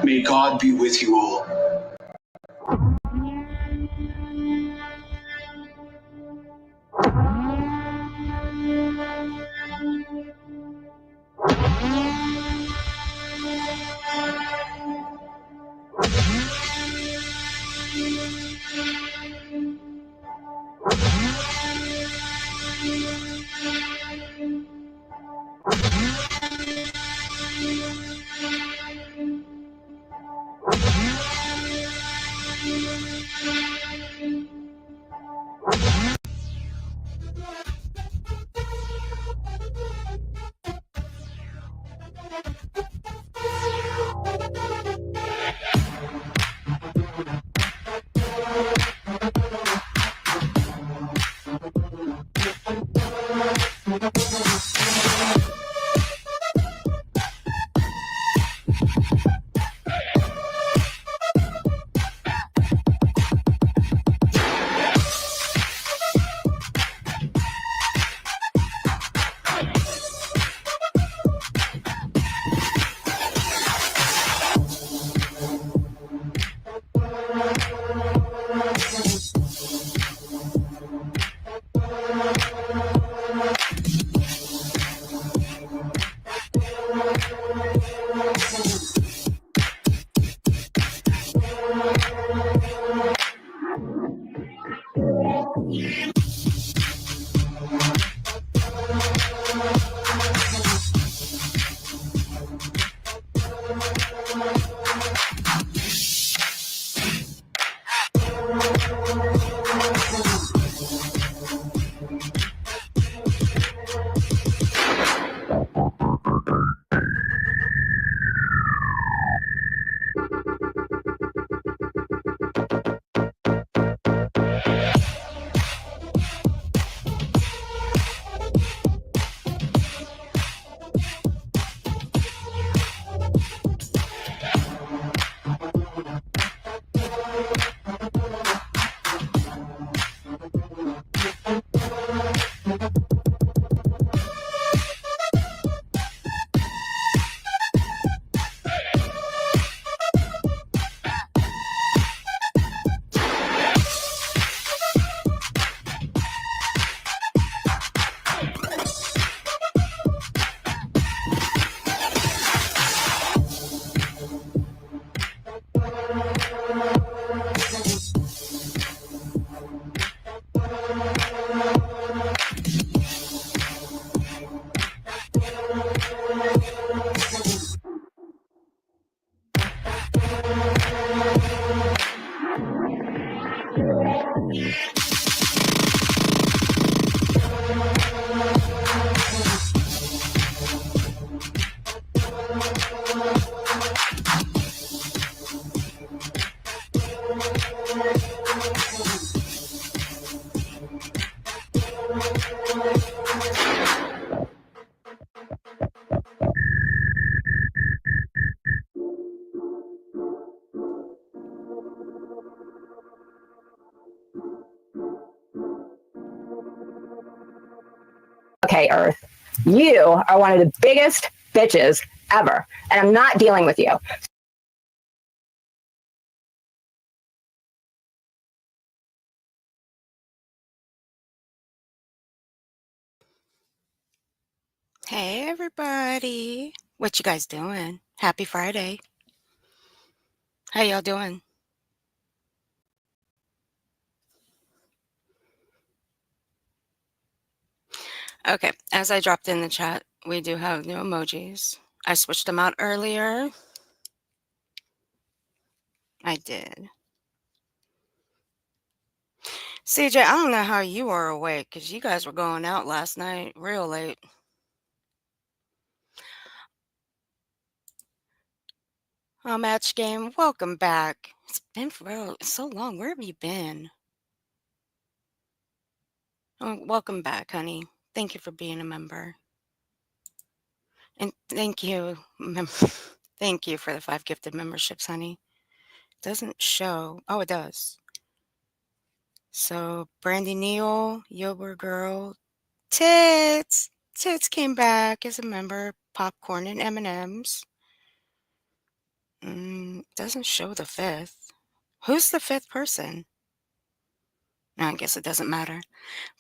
May God be with you all. Okay, Earth, you are one of the biggest bitches ever, and I'm not dealing with you. Hey, everybody. What you guys doing? Happy Friday. How y'all doing? Okay, as I dropped in the chat, we do have new emojis. I switched them out earlier. I did. CJ, I don't know how you were awake because you guys were going out last night real late. Match game, welcome back. It's been for so long. Where have you been? Oh, welcome back, honey. Thank you for being a member. And thank you, thank you for the 5 gifted memberships, honey. Doesn't show. Oh, it does. So Brandy Neal, Yober Girl, Tits. Tits came back as a member. Popcorn and M&Ms. Doesn't show the fifth. Who's the fifth person? I guess it doesn't matter.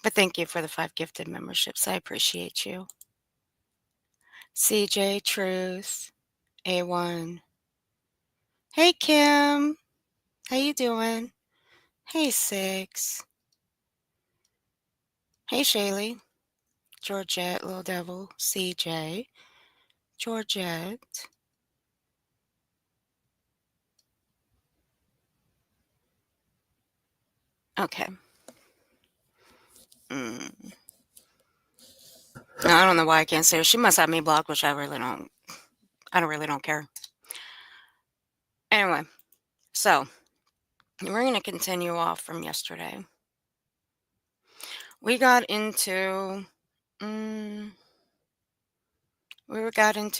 But thank you for the 5 gifted memberships. I appreciate you. CJ, Truth, A1. Hey, Kim. How you doing? Hey, Six. Hey, Shaylee. Georgette, Little Devil, CJ, Georgette. Okay. Mm. I don't know why I can't say her. She must have me blocked, which I really don't. I don't really don't care. Anyway, so we're going to continue off from yesterday. We got into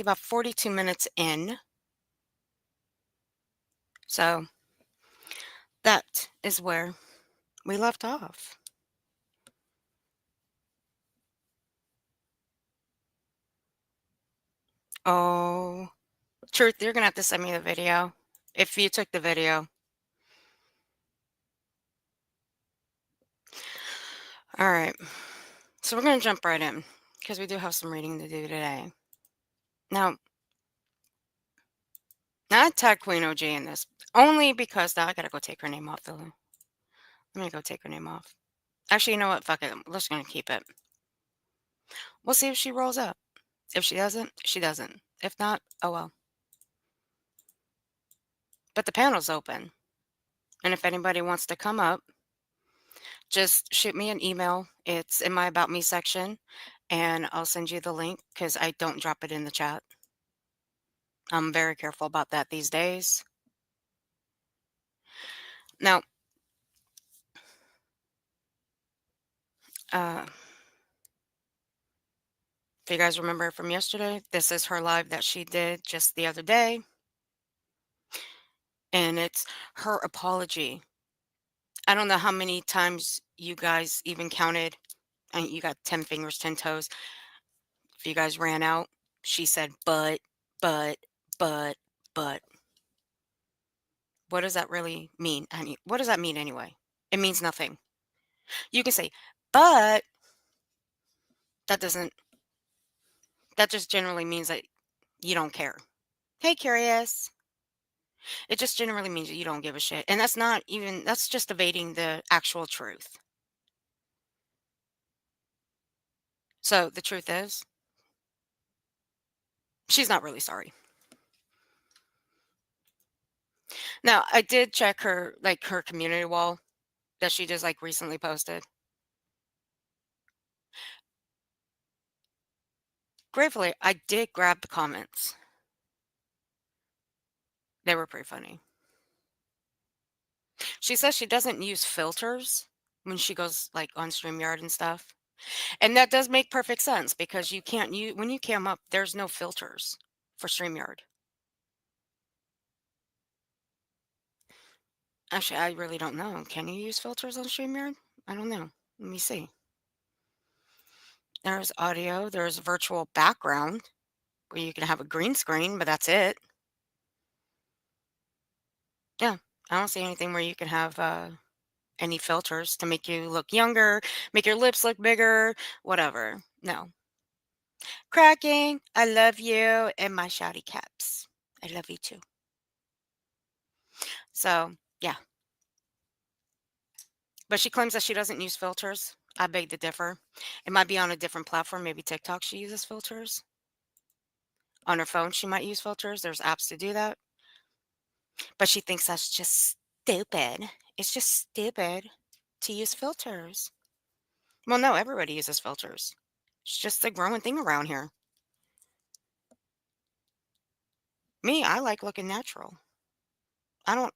about 42 minutes in. So that is where we left off. Oh, Truth, you're going to have to send me the video. If you took the video. All right. So we're going to jump right in because we do have some reading to do today. Now I tagged Queen OG in this only because now I got to go take her name off. I'm going to go take her name off. Actually, you know what? Fuck it. I'm just going to keep it. We'll see if she rolls up. If she doesn't, she doesn't. If not, oh well. But the panel's open. And if anybody wants to come up, just shoot me an email. It's in my About Me section. And I'll send you the link because I don't drop it in the chat. I'm very careful about that these days. Now, if you guys remember from yesterday, this is her live that she did just the other day. And it's her apology. I don't know how many times you guys even counted. And you got 10 fingers, 10 toes. If you guys ran out, she said, but. What does that really mean? What does that mean anyway? It means nothing. You can say, but that just generally means that you don't care. Hey, curious. It just generally means that you don't give a shit. And that's just evading the actual truth. So the truth is, she's not really sorry. Now, I did check her community wall that she just recently posted. Gratefully, I did grab the comments. They were pretty funny. She says she doesn't use filters when she goes on StreamYard and stuff. And that does make perfect sense because you can't when you cam up, there's no filters for StreamYard. Actually, I really don't know. Can you use filters on StreamYard? I don't know. Let me see. There's audio, there's virtual background where you can have a green screen, but that's it. Yeah, I don't see anything where you can have any filters to make you look younger, make your lips look bigger, whatever. No. Cracking, I love you, and my shouty caps. I love you too. So, yeah. But she claims that she doesn't use filters. I beg to differ. It might be on a different platform. Maybe TikTok she uses filters. On her phone, she might use filters. There's apps to do that. But she thinks that's just stupid. It's just stupid to use filters. Well, no, everybody uses filters. It's just a growing thing around here. Me, I like looking natural. I don't,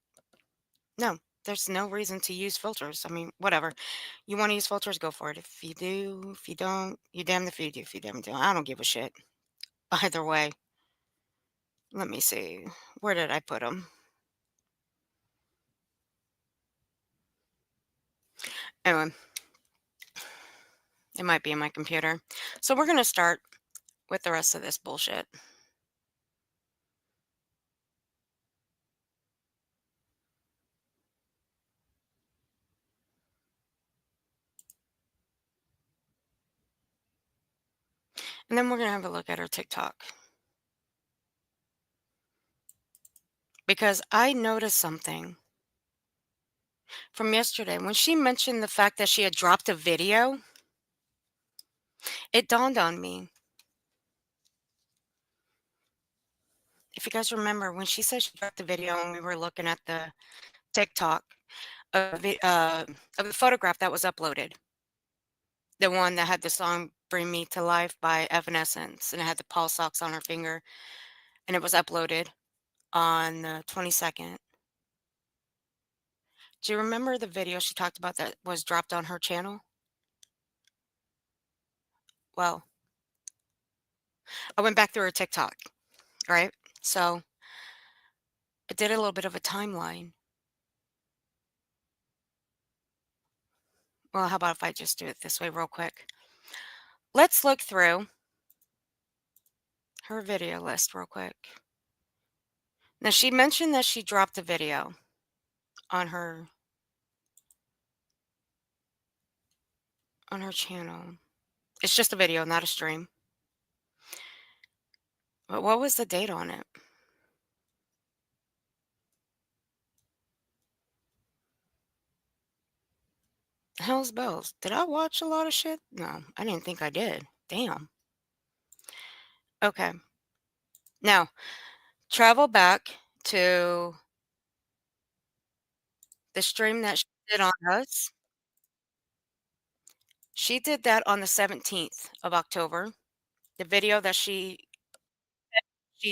no, there's no reason to use filters. I mean, whatever. You want to use filters, go for it. If you do, if you don't, you damn if you do, if you damn don't. I don't give a shit. Either way. Let me see. Where did I put them? Anyway, it might be in my computer. So we're going to start with the rest of this bullshit. And then we're going to have a look at her TikTok. Because I noticed something from yesterday. When she mentioned the fact that she had dropped a video, it dawned on me. If you guys remember, when she said she dropped the video and we were looking at the TikTok of the photograph that was uploaded, the one that had the song Bring Me to Life by Evanescence, and it had the pulse socks on her finger, and it was uploaded on the 22nd. Do you remember the video she talked about that was dropped on her channel? Well, I went back through her TikTok, right? So I did a little bit of a timeline. Well, how about if I just do it this way real quick? Let's look through her video list real quick. Now, she mentioned that she dropped a video on her channel. It's just a video, not a stream. But what was the date on it? Hell's bells. Did I watch a lot of shit? No, I didn't think I did. Damn. Okay. Now, travel back to the stream that she did on us. She did that on the 17th of October. The video that she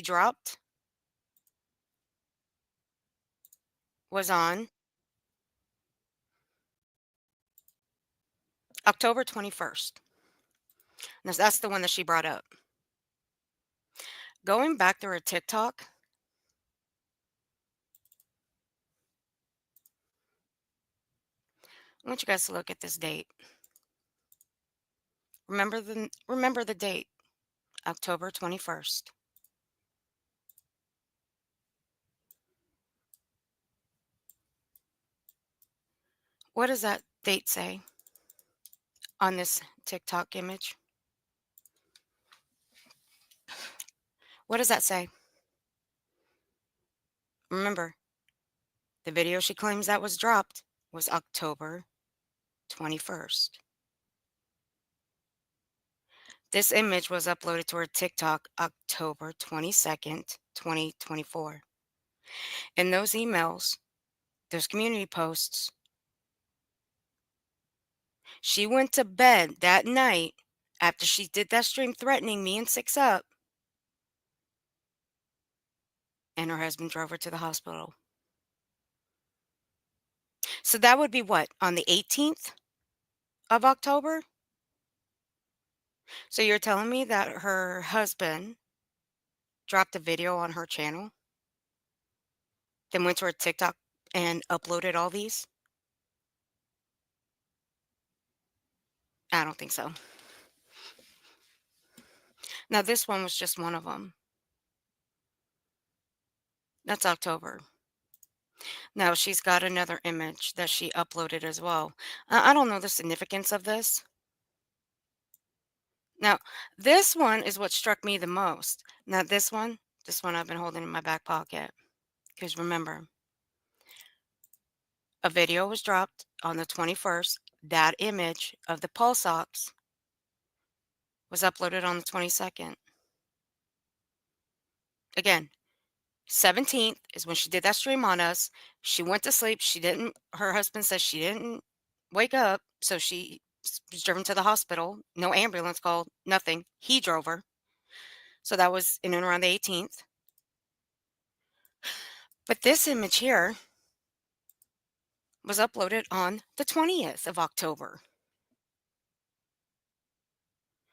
dropped was on October 21st. Now, that's the one that she brought up. Going back through her TikTok, I want you guys to look at this date. Remember the date, October 21st. What does that date say on this TikTok image? What does that say? Remember, the video she claims that was dropped was October 21st. This image was uploaded to her TikTok October 22nd, 2024. In those emails, those community posts, she went to bed that night after she did that stream threatening me and 6 Up, and her husband drove her to the hospital. So that would be what, on the 18th of October? So you're telling me that her husband dropped a video on her channel, then went to her TikTok and uploaded all these? I don't think so. Now, this one was just one of them. That's October. Now, she's got another image that she uploaded as well. I don't know the significance of this. Now, this one is what struck me the most. Now, this one I've been holding in my back pocket. Because remember, a video was dropped on the 21st. That image of the pulse ox was uploaded on the 22nd. Again, 17th is when she did that stream on us. She went to sleep. Her husband says she didn't wake up. So she was driven to the hospital. No ambulance called, nothing. He drove her. So that was in and around the 18th. But this image here was uploaded on the 20th of October.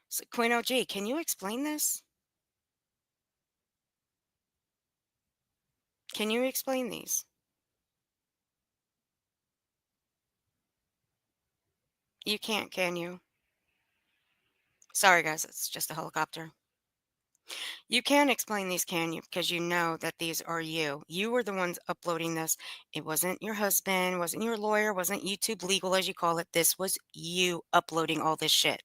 So Queen OG, can you explain this? Can you explain these? You can't, can you? Sorry, guys, it's just a helicopter. You can explain these, can you? Because you know that these are you. You were the ones uploading this. It wasn't your husband, wasn't your lawyer, wasn't YouTube legal, as you call it. This was you uploading all this shit.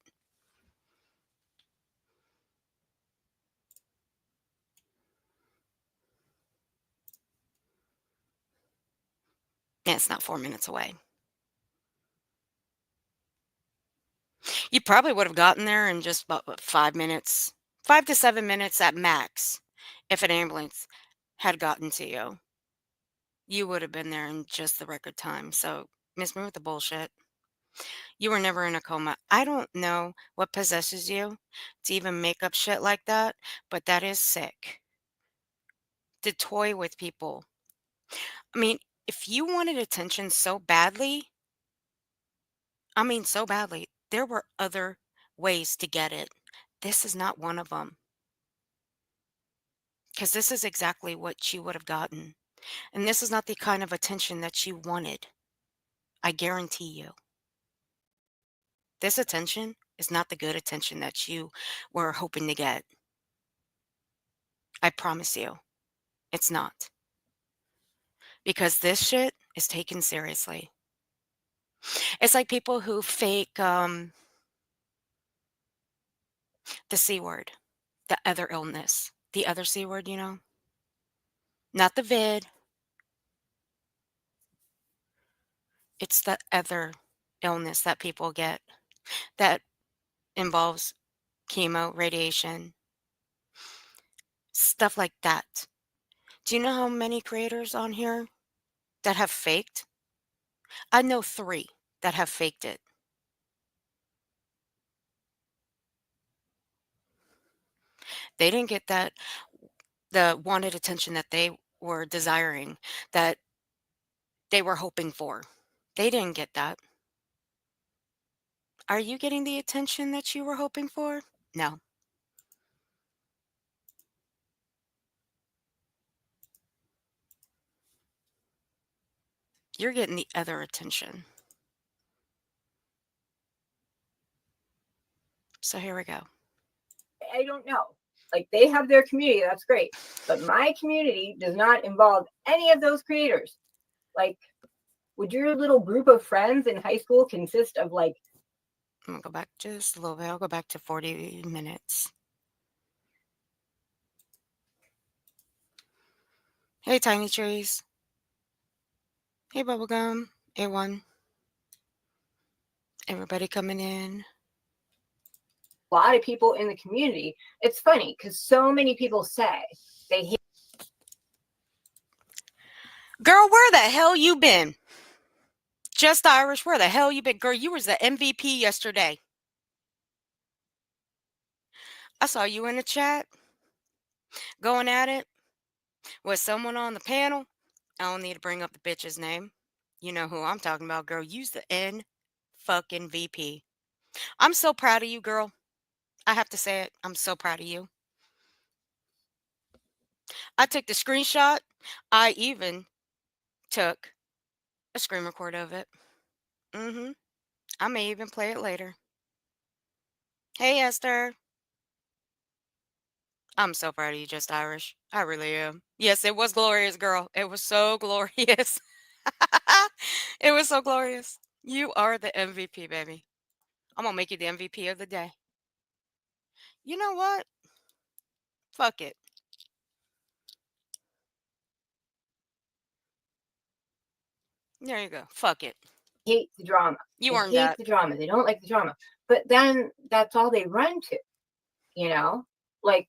And it's not 4 minutes away. You probably would have gotten there in just about, what, 5 minutes, 5 to 7 minutes at max if an ambulance had gotten to you. You would have been there in just the record time. So, miss me with the bullshit. You were never in a coma. I don't know what possesses you to even make up shit like that, but that is sick. To toy with people. I mean, if you wanted attention so badly, so badly, there were other ways to get it. This is not one of them. Because this is exactly what you would have gotten. And this is not the kind of attention that you wanted. I guarantee you. This attention is not the good attention that you were hoping to get. I promise you, it's not. Because this shit is taken seriously. It's like people who fake the C word, the other illness, the other C word, not the vid. It's the other illness that people get that involves chemo, radiation, stuff like that. Do you know how many creators on here that have faked? I know 3 that have faked it. They didn't get the wanted attention that they were desiring, that they were hoping for. They didn't get that. Are you getting the attention that you were hoping for? No. You're getting the other attention. So here we go. I don't know. Like, they have their community, that's great. But my community does not involve any of those creators. Like, would your little group of friends in high school consist of like, I'm gonna go back just a little bit. I'll go back to 40 minutes. Hey, Tiny Trees. Hey, Bubblegum. A1. Everybody coming in. a lot of people in the community? It's funny because so many people say they hate. Girl, where the hell you been? Just Irish, where the hell you been? Girl, you was the MVP yesterday. I saw you in the chat going at it with someone on the panel. I don't need to bring up the bitch's name. You know who I'm talking about, girl. Use the N fucking VP. I'm so proud of you, girl. I have to say it. I'm so proud of you. I took the screenshot. I even took a screen record of it. I may even play it later. Hey, Esther. I'm so proud of you, Just Irish. I really am. Yes, it was glorious, girl. It was so glorious. It was so glorious. You are the MVP, baby. I'm going to make you the MVP of the day. You know what? Fuck it. There you go. Fuck it. Hate the drama. You they earned hate that. the drama. They don't like the drama. But then that's all they run to, Like,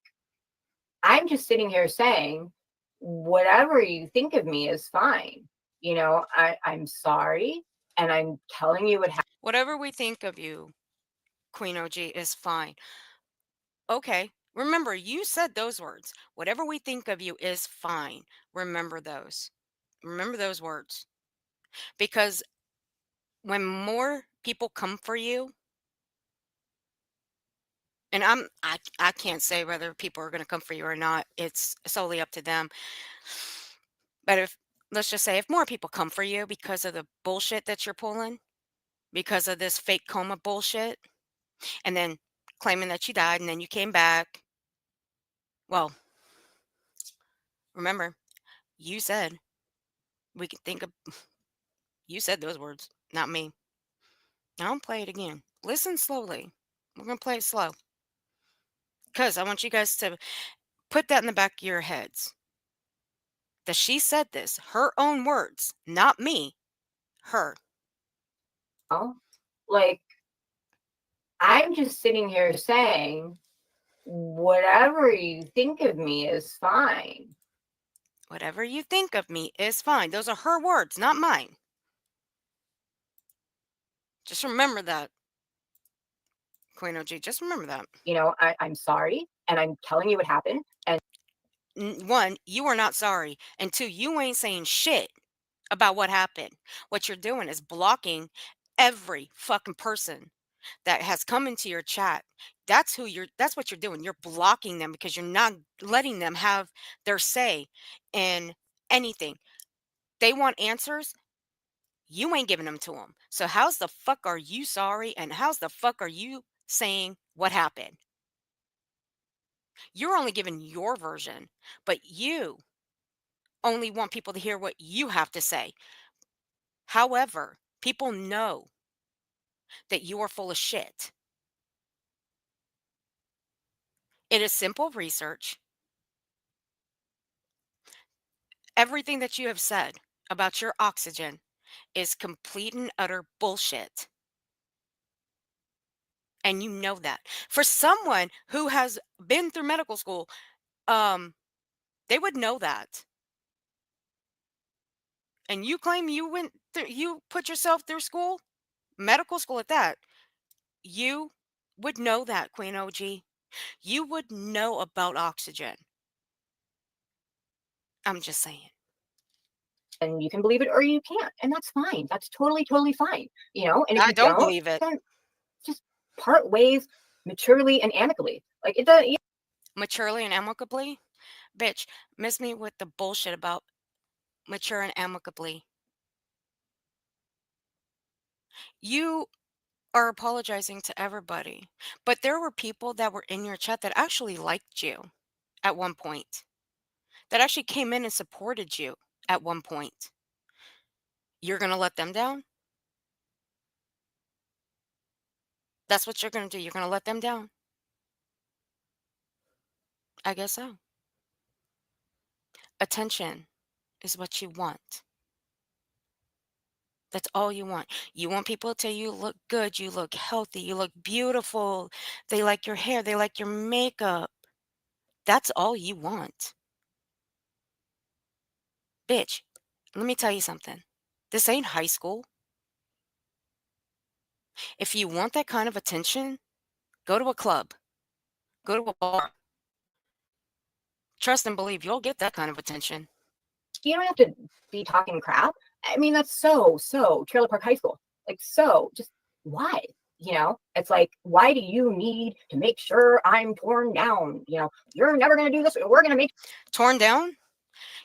I'm just sitting here saying, whatever you think of me is fine. I'm sorry, and I'm telling you what happened. Whatever we think of you, Queen OG, is fine. Okay. Remember, you said those words. Whatever we think of you is fine. Remember those. Remember those words. Because when more people come for you, and I can't say whether people are going to come for you or not. It's solely up to them. But let's just say if more people come for you because of the bullshit that you're pulling, because of this fake coma bullshit, and then claiming that you died and then you came back, well, remember, you said we can think of, you said those words, not me. Now I'll play it again. Listen slowly. We're going to play it slow. Because I want you guys to put that in the back of your heads. That she said this, her own words, not me. Her. Oh, like, I'm just sitting here saying, whatever you think of me is fine. Whatever you think of me is fine. Those are her words, not mine. Just remember that, Queen OG. Just remember that. I'm sorry, and I'm telling you what happened. And One, you are not sorry. And two, you ain't saying shit about what happened. What you're doing is blocking every fucking person that has come into your chat. That's what you're doing. You're blocking them because you're not letting them have their say in anything. They want answers. You ain't giving them to them. So how's the fuck are you sorry? And how's the fuck are you saying what happened? You're only giving your version, but you only want people to hear what you have to say. However, people know that you are full of shit. It is simple research. Everything that you have said about your oxygen is complete and utter bullshit. And you know that. For someone who has been through medical school, um, they would know that. And you claim you put yourself through school, medical school at that. You would know that, Queen OG. You would know about oxygen. I'm just saying. and you can believe it or you can't, and that's fine. That's totally, totally fine. And if I you don't don't, believe it. then just part ways maturely and amicably. Like it does. Maturely and amicably? Bitch, miss me with the bullshit about mature and amicably. You are apologizing to everybody. But there were people that were in your chat that actually liked you at one point, that actually came in and supported you at one point. You're going to let them down? That's what you're going to do. You're going to let them down? I guess so. Attention is what you want. That's all you want. You want people to tell you look good, you look healthy, you look beautiful. They like your hair, they like your makeup. That's all you want. Bitch, let me tell you something. This ain't high school. If you want that kind of attention, go to a club, go to a bar. Trust and believe you'll get that kind of attention. You don't have to be talking crap. I mean, that's so Trailer Park High School. Like, so just why? It's like, why do you need to make sure I'm torn down? You're never going to do this. We're going to make Torn down?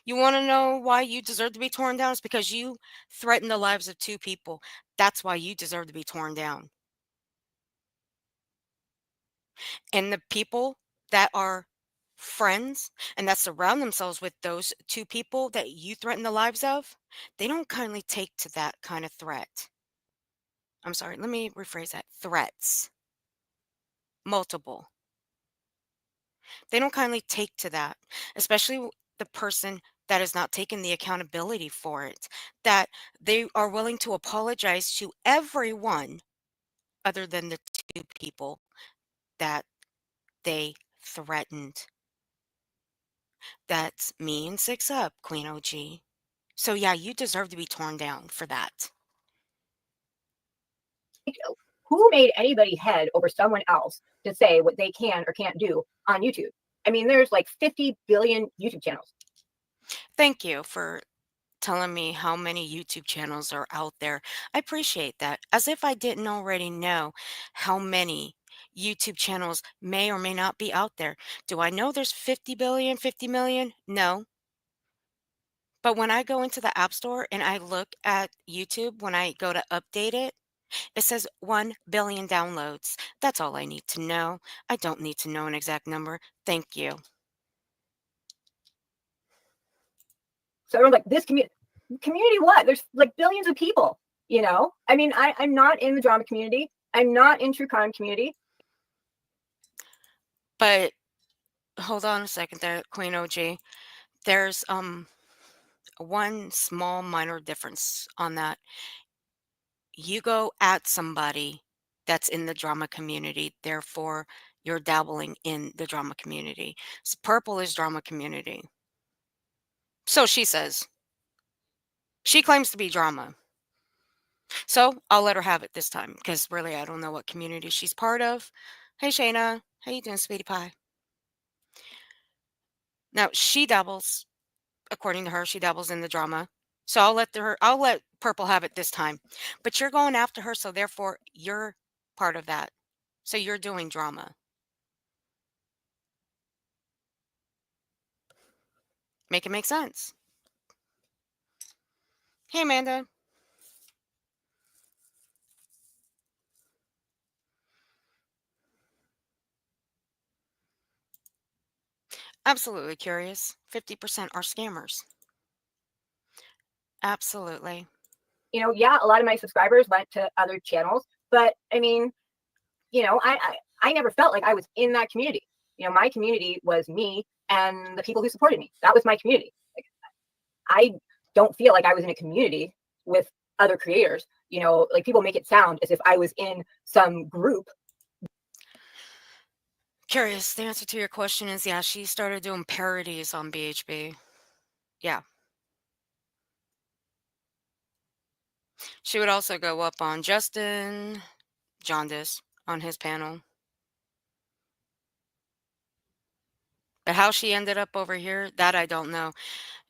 You want to know why you deserve to be torn down? It's because you threatened the lives of two people. That's why you deserve to be torn down. And the people that are friends and that surround themselves with those two people that you threaten the lives of, they don't kindly take to that kind of threat. I'm sorry, let me rephrase that. Threats. Multiple. They don't kindly take to that, especially the person that is not taking the accountability for it, that they are willing to apologize to everyone other than the two people that they threatened. That's me and Six Up, Queen OG. So yeah, you deserve to be torn down for that. who made anybody head over someone else to say what they can or can't do on YouTube. I mean, there's like 50 billion YouTube channels. Thank you for telling me how many YouTube channels are out there. I appreciate that. As if I didn't already know how many YouTube channels may or may not be out there. Do I know there's 50 billion, 50 million? No. But when I go into the App Store and I look at YouTube, when I go to update it, it says 1 billion downloads. That's all I need to know. I don't need to know an exact number. Thank you. So everyone's like, this community what? There's like billions of people, I mean, I'm not in the drama community. I'm not in true crime community. But hold on a second there, Queen OG. There's one small minor difference on that. you go at somebody that's in the drama community, therefore you're dabbling in the drama community. Purple is drama community. So she says. She claims to be drama. So I'll let her have it this time because really I don't know what community she's part of. Hey Shayna, how you doing, sweetie pie? Now she dabbles, according to her, she dabbles in the drama. So I'll let Purple have it this time. But you're going after her, so therefore you're part of that. So you're doing drama. Make it make sense. Hey Amanda. Absolutely curious. 50% are scammers. Absolutely. Yeah, a lot of my subscribers went to other channels, but I mean, I never felt like I was in that community. My community was me and the people who supported me. That was my community. Like, I don't feel like I was in a community with other creators. Like people make it sound as if I was in some group. Curious. The answer to your question is yeah, she started doing parodies on BHB. Yeah. She would also go up on Justin Jaundice on his panel. But how she ended up over here, that I don't know.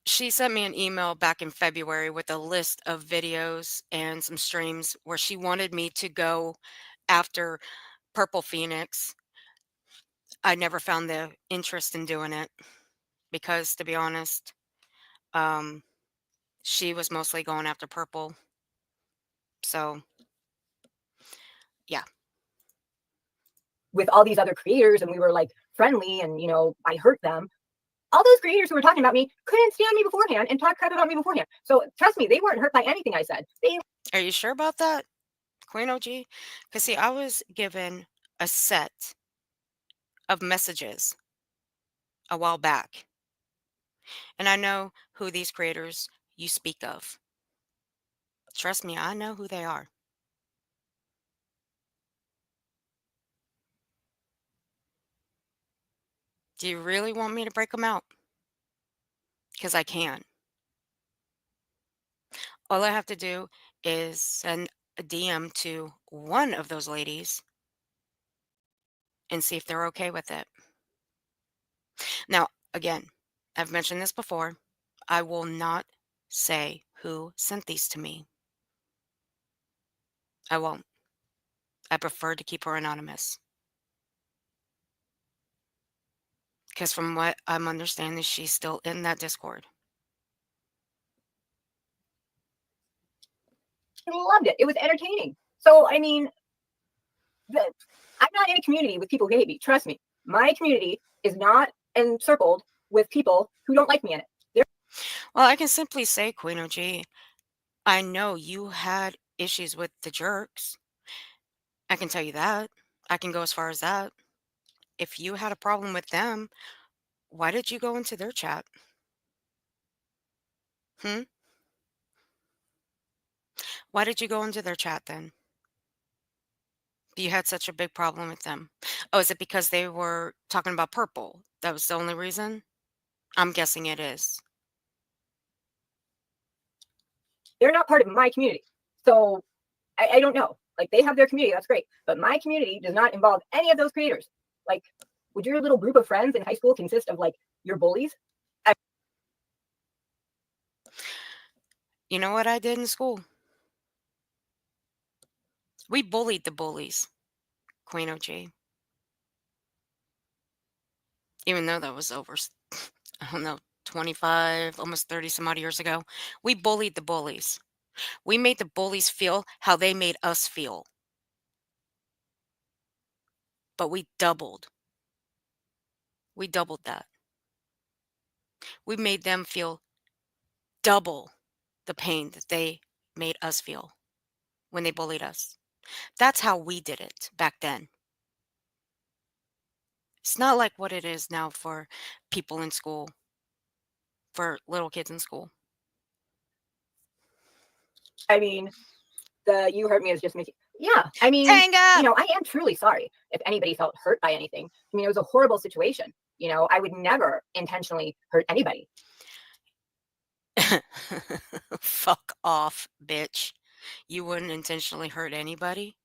She sent me an email back in February with a list of videos and some streams where she wanted me to go after Purple Phoenix. I never found the interest in doing it because, to be honest, she was mostly going after Purple. So, yeah. With all these other creators, and we were like friendly, and I hurt them. All those creators who were talking about me couldn't stand me beforehand and talk crap about me beforehand. So trust me, they weren't hurt by anything I said. Are you sure about that, Queen OG? Because see, I was given a set of messages a while back, and I know who these creators you speak of. Trust me, I know who they are. Do you really want me to break them out? Because I can. All I have to do is send a DM to one of those ladies and see if they're okay with it. Now, again, I've mentioned this before. I will not say who sent these to me. I won't. I prefer to keep her anonymous. Because from what I'm understanding, she's still in that Discord. Loved it. It was entertaining. So, I mean, I'm not in a community with people who hate me. Trust me. My community is not encircled with people who don't like me in it. Well, I can simply say, Queen OG, I know you had issues with the jerks. I can tell you that. I can go as far as that. If you had a problem with them, why did you go into their chat? Hmm? Why did you go into their chat then? You had such a big problem with them. Oh, is it because they were talking about purple? That was the only reason? I'm guessing it is. They're not part of my community. So I don't know. Like they have their community, that's great. But my community does not involve any of those creators. Like, would your little group of friends in high school consist of like your bullies? You know what I did in school? We bullied the bullies, Queen OG. Even though that was over, I don't know, 25, almost 30 some odd years ago. We bullied the bullies. We made the bullies feel how they made us feel. But we doubled. We doubled that. We made them feel double the pain that they made us feel when they bullied us. That's how we did it back then. It's not like what it is now for people in school, for little kids in school. I mean, the "you hurt me" is just making. Yeah, I mean, Tanga! I am truly sorry if anybody felt hurt by anything. I mean, it was a horrible situation. I would never intentionally hurt anybody. Fuck off, bitch. You wouldn't intentionally hurt anybody?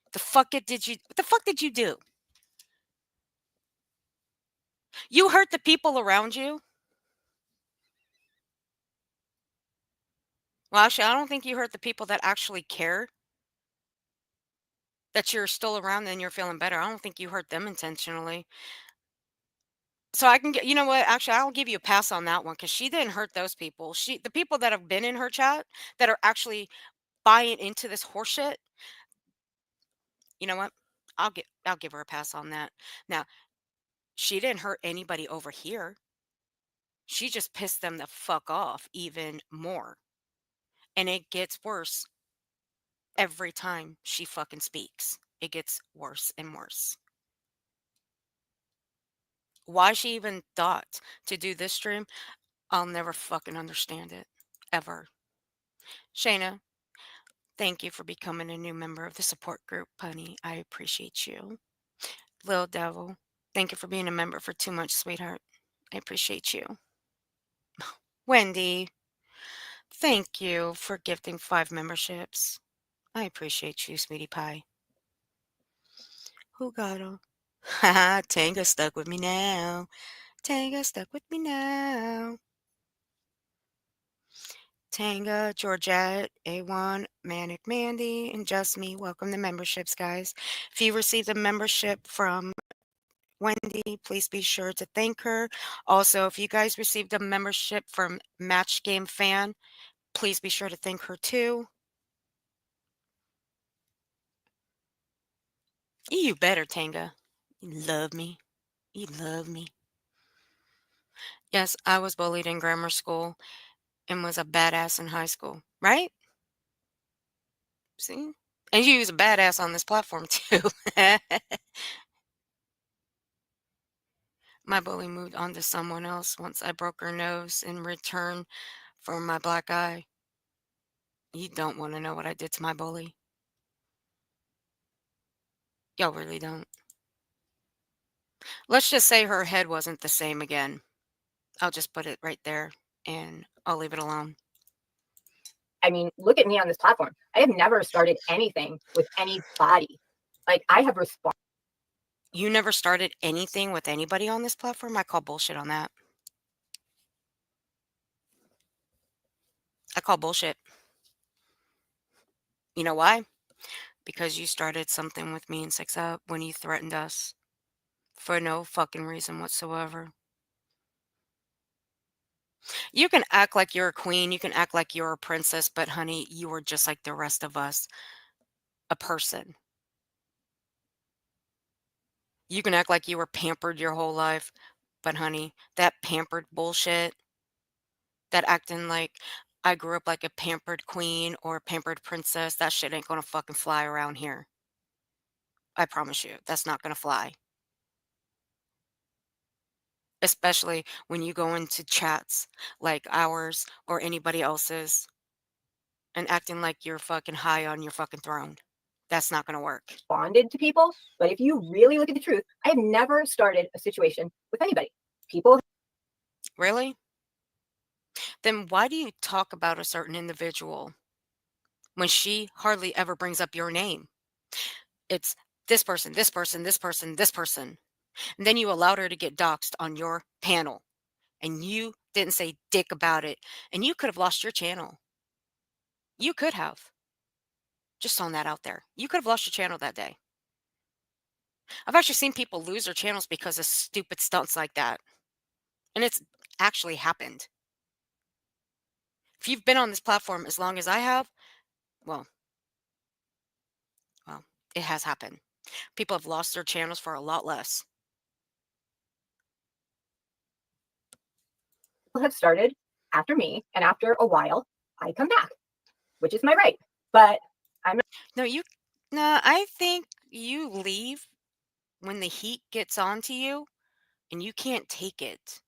What the fuck did you do? You hurt the people around you? Well, actually, I don't think you hurt the people that actually care that you're still around and you're feeling better. I don't think you hurt them intentionally. So I can get, you know what? Actually, I'll give you a pass on that one because she didn't hurt those people. The people that have been in her chat that are actually buying into this horseshit, you know what? I'll give her a pass on that. Now, she didn't hurt anybody over here. She just pissed them the fuck off even more. And it gets worse every time she fucking speaks. It gets worse and worse. Why she even thought to do this stream, I'll never fucking understand it. Ever. Shayna, thank you for becoming a new member of the support group, honey. I appreciate you. Lil Devil, thank you for being a member for 2 months, sweetheart. I appreciate you. Wendy, thank you for gifting 5 memberships. I appreciate you, sweetie pie. Who got them? Haha, Tanga stuck with me now. Tanga stuck with me now. Tanga, Georgette, A1, Manic Mandy, and Just Me. Welcome to memberships, guys. If you received a membership from Wendy, please be sure to thank her. Also, if you guys received a membership from Match Game Fan, please be sure to thank her too. You better, Tanga. You love me. You love me. Yes, I was bullied in grammar school and was a badass in high school, right? See? And you was a badass on this platform too. My bully moved on to someone else once I broke her nose in return for my black eye. You don't want to know what I did to my bully. Y'all really don't. Let's just say her head wasn't the same again. I'll just put it right there and I'll leave it alone. I mean, look at me on this platform. I have never started anything with anybody. Like, I have responded. You never started anything with anybody on this platform? I call bullshit on that. I call bullshit. You know why? Because you started something with me in 6 Up when you threatened us for no fucking reason whatsoever. You can act like you're a queen, you can act like you're a princess, but honey, you were just like the rest of us, a person. You can act like you were pampered your whole life, but honey, that pampered bullshit, that acting like I grew up like a pampered queen or a pampered princess, that shit ain't gonna fucking fly around here. I promise you, that's not gonna fly. Especially when you go into chats like ours or anybody else's and acting like you're fucking high on your fucking throne. That's not gonna work. Responded to people. But if you really look at the truth, I have never started a situation with anybody. People. Really? Then why do you talk about a certain individual when she hardly ever brings up your name? It's this person, this person, this person, this person. And then you allowed her to get doxxed on your panel and you didn't say dick about it. And you could have lost your channel. You could have. Just throwing that out there. You could have lost your channel that day. I've actually seen people lose their channels because of stupid stunts like that. And it's actually happened. If you've been on this platform as long as I have, well, well, it has happened. People have lost their channels for a lot less. Have started after me, and after a while, I come back, which is my right. But I'm No, I think you leave when the heat gets onto you and you can't take it.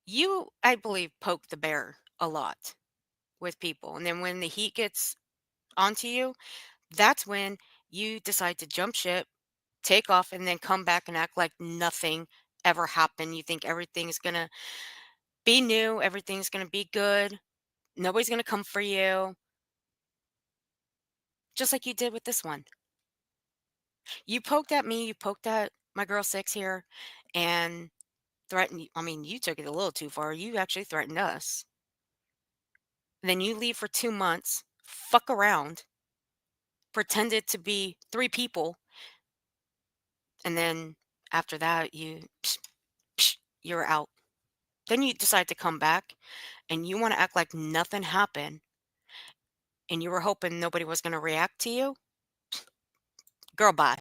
You, I believe, poke the bear a lot. with people. And then when the heat gets onto you, that's when you decide to jump ship, take off, and then come back and act like nothing ever happened. You think everything's going to be new, everything's going to be good, nobody's going to come for you, just like you did with this one. You poked at me, you poked at my girl Six here, and threatened. I mean, you took it a little too far. You actually threatened us. Then you leave for 2 months, fuck around, pretended to be three people, and then after that, you're out. Then you decide to come back, and you want to act like nothing happened, and you were hoping nobody was going to react to you. Girl, bye.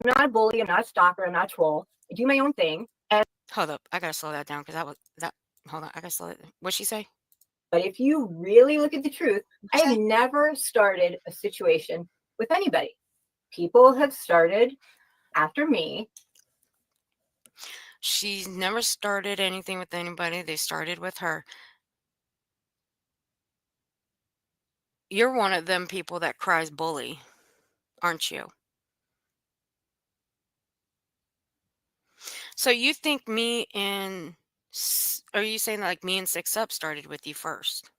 I'm not a bully. I'm not a stalker. I'm not a troll. I do my own thing. And Hold up, I gotta slow that down because that was that. Hold on, I gotta slow it. What'd she say? but if you really look at the truth, I What'd have she say? never started a situation with anybody. People have started after me. She's never started anything with anybody. They started with her. You're one of them people that cries bully, aren't you? So you think me and are you saying that like me and Six Up started with you first?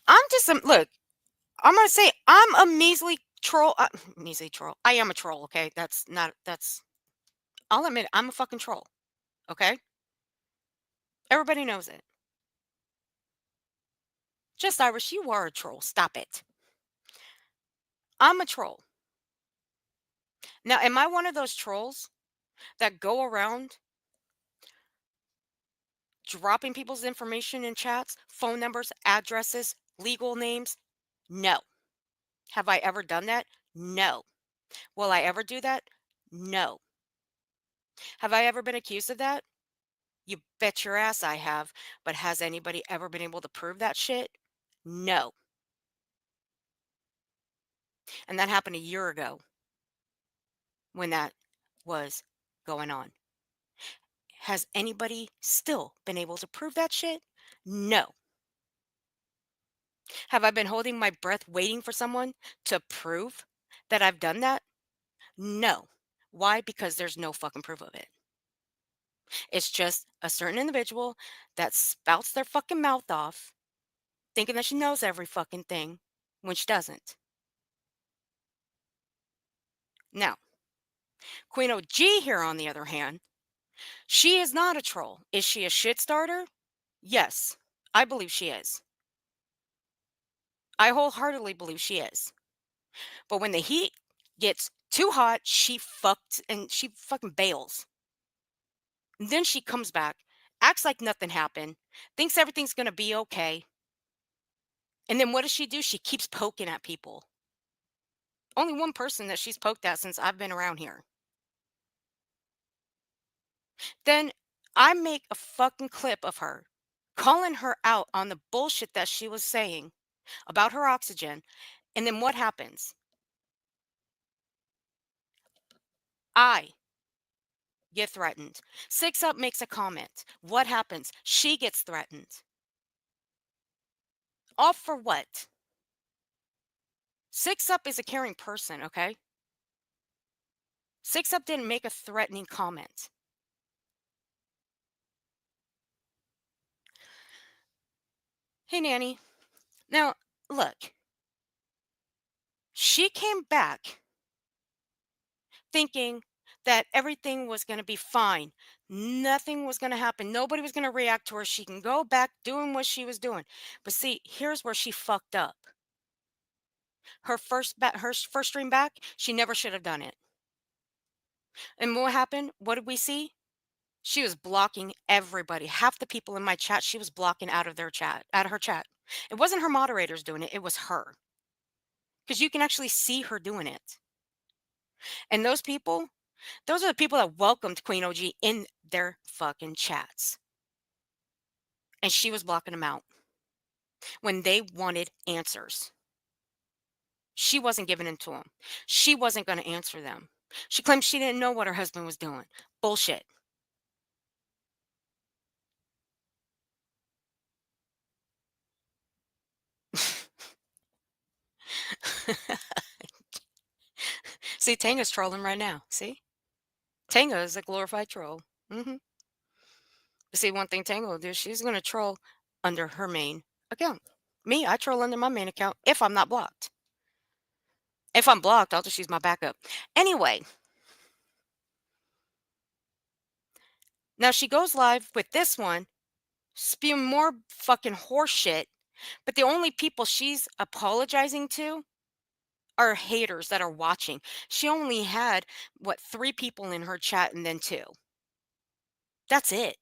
I'm just look. I'm gonna say I'm a measly troll. Measly troll. I am a troll. Okay, that's not that's. I'll admit it, I'm a fucking troll. Okay, everybody knows it. Just Irish, you are a troll. Stop it. I'm a troll. Now, am I one of those trolls that go around dropping people's information in chats, phone numbers, addresses, legal names? No. Have I ever done that? No. Will I ever do that? No. Have I ever been accused of that? You bet your ass I have. But has anybody ever been able to prove that shit? No. And that happened a year ago when that was going on. Has anybody still been able to prove that shit? No. Have I been holding my breath waiting for someone to prove that I've done that? No. Why? Because there's no fucking proof of it. It's just a certain individual that spouts their fucking mouth off, thinking that she knows every fucking thing when she doesn't. Now, Queen OG here, on the other hand, she is not a troll. Is she a shit starter? Yes, I believe she is. I wholeheartedly believe she is. But when the heat gets too hot, she fucking bails. And then she comes back, acts like nothing happened, thinks everything's gonna be okay. And then what does she do? She keeps poking at people. Only one person that she's poked at since I've been around here. Then I make a fucking clip of her calling her out on the bullshit that she was saying about her oxygen. And then what happens? I get threatened. Six Up makes a comment. What happens? She gets threatened. All for what? Six Up is a caring person, okay? Six Up didn't make a threatening comment. Hey, Nanny. Now, look. She came back thinking that everything was going to be fine. Nothing was going to happen. Nobody was going to react to her. She can go back doing what she was doing. But see, here's where she fucked up. Her first stream back, she never should have done it. And what happened? What did we see? She was blocking everybody. Half the people in my chat, she was blocking out of their chat, out of her chat. It wasn't her moderators doing it, it was her. Because you can actually see her doing it. And those people, those are the people that welcomed Queen OG in their fucking chats. And she was blocking them out when they wanted answers. She wasn't giving them to them. She wasn't going to answer them. She claimed she didn't know what her husband was doing. Bullshit. See, Tango's trolling right now. See? Tango is a glorified troll. Hmm. See, one thing Tango will do, she's going to troll under her main account. Me, I troll under my main account if I'm not blocked. If I'm blocked, I'll just use my backup. Anyway, now she goes live with this one, spewing more fucking horseshit, but the only people she's apologizing to are haters that are watching. She only had, what, 3 people in her chat and then 2. That's it.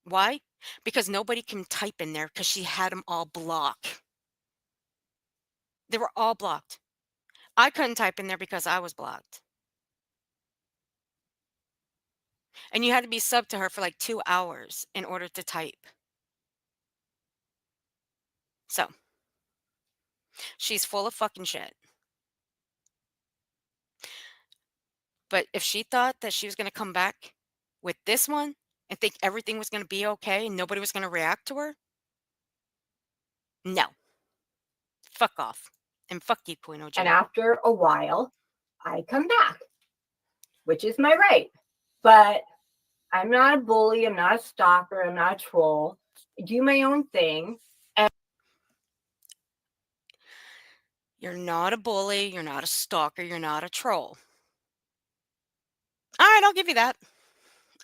Why? Because nobody can type in there because she had them all blocked. They were all blocked. I couldn't type in there because I was blocked. And you had to be subbed to her for like 2 hours in order to type. So, she's full of fucking shit. But if she thought that she was going to come back with this one and think everything was going to be okay and nobody was going to react to her, no. Fuck off. And fuck you, Queen OG. And after a while, I come back, which is my right. But I'm not a bully. I'm not a stalker. I'm not a troll. I do my own thing. You're not a bully. You're not a stalker. You're not a troll. All right, I'll give you that.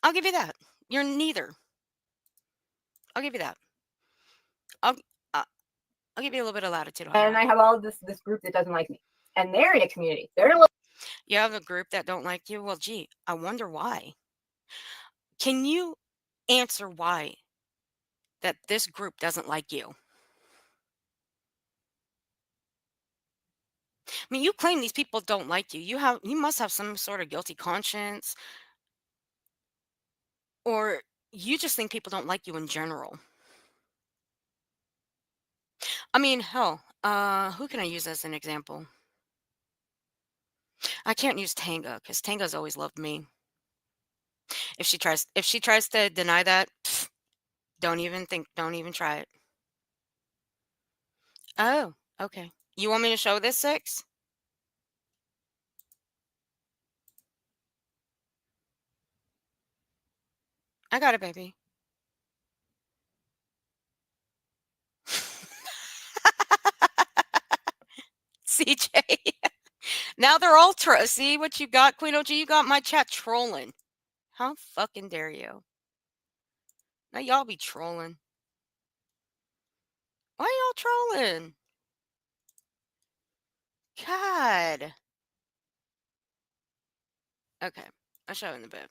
I'll give you that. You're neither. I'll give you that. I'll give you a little bit of latitude on And that. I have all of this group that doesn't like me. And they're in a community. They're a little. You have a group that don't like you? Well, gee, I wonder why. Can you answer why that this group doesn't like you? I mean, you claim these people don't like you. You must have some sort of guilty conscience, or you just think people don't like you in general. I mean, hell, who can I use as an example? I can't use Tanga because Tanga's always loved me. If she tries to deny that, pfft, don't even try it. Oh, okay. You want me to show this 6? I got it, baby. CJ. Now they're all see what you got, Queen OG? You got my chat trolling. How fucking dare you? Now y'all be trolling. Why y'all trolling? God. Okay, I'll show in a bit.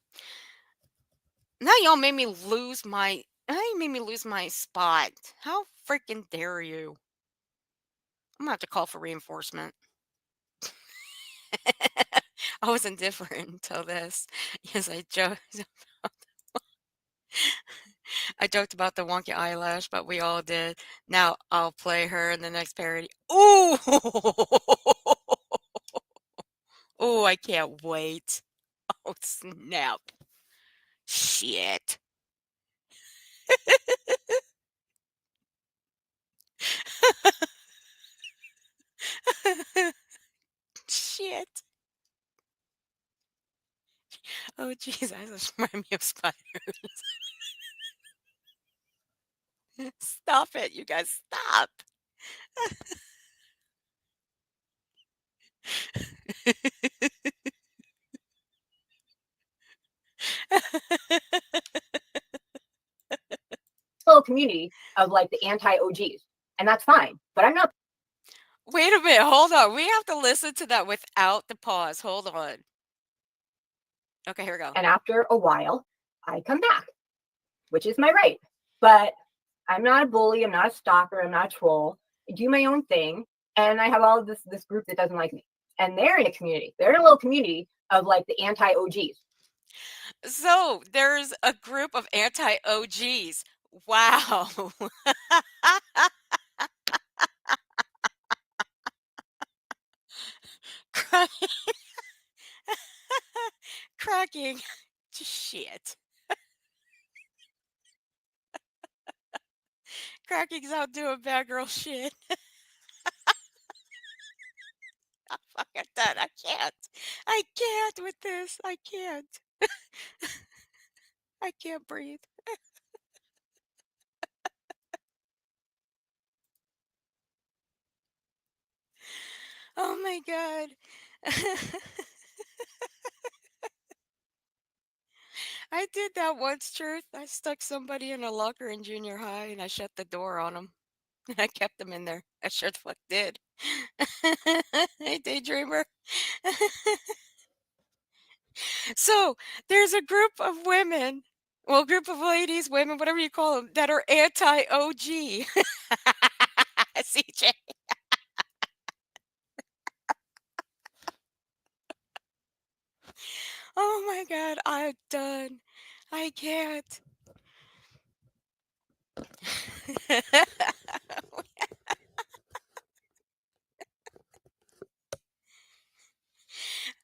Now y'all made me lose my. Now you made me lose my spot. How freaking dare you? I'm gonna have to call for reinforcement. I was indifferent until this. Yes, I joked. I joked about the wonky eyelash, but we all did. Now I'll play her in the next parody. Ooh! Oh, I can't wait. Oh, snap. Shit. Shit. Oh, jeez, I just remind me of spiders. Stop it, you guys, stop. Little community of like the anti-OGs. And that's fine. But I'm not. Wait a minute, hold on. We have to listen to that without the pause. Hold on. Okay, here we go. And after a while, I come back, which is my right. But I'm not a bully. I'm not a stalker. I'm not a troll. I do my own thing. And I have all of this group that doesn't like me. And they're in a community. They're in a little community of like the anti-OGs. So there's a group of anti-OGs. Wow. Cracking. Shit. Cracking's out doing bad girl shit. done. I can't. I can't with this. I can't. I can't breathe. Oh my God. I did that once, Truth. I stuck somebody in a locker in junior high and I shut the door on them. And I kept them in there. I sure the fuck did. Hey, daydreamer. So there's a group of women, well, group of ladies, women, whatever you call them, that are anti-OG. CJ. Oh my God, I'm done. I can't.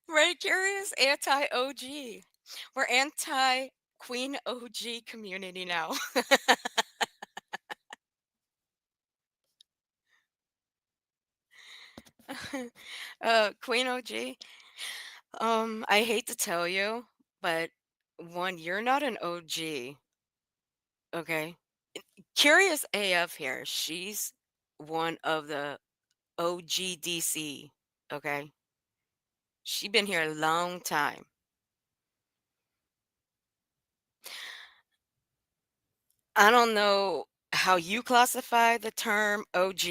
Right, curious? Anti-OG. We're anti-Queen OG community now. Queen OG. I hate to tell you, but one, you're not an OG, okay? Curious AF here. She's one of the OGDC, okay? She been here a long time. I don't know how you classify the term OG.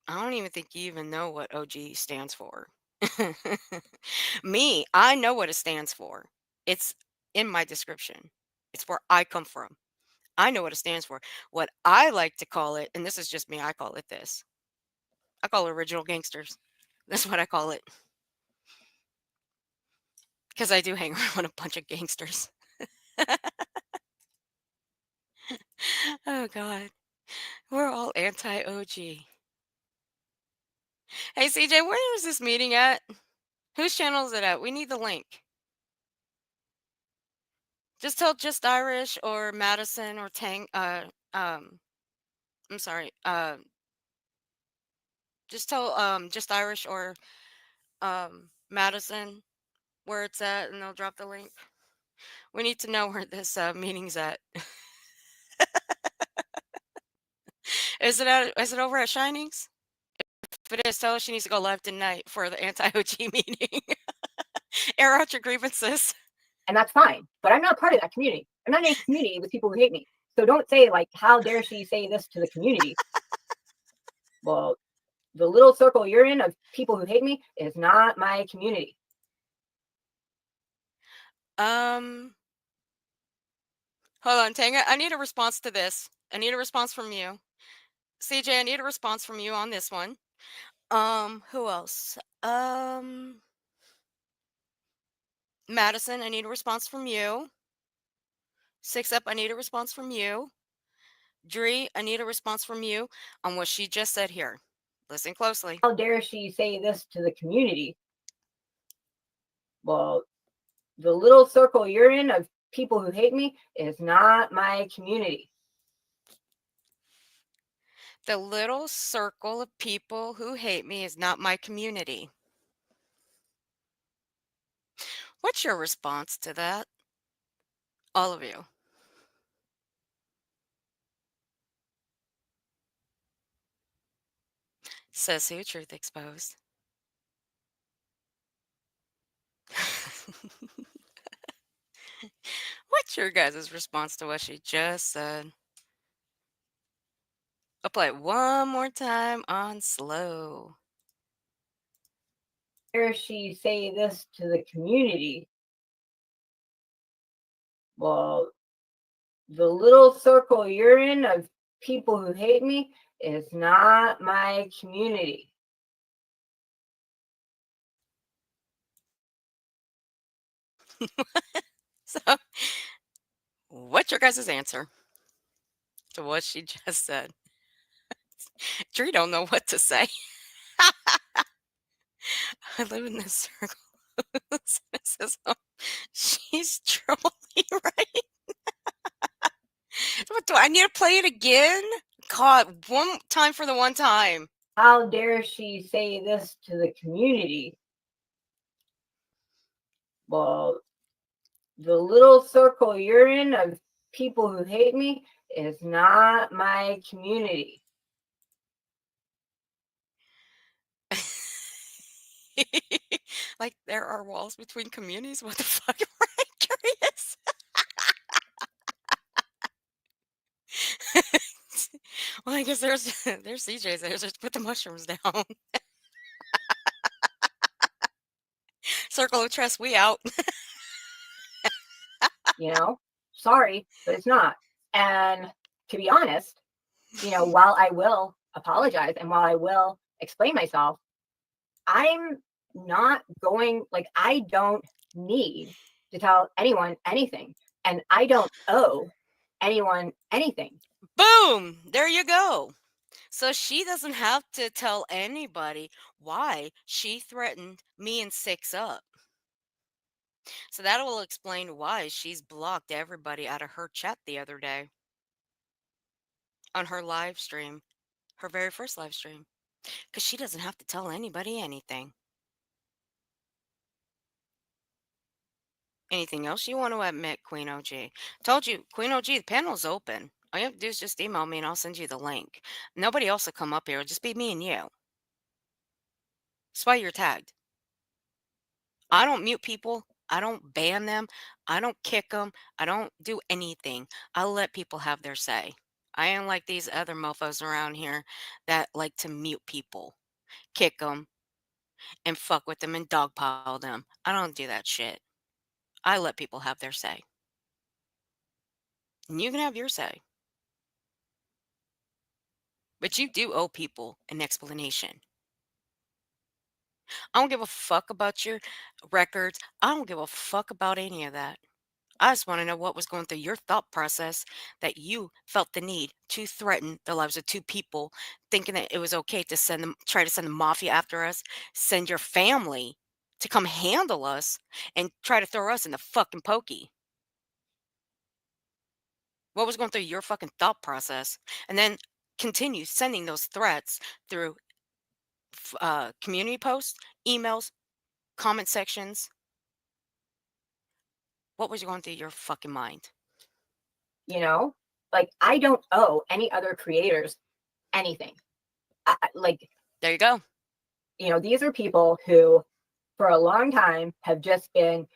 I don't even think you even know what OG stands for. Me, I know what it stands for. It's in my description. It's where I come from. I know what it stands for. What I like to call it, and this is just me, I call it this. I call it original gangsters. That's what I call it. Because I do hang around a bunch of gangsters. Oh God. We're all anti-OG. Hey CJ, where is this meeting at? Whose channel is it at? We need the link. Just tell Just Irish or Madison or Tang I'm sorry. Just tell Just Irish or Madison where it's at and they'll drop the link. We need to know where this meeting's at. Is it over at Shinings? If it is, tell her she needs to go live tonight for the anti-OG meeting. Air out your grievances. And that's fine. But I'm not part of that community. I'm not in a community with people who hate me. So don't say, like, how dare she say this to the community? Well, the little circle you're in of people who hate me is not my community. Hold on, Tanga. I need a response to this. I need a response from you. CJ, I need a response from you on this one. Who else? Madison, I need a response from you. Six Up, I need a response from you. Dree, I need a response from you on what she just said here. Listen closely. How dare she say this to the community? Well, the little circle you're in of people who hate me is not my community. The little circle of people who hate me is not my community. What's your response to that? All of you. Says who? Truth exposed. What's your guys' response to what she just said? I'll play it one more time on slow. Dare she say this to the community? Well, the little circle you're in of people who hate me is not my community. So, what's your guys' answer to what she just said? Dree don't know what to say. I live in this circle. Says, oh, she's trolling, right? What do I need to play it again? God, one time for the one time. How dare she say this to the community? Well, the little circle you're in of people who hate me is not my community. Like there are walls between communities? What the fuck? I'm curious. Well, I guess there's CJ's there. Just put the mushrooms down. Circle of trust, we out. You know, sorry, but it's not. And to be honest, while I will apologize and while I will explain myself, I'm not going, like, I don't need to tell anyone anything. And I don't owe anyone anything. Boom! There you go. So she doesn't have to tell anybody why she threatened me and Six Up. So that will explain why she's blocked everybody out of her chat the other day on her live stream, her very first live stream, because she doesn't have to tell anybody anything. Anything else you want to admit, Queen OG? Told you, Queen OG, the panel's open. All you have to do is just email me and I'll send you the link. Nobody else will come up here. It'll just be me and you. That's why you're tagged. I don't mute people. I don't ban them. I don't kick them. I don't do anything. I let people have their say. I ain't like these other mofos around here that like to mute people, kick them, and fuck with them and dogpile them. I don't do that shit. I let people have their say. And you can have your say. But you do owe people an explanation. I don't give a fuck about your records. I don't give a fuck about any of that. I just want to know what was going through your thought process that you felt the need to threaten the lives of two people, thinking that it was okay to try to send the mafia after us, send your family to come handle us, and try to throw us in the fucking pokey. What was going through your fucking thought process? And then continue sending those threats through community posts, emails, comment sections. What was going through your fucking mind? You know, like, I don't owe any other creators anything. Like, There you go. these are people who for a long time have just been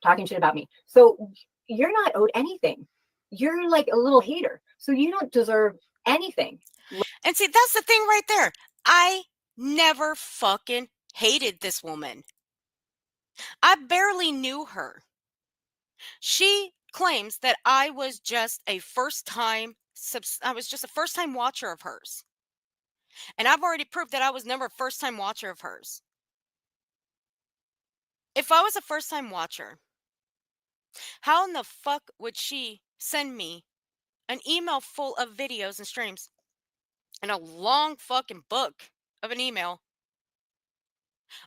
talking shit about me. So you're not owed anything. You're like a little hater. So you don't deserve anything. And see, that's the thing right there. I never fucking hated this woman. I barely knew her. She claims that I was just a first time watcher of hers. And I've already proved that I was never a first time watcher of hers. If I was a first time watcher, how in the fuck would she send me an email full of videos and streams and a long fucking book of an email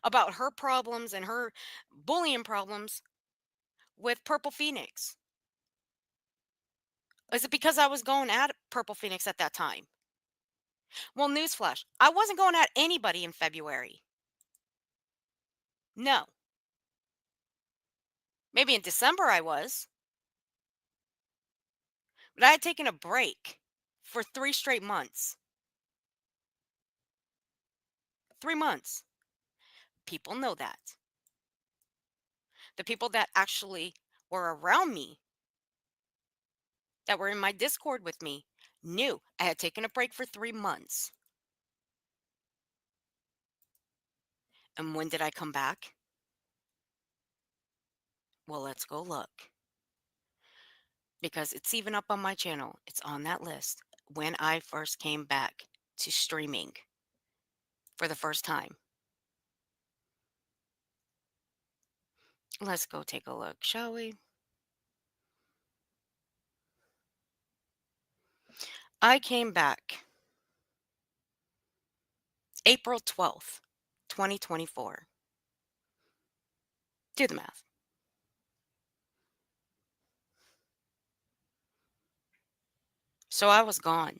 about her problems and her bullying problems with Purple Phoenix? Is it because I was going at Purple Phoenix at that time? Well, newsflash, I wasn't going at anybody in February. No. Maybe in December I was. But I had taken a break for 3 straight months. 3 months. People know that. The people that actually were around me, that were in my Discord with me, knew I had taken a break for 3 months. And when did I come back? Well, let's go look. Because it's even up on my channel. It's on that list. When I first came back to streaming for the first time. Let's go take a look, shall we? I came back April 12th, 2024. Do the math. So I was gone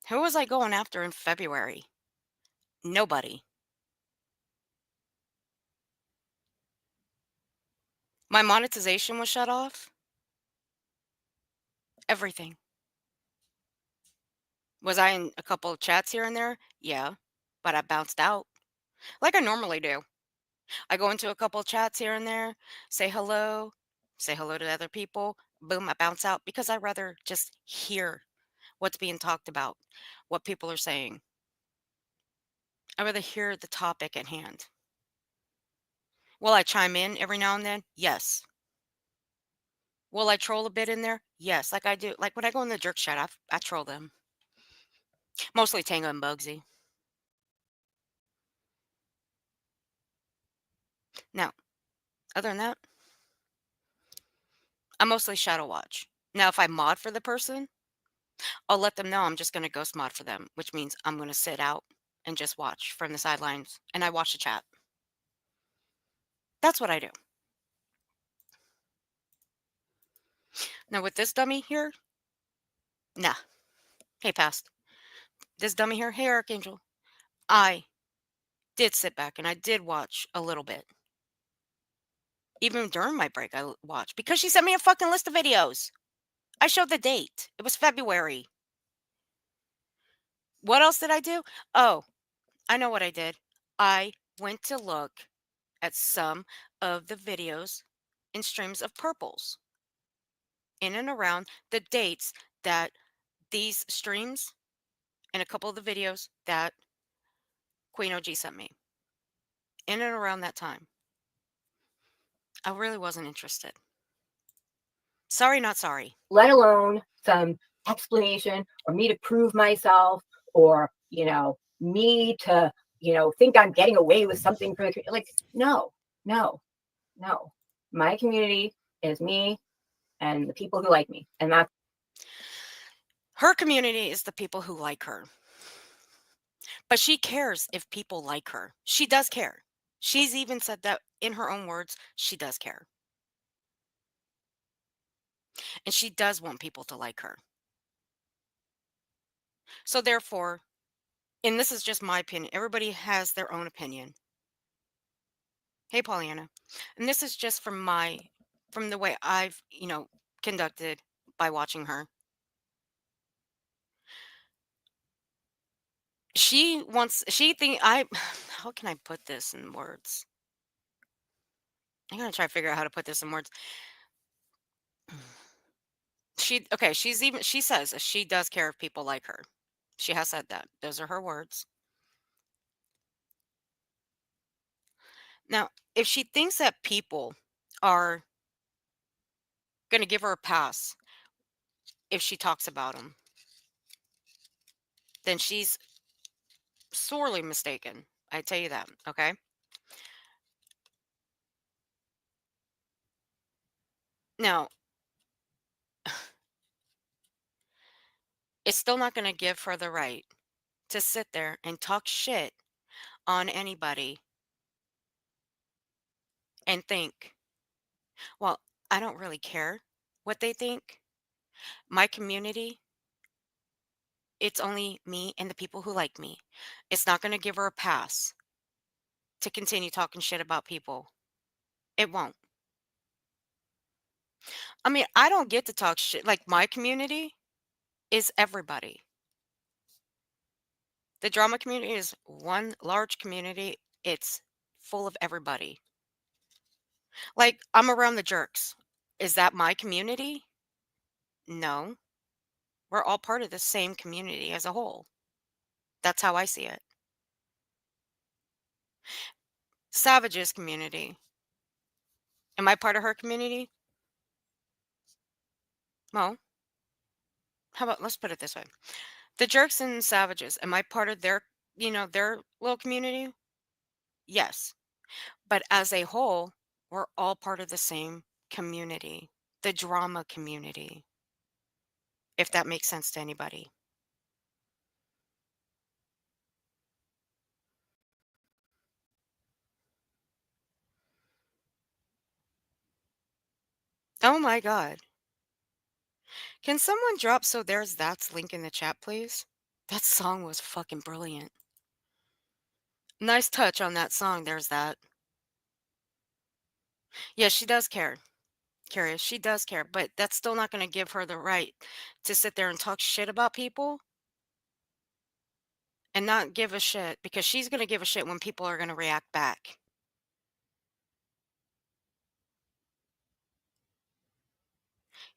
Who was I going after in February? Nobody. My monetization was shut off. Everything. Was I in a couple of chats here and there? Yeah, but I bounced out like I normally do. I go into a couple of chats here and there, say hello to other people, boom, I bounce out because I rather just hear what's being talked about, what people are saying. I rather hear the topic at hand. Will I chime in every now and then? Yes. Will I troll a bit in there? Yes, like I do. Like when I go in the jerk chat, I troll them. Mostly Tango and Bugsy. Now, other than that, I mostly shadow watch. Now, if I mod for the person, I'll let them know I'm just going to ghost mod for them, which means I'm going to sit out and just watch from the sidelines and I watch the chat. That's what I do. Now, with this dummy here, nah. Hey, past. This dummy here, hey, Archangel. I did sit back and I did watch a little bit. Even during my break, I watched because she sent me a fucking list of videos. I showed the date. It was February. What else did I do? Oh, I know what I did. I went to look at some of the videos and streams of purples in and around the dates that these streams and a couple of the videos that Queen OG sent me in and around that time. I really wasn't interested. Sorry, not sorry. Let alone some explanation or me to prove myself or, me to, think I'm getting away with something for the like, no, no, no. My community is me and the people who like me. And that's Her community is the people who like her. But she cares if people like her. She does care. She's even said that in her own words, she does care. And she does want people to like her. So therefore, and this is just my opinion, everybody has their own opinion. Hey, Pollyanna. And this is just from the way I've, conducted by watching her. How can I put this in words? I'm going to try to figure out how to put this in words. She says that she does care if people like her. She has said that. Those are her words. Now, if she thinks that people are going to give her a pass if she talks about them, then she's sorely mistaken. I tell you that, okay? Now, it's still not going to give her the right to sit there and talk shit on anybody and think, well, I don't really care what they think. My community, it's only me and the people who like me. It's not going to give her a pass to continue talking shit about people. It won't. I mean, I don't get to talk shit. Like, my community is everybody. The drama community is one large community. It's full of everybody. Like, I'm around the jerks. Is that my community? No. We're all part of the same community as a whole. That's how I see it. Savage's community. Am I part of her community? Well, how about let's put it this way. The jerks and savages, am I part of their little community? Yes. But as a whole, we're all part of the same community, the drama community, if that makes sense to anybody. Oh my God. Can someone drop so there's that's link in the chat, please? That song was fucking brilliant. Nice touch on that song. There's that. Yeah, she does care. Curious. She does care, but that's still not going to give her the right to sit there and talk shit about people and not give a shit, because she's going to give a shit when people are going to react back.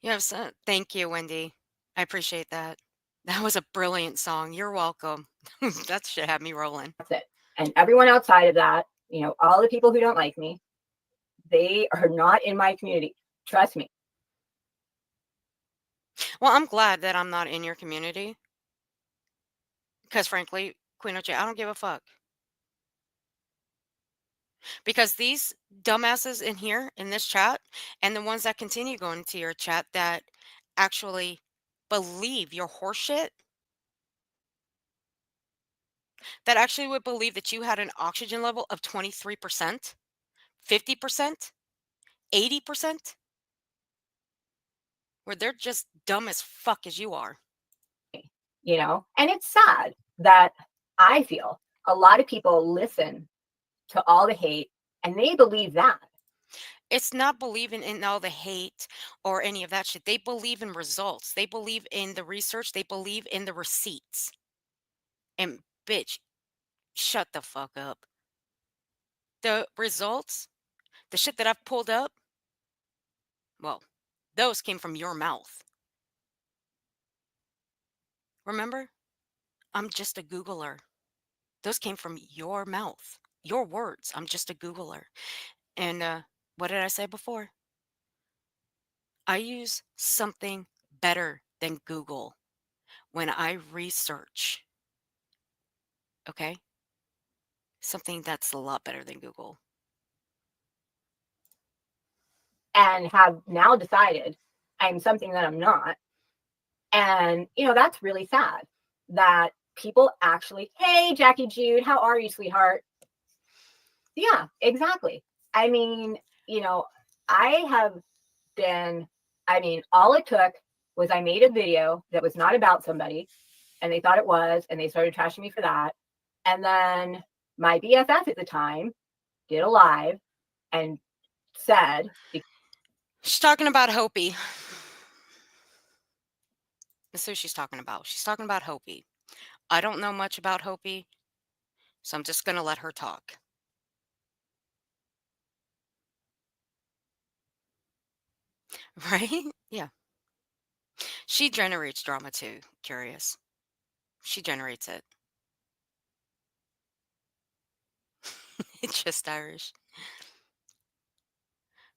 Yes, thank you, Wendy. I appreciate that. That was a brilliant song. You're welcome. That shit had me rolling. That's it. And everyone outside of that, all the people who don't like me, they are not in my community. Trust me. Well, I'm glad that I'm not in your community because, frankly, Queen OJ, I don't give a fuck. Because these dumbasses in here in this chat, and the ones that continue going to your chat that actually believe your horseshit, that actually would believe that you had an oxygen level of 23%, 50%, 80%, where they're just dumb as fuck as you are. And it's sad that I feel a lot of people listen to all the hate and they believe that. It's not believing in all the hate or any of that shit. They believe in results. They believe in the research. They believe in the receipts. And bitch, shut the fuck up. The results, the shit that I've pulled up, well, those came from your mouth. Remember? I'm just a Googler. Those came from your mouth, your words. I'm just a Googler. And what did I say before? I use something better than Google when I research. Okay? Something that's a lot better than Google. And have now decided I'm something that I'm not. And, that's really sad that people actually, hey, Jackie Jude, how are you, sweetheart? Yeah, exactly. I mean, I have been, all it took was I made a video that was not about somebody and they thought it was, and they started trashing me for that. And then my BFF at the time did a live and said, She's talking about Hopi. That's who she's talking about. She's talking about Hopi. I don't know much about Hopi, so I'm just going to let her talk. Right? Yeah. She generates drama too, Curious. She generates it. It's just Irish.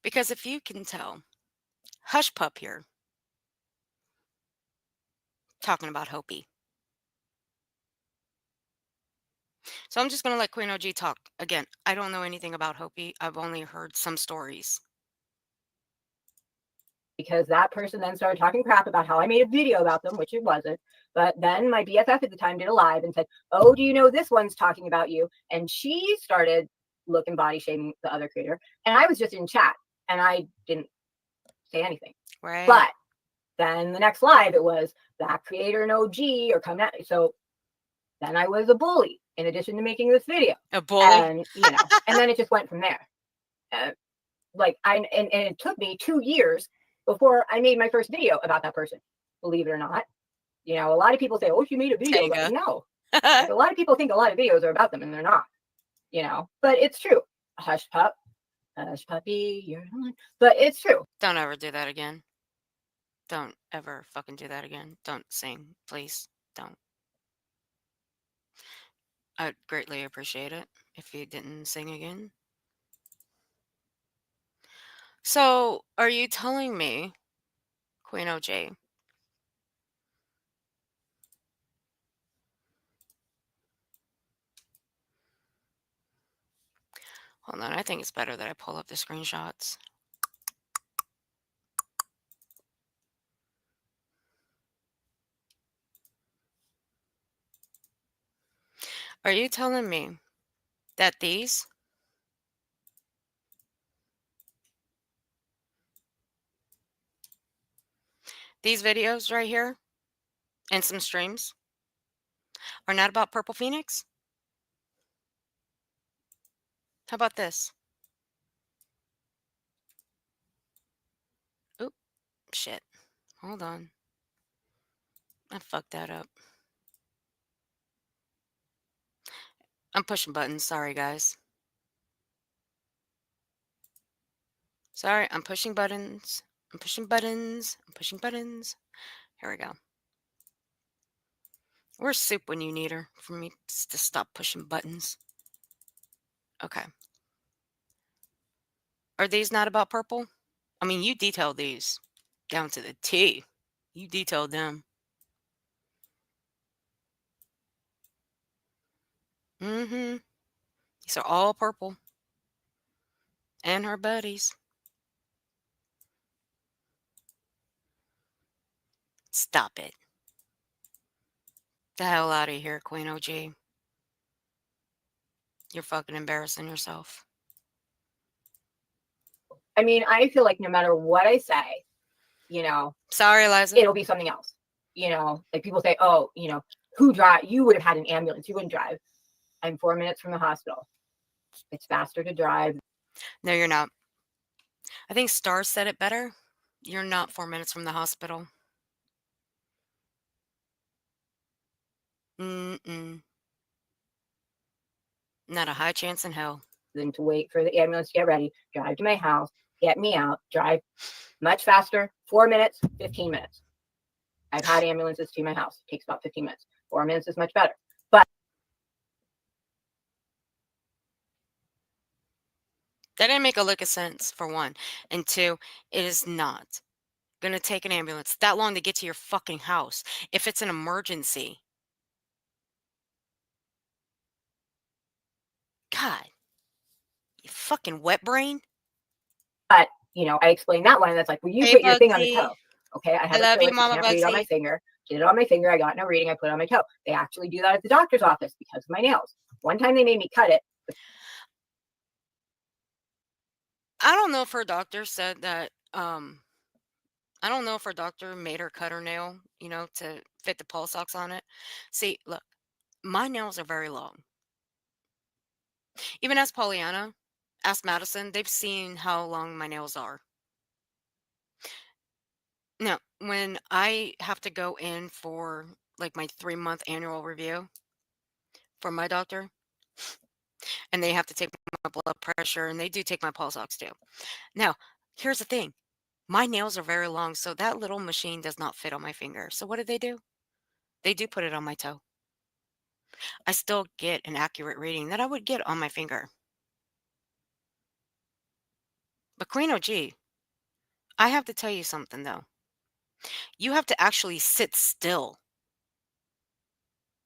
Because if you can tell, Hush Pup here, talking about Hopi. So I'm just going to let Queen OG talk. Again, I don't know anything about Hopi. I've only heard some stories. because that person then started talking crap about how I made a video about them, which it wasn't. But then my BFF at the time did a live and said, oh, do you know this one's talking about you? And she started looking body shaming the other creator. And I was just in chat and I didn't say anything. Right. But then the next live, it was that creator and OG are coming at me. So then I was a bully in addition to making this video. A bully? And, and then it just went from there. And it took me 2 years before I made my first video about that person, believe it or not. A lot of people say, oh, she made a video about it. No. Like, a lot of people think a lot of videos are about them and they're not, but it's true. Hush pup, hush puppy, you're on. But it's true. Don't ever do that again. Don't ever fucking do that again. Don't sing, please. Don't. I'd greatly appreciate it if you didn't sing again. So, are you telling me, Queen OJ, hold on, I think it's better that I pull up the screenshots. Are you telling me that these videos right here and some streams are not about Purple Phoenix? How about this? Oop, shit. Hold on. I fucked that up. I'm pushing buttons. Sorry, guys. Sorry, I'm pushing buttons. I'm pushing buttons. I'm pushing buttons. Here we go. Where's Soup when you need her? For me to stop pushing buttons. Okay. Are these not about purple? I mean, you detailed these down to the T. You detailed them. Mm-hmm. These are all purple. And her buddies. Stop it. The hell out of here, Queen OG. You're fucking embarrassing yourself. I mean, I feel like no matter what I say, you know, Sorry, Eliza. it'll be something else. You know, like people say, oh, you know, who drive? You would have had an ambulance. You wouldn't drive. I'm 4 minutes from the hospital. It's faster to drive. No, you're not. I think Star said it better. You're not 4 minutes from the hospital. Mm-mm. Not a high chance in hell. Than to wait for the ambulance to get ready, drive to my house, get me out, drive much faster, 4 minutes, 15 minutes. I've had ambulances to my house. It takes about 15 minutes. 4 minutes is much better. But that didn't make a lick of sense, for one. And two, it is not going to take an ambulance that long to get to your fucking house if it's an emergency. God. You fucking wet brain. you know, I explained that one, and that's like, well, you Hey, put your thing on the Bugsy. toe. Okay, I I have love you, acrylic, I Mama can't read on my Bugsy. finger. Did it on my finger. I got no reading. I put it on my toe. They actually do that at the doctor's office because of my nails. One time they made me cut it. I don't know if her doctor said that. I don't know if her doctor made her cut her nail, you know, to fit the pulse ox on it. See, look, my nails are very long. Even as Pollyanna, ask Madison, they've seen how long my nails are. Now, when I have to go in for like my 3-month annual review from my doctor, and they have to take my blood pressure and they do take my pulse ox too. Now, here's the thing. My nails are very long, so that little machine does not fit on my finger. So what do? They do put it on my toe. I still get an accurate reading that I would get on my finger. But Queen OG, I have to tell you something though. You have to actually sit still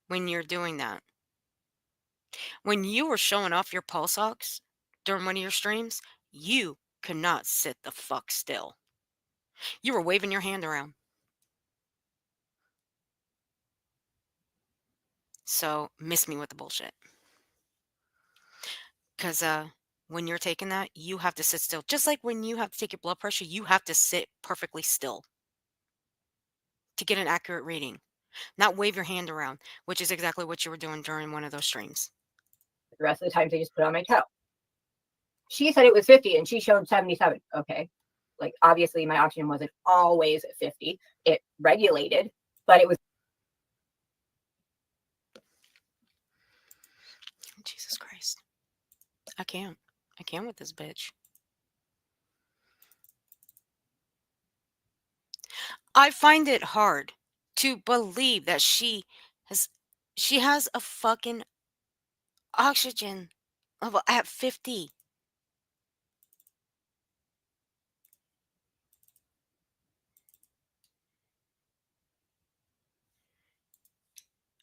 when you're doing that. When you were showing off your pulse ox during one of your streams, you could not sit the fuck still. You were waving your hand around. So miss me with the bullshit. Because when you're taking that, you have to sit still. Just like when you have to take your blood pressure, you have to sit perfectly still to get an accurate reading. Not wave your hand around, which is exactly what you were doing during one of those streams. The rest of the times they just put it on my toe. She said it was 50 and she showed 77. Okay. Like obviously my oxygen wasn't always at 50. It regulated, but it was. Jesus Christ. I can't. I can't with this bitch. I find it hard to believe that she has a fucking oxygen level at 50.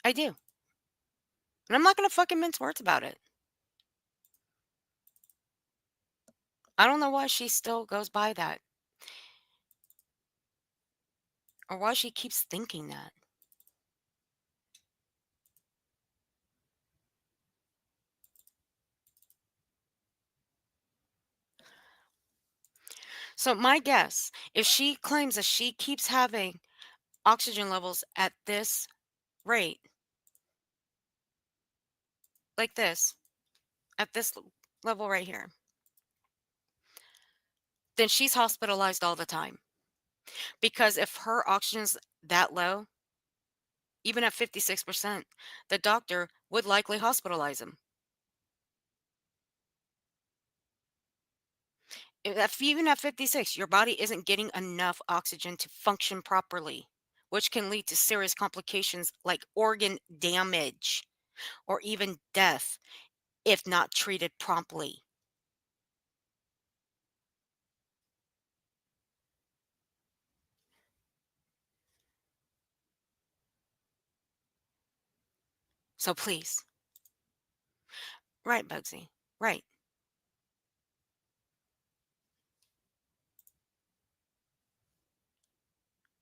I do. And I'm not going to fucking mince words about it. I don't know why she still goes by that. Or why she keeps thinking that. So my guess, if she claims that she keeps having oxygen levels at this rate, like this, at this level right here, then she's hospitalized all the time. Because if her oxygen's that low, even at 56%, the doctor would likely hospitalize him. Even at 56, your body isn't getting enough oxygen to function properly, which can lead to serious complications like organ damage or even death if not treated promptly. So please, right, Bugsy, right.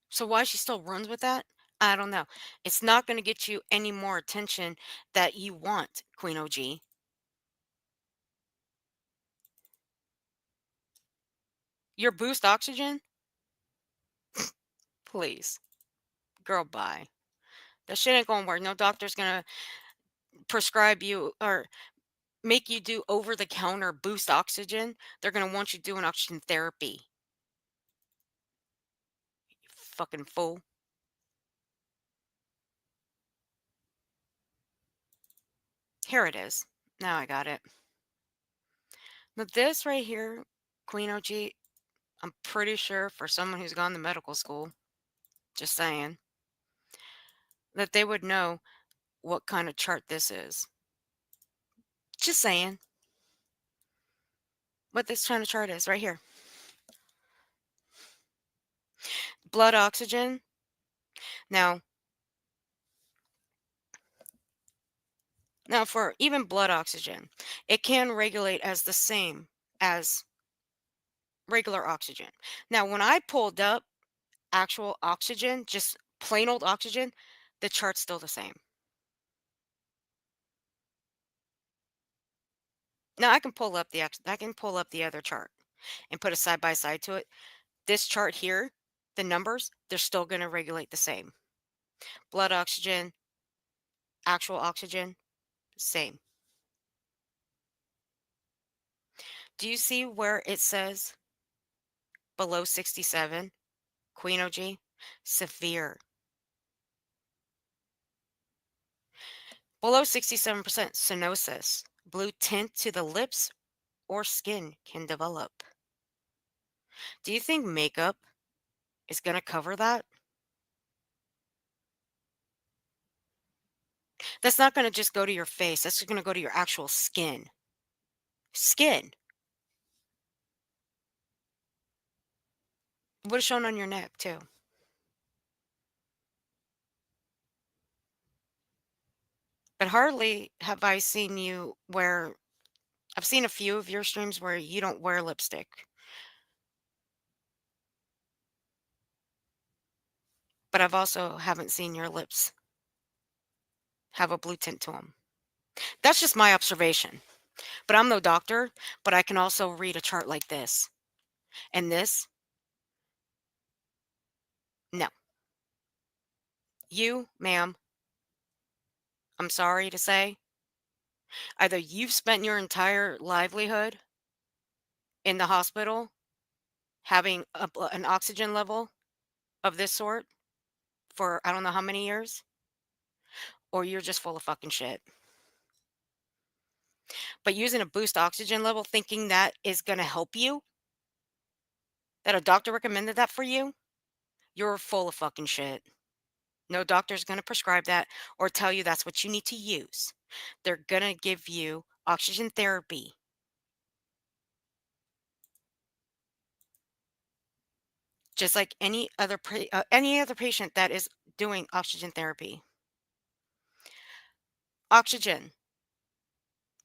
So why she still runs with that? I don't know. It's not going to get you any more attention that you want, Queen OG. Your boost oxygen? Please. Girl, bye. That shit ain't gonna work. No doctor's gonna prescribe you or make you do over the counter boost oxygen. They're gonna want you doing oxygen therapy. You fucking fool. Here it is. Now I got it. Now this right here, Queen OG, I'm pretty sure for someone who's gone to medical school, just saying, that they would know what kind of chart this is. Just saying. What this kind of chart is right here. Blood oxygen. Now, for even blood oxygen, it can regulate as the same as regular oxygen. Now, when I pulled up actual oxygen, just plain old oxygen, the chart's still the same. Now, I can pull up the other chart and put a side by side to it. This chart here, the numbers, they're still going to regulate the same. Blood oxygen, actual oxygen, same. Do you see where it says below 67, Queen OG? Severe. Below 67% cyanosis, blue tint to the lips or skin can develop. Do you think makeup is going to cover that? That's not going to just go to your face. That's going to go to your actual skin. Skin. Would have shown on your neck too. But hardly have I seen you wear. I've seen a few of your streams where you don't wear lipstick. But I've also haven't seen your lips have a blue tint to them. That's just my observation. But I'm no doctor, but I can also read a chart like this. And this, no. You, ma'am, I'm sorry to say, either you've spent your entire livelihood in the hospital having an oxygen level of this sort for I don't know how many years, or you're just full of fucking shit. But using a boost oxygen level thinking that is going to help you, that a doctor recommended that for you, you're full of fucking shit. No doctor's going to prescribe that or tell you that's what you need to use. They're going to give you oxygen therapy. Just like any other patient that is doing oxygen therapy. Oxygen,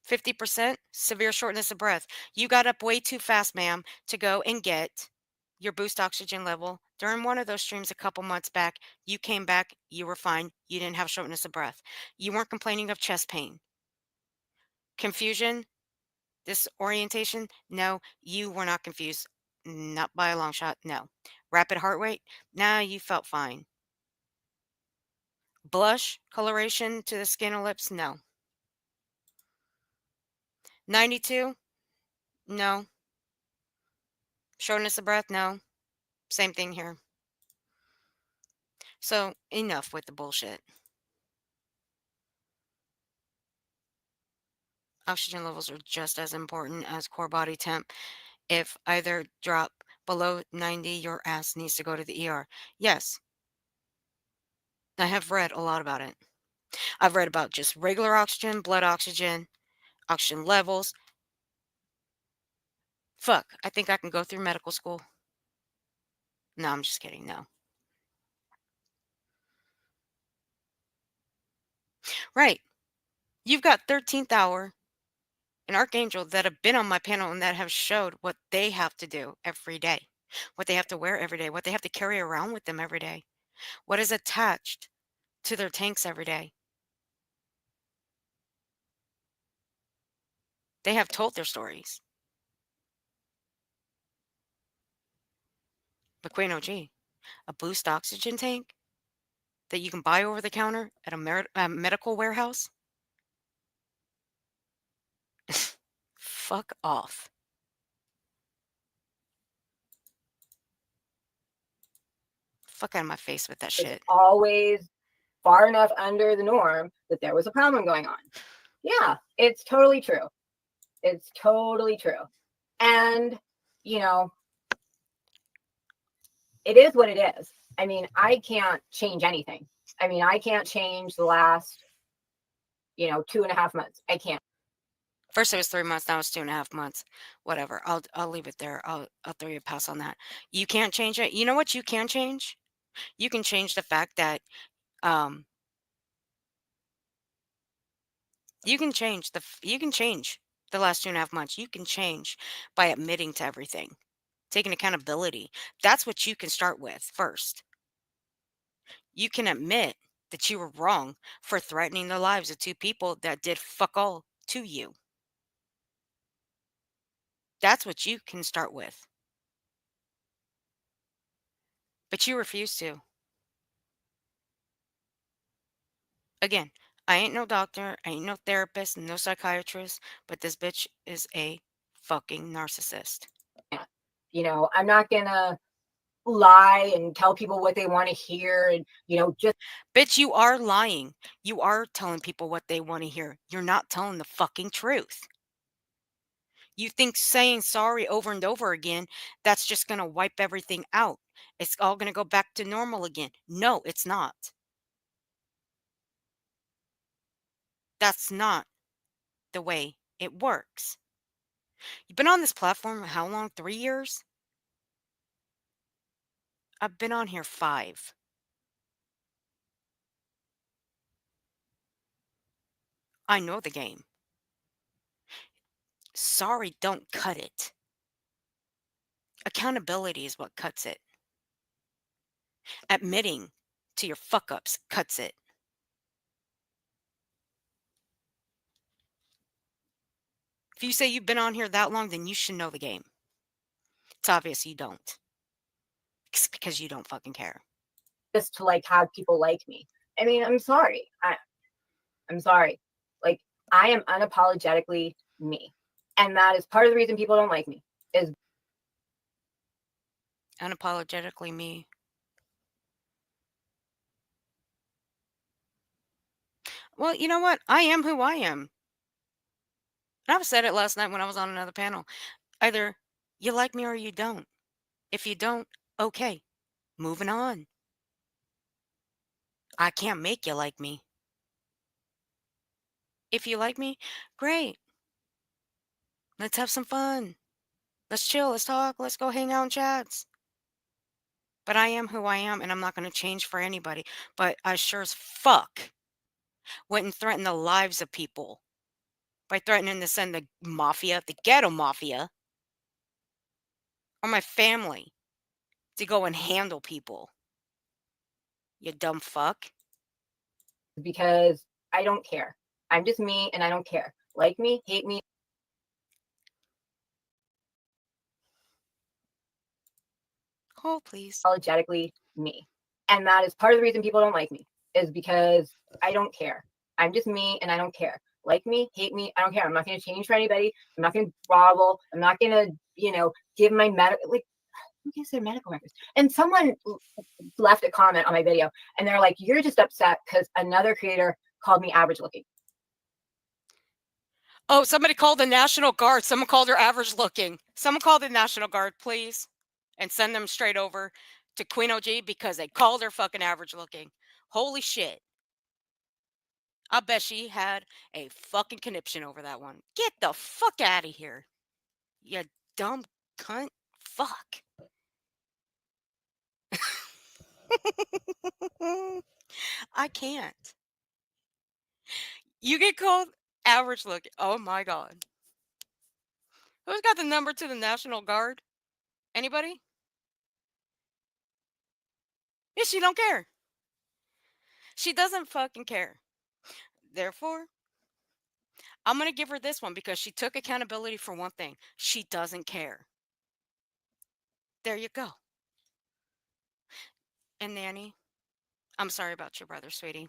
50% severe shortness of breath. You got up way too fast, ma'am, to go and get your boost oxygen level. During one of those streams a couple months back, you came back, you were fine. You didn't have shortness of breath. You weren't complaining of chest pain. Confusion, disorientation, no, you were not confused. Not by a long shot, no. Rapid heart rate, nah, you felt fine. Blush, coloration to the skin or lips, no. 92? No. Shortness of breath? No. Same thing here. So, enough with the bullshit. Oxygen levels are just as important as core body temp. If either drop below 90, your ass needs to go to the ER. Yes, I have read a lot about it. I've read about just regular oxygen, blood oxygen levels. Fuck, I think I can go through medical school. No, I'm just kidding. No. Right. You've got 13th Hour and Archangel that have been on my panel and that have showed what they have to do every day, what they have to wear every day, what they have to carry around with them every day, what is attached to their tanks every day. They have told their stories. But Queen OG, a boost oxygen tank that you can buy over the counter at a medical warehouse? Fuck off. Fuck out of my face with that shit. always far enough under the norm that there was a problem going on. Yeah, it's totally true. It's totally true. And, you know, it is what it is. I mean, I can't change anything. I mean, I can't change the last, 2.5 months. I can't. First it was 3 months, now it's 2.5 months. Whatever. I'll leave it there. I'll throw you a pass on that. You can't change it. You know what you can change? You can change the fact that you can change the last 2.5 months. You can change by admitting to everything, taking accountability. That's what you can start with first. You can admit that you were wrong for threatening the lives of two people that did fuck all to you. That's what you can start with. But you refuse to. Again, I ain't no doctor, I ain't no therapist, no psychiatrist, but this bitch is a fucking narcissist. I'm not gonna lie and tell people what they want to hear and just Bitch, you are lying. You are telling people what they want to hear. You're not telling the fucking truth. You think saying sorry over and over again, that's just going to wipe everything out. It's all going to go back to normal again. No, it's not. That's not the way it works. You've been on this platform how long? 3 years? I've been on here 5. I know the game. Sorry don't cut it. Accountability is what cuts it. Admitting to your fuck ups cuts it. If you say you've been on here that long, then you should know the game. It's obvious you don't. It's because you don't fucking care. just to have people like me. I mean, I'm sorry. I'm sorry. Like, I am unapologetically me. And that is part of the reason people don't like me is Unapologetically me. Well, you know what? I am who I am. And I've said it last night when I was on another panel. Either you like me or you don't. If you don't, okay. Moving on. I can't make you like me. If you like me, great. Let's have some fun. Let's chill. Let's talk. Let's go hang out in chats. But I am who I am, and I'm not going to change for anybody. But I sure as fuck wouldn't threaten the lives of people by threatening to send the mafia, the ghetto mafia, or my family to go and handle people. You dumb fuck. because I don't care. I'm just me and I don't care. Like me, hate me. Hold, please. Apologetically me. And that is part of the reason people don't like me is because I don't care. I'm just me and I don't care. like me, hate me, I don't care. I'm not going to change for anybody. I'm not going to grovel. I'm not going to, give my medical, like, who gives their medical records? And someone left a comment on my video and they're like, you're just upset because another creator called me average looking. Oh, somebody called the National Guard. Someone called her average looking. Someone called the National Guard, please. And send them straight over to Queen OG because they called her fucking average looking. Holy shit. I bet she had a fucking conniption over that one. Get the fuck out of here. You dumb cunt. Fuck. I can't. You get called average looking. Oh my God. Who's got the number to the National Guard? Anybody? Yeah, she don't care. She doesn't fucking care. Therefore, I'm going to give her this one because she took accountability for one thing. She doesn't care. There you go. And Nanny, I'm sorry about your brother, sweetie.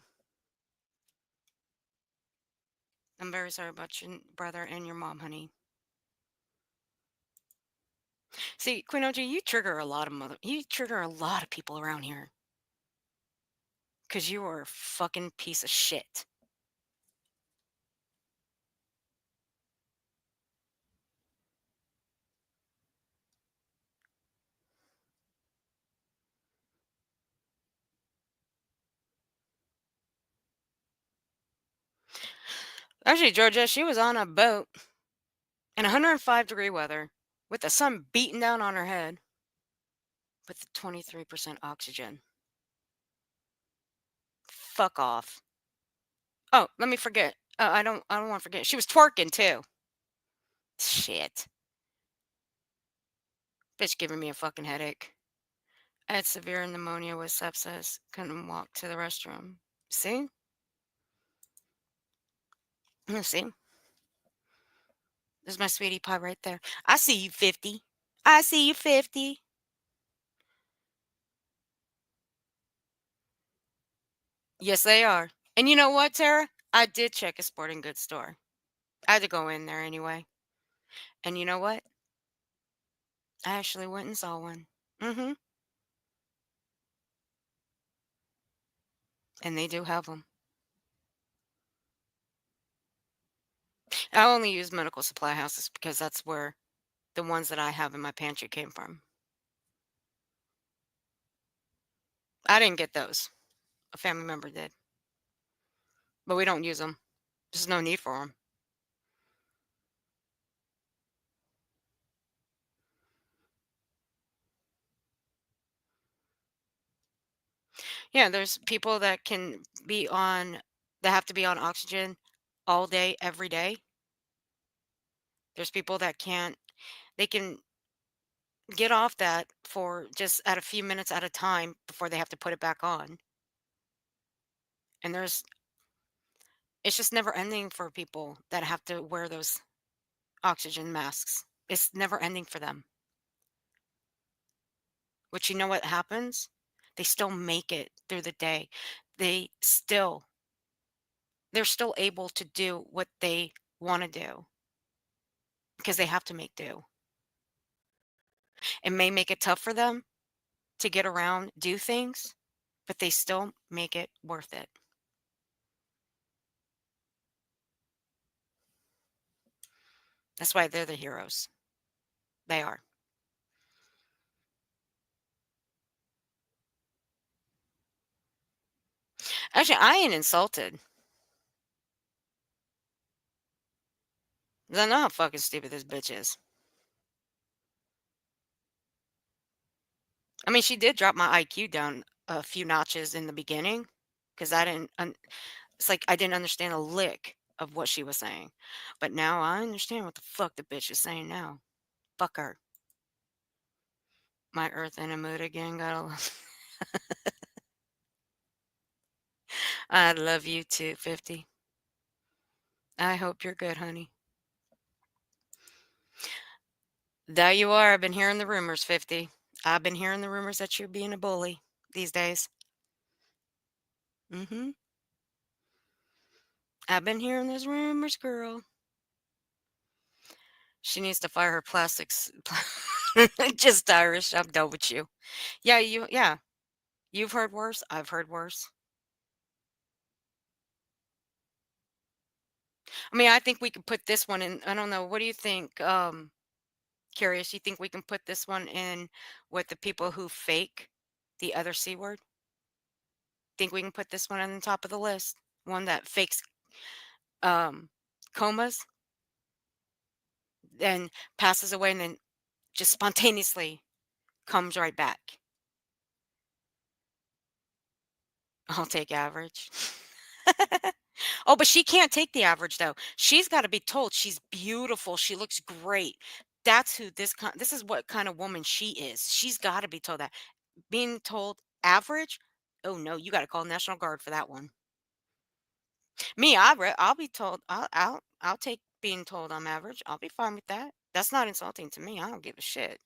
I'm very sorry about your brother and your mom, honey. See, Queen OG, you trigger a lot of people around here. Because you are a fucking piece of shit. Actually, Georgia, she was on a boat in 105-degree weather with the sun beating down on her head with 23% oxygen. Fuck off. Oh, let me forget. I don't want to forget. She was twerking too. Shit. Bitch giving me a fucking headache. I had severe pneumonia with sepsis. Couldn't walk to the restroom. See? See? There's my sweetie pie right there. I see you, 50. I see you, 50. Yes, they are. And you know what, Tara? I did check a sporting goods store. I had to go in there anyway. And you know what? I actually went and saw one. Mm-hmm. And they do have them. I only use medical supply houses because that's where the ones that I have in my pantry came from. I didn't get those. A family member did. But we don't use them. There's no need for them. Yeah, there's people that have to be on oxygen all day, every day. There's people that they can get off that for just at a few minutes at a time before they have to put it back on. And it's just never ending for people that have to wear those oxygen masks. It's never ending for them. But you know what happens? They still make it through the day. They're still able to do what they want to do because they have to make do. It may make it tough for them to get around, do things, but they still make it worth it. That's why they're the heroes. They are. Actually, I ain't insulted. 'Cause I know how fucking stupid this bitch is. I mean, she did drop my IQ down a few notches in the beginning because it's like I didn't understand a lick of what she was saying. But now I understand what the fuck the bitch is saying now. Fuck her. My earth in a mood again. I love you too, 50. I hope you're good, honey. There you are. I've been hearing the rumors, 50. I've been hearing the rumors that you're being a bully these days. Mm-hmm. I've been hearing those rumors, girl. She needs to fire her plastics. Just Irish. I'm done with you. Yeah. You've heard worse. I've heard worse. I mean, I think we could put this one in. I don't know. What do you think? Curious. You think we can put this one in with the people who fake the other C word? Think we can put this one on the top of the list? One that fakes um comas, then passes away, and then just spontaneously comes right back. I'll take average. Oh, but she can't take the average though. She's got to be told she's beautiful. She looks great. That's who this is what kind of woman she is. She's got to be told that. Being told average? Oh no, you got to call National Guard for that one. Me, I'll be told I'll take being told I'm average. I'll be fine with that. That's not insulting to me. I don't give a shit.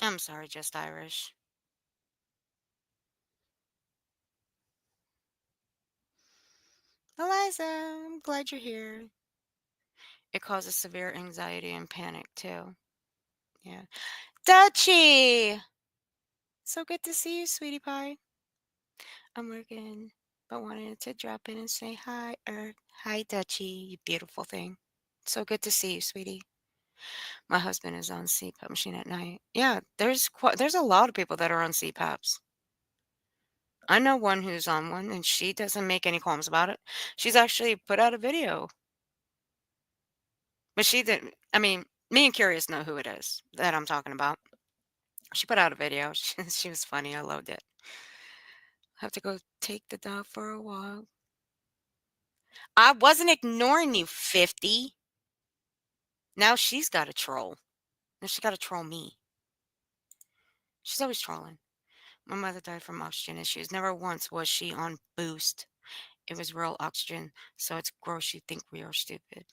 I'm sorry, just Irish. Eliza, I'm glad you're here. It causes severe anxiety and panic too. Yeah. Dutchie! So good to see you, sweetie pie. I'm working, but wanted to drop in and say hi, hi, Dutchie, you beautiful thing. So good to see you, sweetie. My husband is on CPAP machine at night. Yeah, there's a lot of people that are on CPAPs. I know one who's on one, and she doesn't make any qualms about it. She's actually put out a video, but she didn't. I mean, me and Curious know who it is that I'm talking about. She put out a video. She was funny. I loved it. Have to go take the dog for a walk. I wasn't ignoring you, 50. Now she's got a troll. Now she got to troll me. She's always trolling. My mother died from oxygen issues. Never once was she on boost. It was real oxygen, so it's gross you think we are stupid.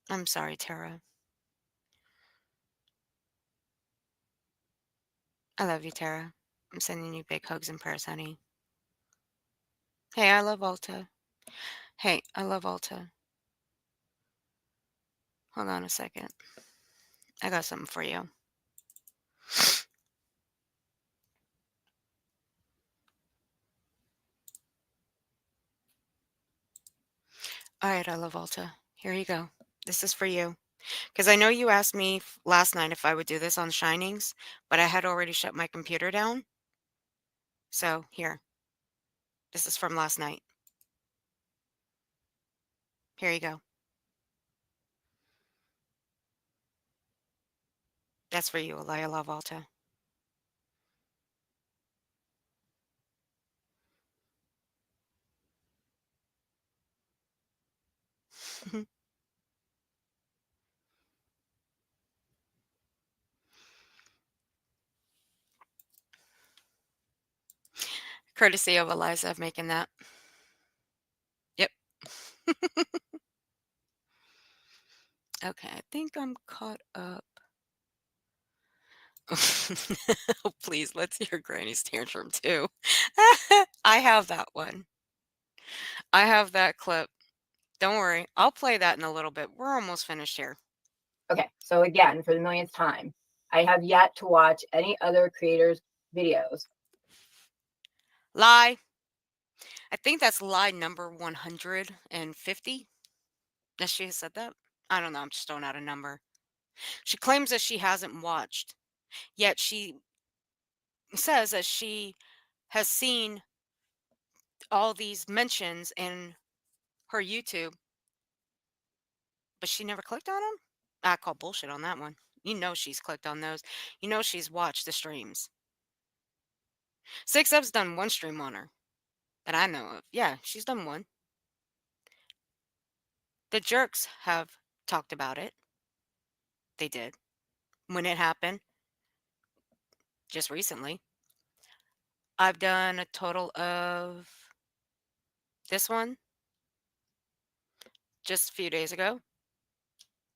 I'm sorry, Tara. I love you, Tara. I'm sending you big hugs and prayers, honey. Hey, I love Alta. Hey, I love Alta. Hold on a second. I got something for you. All right, I love Alta. Here you go. This is for you. Because I know you asked me last night if I would do this on Shinings, but I had already shut my computer down. So here, this is from last night. Here you go. That's for you, Elia Love Alta. Courtesy of Eliza of making that. Yep. Okay, I think I'm caught up. Oh, please, let's hear Granny's tantrum too. I have that one. I have that clip. Don't worry. I'll play that in a little bit. We're almost finished here. Okay, so again, for the millionth time, I have yet to watch any other creators' videos. Lie. I think that's lie number 150. That she has said that. I don't know. I'm just throwing out a number. She claims that she hasn't watched, yet she says that she has seen all these mentions in her YouTube, but she never clicked on them. I call bullshit on that one. You know she's clicked on those. You know she's watched the streams. 6Up's done one stream on her that I know of. Yeah, she's done one. The Jerks have talked about it. They did. When it happened, just recently. I've done a total of this one just a few days ago,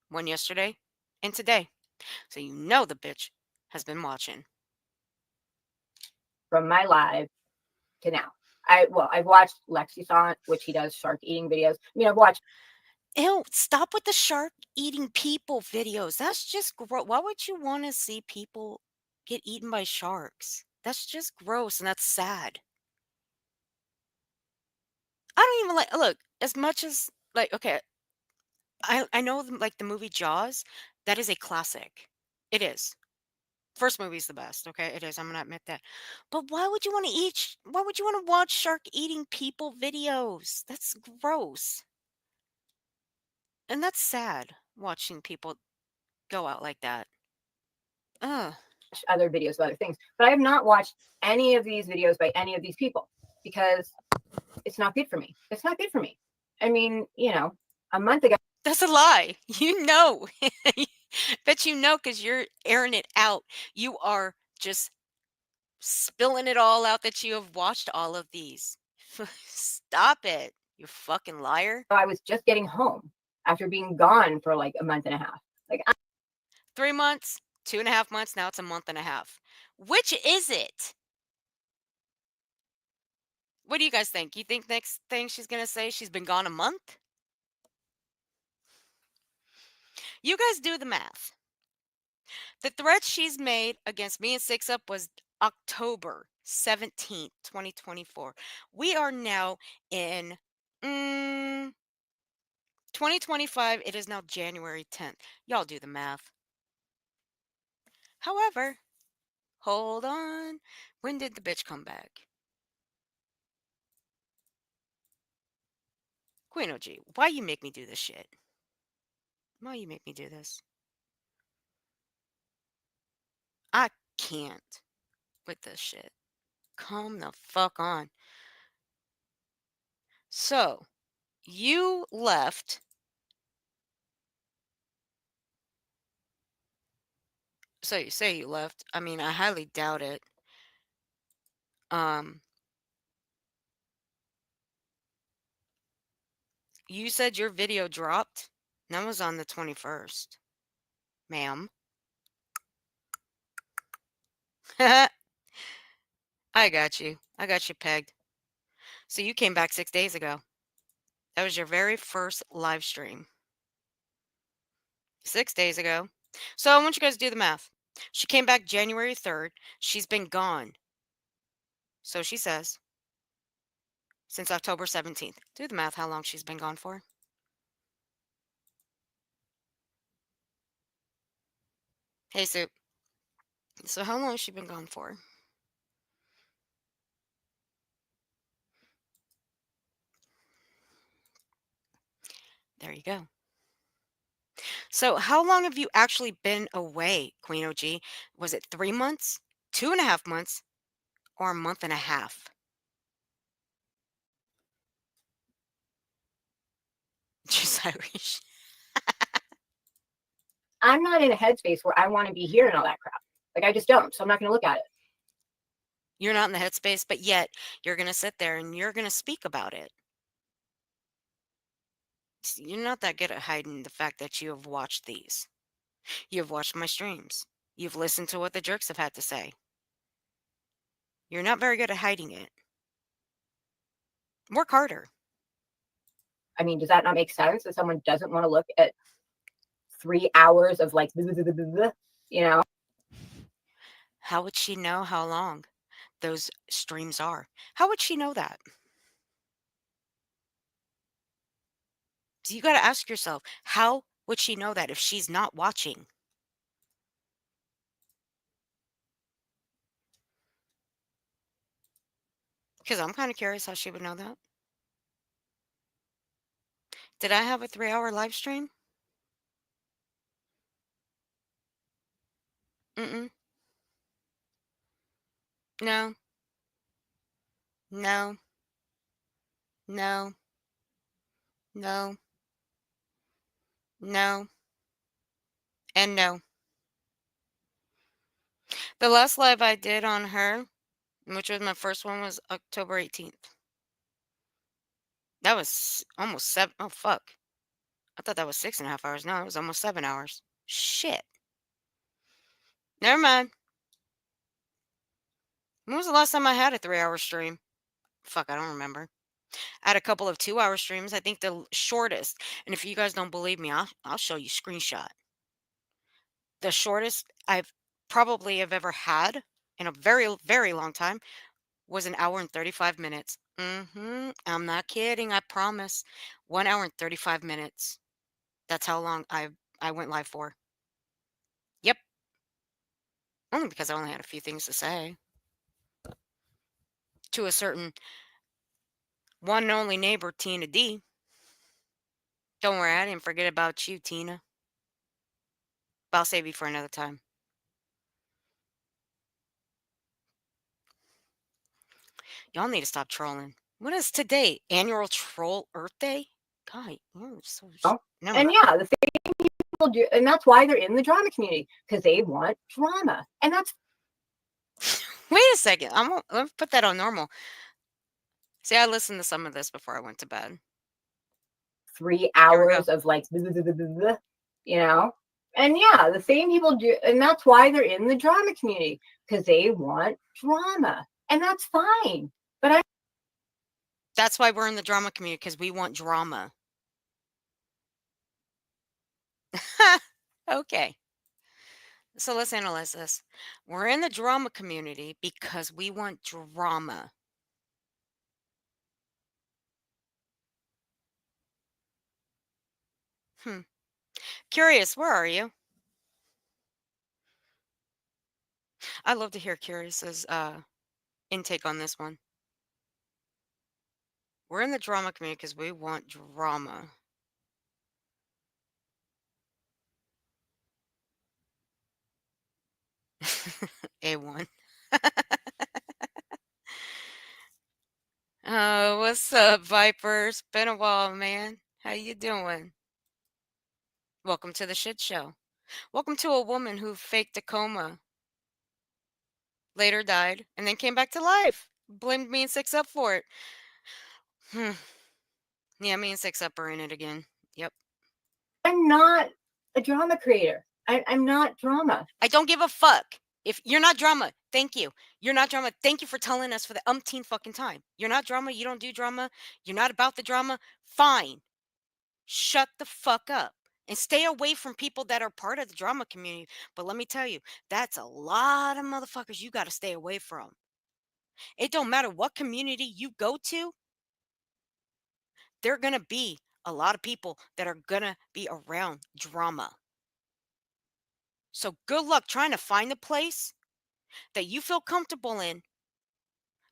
one yesterday, and today. So you know the bitch has been watching. from my live to now. I've watched Lexi, which he does shark eating videos. I mean, I've watched. Ew, stop with the shark eating people videos. That's just gross. Why would you want to see people get eaten by sharks? That's just gross and that's sad. I don't even like, look, as much as, like, okay, I know, like, the movie Jaws, that is a classic. It is. First movie's the best, okay? It is, I'm gonna admit that. But why would you wanna watch shark eating people videos? That's gross. And that's sad, watching people go out like that. Ugh. Other videos of other things, but I have not watched any of these videos by any of these people because it's not good for me. It's not good for me. I mean, a month ago, That's a lie. You know. Bet you know, because you're airing it out. You are just spilling it all out that you have watched all of these. Stop it, you fucking liar. I was just getting home after being gone for like a month and a half. Like, 3 months, 2.5 months, now it's a month and a half. Which is it? What do you guys think? You think next thing she's gonna say she's been gone a month? You guys do the math. The threat she's made against me and Six Up was October 17th, 2024. We are now in 2025. It is now January 10th. Y'all do the math. However, hold on. When did the bitch come back? Queen OG, why you make me do this shit? Why you make me do this? I can't with this shit. Come the fuck on. So, you left. So you say you left. I mean, I highly doubt it. Um, you said your video dropped. That was on the 21st, ma'am. I got you. I got you pegged. So you came back 6 days ago. That was your very first live stream. 6 days ago. So I want you guys to do the math. She came back January 3rd. She's been gone. So she says, since October 17th. Do the math how long she's been gone for. Hey, Soup. So how long has she been gone for? There you go. So how long have you actually been away, Queen OG? Was it 3 months, 2.5 months, or a month and a half? Just Irish. I'm not in a headspace where I want to be hearing all that crap. Like, I just don't. So I'm not going to look at it. You're not in the headspace, but yet you're going to sit there and you're going to speak about it. You're not that good at hiding the fact that you have watched these. You have watched my streams. You've listened to what the jerks have had to say. You're not very good at hiding it. Work harder. I mean, does that not make sense that someone doesn't want to look at 3 hours of like, How would she know how long those streams are? How would she know that? So you got to ask yourself, how would she know that if she's not watching? Because I'm kind of curious how she would know that. Did I have a 3-hour live stream? Mm-mm. No. No. No. No. No. And no. The last live I did on her, which was my first one, was October 18th. That was almost 7. Oh, fuck. I thought that was 6.5 hours. No, it was almost 7 hours. Shit. Never mind. When was the last time I had a 3-hour stream? Fuck, I don't remember. I had a couple of 2-hour streams. I think the shortest, and if you guys don't believe me, I'll show you screenshot. The shortest I've probably have ever had in a very, very long time was 1 hour and 35 minutes. I'm not kidding, I promise. 1 hour and 35 minutes. That's how long I went live for. Yep. Only because I only had a few things to say. To a certain one and only neighbor, Tina D. Don't worry, I didn't forget about you, Tina. But I'll save you for another time. Y'all need to stop trolling. What is today? Annual Troll Earth Day? God, you're so. Never And mind. yeah, the same people do, and that's why they're in the drama community, because they want drama. And that's Wait a second. Let me put that on normal. See, I listened to some of this before I went to bed. 3 Here we hours go. of like, you know? And yeah, the same people do, and that's why they're in the drama community, because they want drama. And that's fine. But That's why we're in the drama community, because we want drama. Okay. So let's analyze this. We're in the drama community because we want drama. Curious, where are you? I'd love to hear Curious's intake on this one. We're in the drama community because we want drama. A1. What's up, Vipers? Been a while, man. How you doing? Welcome to the shit show. Welcome to a woman who faked a coma, later died, and then came back to life. Blamed me and Six Up for it. Yeah, me and Six Up are in it again. Yep. I'm not a drama creator. I'm not drama. I don't give a fuck. If you're not drama, thank you. You're not drama. Thank you for telling us for the umpteenth fucking time. You're not drama. You don't do drama. You're not about the drama. Fine. Shut the fuck up and stay away from people that are part of the drama community. But let me tell you, that's a lot of motherfuckers you got to stay away from. It don't matter what community you go to, there are going to be a lot of people that are going to be around drama. So good luck trying to find a place that you feel comfortable in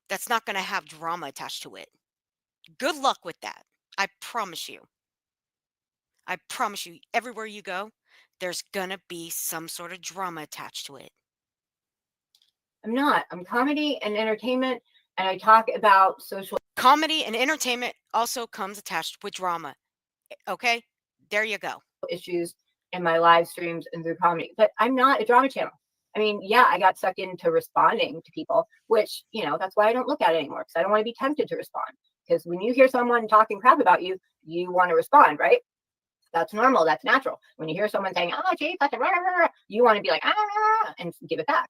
that's not going to have drama attached to it. Good luck with that. I promise you. I promise you, everywhere you go, there's going to be some sort of drama attached to it. I'm not. I'm comedy and entertainment, and I talk about social Comedy and entertainment also comes attached with drama. Okay? There you go. issues in my live streams and through comedy, but I'm not a drama channel. I mean, yeah, I got sucked into responding to people, which, that's why I don't look at it anymore, because I don't want to be tempted to respond. Because when you hear someone talking crap about you, you want to respond, right? That's normal. That's natural. When you hear someone saying, "Oh, gee, such a rah, rah, rah," you want to be like, "Ah," and give it back.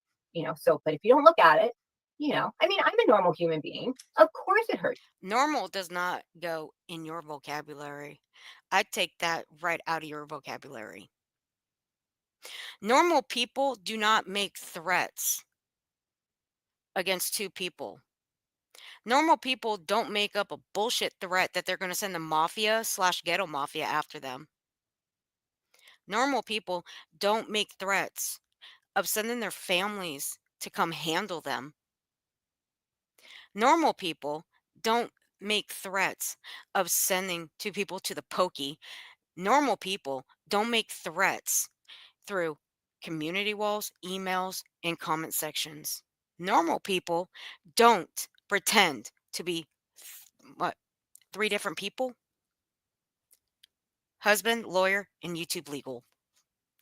So, but if you don't look at it, I mean, I'm a normal human being. Of course it hurts. Normal does not go in your vocabulary. I take that right out of your vocabulary. Normal people do not make threats against two people. Normal people don't make up a bullshit threat that they're going to send the mafia/ghetto mafia after them. Normal people don't make threats of sending their families to come handle them. Normal people don't make threats of sending two people to the pokey. Normal people don't make threats through community walls, emails, and comment sections. Normal people don't pretend to be what, three different people? Husband, lawyer, and YouTube legal.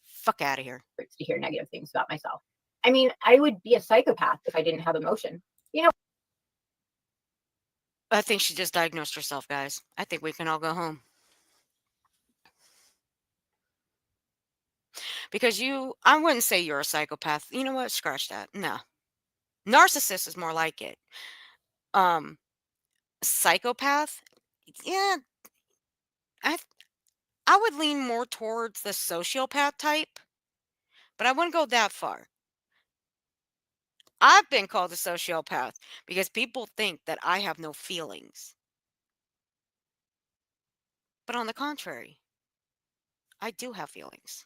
Fuck out of here. To hear negative things about myself. I mean, I would be a psychopath if I didn't have emotion. I think she just diagnosed herself, guys. I think we can all go home. Because I wouldn't say you're a psychopath. You know what? Scratch that. No. Narcissist is more like it. Psychopath, yeah, I I would lean more towards the sociopath type, but I wouldn't go that far. I've been called a sociopath because people think that I have no feelings. But on the contrary, I do have feelings.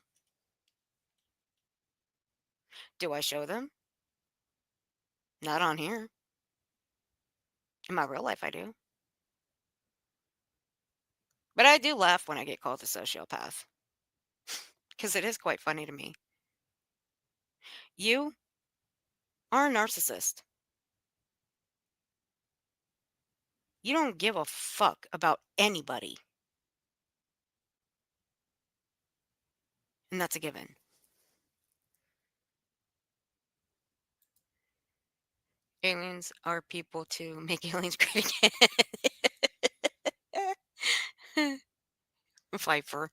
Do I show them? Not on here. In my real life, I do. But I do laugh when I get called a sociopath because it is quite funny to me. You are a narcissist. You don't give a fuck about anybody. And that's a given. Aliens are people to make aliens great again. Viper.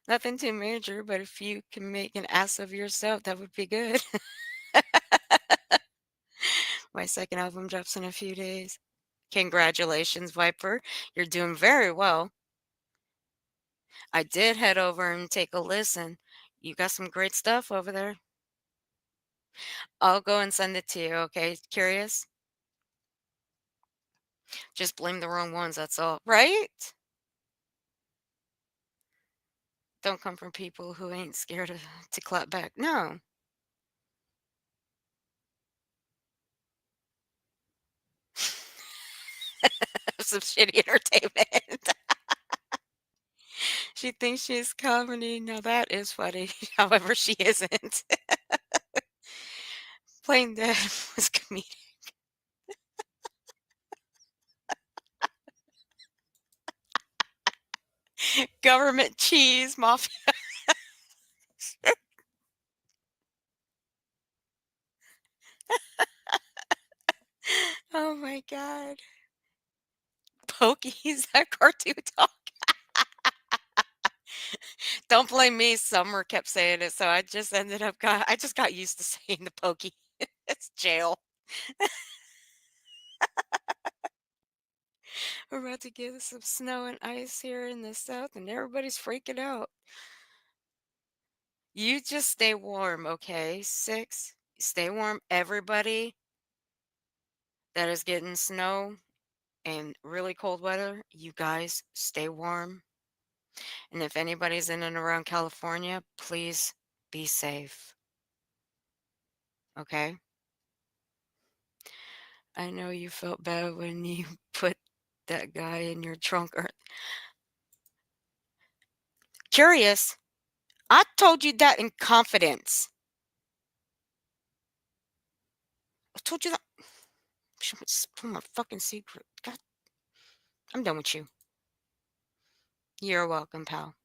Nothing too major, but if you can make an ass of yourself, that would be good. My second album drops in a few days. Congratulations, Viper. You're doing very well. I did head over and take a listen. You got some great stuff over there. I'll go and send it to you, okay? Curious? Just blame the wrong ones, that's all. Right? Don't come from people who ain't scared to clap back. No. Some shitty entertainment. She thinks she's comedy. Now that is funny. However, she isn't. Plain dead was comedic. Government cheese mafia. Oh my god. Pokies, that cartoon talk. Don't blame me. Summer kept saying it, so I just ended up I just got used to saying the pokey. It's jail. We're about to get some snow and ice here in the south, and everybody's freaking out. You just stay warm, okay? 6. Stay warm. Everybody that is getting snow and really cold weather, you guys stay warm. And if anybody's in and around California, please be safe. Okay? I know you felt bad when you put that guy in your trunk. Or curious, I told you that in confidence. I told you that. It's my fucking secret. God, I'm done with you. You're welcome, pal.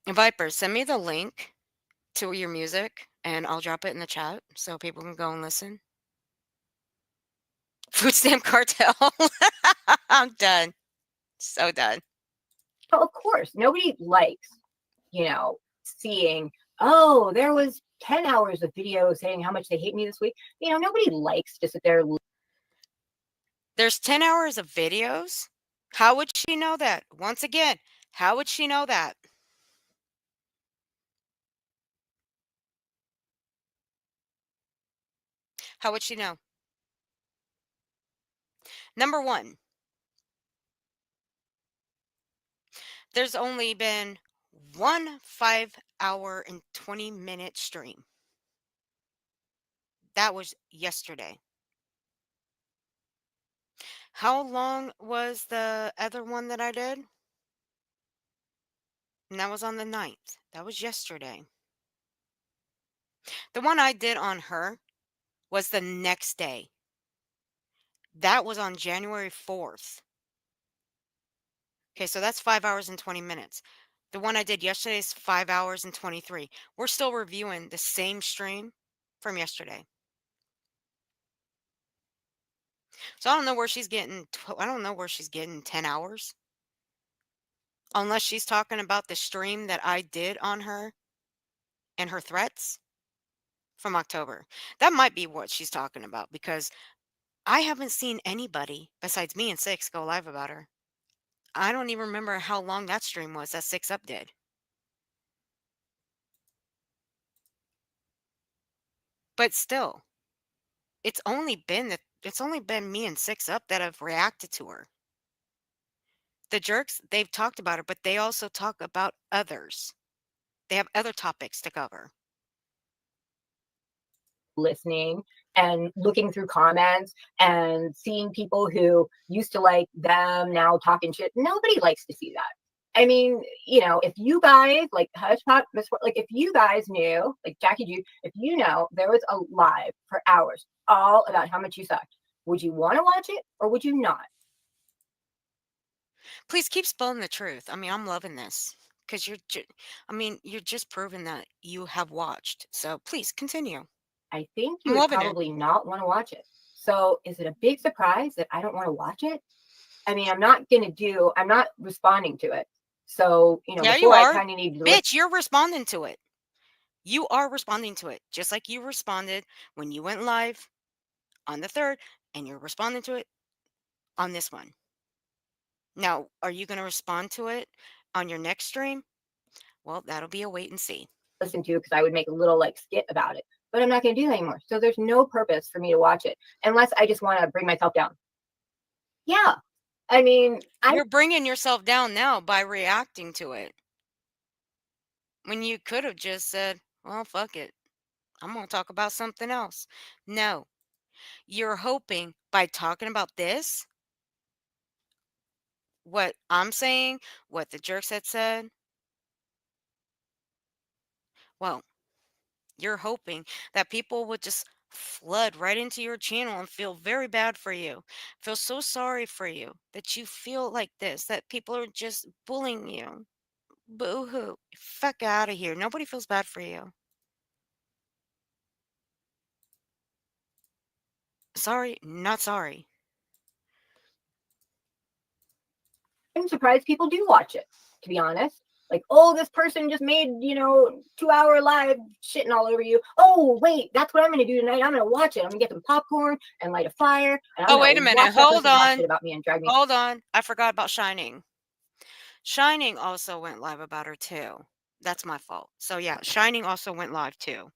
Viper, send me the link to your music and I'll drop it in the chat so people can go and listen. Food stamp cartel. I'm done. So done. Well, of course, nobody likes, seeing, oh, there was 10 hours of video saying how much they hate me this week. Nobody likes to sit there. There's 10 hours of videos. How would she know that? Once again, how would she know that? How would she know? Number one, there's only been one 5-hour and 20-minute stream. That was yesterday. How long was the other one that I did? And that was on the 9th. That was yesterday. The one I did on her was the next day. That was on January 4th. Okay, so that's 5 hours and 20 minutes. The one I did yesterday is 5 hours and 23. We're still reviewing the same stream from yesterday. So I don't know where she's getting I don't know where she's getting 10 hours. Unless she's talking about the stream that I did on her and her threats from October. That might be what she's talking about because I haven't seen anybody besides me and Six go live about her. I don't even remember how long that stream was that Six Up did. But still, it's only been me and Six Up that have reacted to her. The jerks, they've talked about her, but they also talk about others. They have other topics to cover. Listening and looking through comments and seeing people who used to like them now talking shit. Nobody likes to see that. I mean, if you guys like Hush Pop, like if you guys knew, like Jackie Ju, if you know there was a live for hours all about how much you sucked, would you want to watch it or would you not? Please keep spelling the truth. I mean, I'm loving this because you're just proving that you have watched. So please continue. I think you I'm would loving it. probably not want to watch it. So is it a big surprise that I don't want to watch it? I mean, I'm not responding to it. So, Yeah, you before I are. kind of need to listen. Bitch, you're responding to it. You are responding to it, just like you responded when you went live on the 3rd, and you're responding to it on this one. Now, are you going to respond to it on your next stream? Well, that'll be a wait and see. Listen to because I would make a little like skit about it, but I'm not going to do that anymore. So there's no purpose for me to watch it unless I just want to bring myself down. Yeah. I mean, You're bringing yourself down now by reacting to it. When you could have just said, well, fuck it. I'm going to talk about something else. No, you're hoping by talking about this, what I'm saying, what the jerks had said, well, you're hoping that people would just flood right into your channel and feel very bad for you, feel so sorry for you that you feel like this, that people are just bullying you. Boo hoo. Fuck out of here. Nobody feels bad for you. Sorry, not sorry. I'm surprised people do watch it, to be honest. Like, oh, this person just made, 2-hour live shitting all over you. Oh, wait, that's what I'm going to do tonight. I'm going to watch it. I'm going to get some popcorn and light a fire. And I'm Oh, going wait a to minute. watch that Hold person talk on. shit about me and drag me. Hold on. I forgot about Shining. Shining also went live about her too. That's my fault. So yeah, Shining also went live too.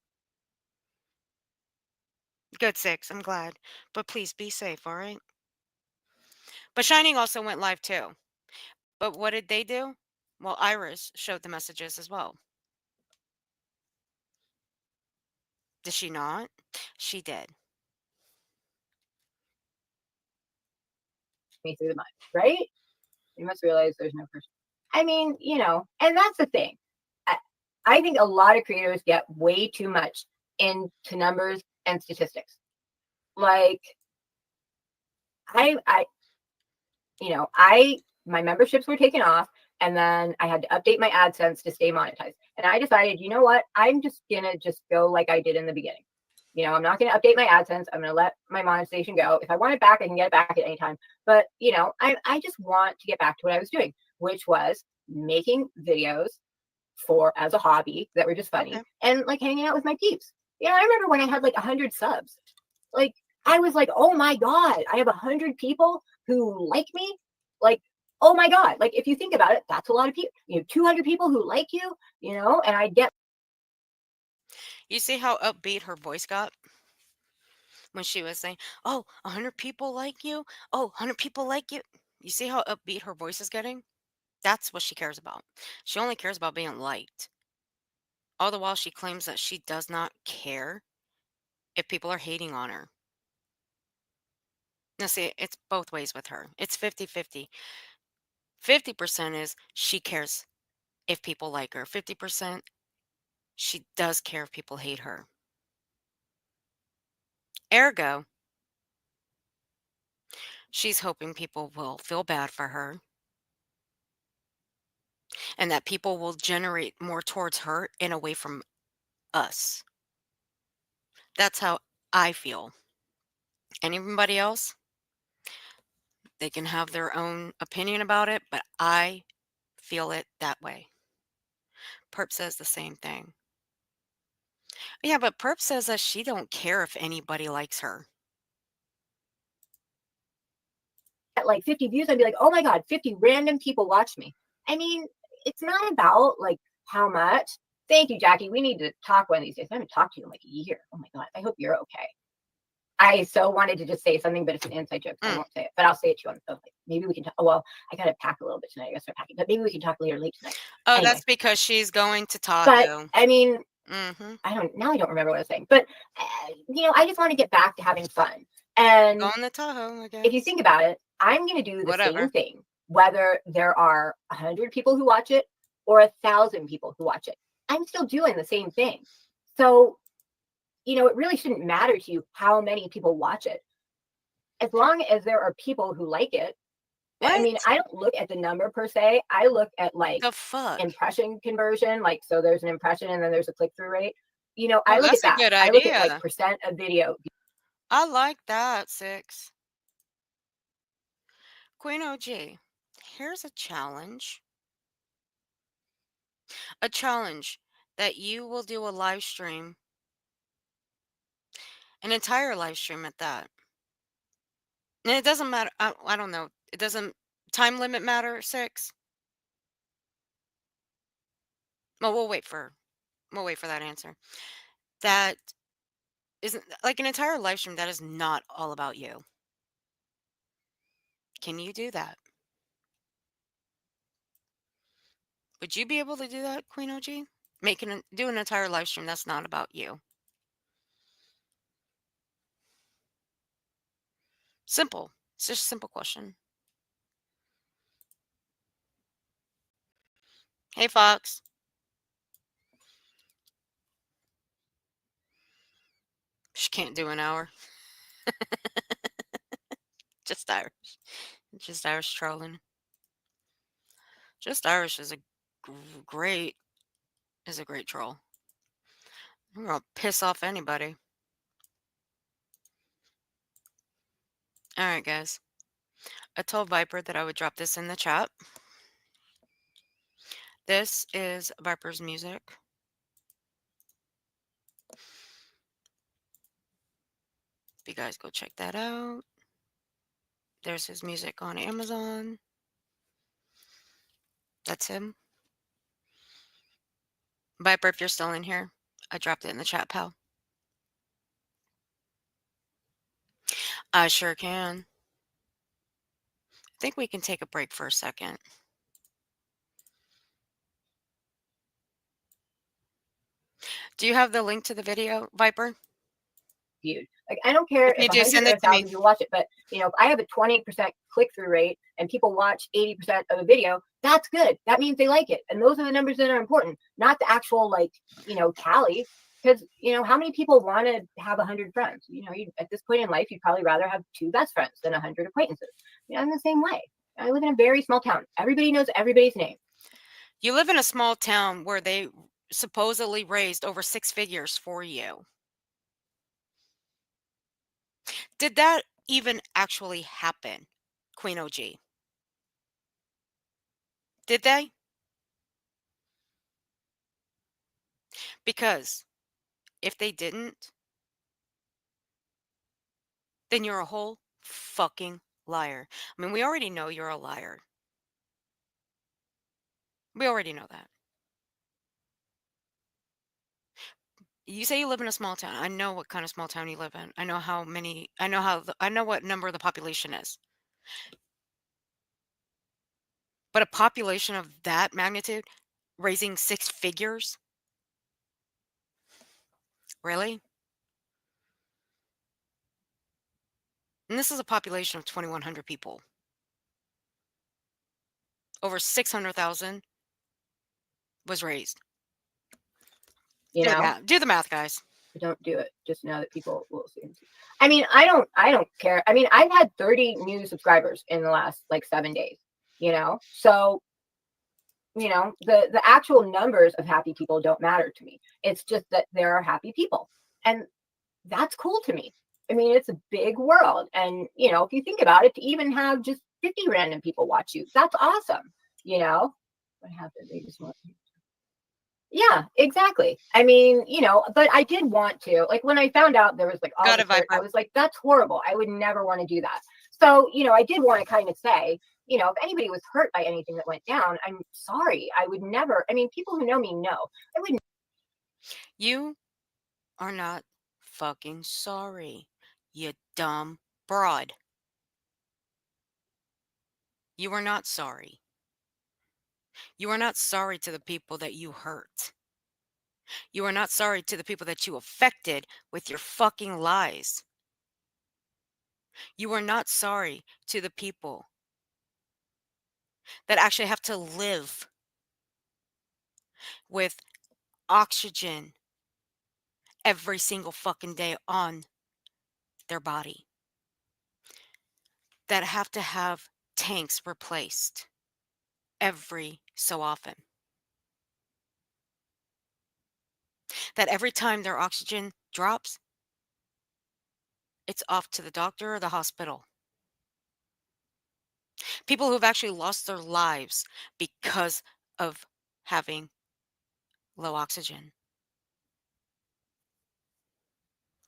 Good Six. I'm glad. But please be safe, all right? But Shining also went live too. But what did they do? Well, Iris showed the messages as well. Did she not? She did. Me through the mud, right? You must realize there's no person. I mean, and that's the thing. I, I think a lot of creators get way too much into numbers and statistics. Like, I my memberships were taken off and then I had to update my AdSense to stay monetized. And I decided, you know what? I'm just gonna just go like I did in the beginning. I'm not gonna update my AdSense. I'm gonna let my monetization go. If I want it back, I can get it back at any time. But I just want to get back to what I was doing, which was making videos for as a hobby that were just funny Okay. and like hanging out with my peeps. I remember when I had like 100 subs. Like I was like, oh my God, I have 100 people who like me. Like, oh my God. Like if you think about it, that's a lot of people. 200 people who like you, and I get. You see how upbeat her voice got when she was saying, "Oh, 100 people like you? Oh, 100 people like you?" You see how upbeat her voice is getting? That's what she cares about. She only cares about being liked. All the while she claims that she does not care if people are hating on her. Now, see, it's both ways with her. It's 50-50. 50% is she cares if people like her. 50% she does care if people hate her. Ergo, she's hoping people will feel bad for her and that people will generate more towards her and away from us. That's how I feel. Anybody else, they can have their own opinion about it, but I feel it that way. Perp says the same thing. Yeah, but Perp says that she don't care if anybody likes her. At like 50 views, I'd be like, oh my God, 50 random people watch me. I mean, it's not about like how much. Thank you, Jackie. We need to talk one of these days. I haven't talked to you in like a year. Oh my God. I hope you're okay. I so wanted to just say something, but it's an inside joke. So I won't say it, but I'll say it to you on the phone. Like, maybe we can talk. Well, I got to pack a little bit tonight. I got to start packing, but maybe we can talk later, late tonight. Oh, Anyway, that's because she's going to but Tahoe. I mean, Mm-hmm. I don't remember what I was saying, but I just want to get back to having fun. And Going to Tahoe, I guess. if you think about it, I'm going to do the Whatever. same thing, whether there are 100 people who watch it or 1,000 people who watch it. I'm still doing the same thing. So, it really shouldn't matter to you how many people watch it. As long as there are people who like it. I mean, What? I don't look at the number per se. I look at like The fuck? impression conversion. Like, so there's an impression and then there's a click through rate. I Oh, look at that's a that. good I look at like idea. percent of video. I like that, 6. Queen OG, here's a challenge. A challenge that you will do a live stream, an entire live stream at that. And it doesn't matter. I don't know. It doesn't time limit matter, 6. Well, we'll wait for that answer. That isn't like an entire live stream that is not all about you. Can you do that? Would you be able to do that, Queen OG? Do an entire live stream that's not about you. Simple. It's just a simple question. Hey, Fox. She can't do an hour. Just Irish. Just Irish trolling. Just Irish is a great troll. I'm gonna piss off anybody. All right, guys. I told Viper that I would drop this in the chat. This is Viper's music. If you guys go check that out. There's his music on Amazon. That's him. Viper, if you're still in here, I dropped it in the chat, pal. I sure can. I think we can take a break for a second. Do you have the link to the video, Viper? Viewed. Like, I don't care If you if do, 100 send or it to me. 1,000 people watch it, but if I have a 28% click-through rate and people watch 80% of a video, that's good. That means they like it. And those are the numbers that are important, not the actual tally. Because how many people want to have 100 friends? At this point in life, you'd probably rather have 2 best friends than 100 acquaintances. I'm the same way. I live in a very small town. Everybody knows everybody's name. You live in a small town where they supposedly raised over 6 figures for you. Did that even actually happen, Queen OG? Did they? Because if they didn't, then you're a whole fucking liar. I mean, we already know you're a liar. We already know that. You say you live in a small town. I know what kind of small town you live in. I know I know what number the population is. But a population of that magnitude raising 6 figures? Really? And this is a population of 2,100 people. Over 600,000 was raised. Do the math, guys. Don't do it. Just know that people will see. I mean, I don't care. I mean, I've had 30 new subscribers in the last 7 days, so the actual numbers of happy people don't matter to me. It's just that there are happy people, and that's cool to me. I mean, it's a big world, and if you think about it, to even have just 50 random people watch you, that's awesome. What happened? They just want. Yeah, exactly. I mean, you know, but I did want to, like, when I found out there was like all Got this it, hurt, I Viper. was like, that's horrible. I would never want to do that. So, you know, I did want to kind of say, you know, if anybody was hurt by anything that went down, I'm sorry. I would never, I mean, people who know me know. I would You are not fucking sorry, you dumb broad. You are not sorry. You are not sorry to the people that you hurt. You are not sorry to the people that you affected with your fucking lies. You are not sorry to the people that actually have to live with oxygen every single fucking day on their body, that have to have tanks replaced every so often, that every time their oxygen drops, it's off to the doctor or the hospital. People who've actually lost their lives because of having low oxygen.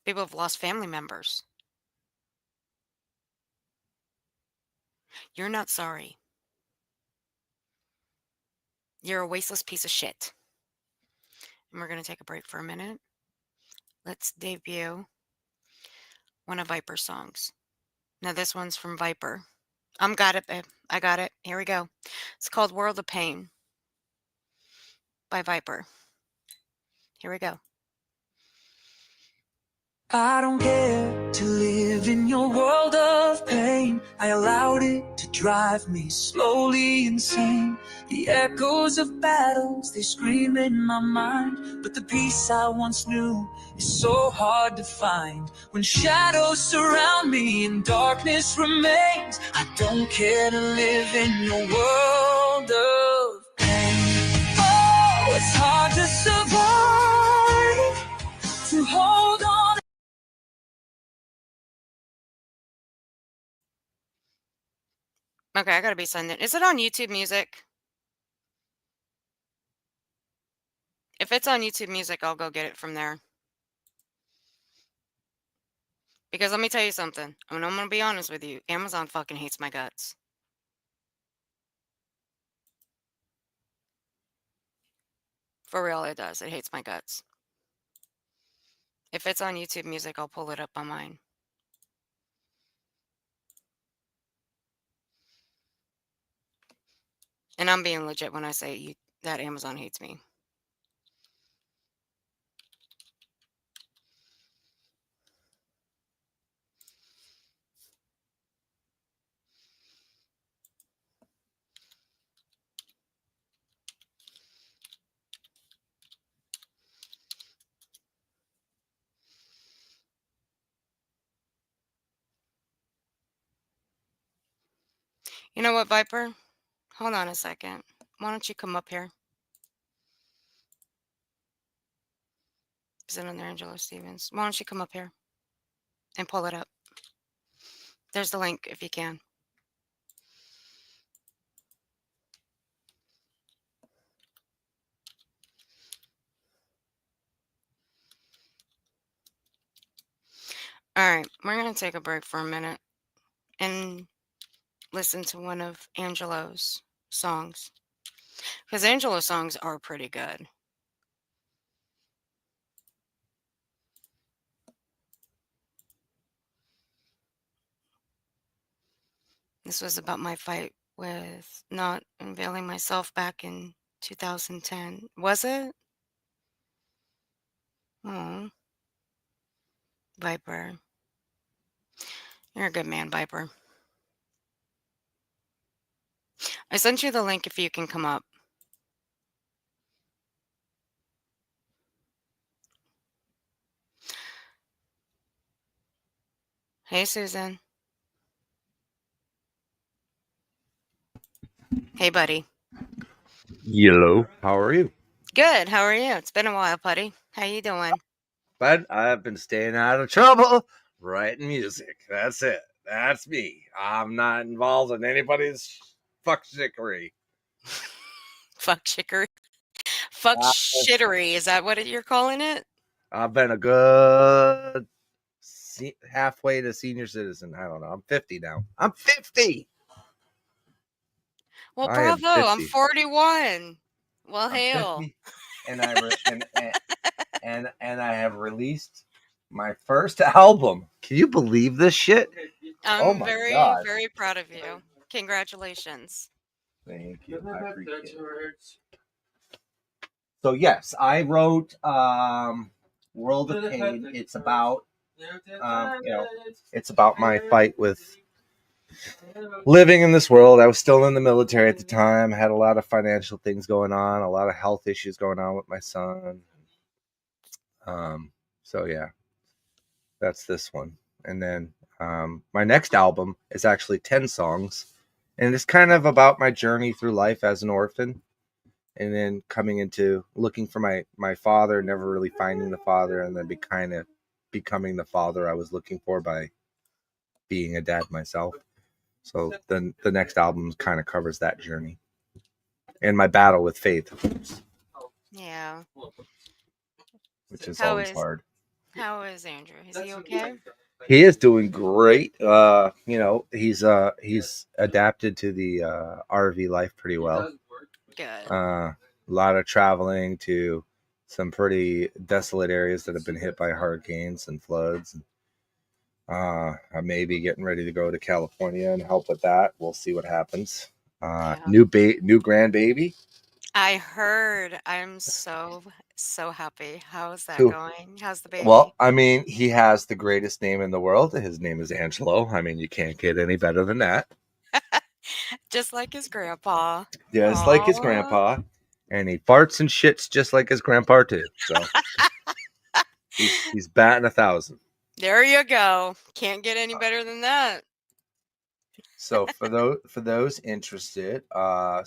People have lost family members. You're not sorry. You're a wasteless piece of shit. And we're going to take a break for a minute. Let's debut one of Viper's songs. Now, this one's from Viper. Got it, babe. I got it. Here we go. It's called World of Pain by Viper. Here we go. I don't care to live in your world of pain. I allowed it to drive me slowly insane. The echoes of battles, they scream in my mind. But the peace I once knew is so hard to find. When shadows surround me and darkness remains, I don't care to live in your world of pain. Oh, it's hard to survive, to hold on. Okay, I gotta be sending. Is it on YouTube Music? If it's on YouTube Music, I'll go get it from there. Because let me tell you something. I'm gonna be honest with you. Amazon fucking hates my guts. For real, it does. It hates my guts. If it's on YouTube Music, I'll pull it up on mine. And I'm being legit when I say that Amazon hates me. You know what, Viper? Hold on a second. Why don't you come up here? Is it under Angela Stevens? Why don't you come up here and pull it up? There's the link if you can. All right, we're going to take a break for a minute and listen to one of Angelo's songs. Because Angelo's songs are pretty good. This was about my fight with not unveiling myself back in 2010. Was it? Oh, Viper. You're a good man, Viper. I sent you the link if you can come up. Hey, Susan. Hey, buddy. Hello, how are you? Good. How are you? It's been a while, buddy. How you doing? But I've been staying out of trouble writing music. That's it. That's me. I'm not involved in anybody's fuck shickery. Fuck shickery. Fuck shittery. Is that what you're calling it? I've been a good halfway to senior citizen. I don't know. I'm 50 now. I'm 50. Well, I am bravo. I'm 50. 41. Well, I'm hail. 50, and and I have released my first album. Can you believe this shit? Oh I'm my very, God. very proud of you. Congratulations. Thank you. I appreciate it. So yes, I wrote World of Pain. It's about it's about my fight with living in this world. I was still in the military at the time. Had a lot of financial things going on, a lot of health issues going on with my son. So yeah, that's this one. And then my next album is actually 10 songs, and it's kind of about my journey through life as an orphan, and then coming into looking for my father, never really finding the father, and then becoming the father I was looking for by being a dad myself. So then the next album kind of covers that journey and my battle with faith, Yeah. which is always hard. How is Andrew? Is he okay? He is doing great. He's adapted to the RV life pretty well. Good. A lot of traveling to some pretty desolate areas that have been hit by hurricanes and floods. I may be getting ready to go to California and help with that. We'll see what happens. Yeah. New grandbaby. I heard. I'm so happy. How's that Who? going? How's the baby? Well, I mean, he has the greatest name in the world. His name is Angelo. I mean, you can't get any better than that. Just like his grandpa. Just like his grandpa. And he farts and shits just like his grandpa too. So he's batting 1,000. There you go. Can't get any better than that. So for those interested, my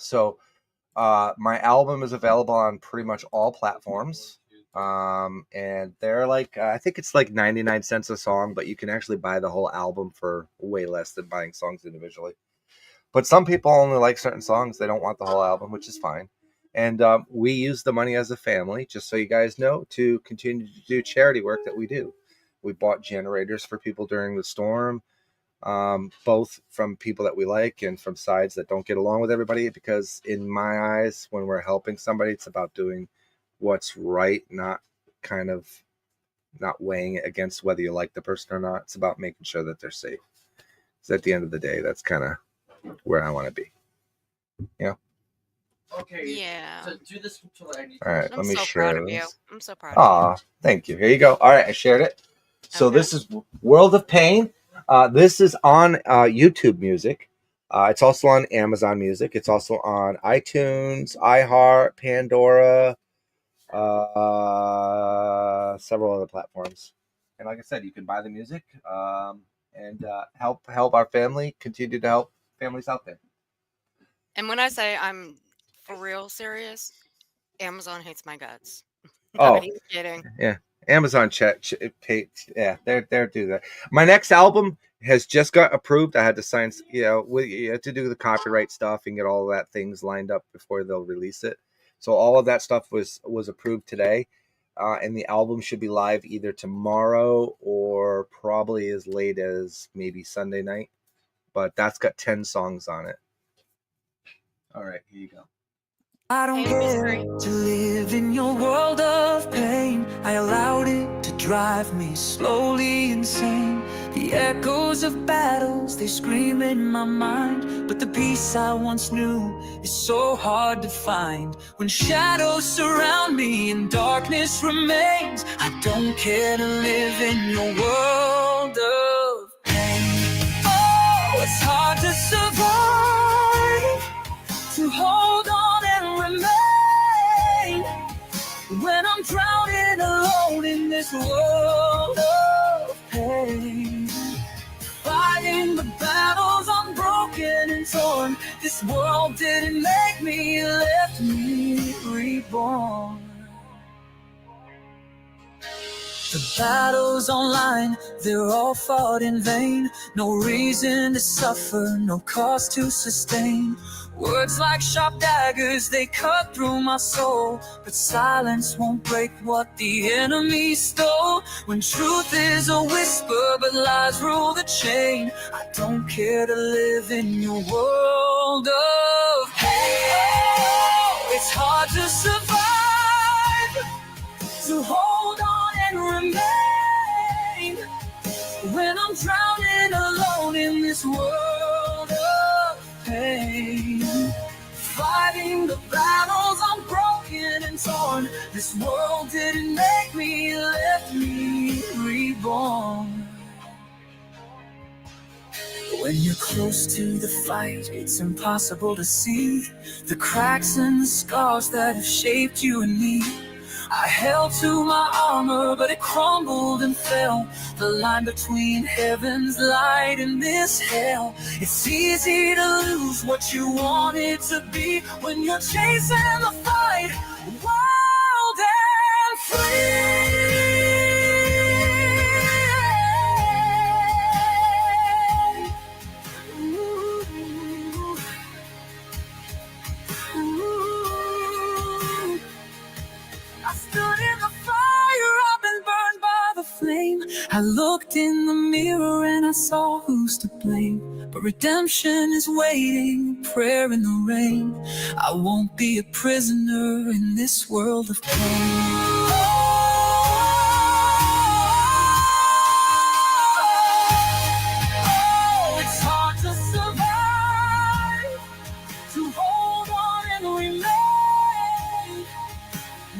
album is available on pretty much all platforms. And they're like I think it's like 99 cents a song, but you can actually buy the whole album for way less than buying songs individually. But some people only like certain songs. They don't want the whole album, which is fine. And we use the money as a family, just so you guys know, to continue to do charity work that we do. We bought generators for people during the storm, both from people that we like and from sides that don't get along with everybody. Because in my eyes, when we're helping somebody, it's about doing what's right, not weighing it against whether you like the person or not. It's about making sure that they're safe. So at the end of the day, that's kind of where I want to be. Okay. Yeah. So do this until I need. All right, let me so share proud of you. this. I'm so proud of Aw, thank you. Here you go. All right, I shared it. So Okay. This is World of Pain. This is on YouTube Music. It's also on Amazon Music. It's also on iTunes, iHeart, Pandora, several other platforms. And like I said, you can buy the music and help our family, continue to help families out there. And when I say I'm for real serious, Amazon hates my guts. Oh, Not even kidding. yeah. Amazon they're do that. My next album has just got approved. I had to sign, you have to do the copyright stuff and get all of that things lined up before they'll release it. So all of that stuff was approved today, and the album should be live either tomorrow or probably as late as maybe Sunday night. But that's got 10 songs on it. All right, here you go. I don't Hey, care Mystery. to live in your world of pain. I allowed it to drive me slowly insane. The echoes of battles, they scream in my mind. But the peace I once knew is so hard to find. When shadows surround me and darkness remains, I don't care to live in your world of pain. Oh, it's hard to survive, to hold on and remain, when I'm drowning alone in this world of pain. Fighting the battles unbroken and torn. This world didn't make me, it left me reborn. The battles online, they're all fought in vain. No reason to suffer, no cause to sustain. Words like sharp daggers, they cut through my soul. But silence won't break what the enemy stole. When truth is a whisper, but lies rule the chain. I don't care to live in your world of hate. It's hard to survive, to hold on and remain, when I'm drowning alone in this world of pain. Fighting the battles, I'm broken and torn. This world didn't make me, left me reborn. When you're close to the fight, it's impossible to see the cracks and the scars that have shaped you and me. I held to my armor, but it crumbled and fell. The line between heaven's light and this hell. It's easy to lose what you wanted to be when you're chasing the fight, wild and free. I stood in the fire, I've been burned by the flame. I looked in the mirror and I saw who's to blame. But redemption is waiting, prayer in the rain. I won't be a prisoner in this world of pain. Oh, it's hard to survive, to hold on and remain,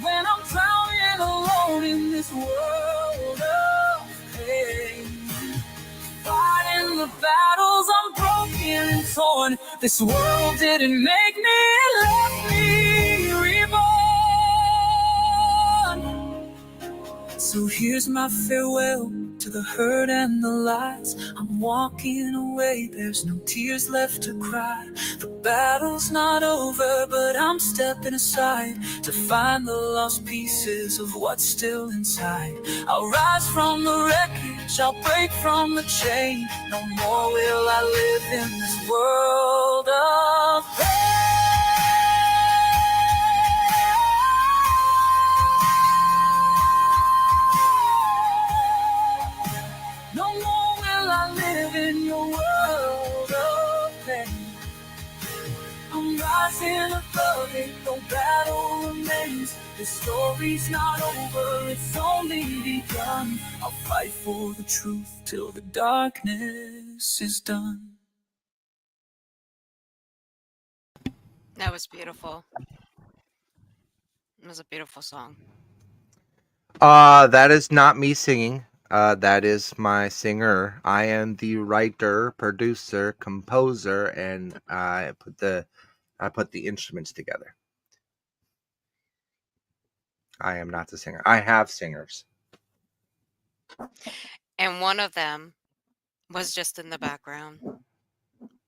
when I'm drowning alone in this world of pain. Fighting the battles, I'm broken and torn. This world didn't make me, left me reborn. So here's my farewell to the hurt and the lies. I'm walking away, there's no tears left to cry. The battle's not over, but I'm stepping aside to find the lost pieces of what's still inside. I'll rise from the wreckage, I'll break from the chain. No more will I live in this world of pain. No more will I live in your world of pain. I'm rising above it, no battle remains. The story's not over, it's only begun. I'll fight for the truth till the darkness is done. That was beautiful. It was a beautiful song. That is not me singing. That is my singer. I am the writer, producer, composer, and I put the instruments together. I am not the singer. I have singers. And one of them was just in the background.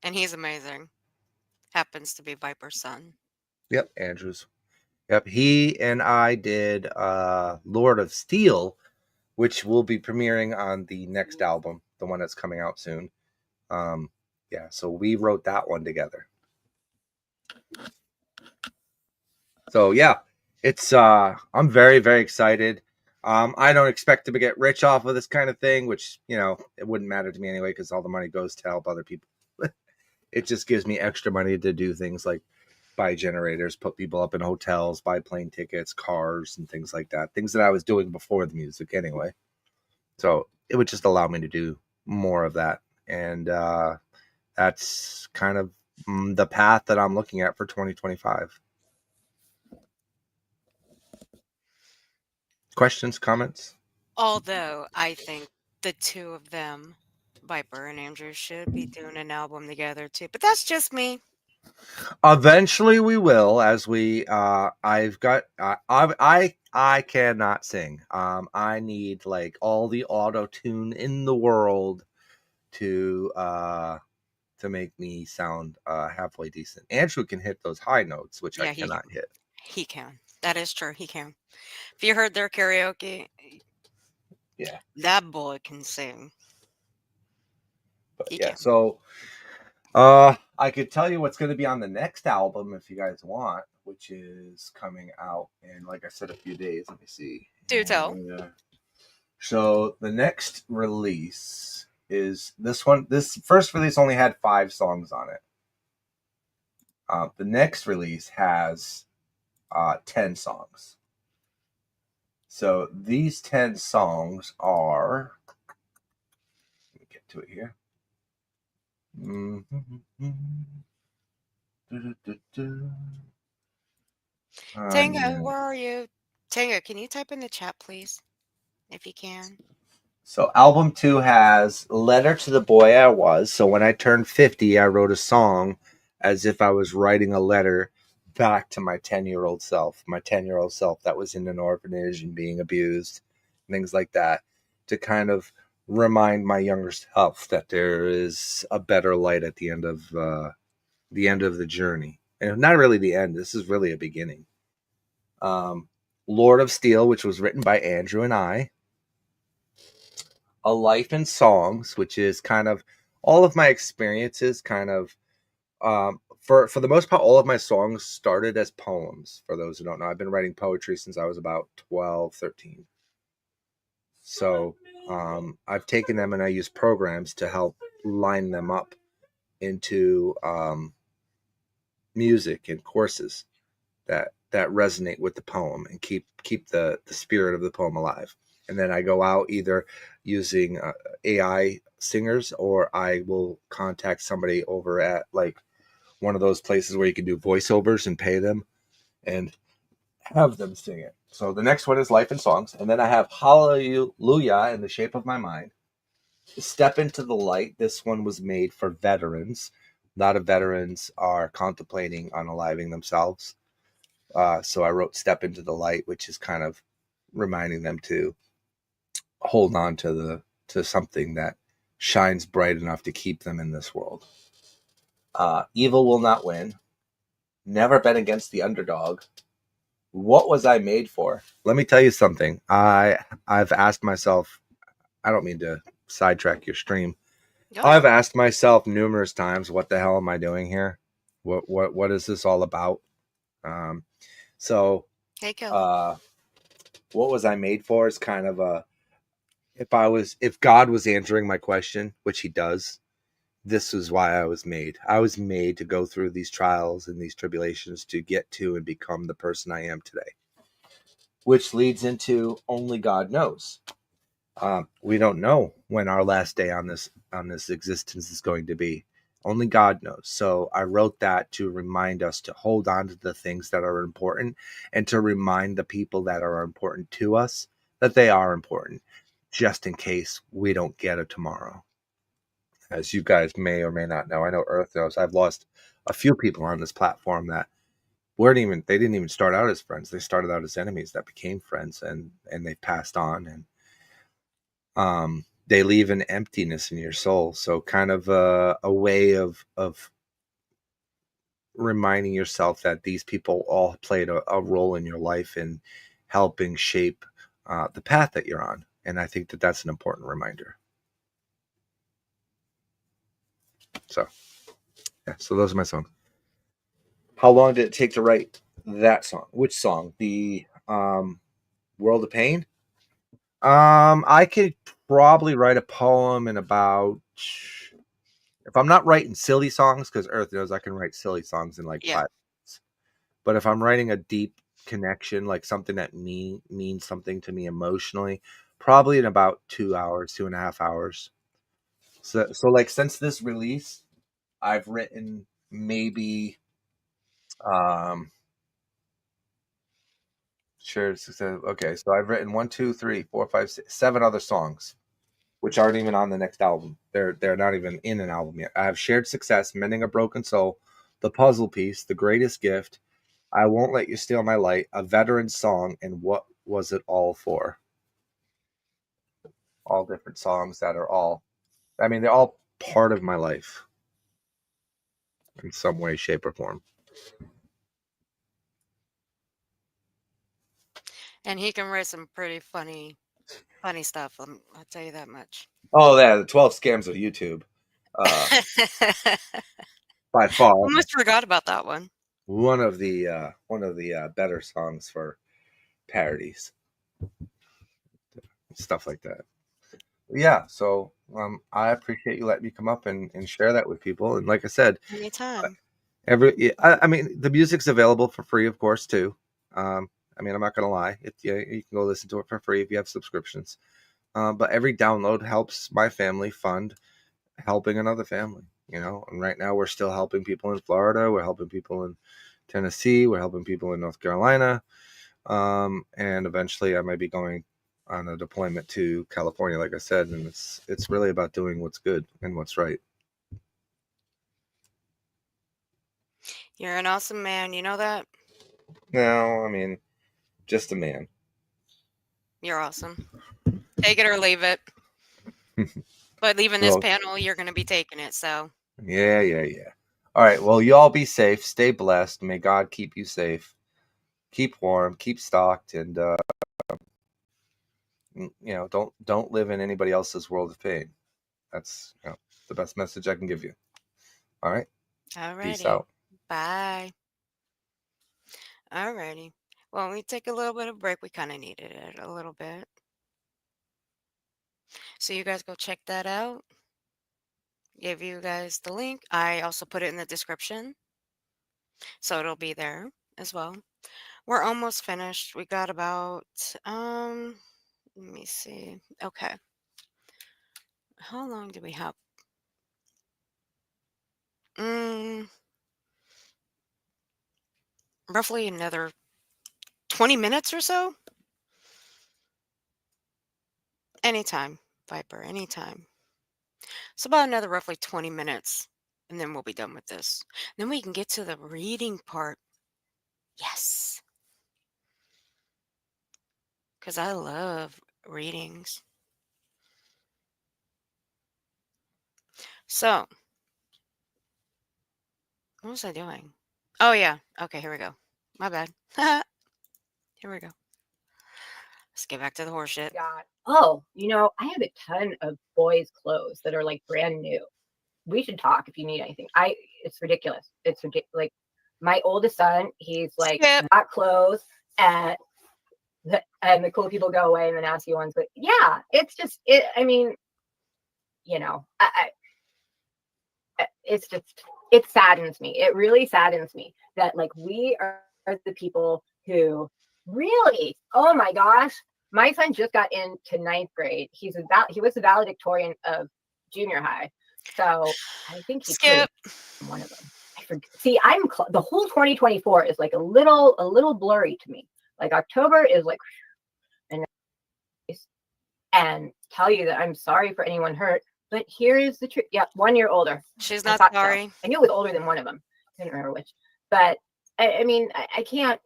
And he's amazing. Happens to be Viper's son. Yep, Andrews. Yep, he and I did Lord of Steel, which will be premiering on the next album, the one that's coming out soon. Yeah, so we wrote that one together. So yeah, it's I'm very, very excited. I don't expect to get rich off of this kind of thing, which, you know, it wouldn't matter to me anyway, because all the money goes to help other people. It just gives me extra money to do things like buy generators, put people up in hotels, buy plane tickets, cars, and things like that. Things that I was doing before the music anyway. So it would just allow me to do more of that. And that's kind of the path that I'm looking at for 2025. Questions, comments? Although I think the two of them, Viper and Andrew, should be doing an album together too. But that's just me. Eventually we will, as we I've got I cannot sing. I need like all the auto tune in the world to make me sound halfway decent. Andrew can hit those high notes, which I cannot hit. He can. That is true. He can. If you heard their karaoke, Yeah. That boy can sing. But He yeah, can. so I could tell you what's going to be on the next album if you guys want, which is coming out in, like I said, a few days. Let me see. Do tell. So the next release is this one. This first release only had 5 songs on it. The next release has 10 songs. So these 10 songs are. Let me get to it here. Tango, where are you? Tango, can you type in the chat, please? If you can. So album 2 has Letter to the Boy I Was. So when I turned 50, I wrote a song as if I was writing a letter back to my 10-year-old self, that was in an orphanage and being abused, things like that, to kind of remind my younger self that there is a better light at the end of the journey. And not really the end. This is really a beginning. Lord of Steel, which was written by Andrew and I. A Life in Songs, which is kind of all of my experiences, kind of for the most part, all of my songs started as poems. For those who don't know, I've been writing poetry since I was about 12, 13. So I've taken them and I use programs to help line them up into music and courses that resonate with the poem and keep the spirit of the poem alive. And then I go out either using AI singers, or I will contact somebody over at like one of those places where you can do voiceovers and pay them and have them sing it. So the next one is Life in Songs. And then I have Hallelujah in the Shape of My Mind. Step into the Light. This one was made for veterans. A lot of veterans are contemplating unaliving themselves. So I wrote Step into the Light, which is kind of reminding them to hold on to something that shines bright enough to keep them in this world. Evil Will Not Win. Never Bet Against the Underdog. What Was I Made For? Let me tell you something. I've asked myself, I don't mean to sidetrack your stream. Go I've ahead. asked myself numerous times, what the hell am I doing here? What is this all about? So Hey, go. what was I made for is kind of a, if God was answering my question, which he does, this is why I was made. I was made to go through these trials and these tribulations to get to and become the person I am today, which leads into only God knows. We don't know when our last day on this existence is going to be. Only God knows. So I wrote that to remind us to hold on to the things that are important, and to remind the people that are important to us that they are important, just in case we don't get it tomorrow. As you guys may or may not know, I know Earth knows, I've lost a few people on this platform that they didn't even start out as friends. They started out as enemies that became friends, and they passed on, and they leave an emptiness in your soul. So kind of a way of reminding yourself that these people all played a role in your life in helping shape the path that you're on. And I think that that's an important reminder. So, yeah, so those are my songs. How long did it take to write that song? Which song? The World of Pain? I could probably write a poem in about, if I'm not writing silly songs, because Earth knows I can write silly songs in like Yeah. 5 minutes. But if I'm writing a deep connection, like something that means something to me emotionally, probably in about 2 hours, 2.5 hours. So like since this release, I've written maybe sure. Okay, so I've written 1, 2, 3, 4, 5, 6, 7 other songs, which aren't even on the next album. They're not even in an album yet. I have Shared Success, Mending a Broken Soul, The Puzzle Piece, The Greatest Gift, I Won't Let You Steal My Light, A Veteran Song, and What Was It All For? All different songs that are all, I mean, they're all part of my life in some way, shape, or form. And he can write some pretty funny Funny stuff. I'll tell you that much. Oh, yeah, the 12 scams of YouTube. By far, Almost forgot about that one. one of the better songs for parodies, stuff like that. Yeah, so I appreciate you letting me come up and share that with people. And like I said, Anytime. I mean, the music's available for free, of course, too. I mean, I'm not gonna lie, you can go listen to it for free if you have subscriptions. But every download helps my family fund helping another family. And right now we're still helping people in Florida, we're helping people in Tennessee, we're helping people in North Carolina, and eventually I might be going on a deployment to California, like I said. And it's really about doing what's good and what's right. You're an awesome man. You know that? No, I mean, just a man. You're awesome. Take it or leave it. But leaving this Well, panel, you're going to be taking it. So yeah. All right, well, you all be safe, stay blessed, may God keep you safe, keep warm, keep stocked, and don't live in anybody else's world of pain. That's the best message I can give you. All right, peace alrighty. out. Bye. Alrighty. Well, we take a little bit of break. We kind of needed it a little bit. So you guys go check that out. Give you guys the link. I also put it in the description, so it'll be there as well. We're almost finished. We got about let me see. Okay. How long do we have? Roughly another 20 minutes or so. Anytime, Viper, anytime. So about another roughly 20 minutes, and then we'll be done with this. Then we can get to the reading part. Yes. Because I love readings. So, what was I doing? Oh, yeah. Okay, here we go. My bad. Here we go. Let's get back to the horse shit. God. Oh, I have a ton of boys' clothes that are like brand new. We should talk if you need anything. It's ridiculous. It's ridiculous. Like my oldest son, he's like Skip. got clothes and the cool people go away and the nasty ones. But yeah, it's just it. I mean, it's just it saddens me. It really saddens me that like we are the people who really. Oh my gosh, my son just got into ninth grade. He was the valedictorian of junior high. So I think he could have Skip. been one of them. I forget. See, the whole 2024 is like a little blurry to me. Like October is like, and tell you that I'm sorry for anyone hurt. But here is the truth. Yeah, 1 year older. She's I not thought so. sorry. I knew it was older than one of them. I didn't remember which. But I mean, I can't.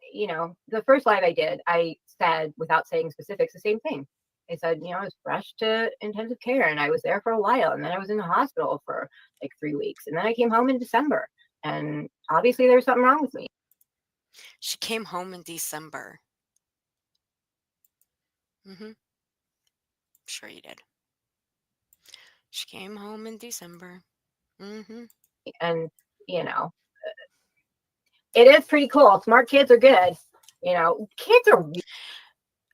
The first live I did, I said without saying specifics the same thing. I said, I was rushed to intensive care and I was there for a while, and then I was in the hospital for like 3 weeks, and then I came home in December, and obviously there was something wrong with me. She came home in December. Sure you did. She came home in December. And it is pretty cool. Smart kids are good. Kids are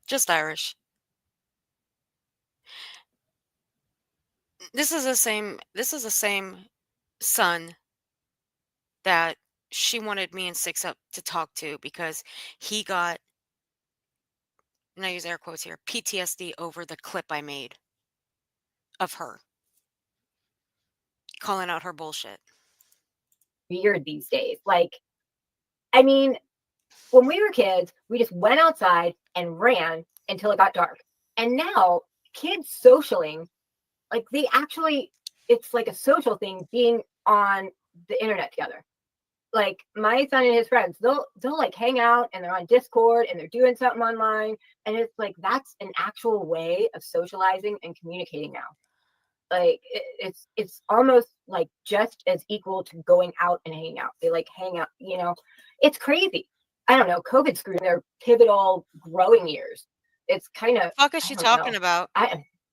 just Irish. This is the same son that she wanted me and Six Up to talk to because he got, and I use air quotes here, PTSD over the clip I made of her calling out her bullshit. Weird these days. Like, I mean, when we were kids, we just went outside and ran until it got dark. And now kids socialing, like it's like a social thing being on the internet together. Like my son and his friends, they'll like hang out and they're on Discord and they're doing something online. And it's like, that's an actual way of socializing and communicating now. Like it's almost like just as equal to going out and hanging out. They like hang out, it's crazy. I don't know. COVID screwed their pivotal growing years. It's kind of, Fuck is I she don't talking know. about?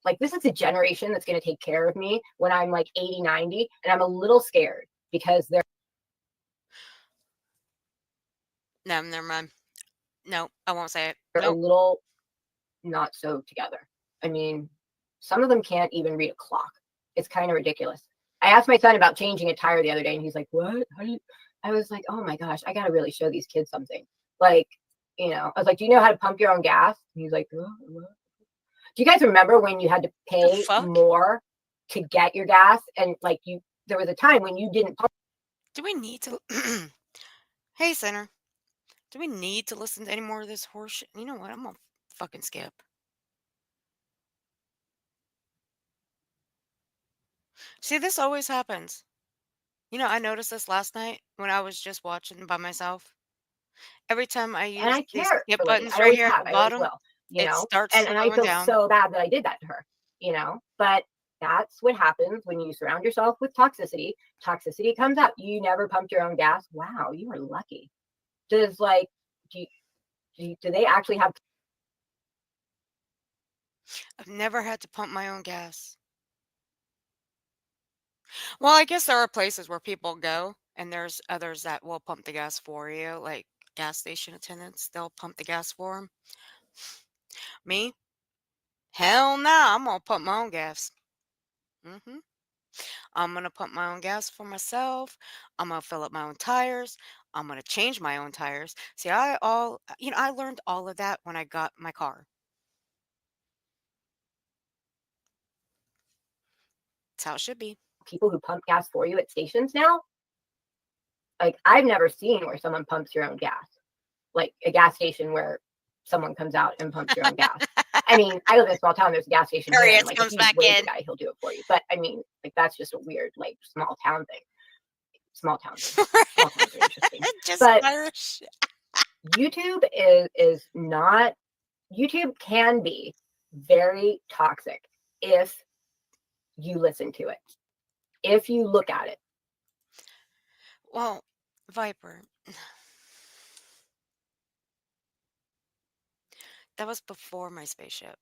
Like, this is a generation that's going to take care of me when I'm like 80, 90, and I'm a little scared because they're No, never mind. No, I won't say it. a Nope. little not so together. I mean, some of them can't even read a clock. It's kind of ridiculous. I asked my son about changing a tire the other day, and he's like, "What? How do you?" I was like, "Oh my gosh, I gotta really show these kids something." Like, I was like, "Do you know how to pump your own gas?" And he's like, What? Do you guys remember when you had to The pay fuck? more to get your gas, and like there was a time when you didn't pump Do we need to? Hey, Center. Do we need to listen to any more of this horse shit? You know what? I'm gonna fucking skip. See, this always happens. I noticed this last night when I was just watching by myself. Every time I and use I these care skip for Lydia. buttons I right always here at have. the I always bottom, will. it starts And I slowing feel down. so bad that I did that to her. But that's what happens when you surround yourself with toxicity. Toxicity comes out. You never pumped your own gas. Wow, you are lucky. Does like do do they actually have I've never had to pump my own gas. Well, I guess there are places where people go, and there's others that will pump the gas for you, like gas station attendants. They'll pump the gas for them. Me? Hell no, I'm gonna pump my own gas. hmm I'm gonna pump my own gas for myself. I'm gonna fill up my own tires. I'm gonna change my own tires. See, I learned all of that when I got my car. That's how it should be. people who pump gas for you at stations now? Like I've never seen where someone pumps your own gas. Like a gas station where someone comes out and pumps your own gas. I mean, I live in a small town. There's a gas station here, and like if Comes you back wave in. the guy, he'll do it for you. But I mean, like that's just a weird, like small town thing. Small town thing. Small towns are interesting. Just But Irish. YouTube is not. YouTube can be very toxic if you listen to it, if you look at it. Well, Viper. That was before my spaceship.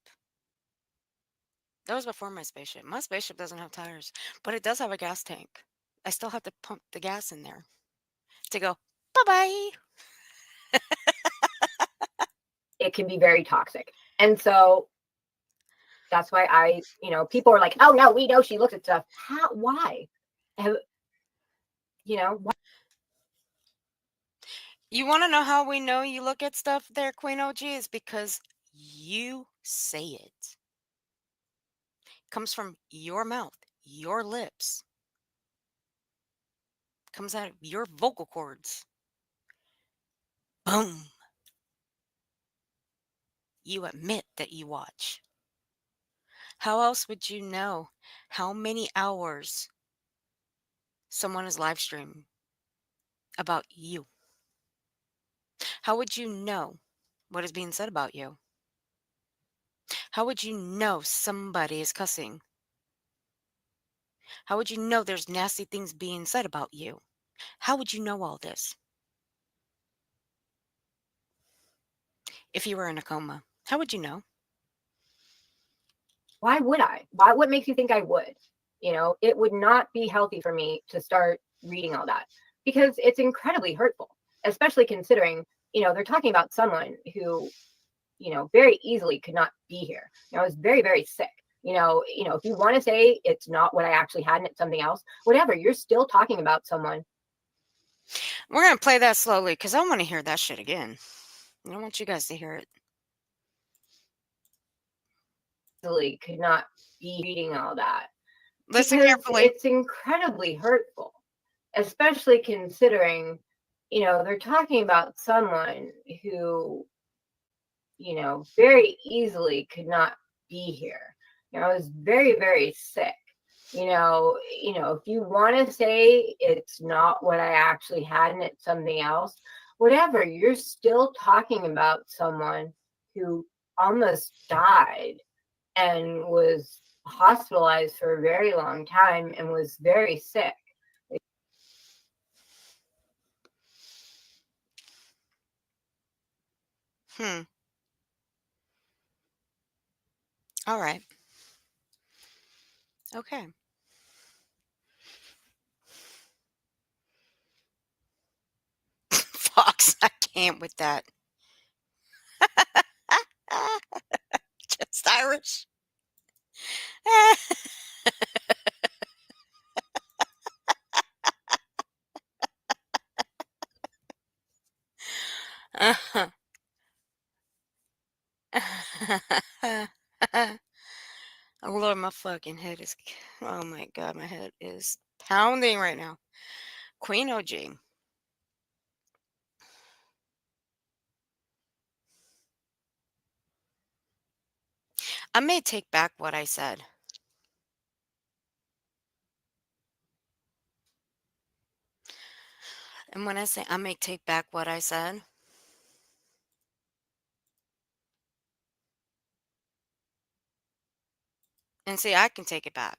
That was before my spaceship. My spaceship doesn't have tires, but it does have a gas tank. I still have to pump the gas in there to go, bye bye. It can be very toxic. And so that's why people are like, oh no, we know she looks at stuff. How? Why? Why? You want to know how we know you look at stuff there, Queen OG? Is because you say it. Comes from your mouth, your lips. Comes out of your vocal cords. Boom. You admit that you watch. How else would you know how many hours someone is live streaming about you? How would you know what is being said about you? How would you know somebody is cussing? How would you know there's nasty things being said about you? How would you know all this if you were in a coma? How would you know? Why would I? Why? What makes you think I would? It would not be healthy for me to start reading all that because it's incredibly hurtful, especially considering they're talking about someone who very easily could not be here. I was very, very sick. If you want to say it's not what I actually had and it's something else, whatever, you're still talking about someone. We're going to play that slowly because I want to hear that shit again. I don't want you guys to hear it. Easily could not be reading all that. Listen Because carefully. it's incredibly hurtful, especially considering, they're talking about someone who, very easily could not be here. I was very, very sick. If you want to say it's not what I actually had and it's something else, whatever, you're still talking about someone who almost died and was hospitalized for a very long time and was very sick. Hmm. All right. Okay. Fox, I can't with that. Just Irish. Oh Lord, my fucking head is. Oh my God, my head is pounding right now. Queen OG. I may take back what I said. And when I say I may take back what I said, and see, I can take it back.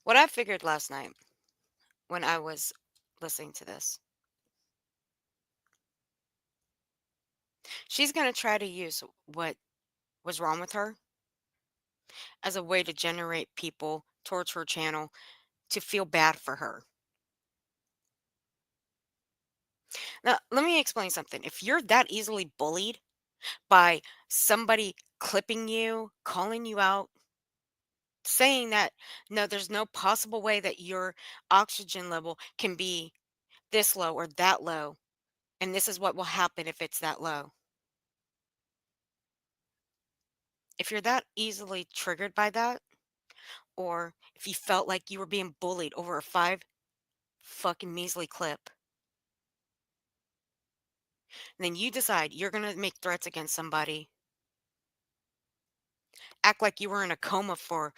What I figured last night when I was listening to this, she's going to try to use what was wrong with her as a way to generate people towards her channel to feel bad for her. Now, let me explain something. If you're that easily bullied by somebody clipping you, calling you out, saying that no, there's no possible way that your oxygen level can be this low or that low, and this is what will happen if it's that low. If you're that easily triggered by that, or if you felt like you were being bullied over a 5 fucking measly clip, and then you decide you're going to make threats against somebody, act like you were in a coma for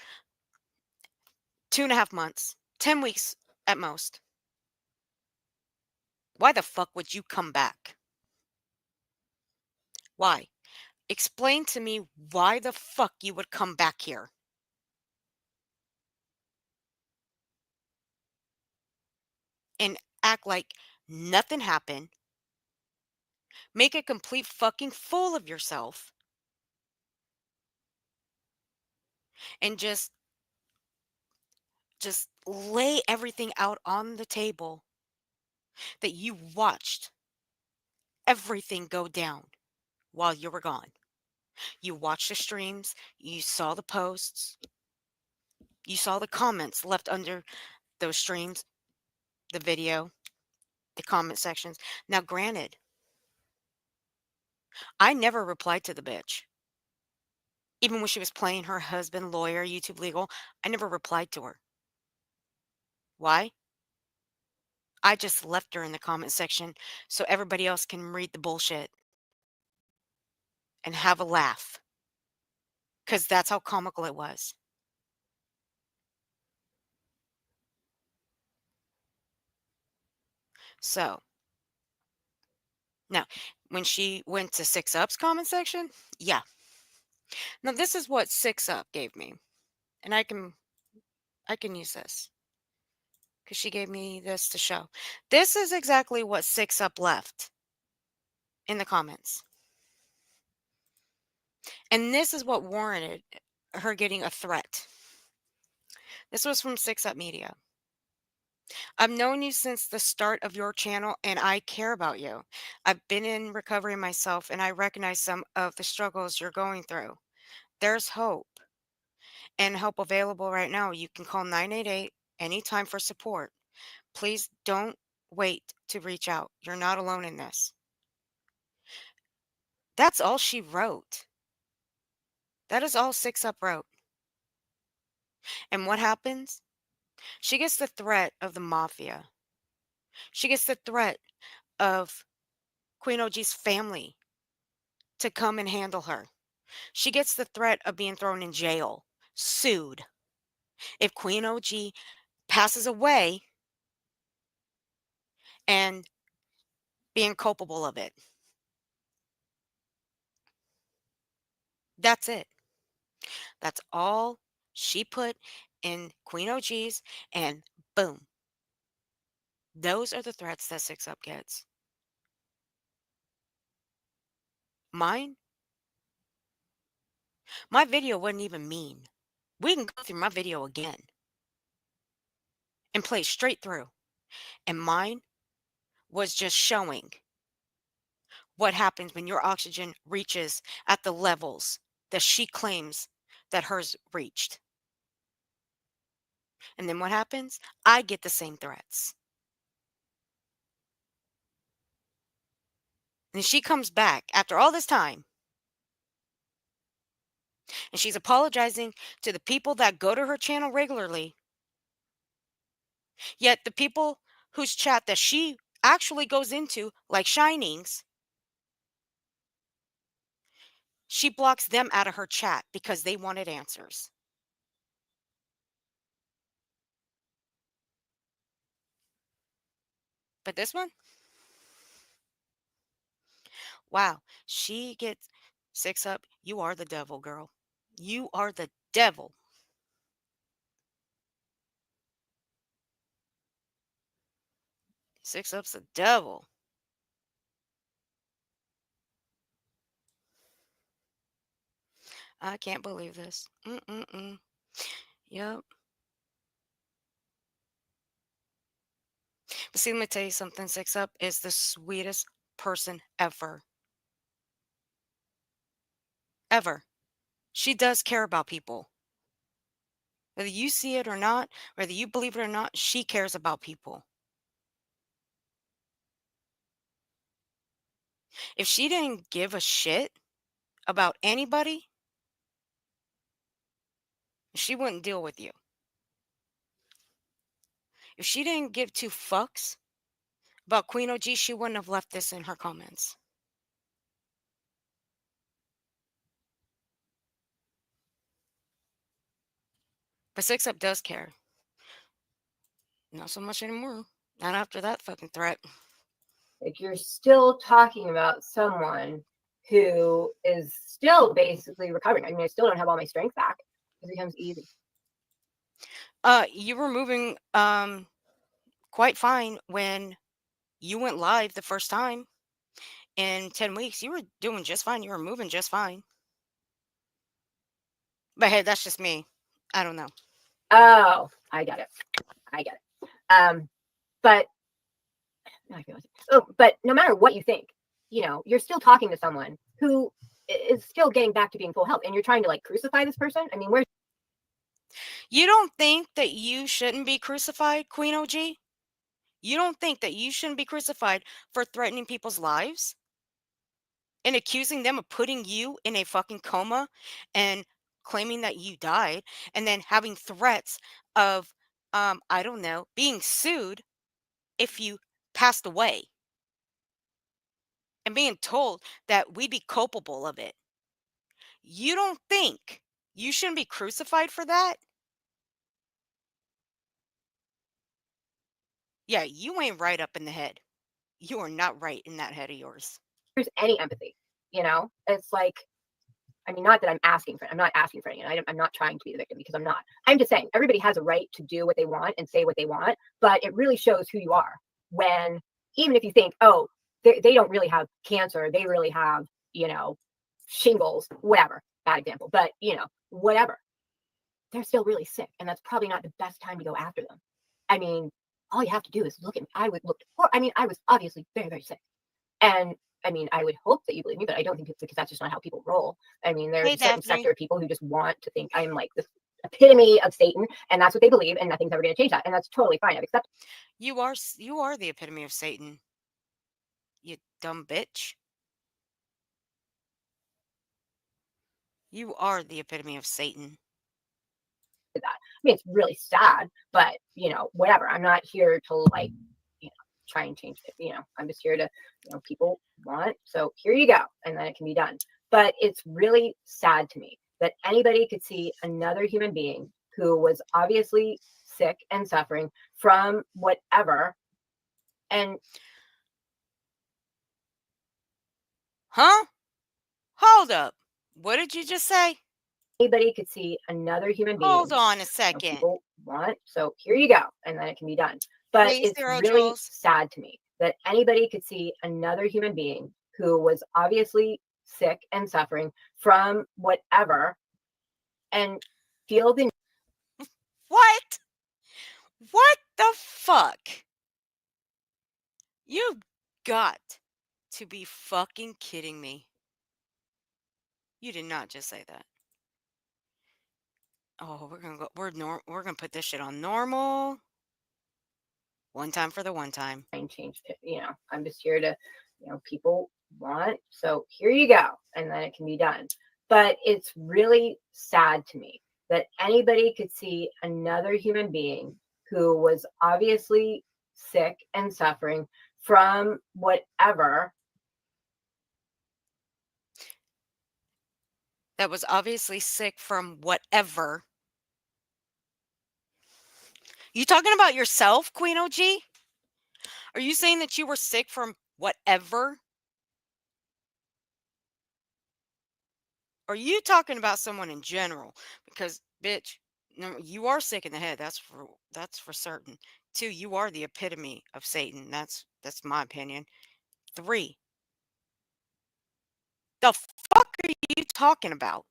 2.5 months, 10 weeks at most. Why the fuck would you come back? Why? Explain to me why the fuck you would come back here. And act like nothing happened. Make a complete fucking fool of yourself. And just lay everything out on the table that you watched everything go down while you were gone. You watched the streams, you saw the posts, you saw the comments left under those streams, the video, the comment sections. Now, granted, I never replied to the bitch. Even when she was playing her husband, lawyer, YouTube legal, I never replied to her. Why? I just left her in the comment section so everybody else can read the bullshit and have a laugh. Because that's how comical it was. So, now, when she went to 6 Up's comment section, yeah. Now, this is what 6 Up gave me. And I can use this. Because she gave me this to show. This is exactly what 6 Up left in the comments. And this is what warranted her getting a threat. This was from 6 Up Media. I've known you since the start of your channel and I care about you. I've been in recovery myself and I recognize some of the struggles you're going through. There's hope and help available right now. You can call 988 anytime for support. Please don't wait to reach out. You're not alone in this. That's all she wrote. That is all 6 Up wrote. And what happens? She gets the threat of the mafia. She gets the threat of Queen OG's family to come and handle her. She gets the threat of being thrown in jail, sued. If Queen OG passes away and being culpable of it. That's it. That's all she put in Queen OG's, and boom. Those are the threats that 6 Up gets. Mine? My video wasn't even mean. We can go through my video again and play straight through. And mine was just showing what happens when your oxygen reaches at the levels that she claims that hers reached. And then what happens? I get the same threats. And she comes back after all this time and she's apologizing to the people that go to her channel regularly. Yet the people whose chat that she actually goes into, like Shinings, she blocks them out of her chat because they wanted answers. But this one, wow, she gets 6up. You are the devil, girl. You are the devil. 6up's the devil. I can't believe this. Yep. But see, let me tell you something. 6up is the sweetest person ever. Ever. She does care about people. Whether you see it or not, whether you believe it or not, she cares about people. If she didn't give a shit about anybody, she wouldn't deal with you. If she didn't give two fucks about Queen OG, she wouldn't have left this in her comments. But 6up does care. Not so much anymore. Not after that fucking threat. Like, you're still talking about someone who is still basically recovering. I mean, I still don't have all my strength back. It becomes easy. You were moving quite fine when you went live the first time. In 10 weeks, you were doing just fine. You were moving just fine. But hey, that's just me. I don't know. Oh, I get it. But but no matter what you think, you're still talking to someone who is still getting back to being full health, and you're trying to like crucify this person. I mean, where's You don't think that you shouldn't be crucified, Queen OG? You don't think that you shouldn't be crucified for threatening people's lives and accusing them of putting you in a fucking coma and claiming that you died, and then having threats of, I don't know, being sued if you passed away, and being told that we'd be culpable of it? You don't think you shouldn't be crucified for that? Yeah, you ain't right up in the head. You are not right in that head of yours. any empathy? It's like, I mean, not that I'm asking for it. I'm not asking for any. I'm not trying to be the victim, because I'm not. I'm just saying everybody has a right to do what they want and say what they want, but it really shows who you are when, even if you think, oh, they don't really have cancer, they really have, shingles, whatever, bad example, but whatever, they're still really sick, and that's probably not the best time to go after them. I mean, all you have to do is look at me. I was obviously very, very sick, and I mean, I would hope that you believe me, but I don't think it's because that's just not how people roll. I mean, there's Hey, a certain Daphne. sector of people who just want to think I'm like this epitome of Satan, and that's what they believe, and nothing's ever going to change that, and that's totally fine. I've accepted. You are the epitome of Satan. You dumb bitch. You are the epitome of Satan. that. I mean, it's really sad, but whatever. I'm not here to like, try and change it. I'm just here to, people want. So here you go, and then it can be done. But it's really sad to me that anybody could see another human being who was obviously sick and suffering from whatever, and Huh? Hold up. What did you just say? anybody could see another human being. Hold on a second. People want. So here you go, and then it can be done. But Please, it's Zero really Jules. sad to me that anybody could see another human being who was obviously sick and suffering from whatever, and feel the What? What the fuck? You've got to be fucking kidding me. You did not just say that. Oh, we're gonna go. We're gonna put this shit on normal. One time for the one time. and change it. I'm just here to, people want, so here you go, and then it can be done. But it's really sad to me that anybody could see another human being who was obviously sick and suffering from whatever. That was obviously sick from whatever. You talking about yourself, Queen OG? Are you saying that you were sick from whatever? Are you talking about someone in general? Because, bitch, no, you are sick in the head. That's for certain. 2, you are the epitome of Satan. That's my opinion. 3, the fuck are you talking about?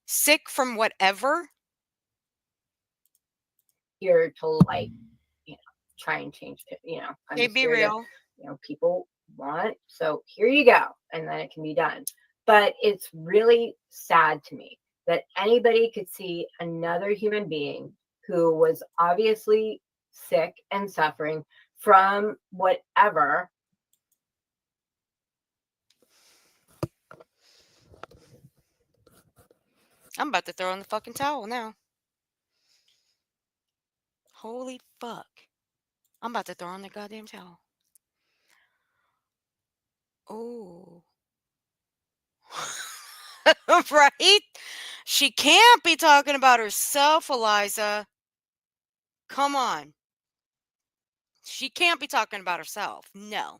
Sick from whatever? Here to try and change it. I'm Hey, just be here to, real. people want, so here you go, and then it can be done. But it's really sad to me that anybody could see another human being who was obviously sick and suffering from whatever. I'm about to throw in the fucking towel now. Holy fuck. I'm about to throw in the goddamn towel. Oh. Right? She can't be talking about herself, Eliza. Come on. She can't be talking about herself. No.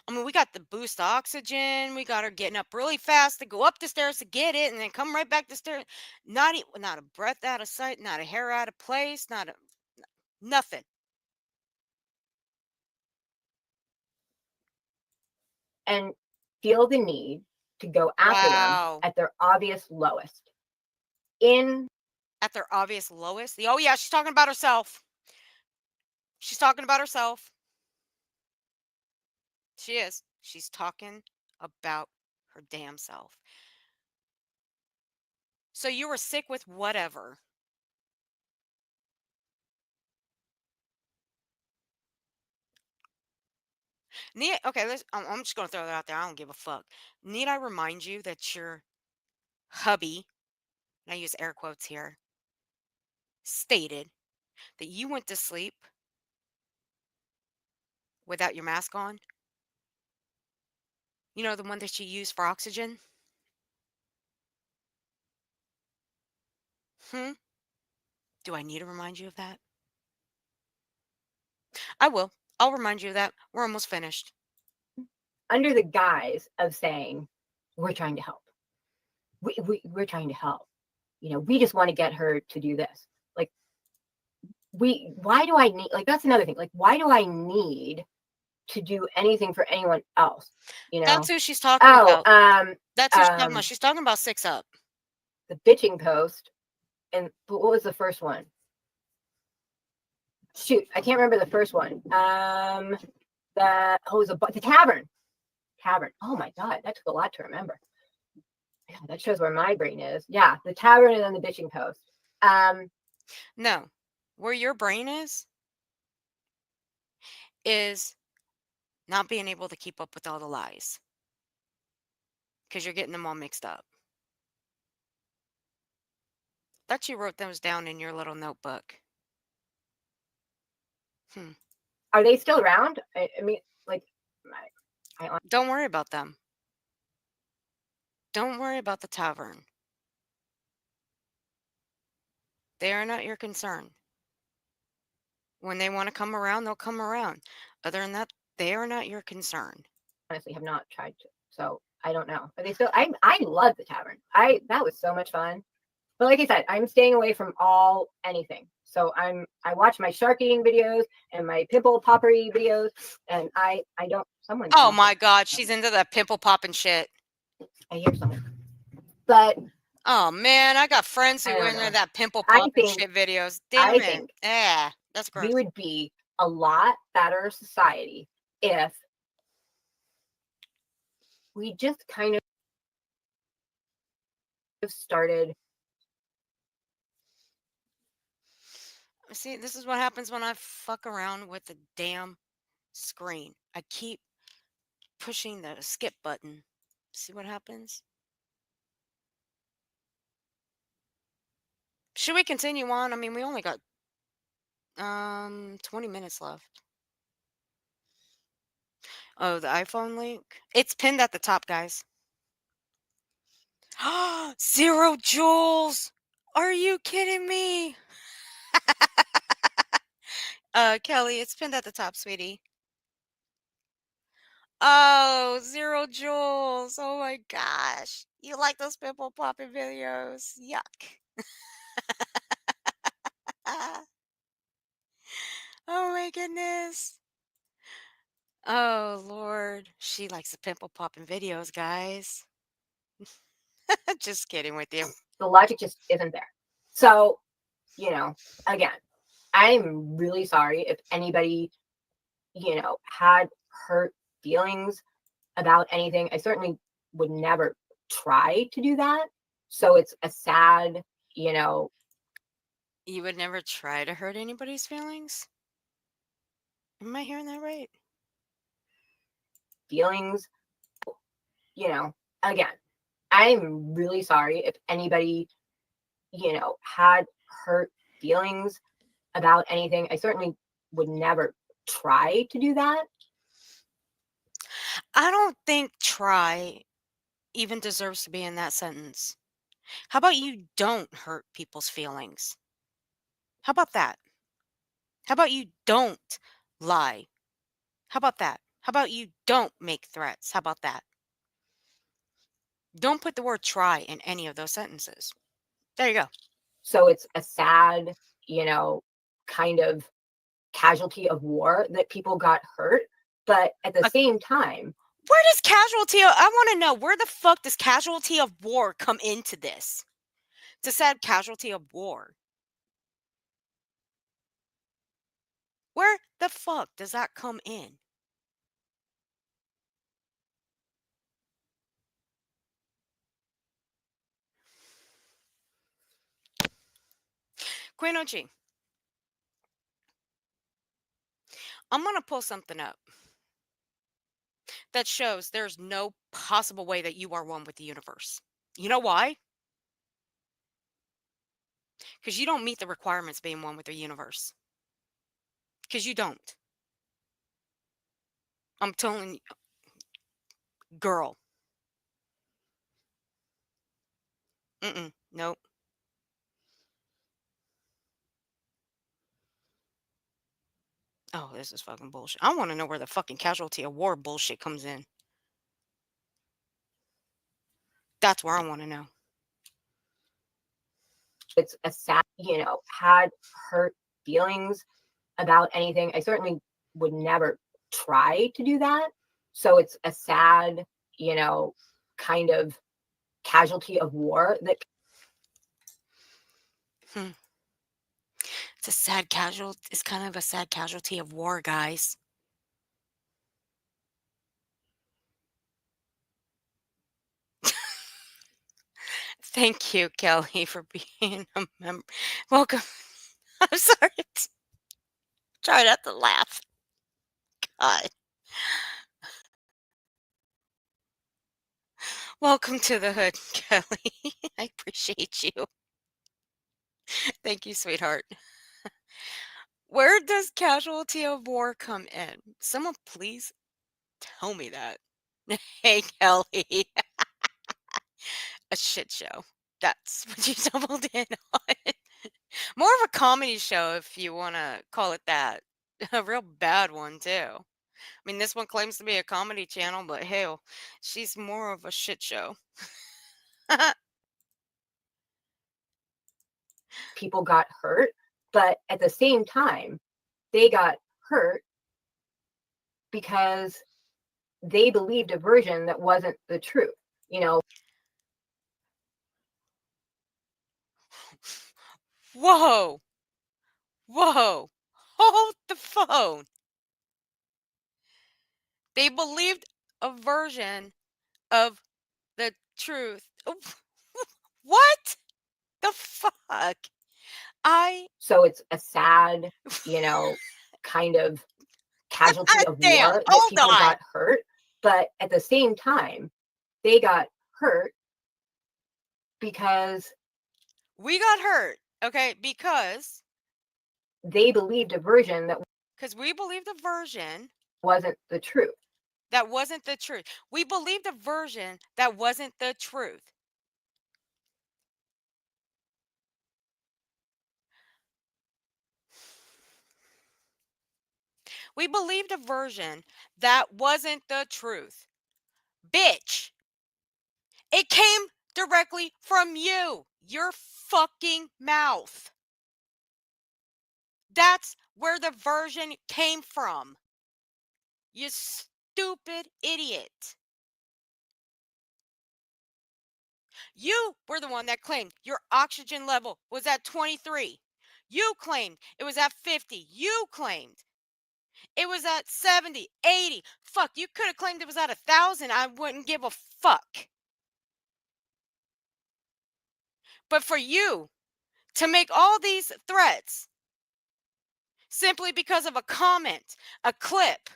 I mean, we got the boost oxygen. We got her getting up really fast to go up the stairs to get it and then come right back the stairs. Not a breath out of sight, not a hair out of place, nothing. And feel the need to go after Wow. them at their obvious lowest. At their obvious lowest? Oh, yeah, she's talking about herself. She's talking about herself. She is. She's talking about her damn self. So you were sick with whatever. Okay, I'm just going to throw that out there. I don't give a fuck. Need I remind you that your hubby, and I use air quotes here, stated that you went to sleep without your mask on? You know, the one that she used for oxygen? Do I need to remind you of that? I will. I'll remind you of that. We're almost finished. Under the guise of saying, we're trying to help. We're trying to help. We just want to get her to do this. Why do I need, that's another thing. Why do I need to do anything for anyone else? That's who she's talking about. That's who she's talking about. She's talking about 6 Up. The bitching post. And what was the first one? Shoot, I can't remember the first one. The tavern. Oh my God, that took a lot to remember. Yeah, that shows where my brain is. Yeah, the tavern and then the bitching post. No, where your brain is not being able to keep up with all the lies because you're getting them all mixed up. Thought you wrote those down in your little notebook. Are they still around? I mean, don't worry about them. Don't worry about the tavern. They are not your concern. When they want to come around, they'll come around. Other than that, they are not your concern. Honestly, have not tried to, so I don't know. Are they still? I love the tavern. That was so much fun. But like I said, I'm staying away from anything. So I watch my shark eating videos and my pimple poppery videos, and I don't. Someone. Oh my God, she's into that pimple popping shit. I hear someone. But oh man, I got friends who I are don't into know. that pimple I popping think- shit videos. Damn I it. think Yeah, that's gross. we would be a lot better society if we just kind of started. See, this is what happens when I fuck around with the damn screen. I keep pushing the skip button. See what happens? Should we continue on? I mean, we only got 20 minutes left. Oh, the iPhone link. It's pinned at the top, guys. 0 joules. Are you kidding me? Kelly, it's pinned at the top, sweetie. Oh, 0 joules. Oh my gosh. You like those pimple popping videos? Yuck. Oh my goodness. Oh Lord. She likes the pimple popping videos, guys. Just kidding with you. The logic just isn't there. So, you know, again, I'm really sorry if anybody, you know, had hurt feelings about anything. I certainly would never try to do that. So it's a sad, you know, You would never try to hurt anybody's feelings? Am I hearing that right? feelings, you know, again, I'm really sorry if anybody, you know, had hurt feelings about anything. I certainly would never try to do that. I don't think try even deserves to be in that sentence. How about you don't hurt people's feelings? How about that? How about you don't lie? How about that? How about you don't make threats? How about that? Don't put the word try in any of those sentences. There you go. So it's a sad, you know, kind of casualty of war that people got hurt. But at the same time, where does casualty of, I want to know, where the fuck does casualty of war come into this? It's a sad casualty of war. Where the fuck does that come in? Queen OG, I'm going to pull something up that shows there's no possible way that you are one with the universe. You know why? Because you don't meet the requirements being one with the universe. Because you don't. I'm telling you, girl. Nope. Oh, this is fucking bullshit. I want to know where the fucking casualty of war bullshit comes in. That's where I want to know. it's a sad, you know, had hurt feelings about anything. I certainly would never try to do that. So it's a sad, you know, kind of casualty of war that It's a sad casualty. It's kind of a sad casualty of war, guys. Thank you, Kelly, for being a member. Welcome. I'm sorry. Try not to laugh. God. Welcome to the hood, Kelly. I appreciate you. Thank you, sweetheart. Where does casualty of war come in? Someone please tell me that. Hey, Kelly. A shit show. That's what you stumbled in on. More of a comedy show, if you want to call it that. A real bad one, too. I mean, this one claims to be a comedy channel, but hell, she's more of a shit show. people got hurt. But at the same time, they got hurt because they believed a version that wasn't the truth. You know, Whoa. Whoa. Hold the phone. They believed a version of the truth. What the fuck? so it's a sad, you know, kind of casualty of Damn, war that hold people on. got hurt. But at the same time, they got hurt because We got hurt, okay, because they believed a version that we believed a version wasn't the truth. that wasn't the truth. We believed a version that wasn't the truth. We believed a version that wasn't the truth. Bitch, it came directly from you, your fucking mouth. That's where the version came from. You stupid idiot. You were the one that claimed your oxygen level was at 23. You claimed it was at 50. You claimed it was at 70, 80. Fuck, you could have claimed it was at 1,000. I wouldn't give a fuck. But for you to make all these threats simply because of a comment, a clip,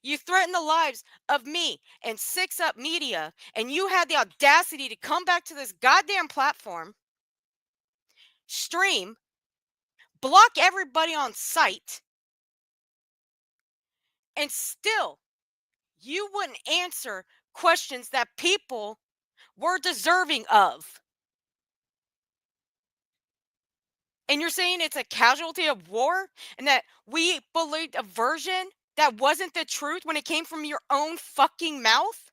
you threatened the lives of me and Six Up Media, and you had the audacity to come back to this goddamn platform, stream, block everybody on site, and still you wouldn't answer questions that people were deserving of. And you're saying it's a casualty of war and that we believed a version that wasn't the truth when it came from your own fucking mouth?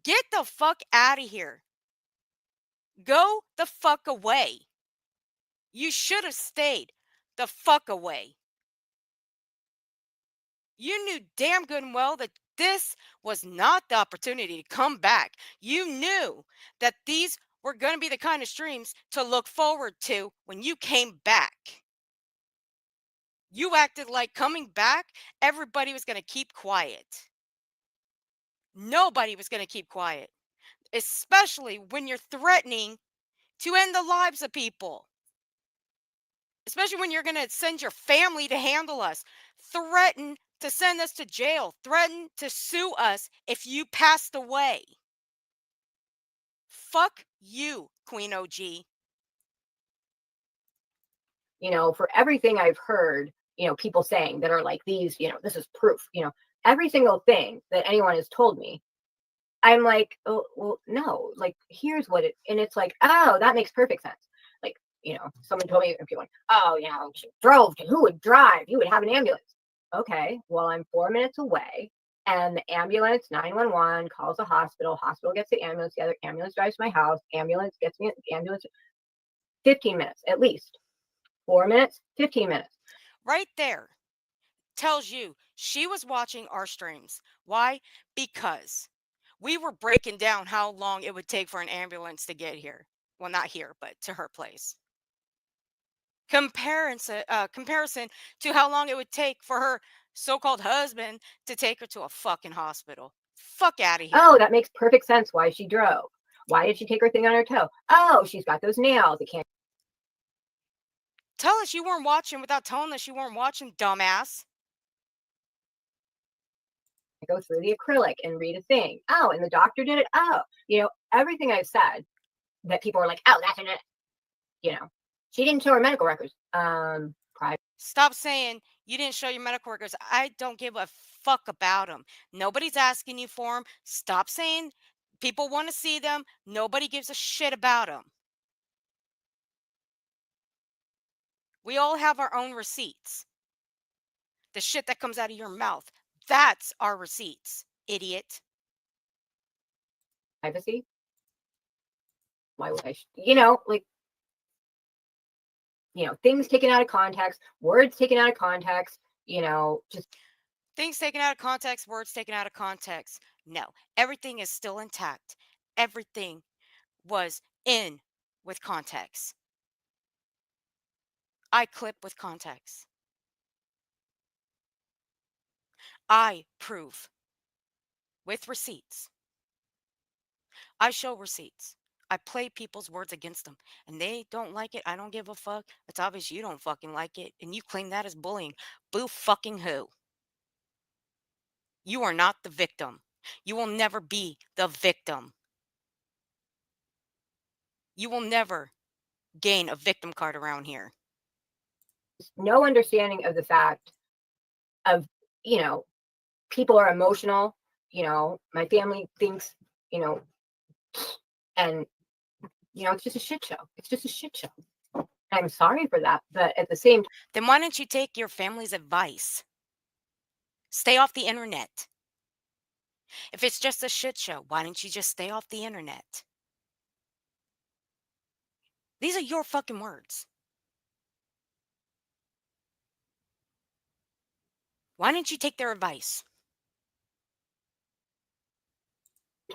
Get the fuck out of here. Go the fuck away. You should have stayed the fuck away. You knew damn good and well that this was not the opportunity to come back. You knew that these were going to be the kind of streams to look forward to when you came back. You acted like coming back, everybody was going to keep quiet. Nobody was going to keep quiet, especially when you're threatening to end the lives of people. Especially when you're going to send your family to handle us, threaten to send us to jail, threaten to sue us if you passed away. Fuck you, Queen OG. You know, for everything I've heard, you know, people saying that are like these, you know, this is proof, you know, every single thing that anyone has told me, I'm like, oh, well, no, like, here's what it, and it's like, oh, that makes perfect sense. Like, you know, someone told me, people like, oh, you know, she drove, who would drive? You would have an ambulance. Okay, well, I'm 4 minutes away, and the ambulance, 911, calls the hospital gets the ambulance, the other ambulance drives to my house, ambulance gets me, ambulance, 15 minutes at least. 4 minutes, 15 minutes. Right there tells you she was watching our streams. Why? Because we were breaking down how long it would take for an ambulance to get here. Well, not here, but to her place. Comparison to how long it would take for her so-called husband to take her to a fucking hospital. Fuck out of here. Oh, that makes perfect sense why she drove. Why did she take her thing on her toe? Oh, she's got those nails. It can't Tell us you weren't watching without telling us you weren't watching, dumbass. go through the acrylic and read a thing. Oh, and the doctor did it. Oh, you know, everything I've said that people are like, oh, that's it. You know, she didn't show her medical records. Stop saying you didn't show your medical records. I don't give a fuck about them. Nobody's asking you for them. Stop saying people want to see them. Nobody gives a shit about them. We all have our own receipts. The shit that comes out of your mouth, that's our receipts, idiot. Privacy. why would I, like, things taken out of context, words taken out of context, just Things taken out of context, words taken out of context. No, everything is still intact. Everything was in with context. I clip with context. I prove with receipts. I show receipts. I play people's words against them and they don't like it. I don't give a fuck. It's obvious you don't fucking like it and you claim that as bullying. Boo fucking who? You are not the victim. You will never be the victim. You will never gain a victim card around here. no understanding of the fact of, people are emotional, my family thinks, and, it's just a shit show. It's just a shit show. I'm sorry for that. But at the same time, Then why don't you take your family's advice? Stay off the internet. If it's just a shit show, why don't you just stay off the internet? These are your fucking words. Why didn't you take their advice?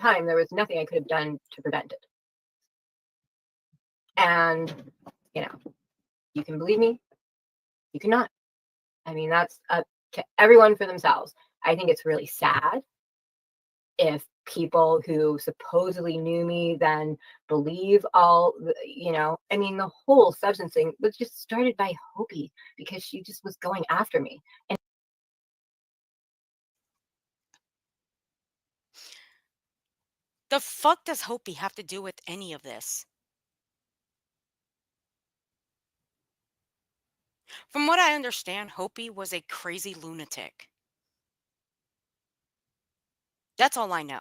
there was nothing I could have done to prevent it. And, you can believe me, you cannot. I mean, that's up to everyone for themselves. I think it's really sad if people who supposedly knew me then believe all, I mean, the whole substance thing was just started by Hopi because she just was going after me. And The fuck does Hopi have to do with any of this? From what I understand, Hopi was a crazy lunatic. That's all I know.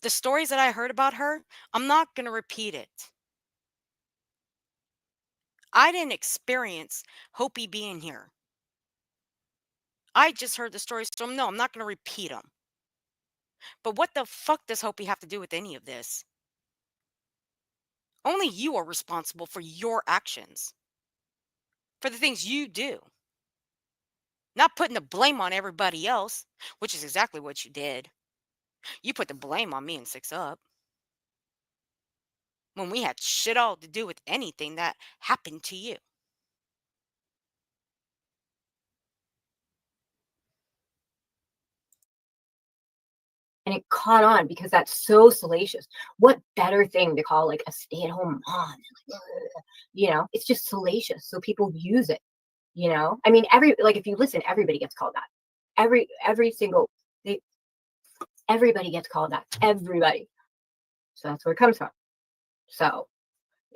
The stories that I heard about her, I'm not going to repeat it. I didn't experience Hopi being here. I just heard the stories, so no, I'm not going to repeat them. But what the fuck does Hopi have to do with any of this? Only you are responsible for your actions, for the things you do. Not putting the blame on everybody else, which is exactly what you did. You put the blame on me and 6 Up when we had shit all to do with anything that happened to you. it caught on because that's so salacious. What better thing to call like a stay-at-home mom? It's just salacious. So people use it. I mean, if you listen, everybody gets called that. Every single everybody gets called that. Everybody. So that's where it comes from. So,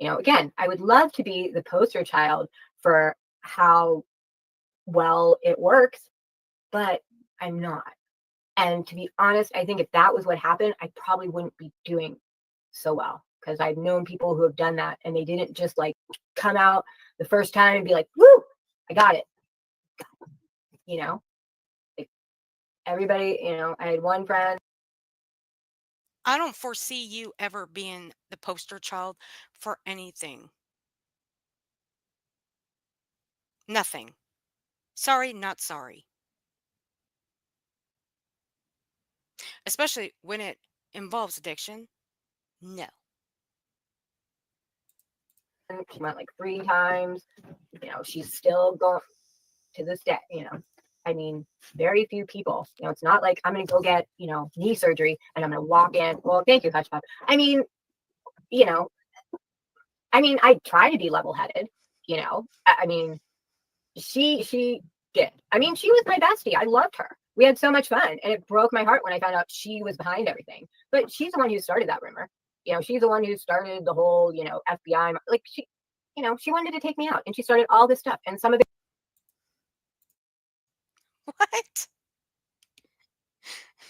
again, I would love to be the poster child for how well it works, but I'm not. And to be honest, I think if that was what happened, I probably wouldn't be doing so well because I've known people who have done that and they didn't just like come out the first time and be like, woo, I got it. Like everybody, I had one friend. I don't foresee you ever being the poster child for anything. Nothing. Sorry, not sorry. Especially when it involves addiction. No. She went like 3 times. She's still going to this day. I mean, very few people. It's not like I'm going to go get knee surgery and I'm going to walk in. Well, thank you, Hushpop. I mean, I try to be level-headed. I mean, she did. I mean, she was my bestie. I loved her. We had so much fun, and it broke my heart when I found out she was behind everything. But she's the one who started that rumor. She's the one who started the whole, FBI. Like she wanted to take me out, and she started all this stuff. And some of it. What?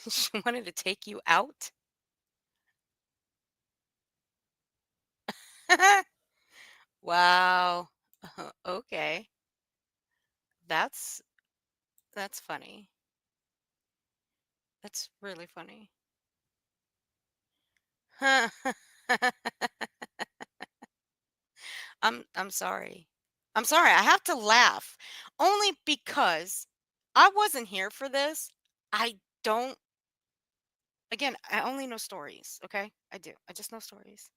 She wanted to take you out? Wow. Okay. That's funny. That's really funny. I'm sorry. I'm sorry. I have to laugh only because I wasn't here for this. I don't. Again, I only know stories. Okay, I do. I just know stories.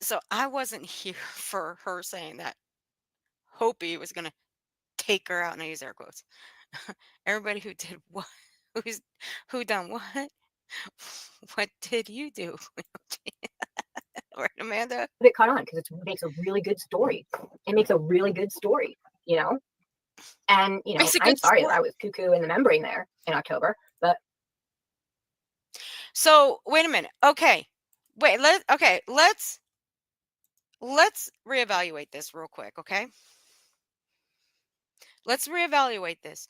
So I wasn't here for her saying that Hopi was gonna take her out, and I use air quotes. Everybody who did what, who's who done what? What did you do? Right, Amanda? It caught on because it makes a really good story. It makes a really good story, you know. And Makes a I'm good sorry that story. I was cuckoo in the membrane there in October, but So wait a minute. Okay, wait. Let's reevaluate this real quick. Okay, let's reevaluate this.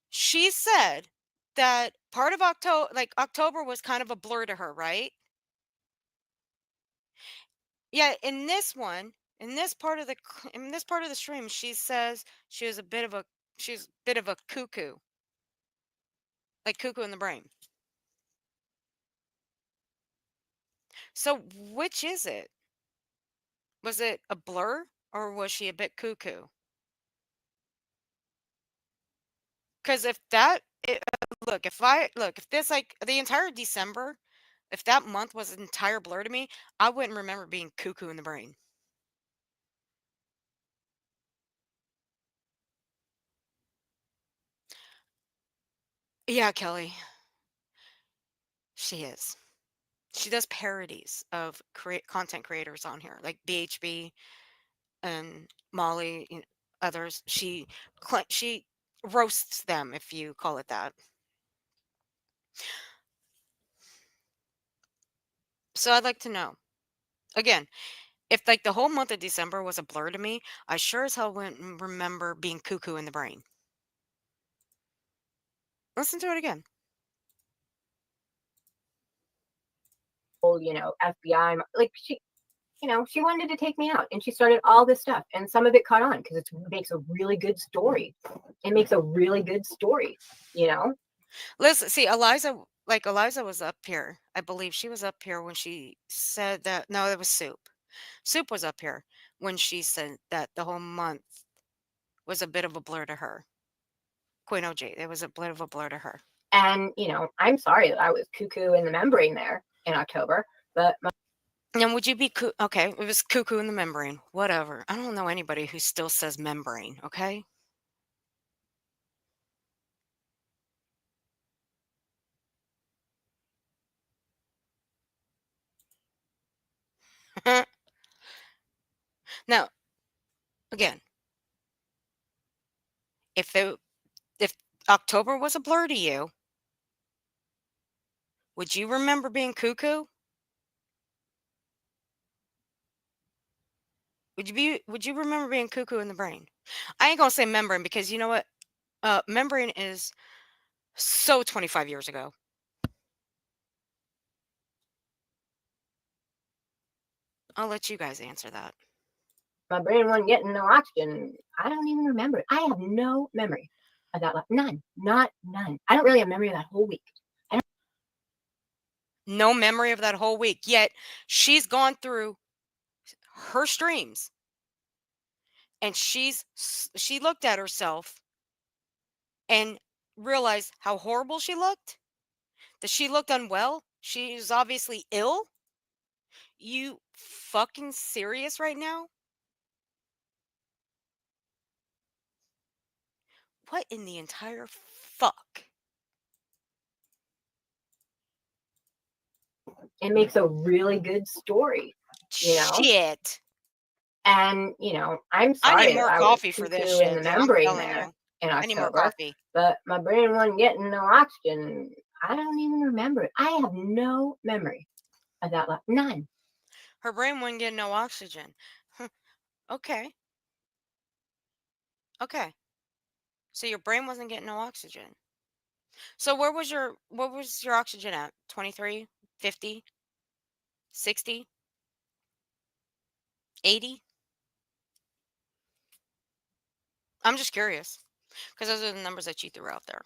She said that part of October, like October, was kind of a blur to her, right? Yeah. In this one, in this part of the stream, she says she was a bit of a cuckoo, like cuckoo in the brain. So which is it? Was it a blur or was she a bit cuckoo? Because if this, like, the entire December, if that month was an entire blur to me, I wouldn't remember being cuckoo in the brain. Yeah, Kelly, she is. She does parodies of content creators on here, like BHB and Molly, others. She roasts them, if you call it that. So I'd like to know again, if like the whole month of December was a blur to me, I sure as hell wouldn't remember being cuckoo in the brain. Listen to it again. FBI, like she wanted to take me out, and she started all this stuff, and some of it caught on because it makes a really good story. It makes a really good story, you know. Listen, see, Eliza was up here. I believe she was up here when she said that. No, it was Soup. Soup was up here when she said that the whole month was a bit of a blur to her. Queen OG, it was a bit of a blur to her. And I'm sorry that I was cuckoo in the membrane there in October, but And would you be okay? It was cuckoo in the membrane. Whatever. I don't know anybody who still says membrane. Okay. Now, again, if October was a blur to you, would you remember being cuckoo? Would you remember being cuckoo in the brain? I ain't gonna say membrane because you know what? Membrane is so 25 years ago. I'll let you guys answer that. my brain wasn't getting no oxygen. I don't even remember it. I have no memory of that. None. Not none. I don't really have memory of that whole week. No memory of that whole week. Yet she's gone through her streams and she looked at herself and realized how horrible she looked, that she looked unwell. She was obviously ill. You fucking serious right now? What in the entire fuck? It makes a really good story, you know. Shit. And I'm I sorry need that more I was coffee for this cuckoo in the shit, dude. I'm membrane telling there you. in I need more October, coffee. but my brain wasn't getting no oxygen. I don't even remember it. I have no memory of that. None. Her brain wouldn't get no oxygen. Okay. Okay. So your brain wasn't getting no oxygen. So what was your oxygen at? 23, 50, 60, 80? I'm just curious because those are the numbers that you threw out there.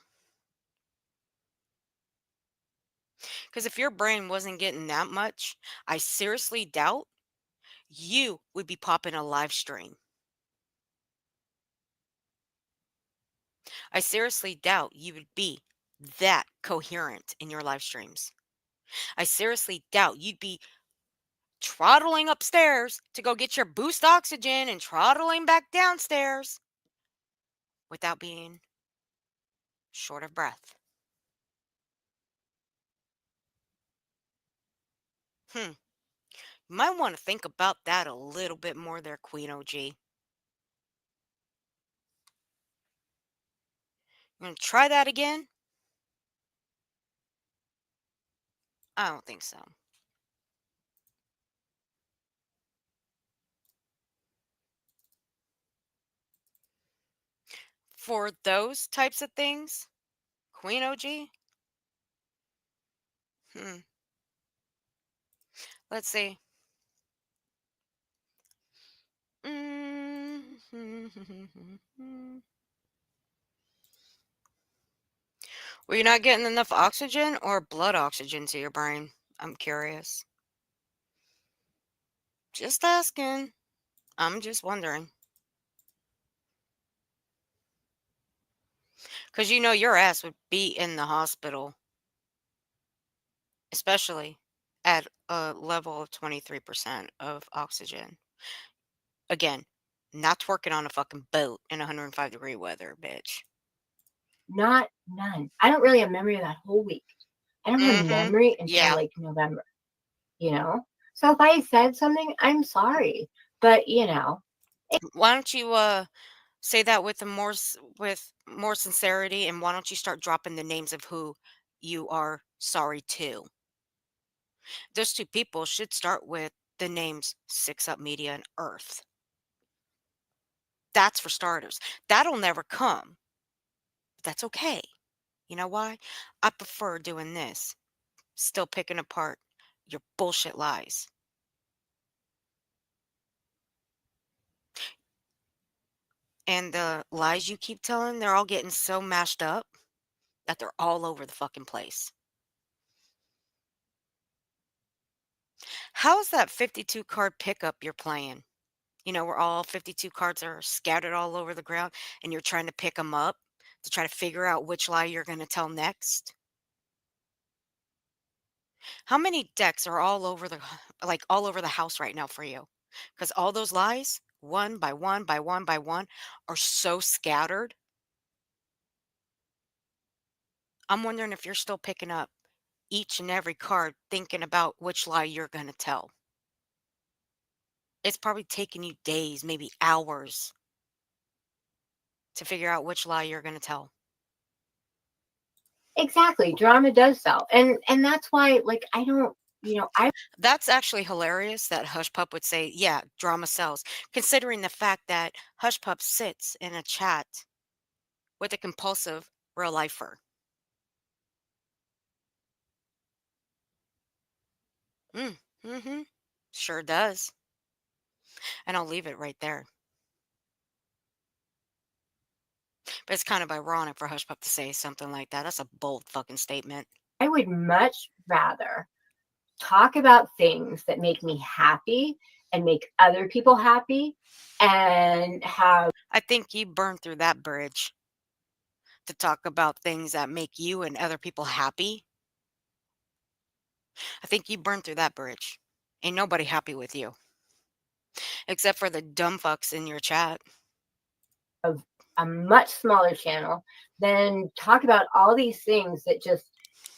Because if your brain wasn't getting that much, I seriously doubt you would be popping a live stream. I seriously doubt you would be that coherent in your live streams. I seriously doubt you'd be trottling upstairs to go get your boost oxygen and trottling back downstairs without being short of breath. You might want to think about that a little bit more there, Queen OG. You gonna try that again? I don't think so. For those types of things, Queen OG, let's see. Were you not getting enough oxygen or blood oxygen to your brain? I'm curious. Just asking. I'm just wondering. Because you know your ass would be in the hospital, especially at a level of 23% of oxygen. Again, not twerking on a fucking boat in 105-degree weather, bitch. None. I don't really have memory of that whole week. I don't have memory until like November, you know? So if I said something, I'm sorry. But, you know. Why don't you say that with more sincerity, and why don't you start dropping the names of who you are sorry to? Those two people should start with the names Six Up Media and Earth. That's for starters. That'll never come. But that's okay. You know why? I prefer doing this. Still picking apart your bullshit lies. And the lies you keep telling, they're all getting so mashed up that they're all over the fucking place. How's that 52 card pickup you're playing? You know, where all 52 cards are scattered all over the ground and you're trying to pick them up to try to figure out which lie you're going to tell next? How many decks are all over all over the house right now for you? Because all those lies, one by one by one by one, are so scattered. I'm wondering if you're still picking up each and every card, thinking about which lie you're going to tell. It's probably taking you days, maybe hours, to figure out which lie you're going to tell. Exactly. Drama does sell. And that's why, like, I don't, you know, That's actually hilarious that Hush Pup would say, yeah, drama sells, considering the fact that Hush Pup sits in a chat with a compulsive real lifer. Sure does. And I'll leave it right there. But it's kind of ironic for Hush Pup to say something like that. That's a bold fucking statement. I would much rather talk about things that make me happy and make other people happy and have. I think you burned through that bridge to talk about things that make you and other people happy. I think you burned through that bridge. Ain't nobody happy with you. Except for the dumb fucks in your chat. A much smaller channel, then talk about all these things that just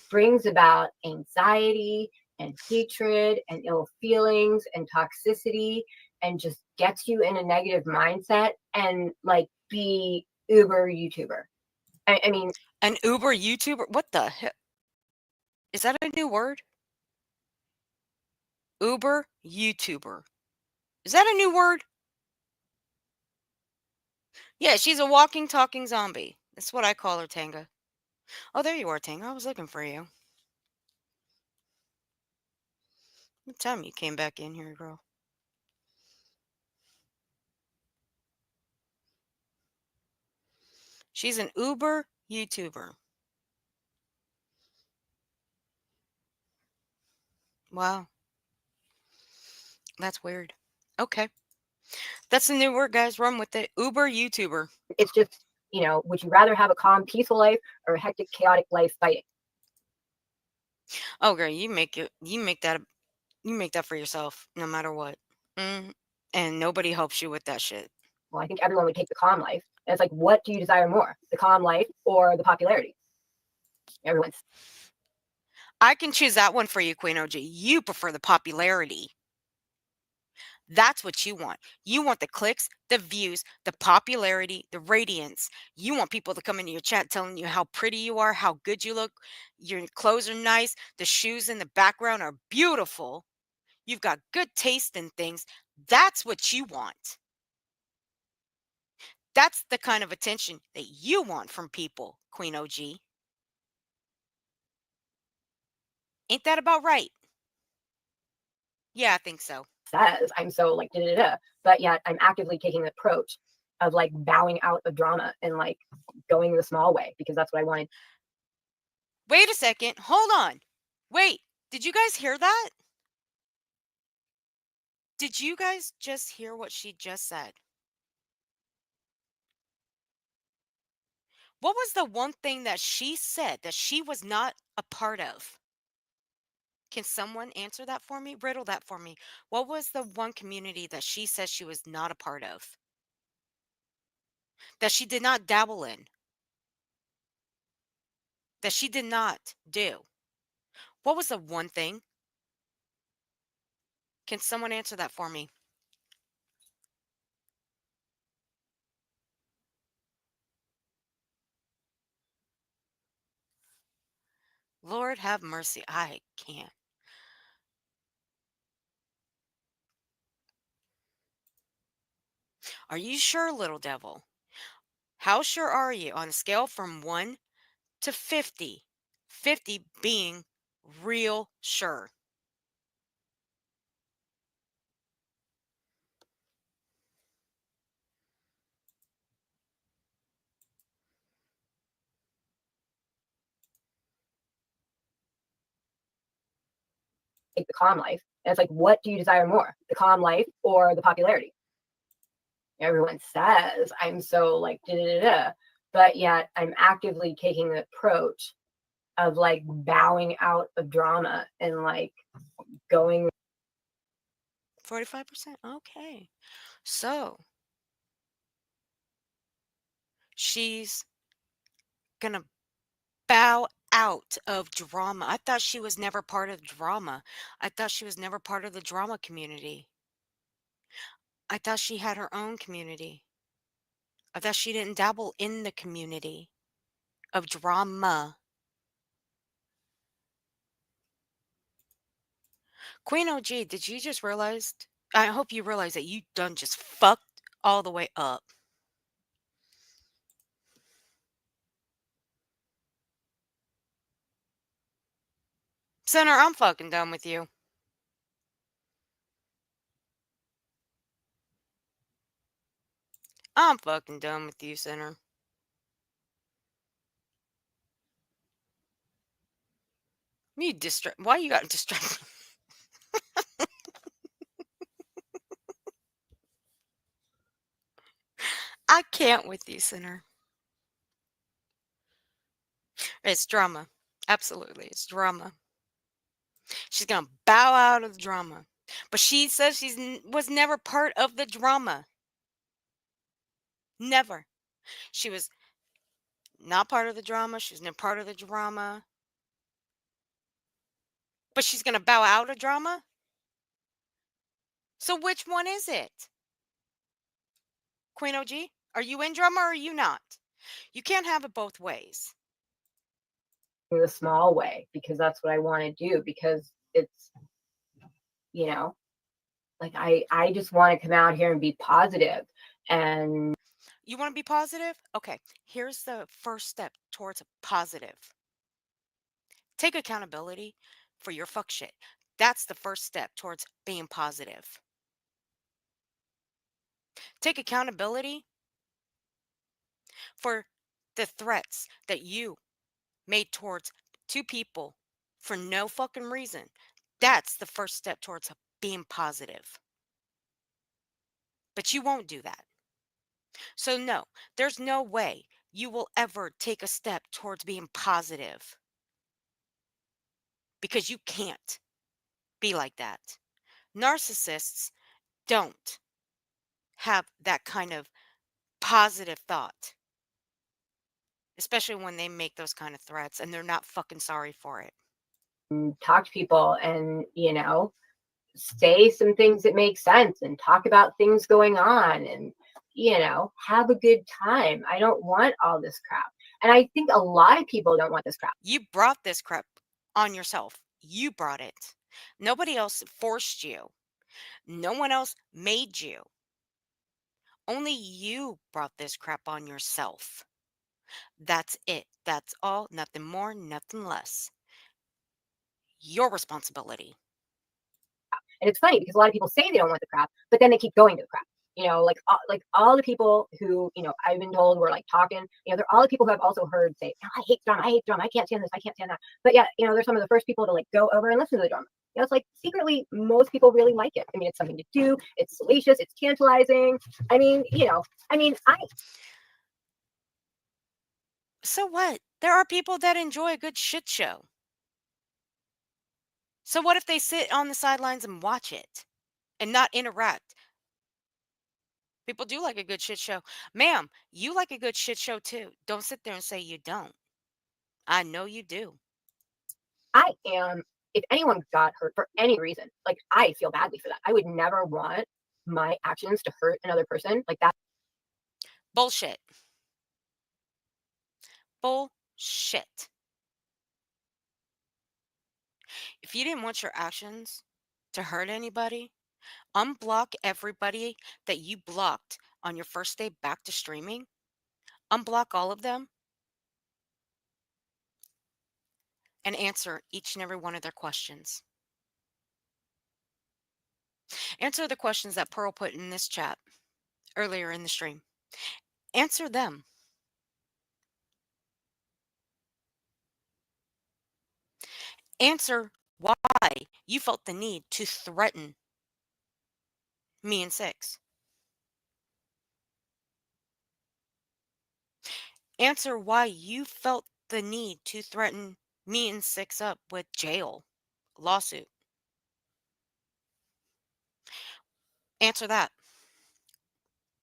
brings about anxiety and hatred and ill feelings and toxicity and just gets you in a negative mindset and like be uber YouTuber. I mean, an Uber YouTuber? What the hell? Is that a new word? Uber YouTuber. Is that a new word? Yeah, she's a walking, talking zombie. That's what I call her, Tanga. Oh, there you are, Tanga. I was looking for you. What time you came back in here, girl? She's an Uber YouTuber. Wow. That's weird. Okay. That's the new word, guys. Run with it. Uber YouTuber. It's just, would you rather have a calm, peaceful life or a hectic, chaotic life fighting? Oh, girl, you make that for yourself, no matter what. And nobody helps you with that shit. Well, I think everyone would take the calm life. And it's like, what do you desire more, the calm life or the popularity? Everyone's I can choose that one for you, Queen OG. You prefer the popularity. That's what you want. You want the clicks, the views, the popularity, the radiance. You want people to come into your chat telling you how pretty you are, how good you look. Your clothes are nice. The shoes in the background are beautiful. You've got good taste in things. That's what you want. That's the kind of attention that you want from people, Queen OG. Ain't that about right? Yeah, I think so. says I'm so like da da da, but yet I'm actively taking the approach of like bowing out of drama and like going the small way because that's what I wanted. Wait a second. Hold on. Wait, did you guys hear that? Did you guys just hear what she just said? What was the one thing that she said that she was not a part of? Can someone answer that for me? Riddle that for me. What was the one community that she says she was not a part of? That she did not dabble in? That she did not do? What was the one thing? Can someone answer that for me? Lord have mercy. I can't. Are you sure, little devil? How sure are you on a scale from 1 to 50? 50 being real sure. Take the calm life. And it's like, what do you desire more, the calm life or the popularity? Everyone says I'm so like da da da, but yet I'm actively taking the approach of like bowing out of drama and like going 45%? Okay. So she's gonna bow out of drama. I thought she was never part of drama. I thought she was never part of the drama community. I thought she had her own community. I thought she didn't dabble in the community of drama. Queen OG, did you just realize? I hope you realize that you done just fucked all the way up. Sinner, I'm fucking done with you. I'm fucking done with you, Sinner. You distract. Why you got distracted? I can't with you, Sinner. It's drama. Absolutely, it's drama. She's gonna bow out of the drama, but she says was never part of the drama. Never. She was not part of the drama. She was never part of the drama. But she's gonna bow out of drama. So which one is it? Queen OG, are you in drama or are you not? You can't have it both ways. the small way because that's what I want to do because it's, like I just want to come out here and be positive and You want to be positive? Okay, here's the first step towards positive. Take accountability for your fuck shit. That's the first step towards being positive. Take accountability for the threats that you made towards two people for no fucking reason. That's the first step towards being positive. But you won't do that. So, no, there's no way you will ever take a step towards being positive because you can't be like that. Narcissists don't have that kind of positive thought, especially when they make those kind of threats and they're not fucking sorry for it. Talk to people and, say some things that make sense and talk about things going on and, have a good time. I don't want all this crap. And I think a lot of people don't want this crap. You brought this crap on yourself. You brought it. Nobody else forced you. No one else made you. Only you brought this crap on yourself. That's it. That's all. Nothing more, nothing less. Your responsibility. And it's funny because a lot of people say they don't want the crap, but then they keep going to the crap. Like all the people who, I've been told were like talking, they're all the people who I've also heard say, "Oh, I hate drama, I hate drama, I can't stand this, I can't stand that." But yeah, they're some of the first people to like go over and listen to the drama. It's like secretly most people really like it. I mean, it's something to do, it's salacious, it's tantalizing. I mean, So what? There are people that enjoy a good shit show. So what if they sit on the sidelines and watch it and not interact? People do like a good shit show. Ma'am, you like a good shit show too. Don't sit there and say you don't. I know you do. I am, if anyone got hurt for any reason, like I feel badly for that. I would never want my actions to hurt another person like that. Bullshit. Bullshit. If you didn't want your actions to hurt anybody, unblock everybody that you blocked on your first day back to streaming. Unblock all of them and answer each and every one of their questions. Answer the questions that Pearl put in this chat earlier in the stream. Answer them. Answer why you felt the need to threaten me and Six. Answer why you felt the need to threaten me and Six up with jail, lawsuit. Answer that.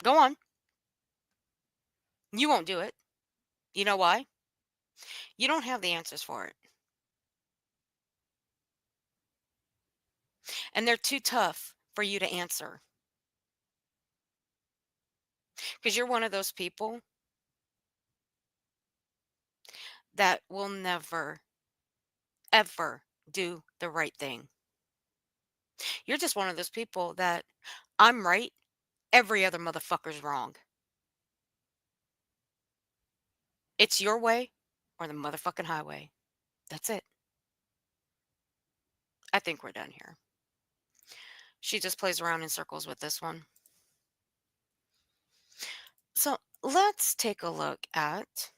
Go on. You won't do it. You know why? You don't have the answers for it. And they're too tough for you to answer. Because you're one of those people that will never, ever do the right thing. You're just one of those people that I'm right, every other motherfucker's wrong. It's your way or the motherfucking highway. That's it. I think we're done here. She just plays around in circles with this one. So let's take a look at.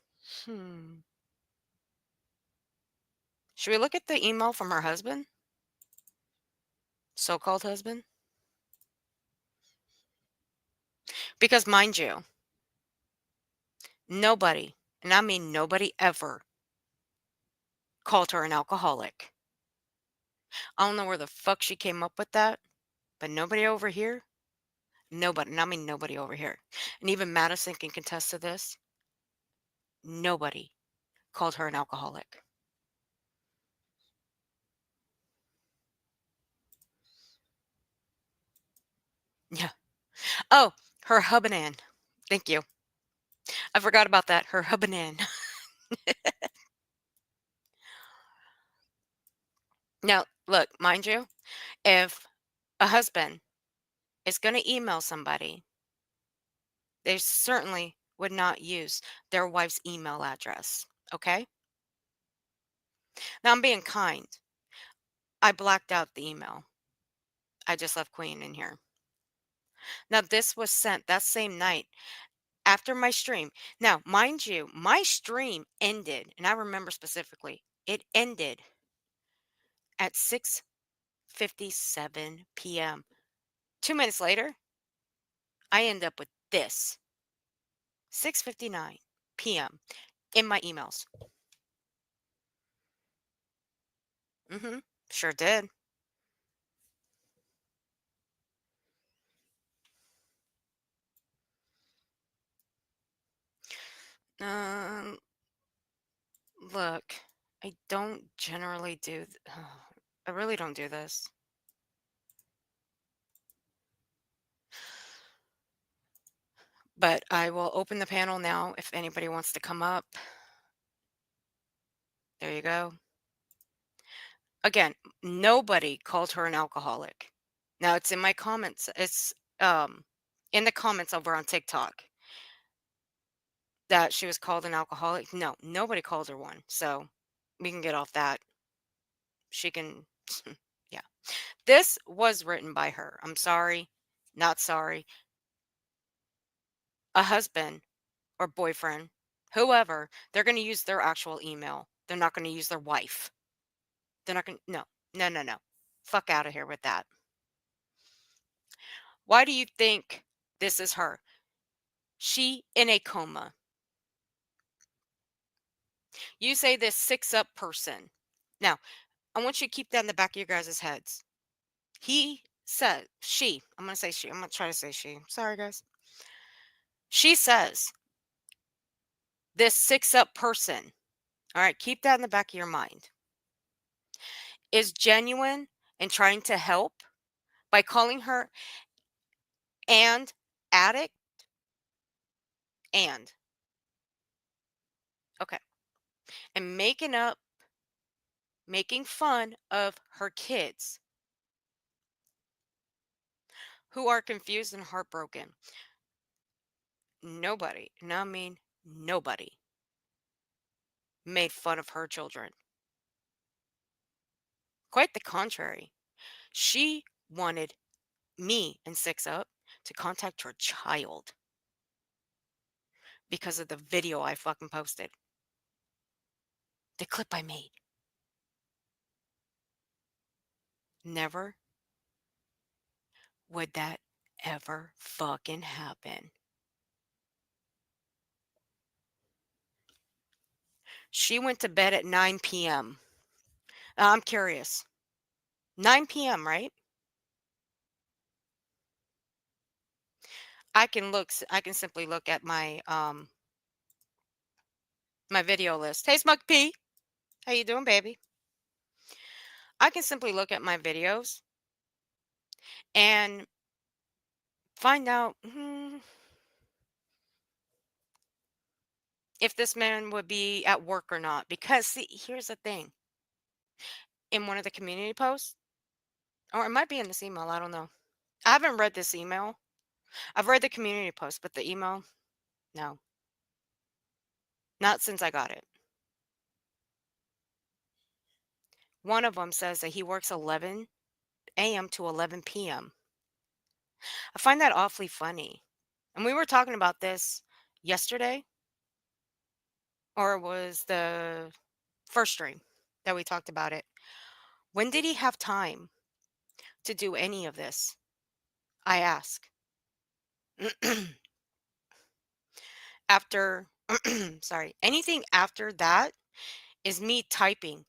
Should we look at the email from her husband? So-called husband? Because mind you, nobody, and I mean nobody ever, called her an alcoholic. I don't know where the fuck she came up with that, but nobody over here, nobody, and I mean nobody over here, and even Madison can contest to this, nobody called her an alcoholic. Yeah. Oh, her hubbanan. Thank you. I forgot about that. Her hubbanan. Now, look, mind you, if a husband is going to email somebody, they certainly would not use their wife's email address. Okay? Now, I'm being kind. I blacked out the email. I just left Queen in here. Now, this was sent that same night after my stream. Now, mind you, my stream ended, and I remember specifically, it ended at 6:57 p.m. 2 minutes later, I end up with this 6:59 p.m. in my emails. Sure did. Um, Look, I don't generally do. I really don't do this. But I will open the panel now if anybody wants to come up. There you go. Again, nobody called her an alcoholic. Now it's in my comments. It's in the comments over on TikTok that she was called an alcoholic. No, nobody called her one. So we can get off that. She can yeah. This was written by her. I'm sorry. Not sorry. A husband or boyfriend, whoever, they're going to use their actual email. They're not going to use their wife. They're not going to, no, no, no, no. Fuck out of here with that. Why do you think this is her? She in a coma. You say this 6-up person. Now, I want you to keep that in the back of your guys' heads. He said, I'm going to say she. I'm going to try to say she. Sorry, guys. She says, this 6-up person, all right, keep that in the back of your mind, is genuine and trying to help by calling her and addict and okay, and making fun of her kids who are confused and heartbroken. Nobody, and I mean nobody, made fun of her children. Quite the contrary. She wanted me and 6-up to contact her child because of the video I fucking posted. The clip I made. Never would that ever fucking happen. She went to bed at 9 p.m. I'm curious. 9 p.m., right? I can simply look at my my video list. Hey Smug P, how you doing, baby? I can simply look at my videos and find out if this man would be at work or not. Because see, here's the thing. In one of the community posts, or it might be in this email, I don't know. I haven't read this email. I've read the community post, but the email, no. Not since I got it. One of them says that he works 11 a.m. to 11 p.m. I find that awfully funny. And we were talking about this yesterday, or it was the first stream that we talked about it. When did he have time to do any of this? I ask. After, sorry, anything after that is me typing.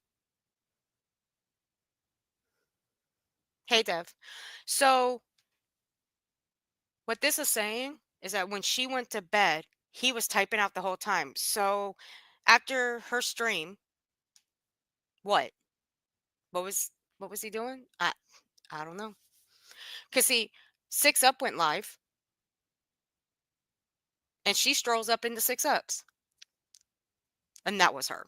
Hey, Dev. So, what this is saying is that when she went to bed, he was typing out the whole time. So, after her stream, what? What was he doing? I don't know. Cause see, 6-up went live, and she strolls up into 6-ups, and that was her.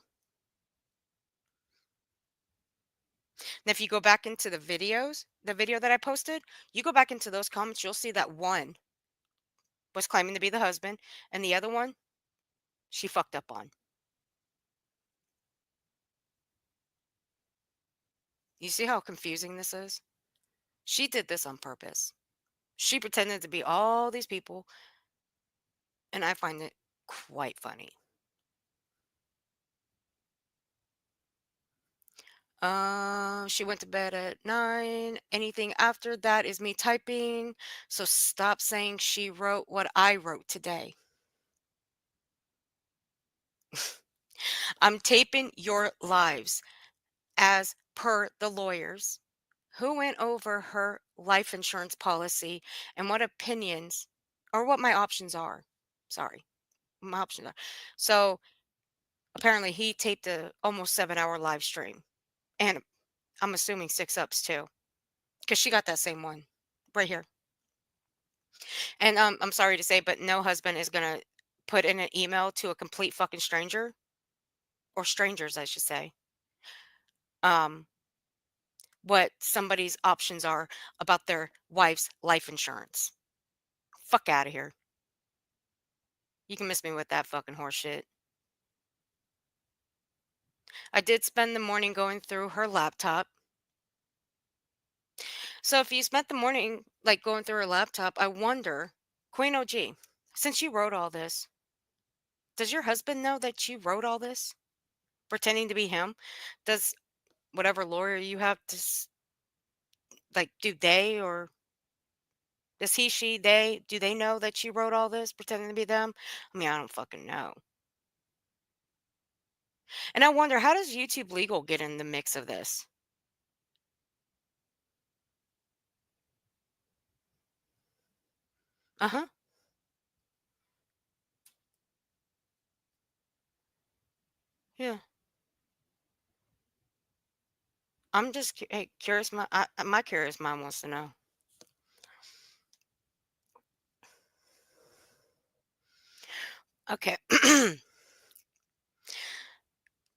And if you go back into the videos, the video that I posted, you go back into those comments, you'll see that one was claiming to be the husband, and the other one, she fucked up on. You see how confusing this is? She did this on purpose. She pretended to be all these people, and I find it quite funny. She went to bed at 9. Anything after that is me typing. So stop saying she wrote what I wrote today. I'm taping your lives as per the lawyers who went over her life insurance policy and what opinions or what my options are. Sorry, my options are. So apparently he taped a almost 7-hour live stream. And I'm assuming 6 ups too. Because she got that same one right here. And I'm sorry to say, but no husband is gonna put in an email to a complete fucking stranger or strangers, I should say. Um, what somebody's options are about their wife's life insurance. Fuck out of here. You can miss me with that fucking horse shit. I did spend the morning going through her laptop. So if you spent the morning like going through her laptop, I wonder, Queen OG, since you wrote all this, does your husband know that you wrote all this? Pretending to be him? Does whatever lawyer you have to like do they or does he, she, they, do they know that you wrote all this pretending to be them? I mean, I don't fucking know. And I wonder, how does YouTube legal get in the mix of this? Uh-huh. Yeah. I'm just hey, curious. My curious mind wants to know. Okay.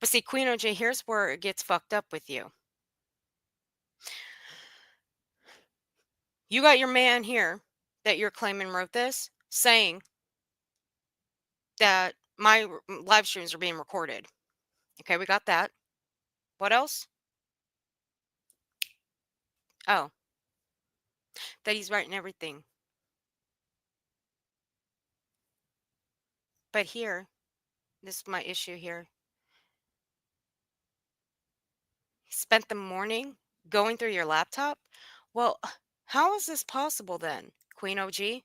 But see, Queen OJ, here's where it gets fucked up with you. You got your man here that you're claiming wrote this saying that my live streams are being recorded. Okay, we got that. What else? Oh, that he's writing everything. But here, this is my issue here. He spent the morning going through your laptop? Well, how is this possible then, Queen OG?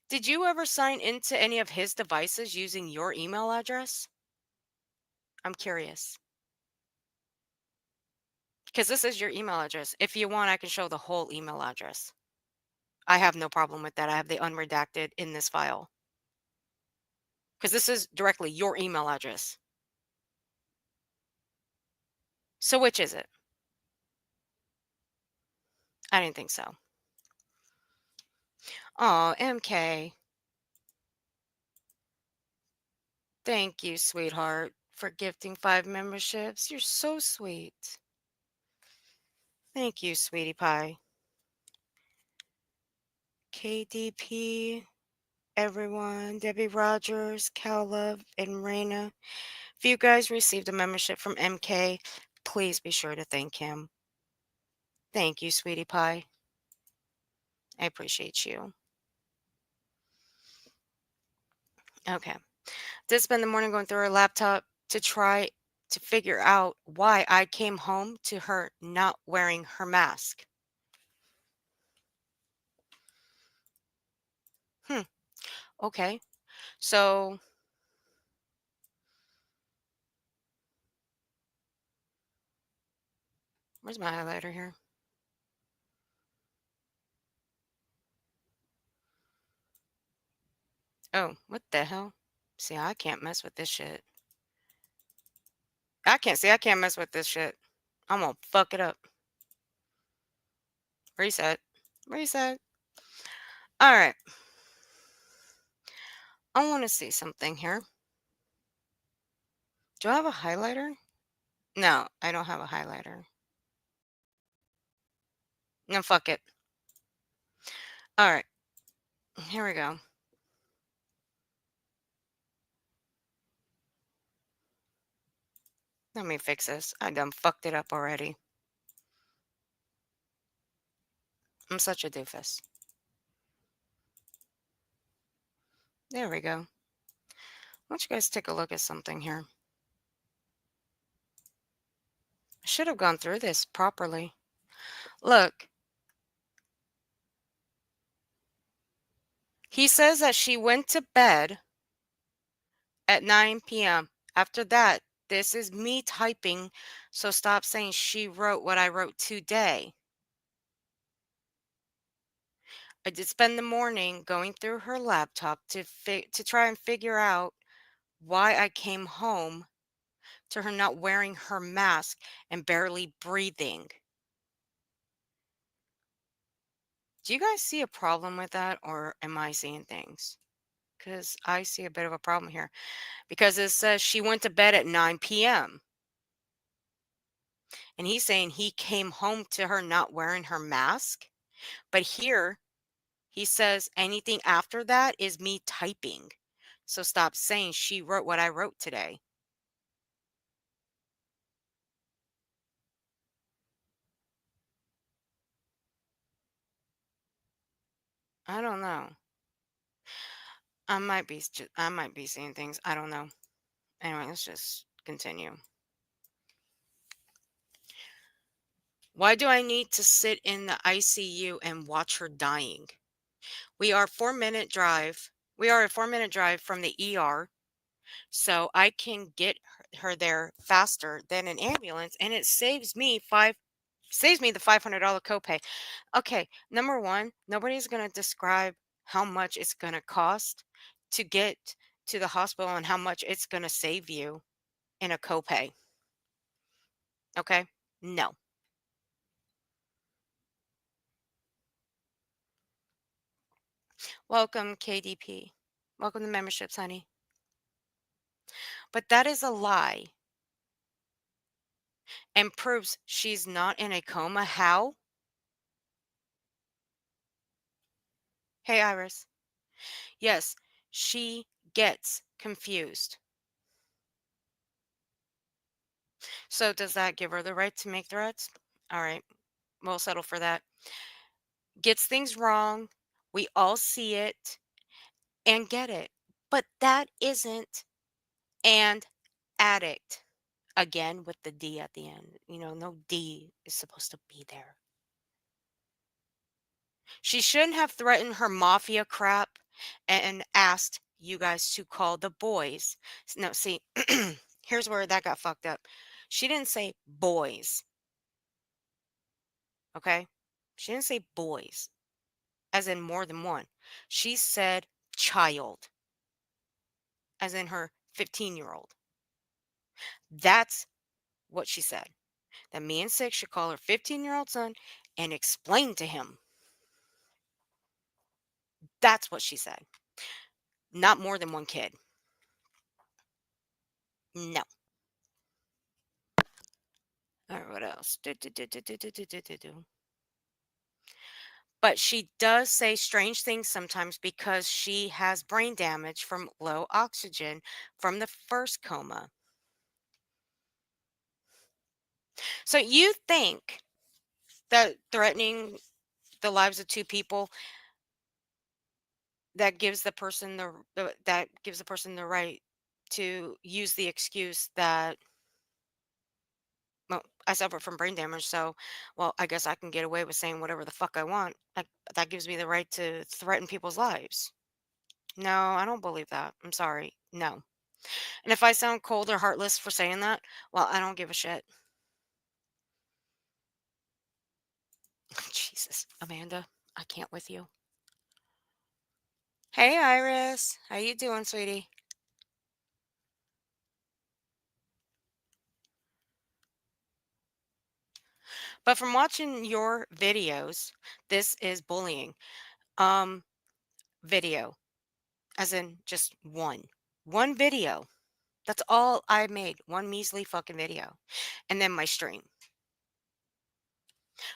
Did you ever sign into any of his devices using your email address? I'm curious. Because this is your email address. If you want, I can show the whole email address. I have no problem with that. I have the unredacted in this file. Because this is directly your email address. So which is it? I didn't think so. Oh, MK. Thank you, sweetheart, for gifting 5 memberships. You're so sweet. Thank you, sweetie pie. KDP, everyone, Debbie Rogers, Cal Love, and Raina. If you guys received a membership from MK, please be sure to thank him. Thank you, sweetie pie. I appreciate you. Okay. Did spend the morning going through her laptop to try to figure out why I came home to her not wearing her mask. Okay. So where's my highlighter here? Oh, what the hell? See, I can't mess with this shit. I can't mess with this shit. I'm gonna fuck it up. Reset. Reset. All right. I want to see something here. Do I have a highlighter? No, I don't have a highlighter. No, fuck it. All right. Here we go. Let me fix this. I done fucked it up already. I'm such a doofus. There we go. Why don't you guys take a look at something here? I should have gone through this properly. Look, he says that she went to bed at 9 p.m. After that, this is me typing, so stop saying she wrote what I wrote today. I did spend the morning going through her laptop to try and figure out why I came home to her not wearing her mask and barely breathing. Do you guys see a problem with that, or am I seeing things? Because I see a bit of a problem here. Because it says she went to bed at 9 p.m. And he's saying he came home to her not wearing her mask. But here he says anything after that is me typing. So stop saying she wrote what I wrote today. I don't know. I might be seeing things. I don't know. Anyway, let's just continue. Why do I need to sit in the ICU and watch her dying? We are a 4-minute drive. We are a 4-minute drive from the ER, so I can get her there faster than an ambulance, and it saves me the $500 copay. Okay, number one, nobody's gonna describe how much it's gonna cost to get to the hospital and how much it's gonna save you in a copay. Okay, no. Welcome, KDP. Welcome to memberships, honey. But that is a lie and proves she's not in a coma. How? Hey, Iris. Yes, she gets confused. So does that give her the right to make threats? All right, we'll settle for that. Gets things wrong. We all see it and get it. But that isn't an addict. Again, with the D at the end. No D is supposed to be there. She shouldn't have threatened her mafia crap and asked you guys to call the boys. No, see, here's where that got fucked up. She didn't say boys, okay? She didn't say boys, as in more than one. She said child, as in her 15-year-old. That's what she said. That me and Six should call her 15-year-old son and explain to him. That's what she said. Not more than one kid. No. All right, what else? But she does say strange things sometimes because she has brain damage from low oxygen from the first coma. So you think that threatening the lives of two people that gives the person the right to use the excuse that, well, I suffer from brain damage, so, well, I guess I can get away with saying whatever the fuck I want. That gives me the right to threaten people's lives. No, I don't believe that. I'm sorry. No. And if I sound cold or heartless for saying that, well, I don't give a shit. Jesus, Amanda, I can't with you. Hey, Iris. How you doing, sweetie? But from watching your videos, this is bullying. Video, as in just one video. That's all I made, one measly fucking video, and then my stream.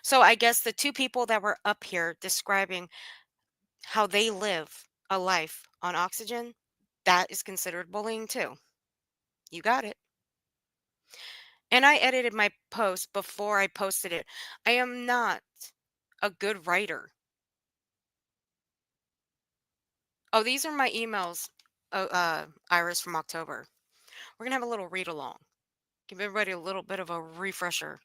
So I guess the two people that were up here describing how they live a life on oxygen, that is considered bullying too. You got it. And I edited my post before I posted it. I am not a good writer. Oh, these are my emails, Iris, from October. We're going to have a little read along. Give everybody a little bit of a refresher.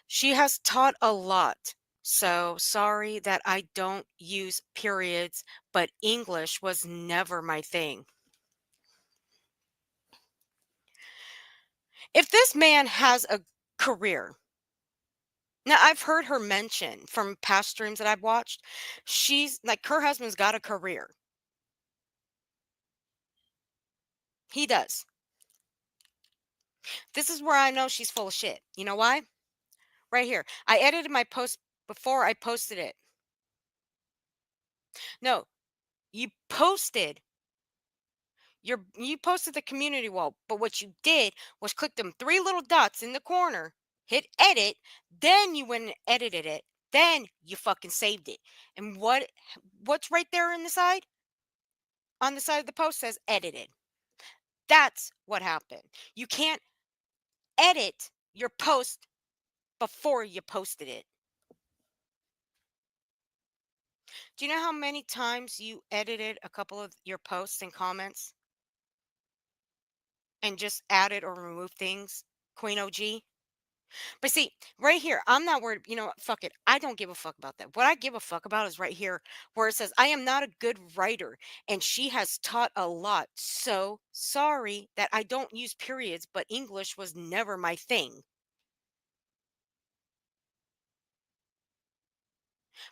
She has taught a lot. So sorry that I don't use periods, but English was never my thing. If this man has a career, now I've heard her mention from past streams that I've watched, she's like her husband's got a career. He does. This is where I know she's full of shit. You know why? Right here. I edited my post before I posted it. No, you posted you posted the community wall, but what you did was click them three little dots in the corner, hit edit, then you went and edited it, then you fucking saved it. And what's right there in the side? On the side of the post says edited. That's what happened. You can't edit your post before you posted it. Do you know how many times you edited a couple of your posts and comments and just added or removed things, Queen OG? But see, right here, I'm not worried. You know what? Fuck it. I don't give a fuck about that. What I give a fuck about is right here where it says, I am not a good writer and she has taught a lot. So sorry that I don't use periods, but English was never my thing.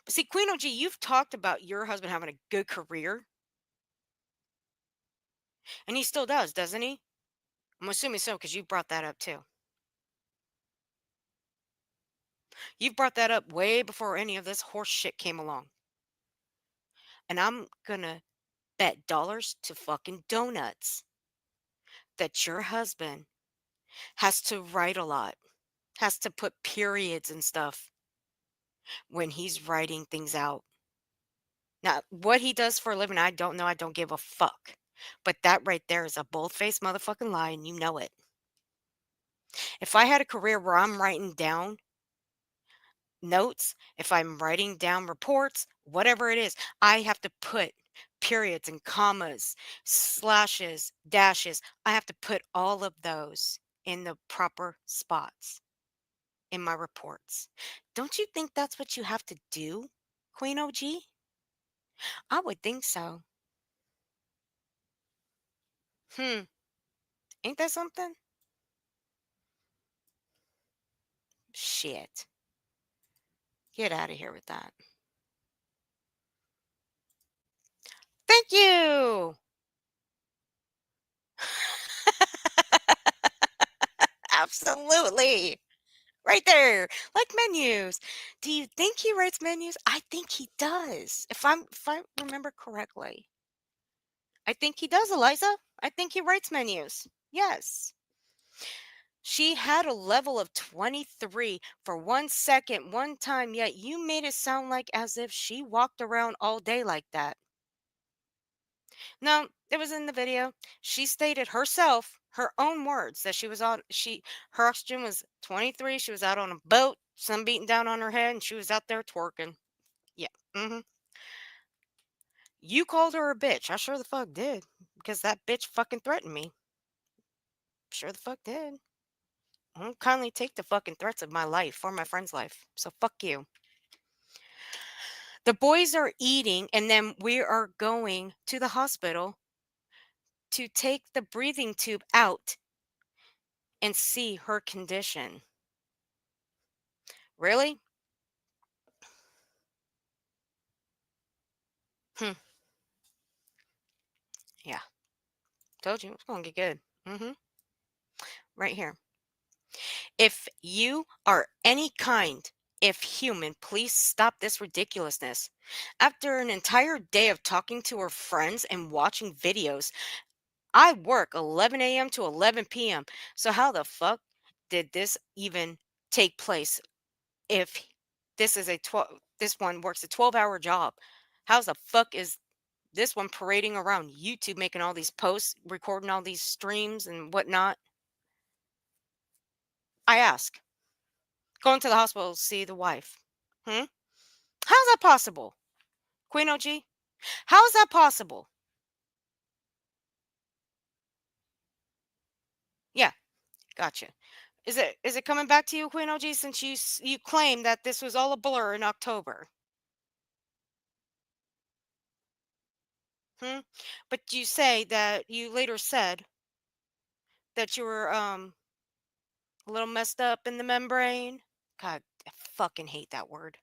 But see, Queen OG, you've talked about your husband having a good career. And he still does, doesn't he? I'm assuming so because you brought that up too. You've brought that up way before any of this horse shit came along. And I'm gonna bet dollars to fucking donuts that your husband has to write a lot, has to put periods and stuff when he's writing things out. Now, what he does for a living, I don't know. I don't give a fuck. But that right there is a bold-faced motherfucking lie, and you know it. If I had a career where I'm writing down notes, if I'm writing down reports, whatever it is, I have to put periods and commas, slashes, dashes. I have to put all of those in the proper spots in my reports. Don't you think that's what you have to do, Queen OG? I would think so. Ain't that something? Shit. Get out of here with that. Thank you. Absolutely. Right there. Like menus. Do you think he writes menus? I think he does. If I remember correctly. I think he does, Eliza. I think he writes menus. Yes. She had a level of 23 for 1 second, one time, yet you made it sound like as if she walked around all day like that. No, it was in the video. She stated herself, her own words, that she was on her oxygen was 23. She was out on a boat, sun beating down on her head, and she was out there twerking. Yeah. You called her a bitch. I sure the fuck did. Because that bitch fucking threatened me. Sure the fuck did. I don't kindly take the fucking threats of my life or my friend's life. So fuck you. The boys are eating, and then we are going to the hospital to take the breathing tube out and see her condition. Really? Yeah. Told you it's going to get good. Right here. If you are any kind, if human, please stop this ridiculousness. After an entire day of talking to her friends and watching videos, I work 11 a.m. to 11 p.m. So how the fuck did this even take place if this one works a 12-hour job? How's the fuck is this one parading around YouTube making all these posts, recording all these streams and whatnot? I ask. Going to the hospital to see the wife. How's that possible? Queen OG? How is that possible? Yeah. Gotcha. Is it coming back to you, Queen OG, since you claim that this was all a blur in October? Hmm? But you say that you later said that you were a little messed up in the membrane. God, I fucking hate that word.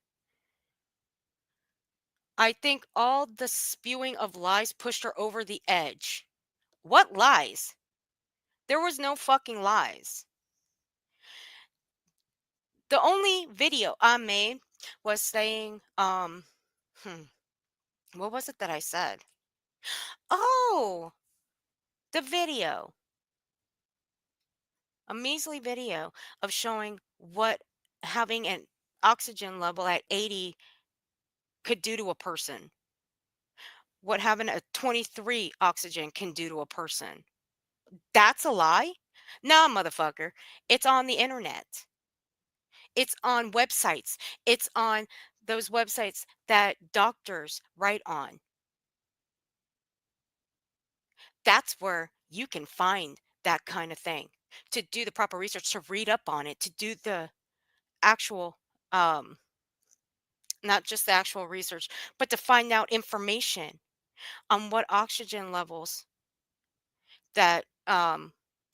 I think all the spewing of lies pushed her over the edge. What lies? There was no fucking lies. The only video I made was saying, hmm, what was it that I said? Oh, the video. A measly video of showing what having an oxygen level at 80 could do to a person. What having a 23 oxygen can do to a person. That's a lie? Nah, motherfucker. It's on the internet. It's on websites. It's on those websites that doctors write on. That's where you can find that kind of thing. To do the proper research, to read up on it, to do the actual um not just the actual research, but to find out information on what oxygen levels that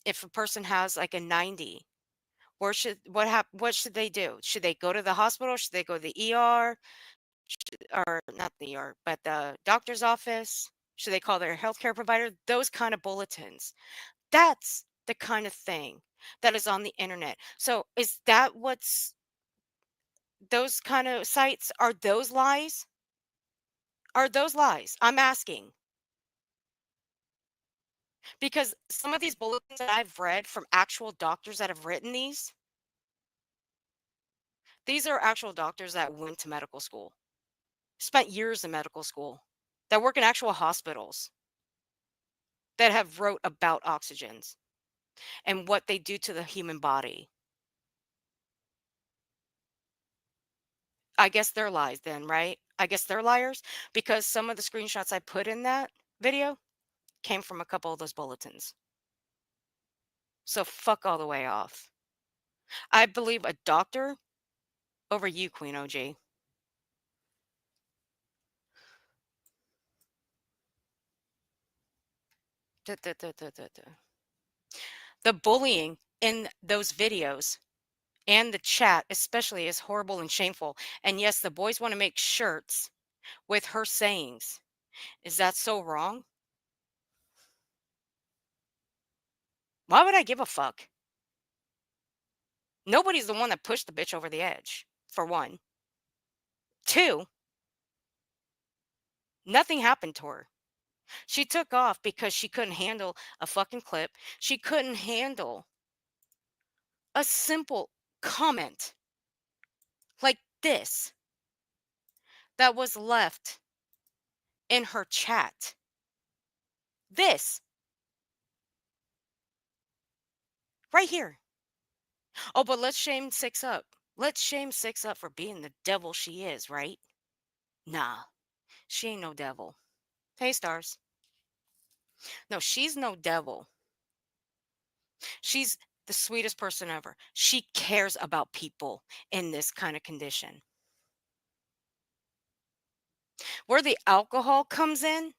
if a person has like a 90, what should they do? Should they go to the hospital? Should they go to the ER? Or not the ER, but the doctor's office? Should they call their healthcare provider? Those kind of bulletins. That's the kind of thing that is on the internet. So is that what's those kind of sites? Are those lies? Are those lies? I'm asking. Because some of these bulletins that I've read from actual doctors that have written these are actual doctors that went to medical school, spent years in medical school, that work in actual hospitals, that have wrote about oxygens and what they do to the human body. I guess they're lies then, right? I guess they're liars because some of the screenshots I put in that video came from a couple of those bulletins. So fuck all the way off. I believe a doctor over you, Queen OG. Duh, duh, duh, duh, duh, duh. The bullying in those videos and the chat, especially, is horrible and shameful. And yes, the boys want to make shirts with her sayings. Is that so wrong? Why would I give a fuck? Nobody's the one that pushed the bitch over the edge, for one. Two, nothing happened to her. She took off because she couldn't handle a fucking clip. She couldn't handle a simple comment like this that was left in her chat. This right here. Oh, but let's shame Six Up. Let's shame Six Up for being the devil she is, right? Nah, she ain't no devil. Hey, Stars. No, she's no devil. She's the sweetest person ever. She cares about people in this kind of condition. Where the alcohol comes in,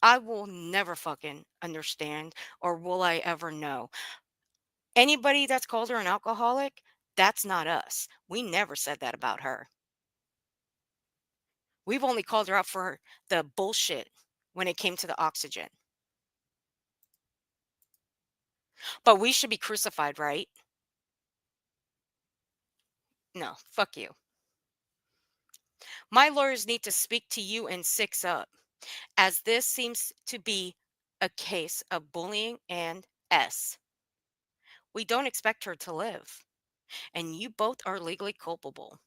I will never fucking understand, or will I ever know. Anybody that's called her an alcoholic, that's not us. We never said that about her. We've only called her out for the bullshit when it came to the oxygen. But we should be crucified, right? No, fuck you. My lawyers need to speak to you and Six Up, as this seems to be a case of bullying and S. We don't expect her to live, and you both are legally culpable.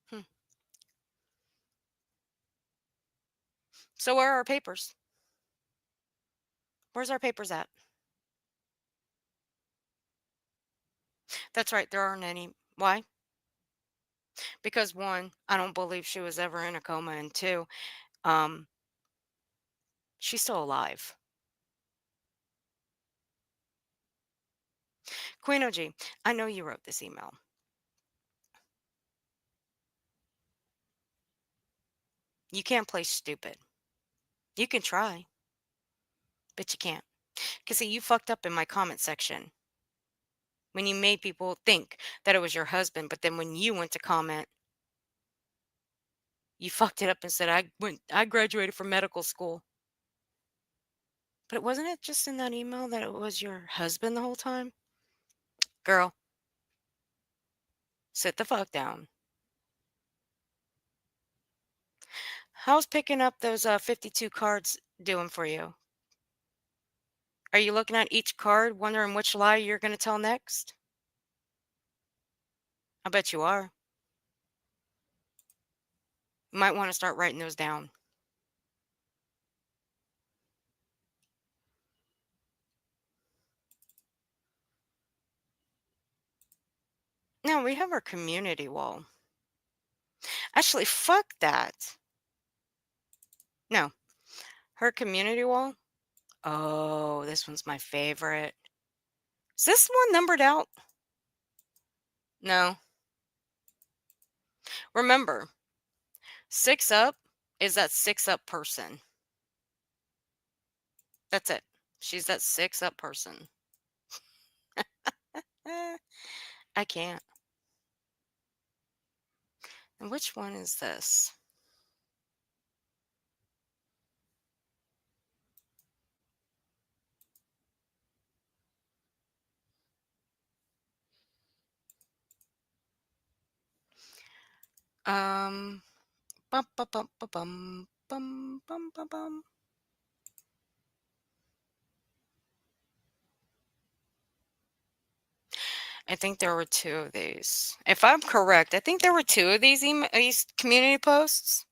Hmm. So where are our papers? Where's our papers at? That's right, there aren't any. Why? Because one, I don't believe she was ever in a coma, and two, Um, she's still alive. Queen OG, I know you wrote this email. You can't play stupid. You can try, but you can't. Because see, you fucked up in my comment section when you made people think that it was your husband, but then when you went to comment, you fucked it up and said, I graduated from medical school. But wasn't it just in that email that it was your husband the whole time? Girl, sit the fuck down. How's picking up those 52 cards doing for you? Are you looking at each card, wondering which lie you're going to tell next? I bet you are. You might want to start writing those down. No, we have our community wall. Actually, fuck that. No, her community wall. Oh, this one's my favorite. Is this one numbered out? No. Remember, 6 up is that 6 up person. That's it. She's that 6 up person. I can't. And which one is this? Bum, bum, bum, bum, bum, bum, bum, bum, bum. I think there were 2 of these. If I'm correct, I think there were 2 of these community posts.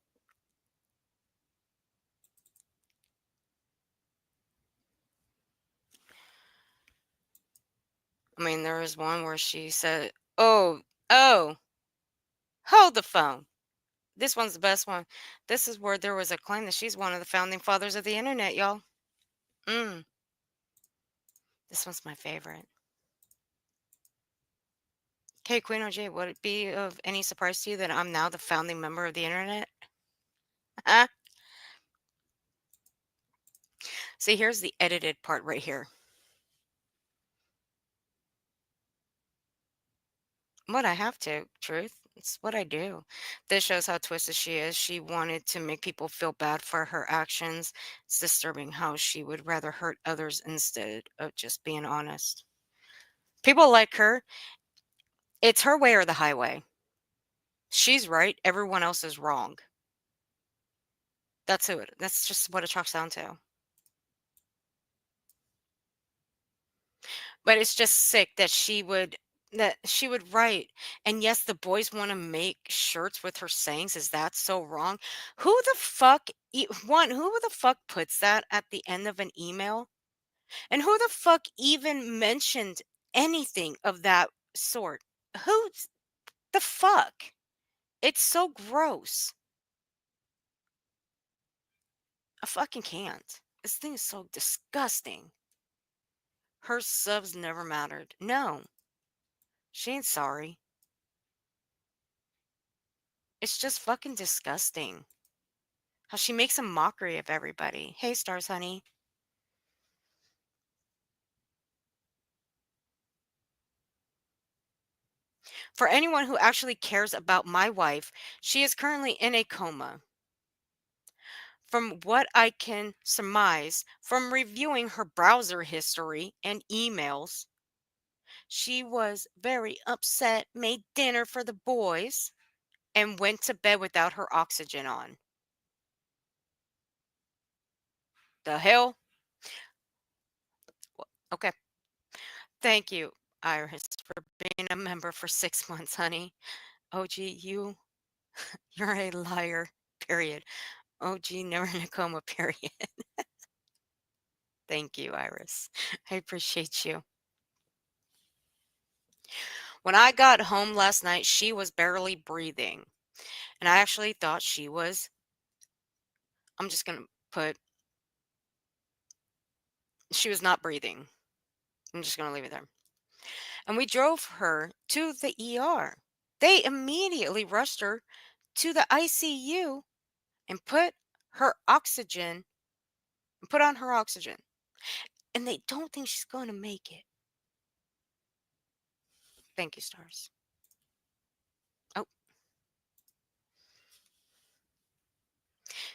I mean, there was one where she said, oh, hold the phone. This one's the best one. This is where there was a claim that she's one of the founding fathers of the internet, y'all. This one's my favorite. Hey, Queen OJ, would it be of any surprise to you that I'm now the founding member of the internet? See, here's the edited part right here. What I have to, truth. It's what I do. This shows how twisted she is. She wanted to make people feel bad for her actions. It's disturbing how she would rather hurt others instead of just being honest. People like her, it's her way or the highway. She's right. Everyone else is wrong. That's it. That's just what it chalks down to. But it's just sick that she would write. And yes, the boys want to make shirts with her sayings. Is that so wrong? Who the fuck who the fuck puts that at the end of an email? And who the fuck even mentioned anything of that sort? Who the fuck? It's so gross. I fucking can't. This thing is so disgusting. Her subs never mattered. No, she ain't sorry. It's just fucking disgusting. How she makes a mockery of everybody. Hey, Stars, honey. For anyone who actually cares about my wife, she is currently in a coma. From what I can surmise from reviewing her browser history and emails, she was very upset, made dinner for the boys, and went to bed without her oxygen on. The hell? Okay. Thank you, Iris, for being a member for 6 months, honey. OG, you're a liar, period. OG, never in a coma, period. Thank you, Iris. I appreciate you. When I got home last night, she was barely breathing. And I actually thought she was I'm just going to put, she was not breathing. I'm just going to leave it there. And we drove her to the ER. They immediately rushed her to the ICU and put on her oxygen. And they don't think she's going to make it. Thank you, stars. Oh.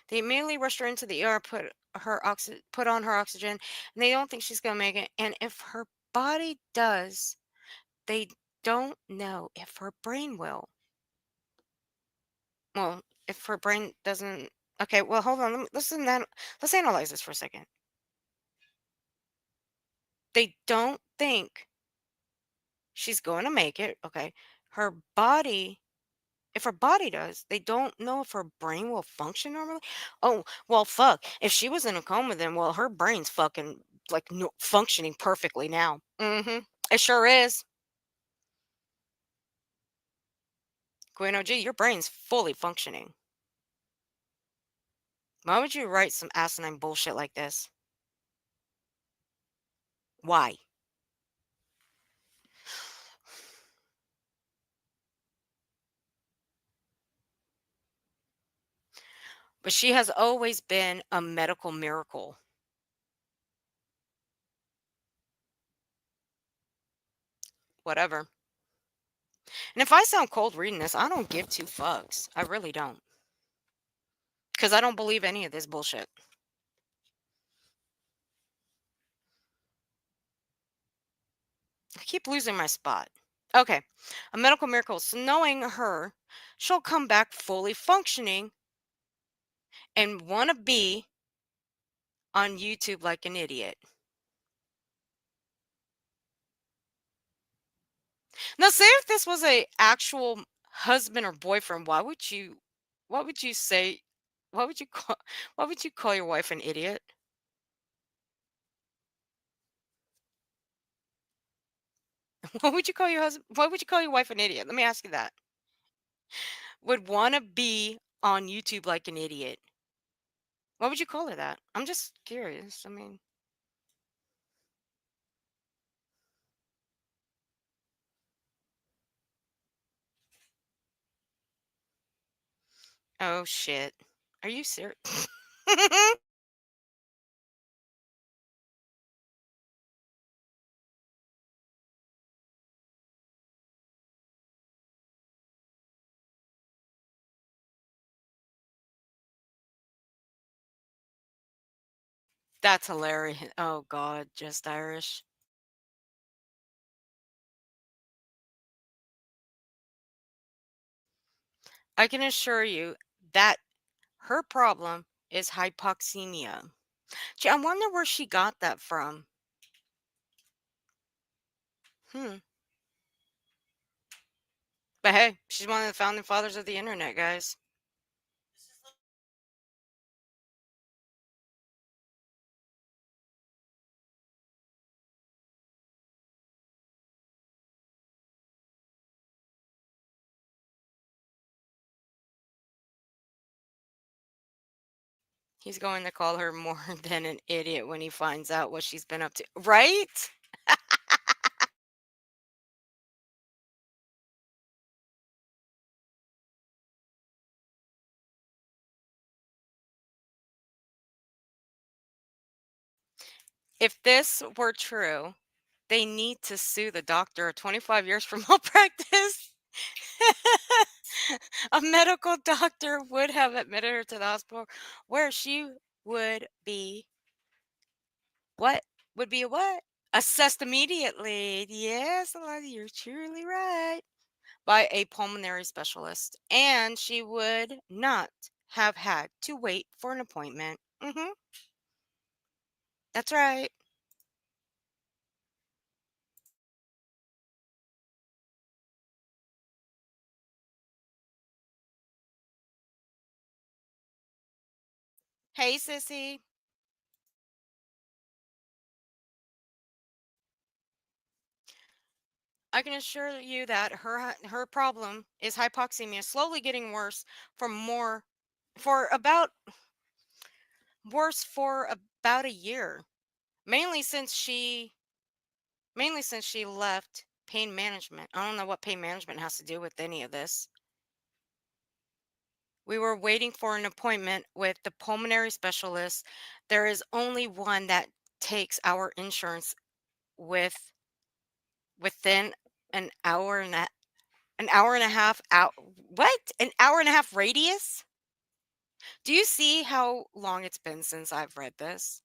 They immediately rushed her into the ER, put on her oxygen, and they don't think she's going to make it. And if her body does, they don't know if her brain will. Well, if her brain doesn't. Okay, well, hold on. Let's analyze this for a second. They don't think she's going to make it. Okay. Her body, if her body does, they don't know if her brain will function normally. Oh, well, fuck. If she was in a coma, then, well, her brain's fucking like functioning perfectly now. It sure is. Queen OG, your brain's fully functioning. Why would you write some asinine bullshit like this? Why? But she has always been a medical miracle. Whatever. And if I sound cold reading this, I don't give two fucks. I really don't. Because I don't believe any of this bullshit. I keep losing my spot. Okay. A medical miracle. So knowing her, she'll come back fully functioning and want to be on YouTube like an idiot. Now, say if this was a actual husband or boyfriend, why would you say, why would you call your wife an idiot? Why would you call your husband? Why would you call your wife an idiot? Let me ask you that. Would want to be on YouTube like an idiot. Why would you call her that? I'm just curious. I mean, oh shit. Are you serious? That's hilarious. Oh God, just Irish. I can assure you that her problem is hypoxemia. Gee, I wonder where she got that from. But hey, she's one of the founding fathers of the internet, guys. He's going to call her more than an idiot when he finds out what she's been up to. Right? If this were true, they need to sue the doctor 25 years for malpractice. A medical doctor would have admitted her to the hospital where she would be what? Would be a what? Assessed immediately. Yes, Eliza, you're truly right. By a pulmonary specialist. And she would not have had to wait for an appointment. That's right. Hey, sissy. I can assure you that her problem is hypoxemia, slowly getting worse for about worse for about a year, mainly since she left pain management. I don't know what pain management has to do with any of this. We were waiting for an appointment with the pulmonary specialist. There is only one that takes our insurance within an hour and a half out. What? An hour and a half radius? Do you see how long it's been since I've read this?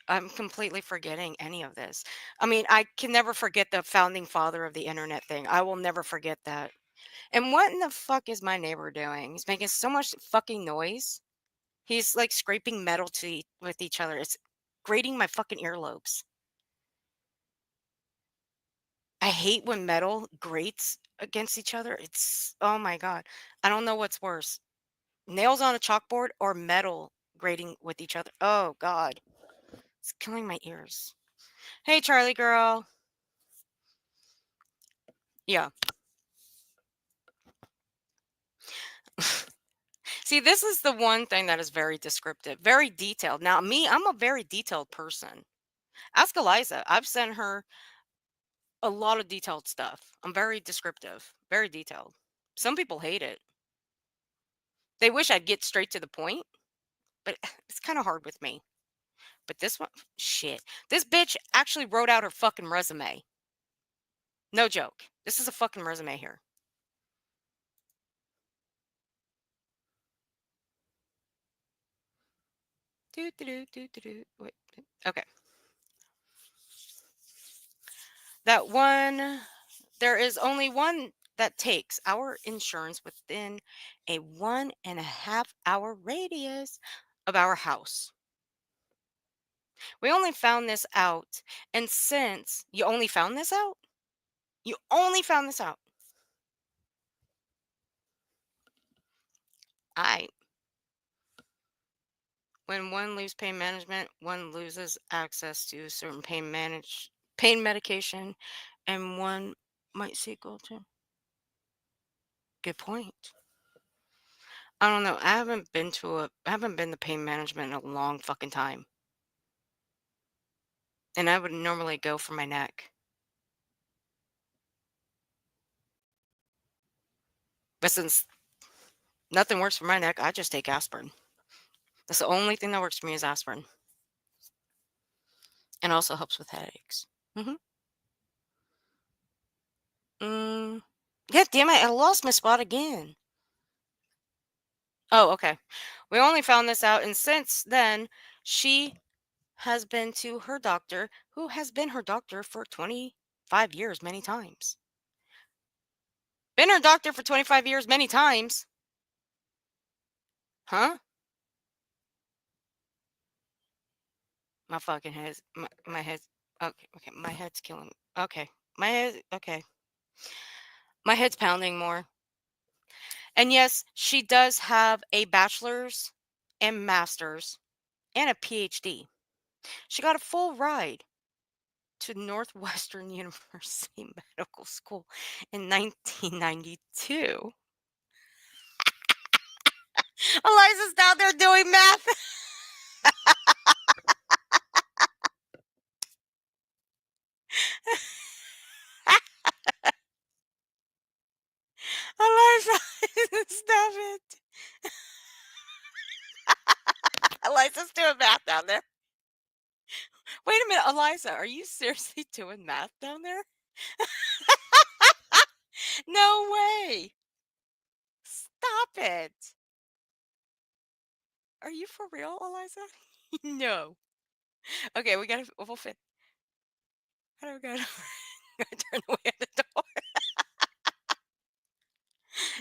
I'm completely forgetting any of this. I mean, I can never forget the founding father of the internet thing. I will never forget that. And what in the fuck is my neighbor doing? He's making so much fucking noise. He's like scraping metal with each other. It's grating my fucking earlobes. I hate when metal grates against each other. It's, oh my God. I don't know what's worse. Nails on a chalkboard or metal grating with each other. Oh God. It's killing my ears. Hey, Charlie girl. Yeah. See, this is the one thing that is very descriptive, very detailed. Now, me, I'm a very detailed person. Ask Eliza. I've sent her a lot of detailed stuff. I'm very descriptive, very detailed. Some people hate it. They wish I'd get straight to the point, but it's kind of hard with me. But this one, shit. This bitch actually wrote out her fucking resume. No joke. This is a fucking resume here. Wait. Okay. That one, there is only one that takes our insurance within a 1.5 hour radius of our house. We only found this out, and since you only found this out, you only found this out. When one leaves pain management, one loses access to certain pain medication, and one might seek alternative. Good point. I don't know. I haven't been to pain management in a long fucking time. And I would normally go for my neck. But since nothing works for my neck, I just take aspirin. That's the only thing that works for me is aspirin. And also helps with headaches. Yeah, damn it, I lost my spot again. Oh, okay. We only found this out, and since then, she has been to her doctor, who has been her doctor for 25 years many times. Been her doctor for 25 years many times. Huh? My fucking head's, my head's, okay, my head's killing me. Okay, okay. My head's pounding more. And yes, she does have a bachelor's and master's and a PhD. She got a full ride to Northwestern University Medical School in 1992. Eliza's down there doing math. Eliza, stop it. Eliza's doing math down there. Wait a minute, Eliza, are you seriously doing math down there? No way. Stop it. Are you for real, Eliza? No. Okay, we'll fit. How do we go? Turn away at the door.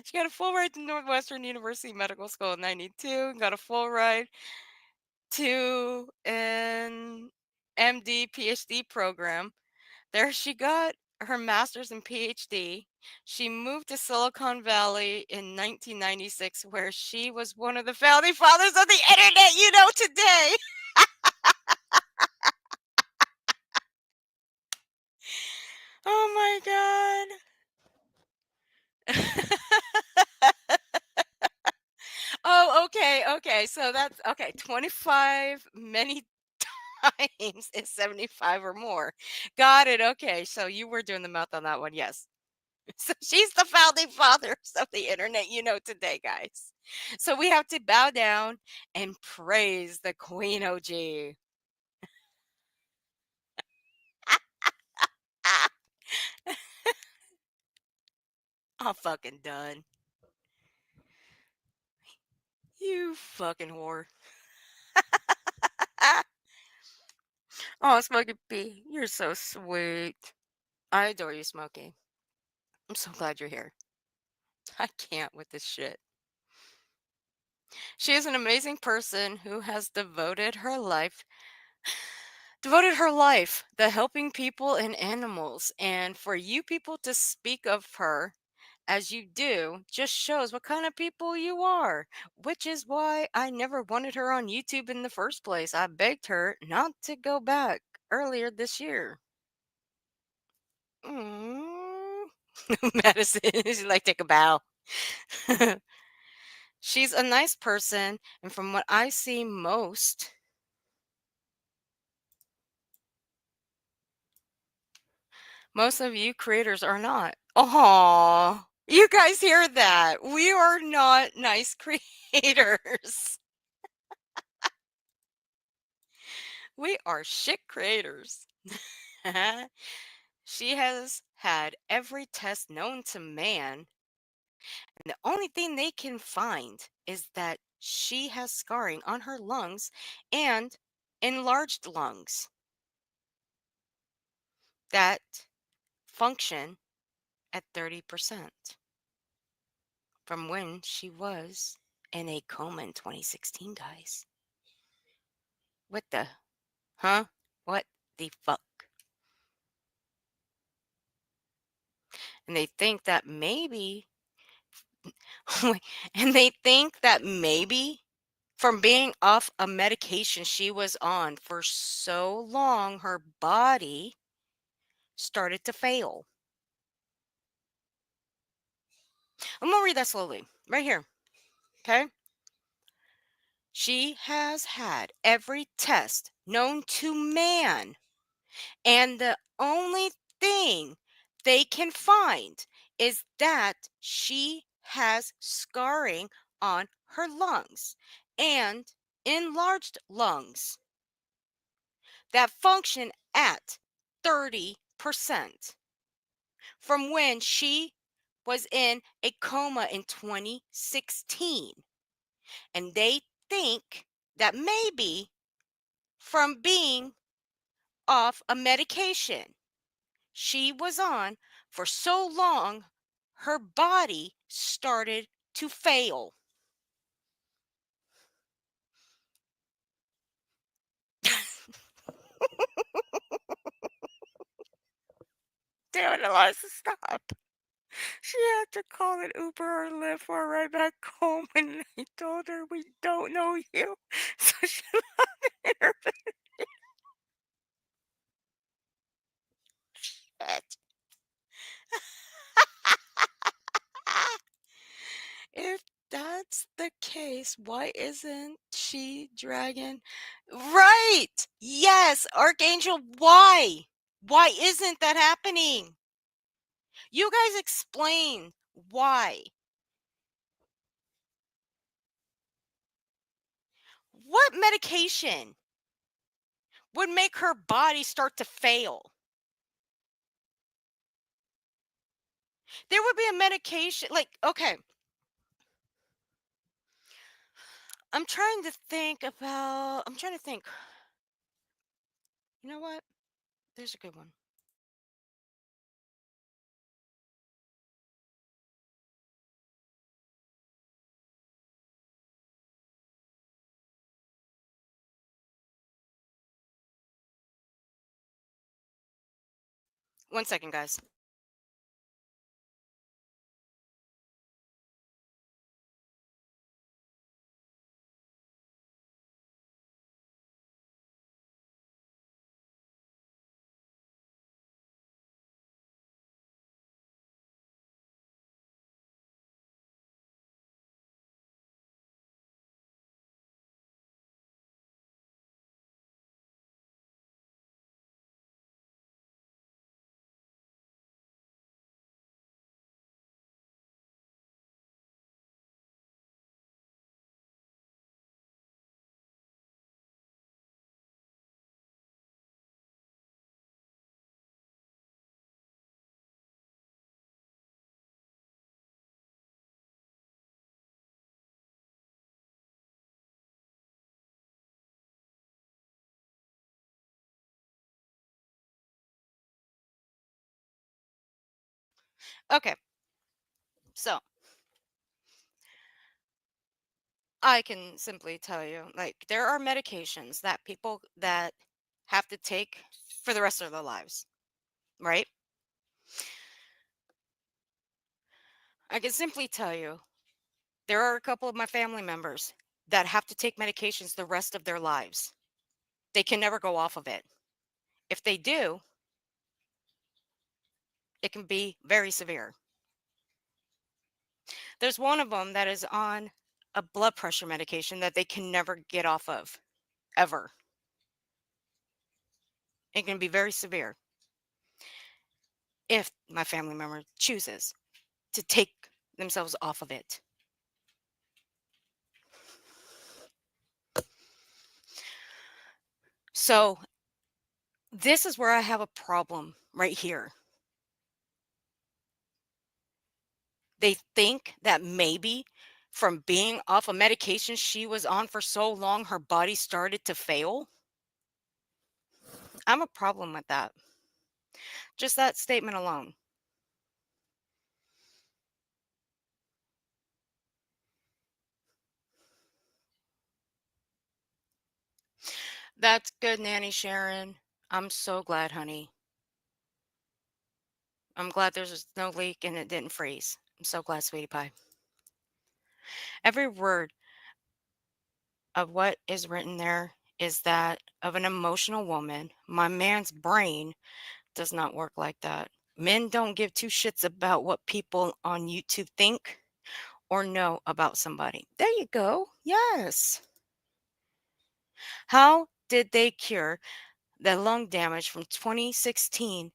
She got a full ride to Northwestern University Medical School in 92. Got a full ride to an MD PhD program. There she got her master's and PhD. She moved to Silicon Valley in 1996, where she was one of the founding fathers of the internet you know today. Oh my God. Oh, okay. Okay, so that's okay. 25 many times is 75 or more. Got it. Okay, so you were doing the math on that one. Yes. So she's the founding fathers of the internet today, guys. So we have to bow down and praise the Queen OG. I'm fucking done. You fucking whore. Oh, Smokey P, you're so sweet. I adore you, Smokey. I'm so glad you're here. I can't with this shit. She is an amazing person who has devoted her life to helping people and animals. And for you people to speak of her as you do just shows what kind of people you are, which is why I never wanted her on YouTube in the first place. I begged her not to go back earlier this year. Mm. Madison, she's like, take a bow. She's a nice person, and from what I see, most of you creators are not. Oh, you guys hear that? We are not nice creators. We are shit creators. She has had every test known to man, and the only thing they can find is that she has scarring on her lungs and enlarged lungs that function at 30% from when she was in a coma in 2016, guys. What the? Huh? What the fuck? And they think that maybe, and they think that maybe from being off a medication she was on for so long, her body started to fail. I'm going to read that slowly. Right here. Okay? She has had every test known to man. And the only thing they can find is that she has scarring on her lungs and enlarged lungs that function at 30% from when she was in a coma in 2016. And they think that maybe from being off a medication she was on for so long, her body started to fail. Damn it, Eliza, stop. She had to call an Uber or Lyft for a ride back home, and I told her we don't know you. So she left her shit. If that's the case, why isn't she dragging? Right! Yes, Archangel, why? Why isn't that happening? You guys explain why. What medication would make her body start to fail? There would be a medication, like, okay. I'm trying to think. You know what? There's a good one. One second, guys. Okay, so I can simply tell you, like, there are medications that people that have to take for the rest of their lives, right? I can simply tell you, there are a couple of my family members that have to take medications the rest of their lives. They can never go off of it. If they do, it can be very severe. There's one of them that is on a blood pressure medication that they can never get off of, ever. It can be very severe if my family member chooses to take themselves off of it. So, this is where I have a problem right here. They think that maybe from being off a medication she was on for so long, her body started to fail. I'm a problem with that. Just that statement alone. That's good, Nanny Sharon. I'm so glad, honey. I'm glad there's no leak and it didn't freeze. I'm so glad, sweetie pie. Every word of what is written there is that of an emotional woman. My man's brain does not work like that. Men don't give two shits about what people on YouTube think or know about somebody. There you go. Yes. How did they cure the lung damage from 2016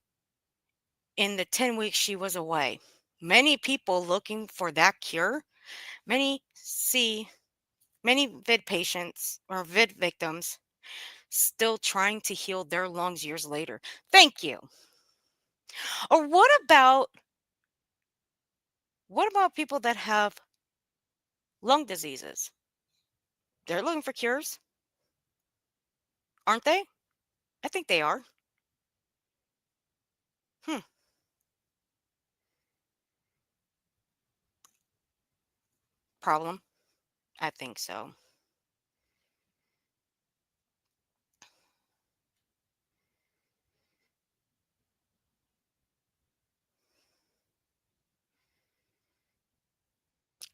in the 10 weeks she was away? Many people looking for that cure. Many vid patients or vid victims still trying to heal their lungs years later. Thank you. Or what about people that have lung diseases? They're looking for cures, aren't they? I think they are. Hmm. Problem? I think so.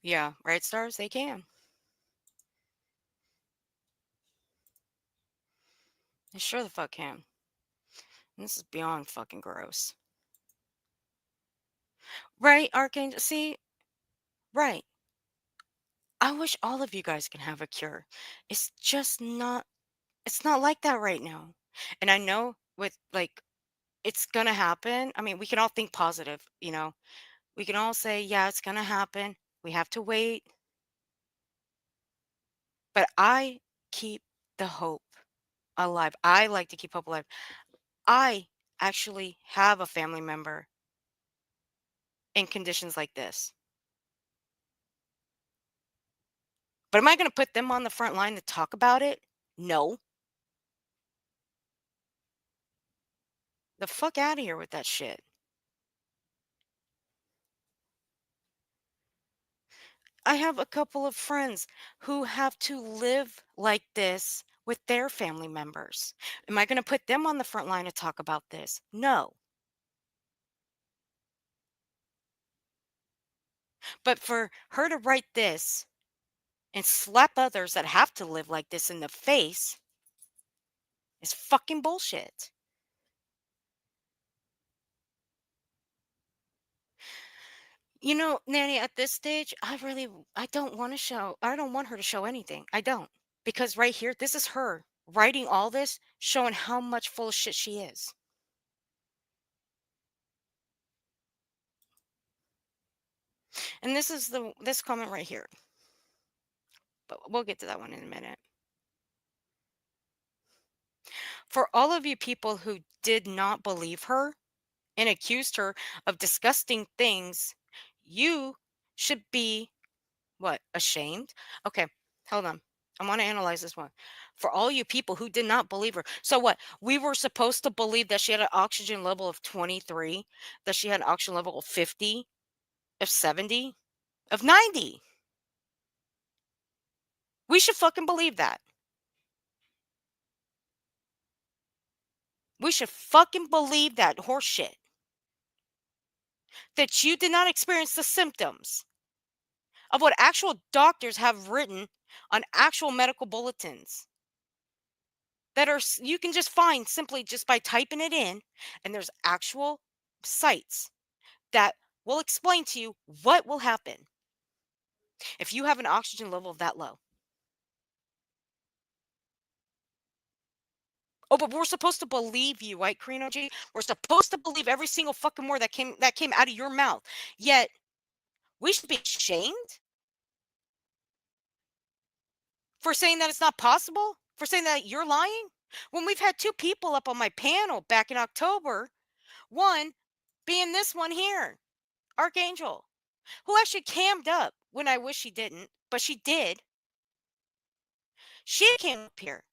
Yeah, right, stars? They can. They sure the fuck can. And this is beyond fucking gross. Right, Archangel? See? Right. I wish all of you guys can have a cure. It's just not, it's not like that right now. And I know with like, it's gonna happen. I mean, we can all think positive, you know? We can all say, yeah, it's gonna happen. We have to wait. But I keep the hope alive. I like to keep hope alive. I actually have a family member in conditions like this. But am I going to put them on the front line to talk about it? No. The fuck out of here with that shit. I have a couple of friends who have to live like this with their family members. Am I going to put them on the front line to talk about this? No. But for her to write this and slap others that have to live like this in the face is fucking bullshit. You know, Nanny, at this stage, I don't want to show, I don't want her to show anything. I don't. Because right here, this is her writing all this, showing how much full of shit she is. And this is this comment right here. But we'll get to that one in a minute. For all of you people who did not believe her and accused her of disgusting things, you should be what? Ashamed? Okay, hold on. I want to analyze this one. For all you people who did not believe her. So what? We were supposed to believe that she had an oxygen level of 23, that she had an oxygen level of 50, of 70, of 90. We should fucking believe that. We should fucking believe that horse shit. That you did not experience the symptoms of what actual doctors have written on actual medical bulletins that are you can just find simply just by typing it in, and there's actual sites that will explain to you what will happen if you have an oxygen level of that low. Oh, but we're supposed to believe you, right, Karino G? We're supposed to believe every single fucking word that came out of your mouth. Yet we should be ashamed for saying that it's not possible, for saying that you're lying. When we've had two people up on my panel back in October, one being this one here, Archangel, who actually cammed up when I wish she didn't, but she did. She came up here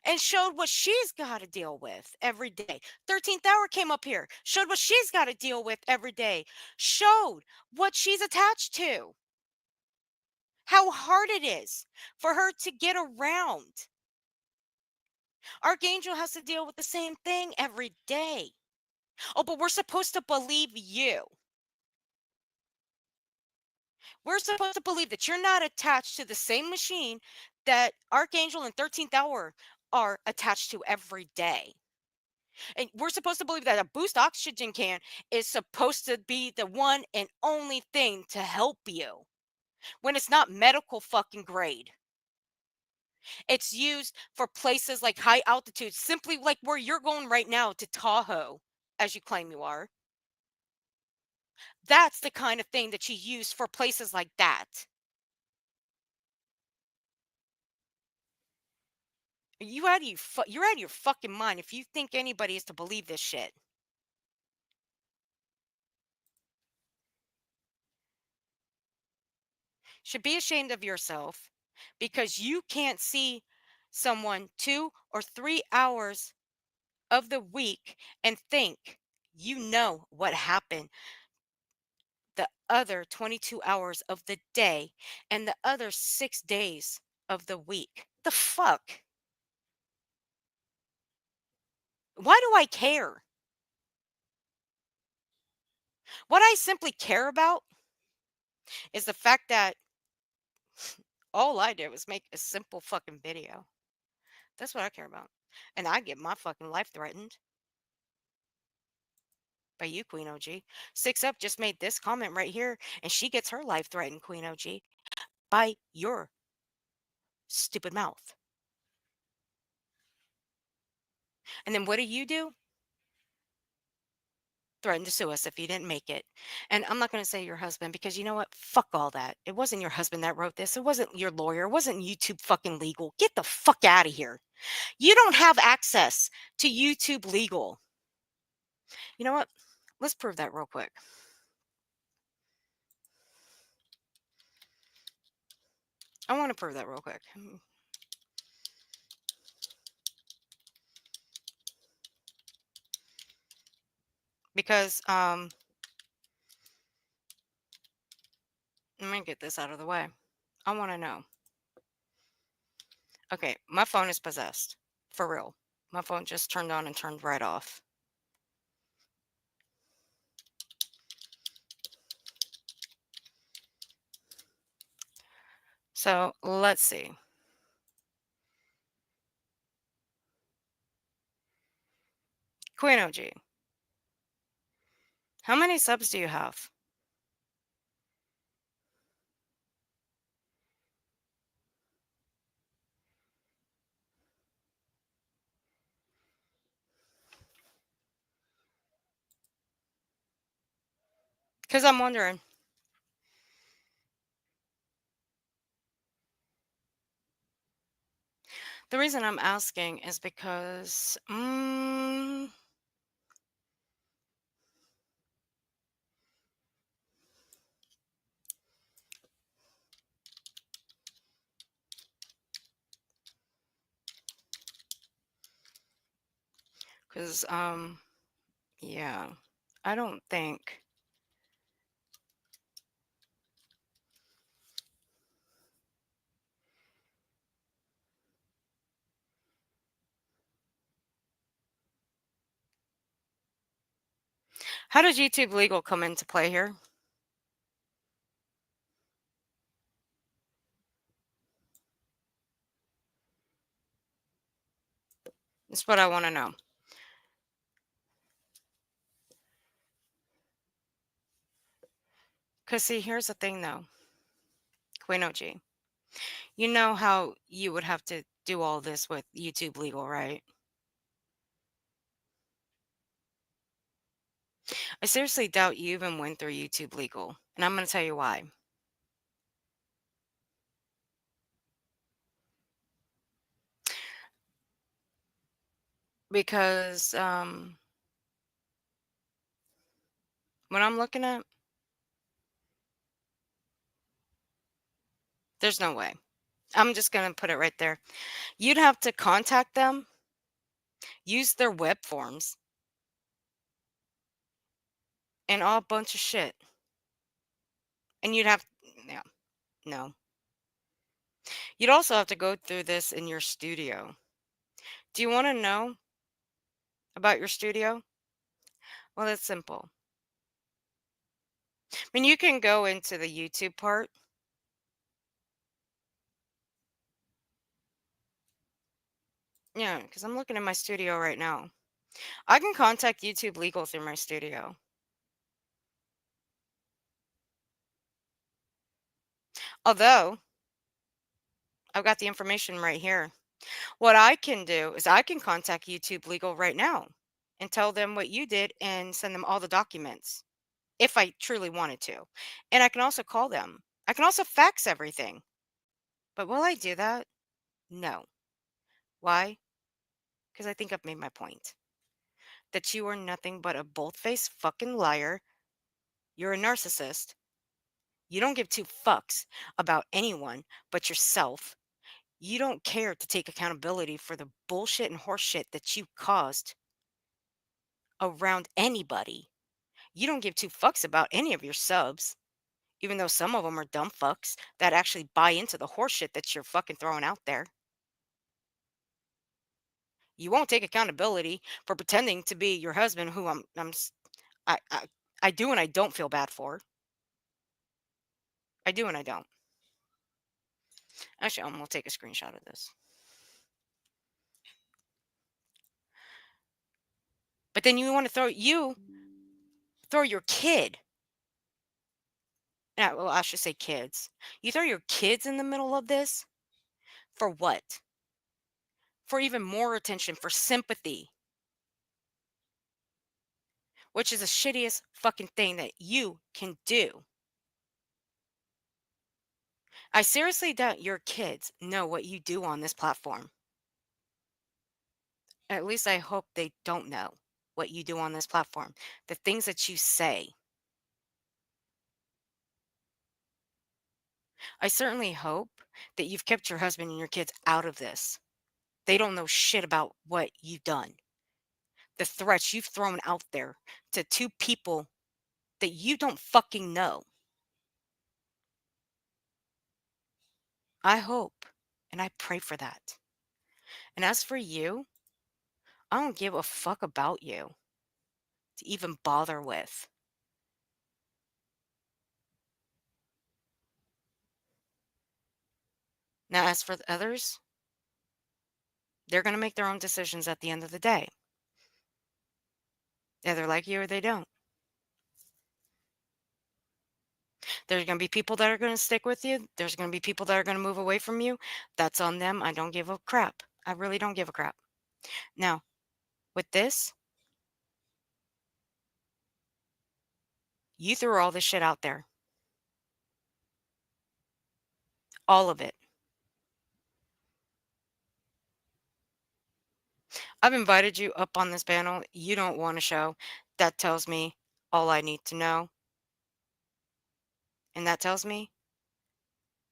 and showed what she's got to deal with every day. 13th Hour came up here, showed what she's got to deal with every day, showed what she's attached to, how hard it is for her to get around. Archangel has to deal with the same thing every day. Oh, but we're supposed to believe you. We're supposed to believe that you're not attached to the same machine that Archangel and 13th Hour are attached to every day. And we're supposed to believe that a boost oxygen can is supposed to be the one and only thing to help you when it's not medical fucking grade. It's used for places like high altitude, simply like where you're going right now to Tahoe, as you claim you are. That's the kind of thing that you use for places like that. You're out of your fucking mind if you think anybody is to believe this shit. Should be ashamed of yourself because you can't see someone 2 or 3 hours of the week and think you know what happened the other 22 hours of the day and the other 6 days of the week. The fuck? Why do I care? What I simply care about is the fact that all I did was make a simple fucking video. That's what I care about. And I get my fucking life threatened by you, Queen OG. Six Up just made this comment right here, and she gets her life threatened, Queen OG, by your stupid mouth. And then what do? Threaten to sue us if you didn't make it. And I'm not going to say your husband because you know what? Fuck all that. It wasn't your husband that wrote this. It wasn't your lawyer. It wasn't YouTube fucking legal. Get the fuck out of here. You don't have access to YouTube legal. You know what? Let's prove that real quick. I want to prove that real quick. Because let me get this out of the way. I want to know. Okay, my phone is possessed. For real. My phone just turned on and turned right off. So let's see. Queen OG. How many subs do you have? Because I'm wondering. The reason I'm asking is because Because, yeah, I don't think. How does YouTube legal come into play here? That's what I want to know. Because, see, here's the thing, though. Queen OG. You know how you would have to do all this with YouTube legal, right? I seriously doubt you even went through YouTube legal. And I'm going to tell you why. Because what I'm looking at, there's no way. I'm just going to put it right there. You'd have to contact them, use their web forms, and all a bunch of shit. And you'd have, yeah, no. You'd also have to go through this in your studio. Do you want to know about your studio? Well, it's simple. I mean, you can go into the YouTube part. Yeah, because I'm looking at my studio right now. I can contact YouTube Legal through my studio. Although, I've got the information right here. What I can do is I can contact YouTube Legal right now and tell them what you did and send them all the documents if I truly wanted to. And I can also call them. I can also fax everything. But will I do that? No. Why? Because I think I've made my point. That you are nothing but a bold-faced fucking liar. You're a narcissist. You don't give two fucks about anyone but yourself. You don't care to take accountability for the bullshit and horseshit that you caused around anybody. You don't give two fucks about any of your subs, even though some of them are dumb fucks that actually buy into the horseshit that you're fucking throwing out there. You won't take accountability for pretending to be your husband, who I, I, I do and I don't feel bad for. I do and I don't. Actually, I'm gonna take a screenshot of this. But then you want to throw your kid. Well, I should say kids. You throw your kids in the middle of this for what? For even more attention, for sympathy, which is the shittiest fucking thing that you can do. I seriously doubt your kids know what you do on this platform. At least I hope they don't know what you do on this platform. The things that you say. I certainly hope that you've kept your husband and your kids out of this. They don't know shit about what you've done. The threats you've thrown out there to two people that you don't fucking know. I hope and I pray for that. And as for you, I don't give a fuck about you to even bother with. Now, as for the others, they're going to make their own decisions at the end of the day. Either like you or they don't. There's going to be people that are going to stick with you. There's going to be people that are going to move away from you. That's on them. I don't give a crap. I really don't give a crap. Now, with this, you threw all this shit out there. All of it. I've invited you up on this panel. You don't want to show. That tells me all I need to know. And that tells me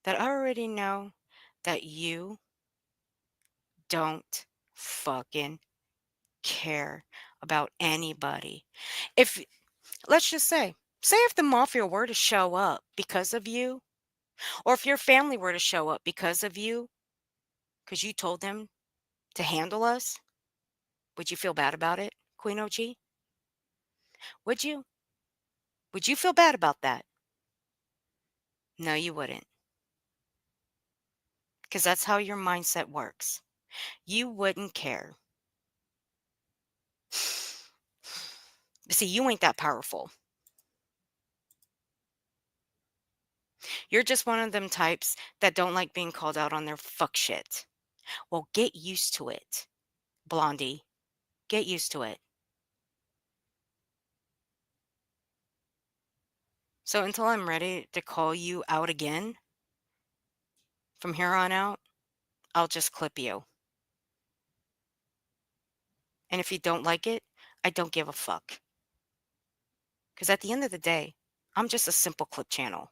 that I already know that you don't fucking care about anybody. If, let's just say if the mafia were to show up because of you, or if your family were to show up because of you, because you told them to handle us, would you feel bad about it, Queen OG? Would you? Would you feel bad about that? No, you wouldn't. Because that's how your mindset works. You wouldn't care. But see, you ain't that powerful. You're just one of them types that don't like being called out on their fuck shit. Well, get used to it, Blondie. Get used to it. So until I'm ready to call you out again, from here on out, I'll just clip you. And if you don't like it, I don't give a fuck. Because at the end of the day, I'm just a simple clip channel.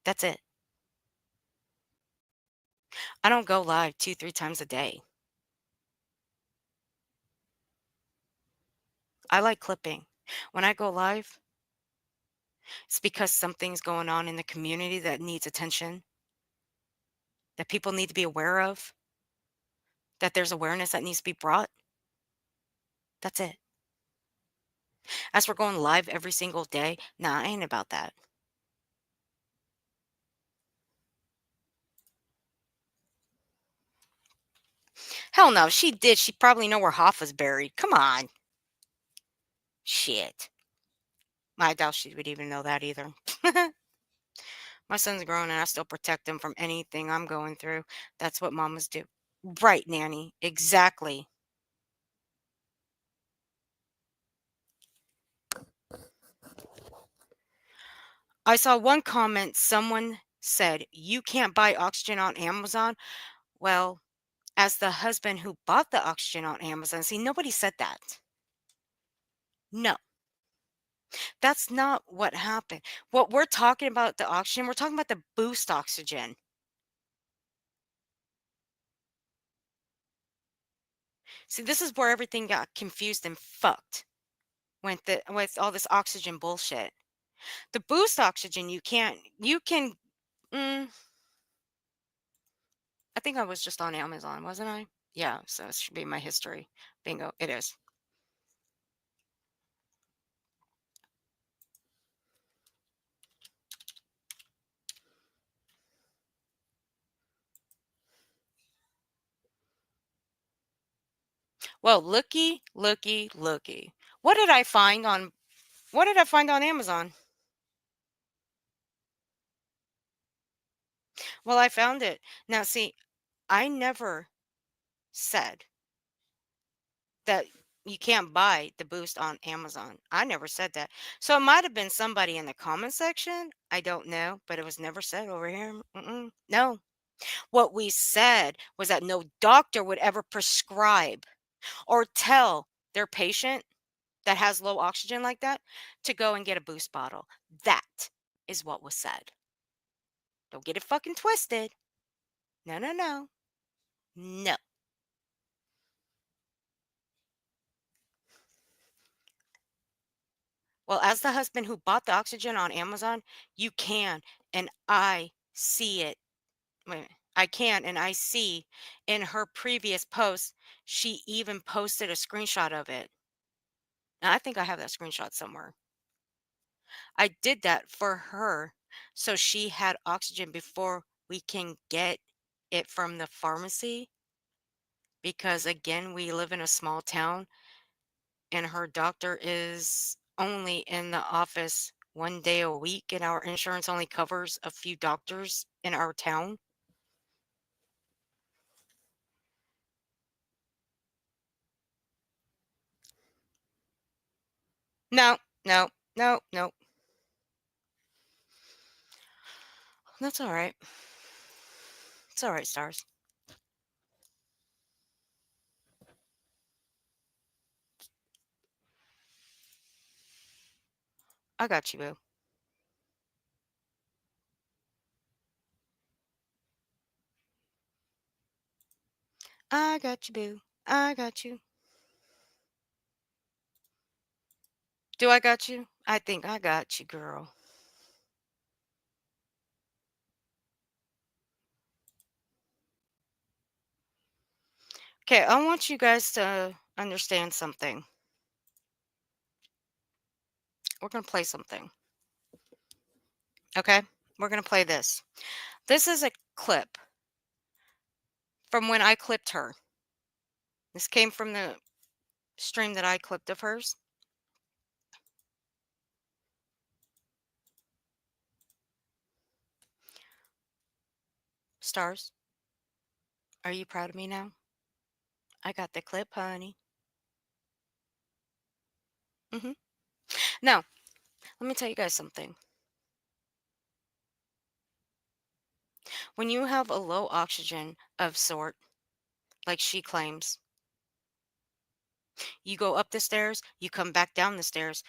That's it. I don't go live 2, 3 times a day. I like clipping. When I go live, it's because something's going on in the community that needs attention, that people need to be aware of, that there's awareness that needs to be brought. That's it. As for going live every single day, nah, I ain't about that. Hell no, if she did, she'd probably know where Hoffa's buried. Come on. Shit. I doubt she would even know that either. My son's grown and I still protect him from anything I'm going through. That's what mamas do. Right, Nanny. Exactly. I saw one comment, someone said, "You can't buy oxygen on Amazon." Well, as the husband who bought the oxygen on Amazon, see, nobody said that. No, that's not what happened. What we're talking about, the oxygen, we're talking about the boost oxygen. See, this is where everything got confused and fucked with all this oxygen bullshit. The boost oxygen, you can, mm, I think I was just on Amazon, wasn't I? Yeah, so it should be my history. Bingo, it is. Well, looky, looky, looky. What did I find on Amazon? Well, I found it. Now, see, I never said that you can't buy the boost on Amazon. I never said that. So it might have been somebody in the comment section. I don't know, but it was never said over here. No. What we said was that no doctor would ever prescribe or tell their patient that has low oxygen like that to go and get a boost bottle. That is what was said. Don't get it fucking twisted. No, no, no. No. Well, as the husband who bought the oxygen on Amazon, you can, and I see it. Wait, I can, and I see in her previous post, she even posted a screenshot of it. Now, I think I have that screenshot somewhere. I did that for her so she had oxygen before we can get it from the pharmacy. Because again, we live in a small town and her doctor is only in the office 1 day a week, and our insurance only covers a few doctors in our town. No, no, no, no. That's all right. It's all right, stars. I got you, boo. I got you, boo. I got you. Do I got you? I think I got you, girl. Okay, I want you guys to understand something. We're going to play something. Okay? We're going to play this. This is a clip from when I clipped her. This came from the stream that I clipped of hers. Stars, are you proud of me now? I got the clip, honey. Now, let me tell you guys something. When you have a low oxygen of sort, like she claims, you go up the stairs, you come back down the stairs.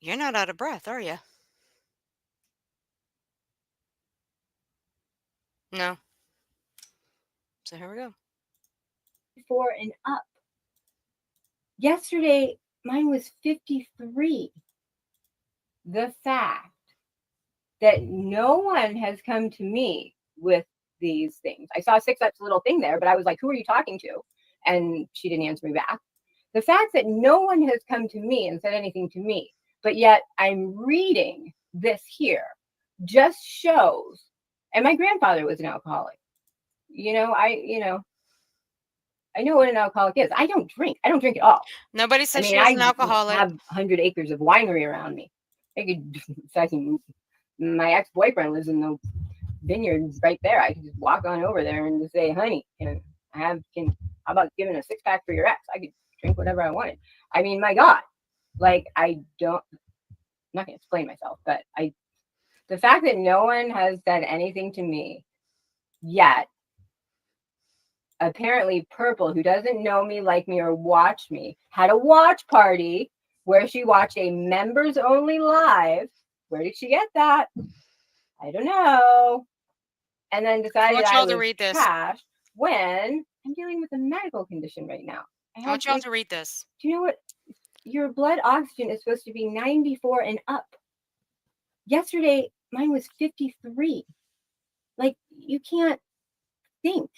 You're not out of breath, are you? No. So here we go. 4 and up. Yesterday, mine was 53. The fact that no one has come to me with these things. I saw 6Up's little thing there, but I was like, who are you talking to? And she didn't answer me back. The fact that no one has come to me and said anything to me, but yet I'm reading this here just shows, and my grandfather was an alcoholic. I know what an alcoholic is. I don't drink. I don't drink at all. Nobody says she was an alcoholic. I have 100 acres of winery around me. My ex-boyfriend lives in the vineyards right there. I could just walk on over there and just say, honey, how about giving a 6-pack for your ex? I could drink whatever I wanted. I mean, my God, like I'm not going to explain myself, but the fact that no one has said anything to me yet, apparently Purple, who doesn't know me, like me, or watch me, had a watch party where she watched a members only live. Where did she get that? I don't know. And then decided I was read this. trash when I'm dealing with a medical condition right now. I want y'all to read this. Do you know what? Your blood oxygen is supposed to be 94 and up. Yesterday, mine was 53. Like, you can't think.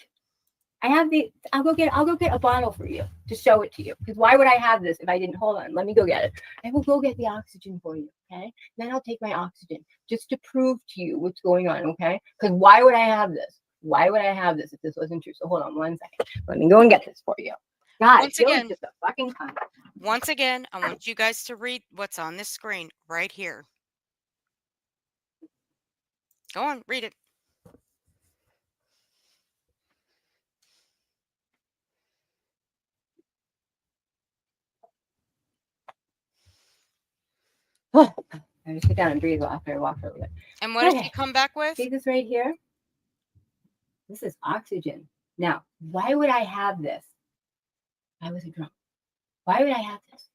I'll go get a bottle for you to show it to you. Because why would I have this if I didn't? Hold on, let me go get it. I will go get the oxygen for you, okay? Then I'll take my oxygen just to prove to you what's going on, okay? Because why would I have this? Why would I have this if this wasn't true? So hold on 1 second. Let me go and get this for you. God, Jill is just a fucking cunt. Once again, I want you guys to read what's on this screen right here. Go on, read it. I just sit down and breathe after I walk a little bit. And what did she come back with? See this right here? This is oxygen. Now, why would I have this? I was a drunk. Why would I have this?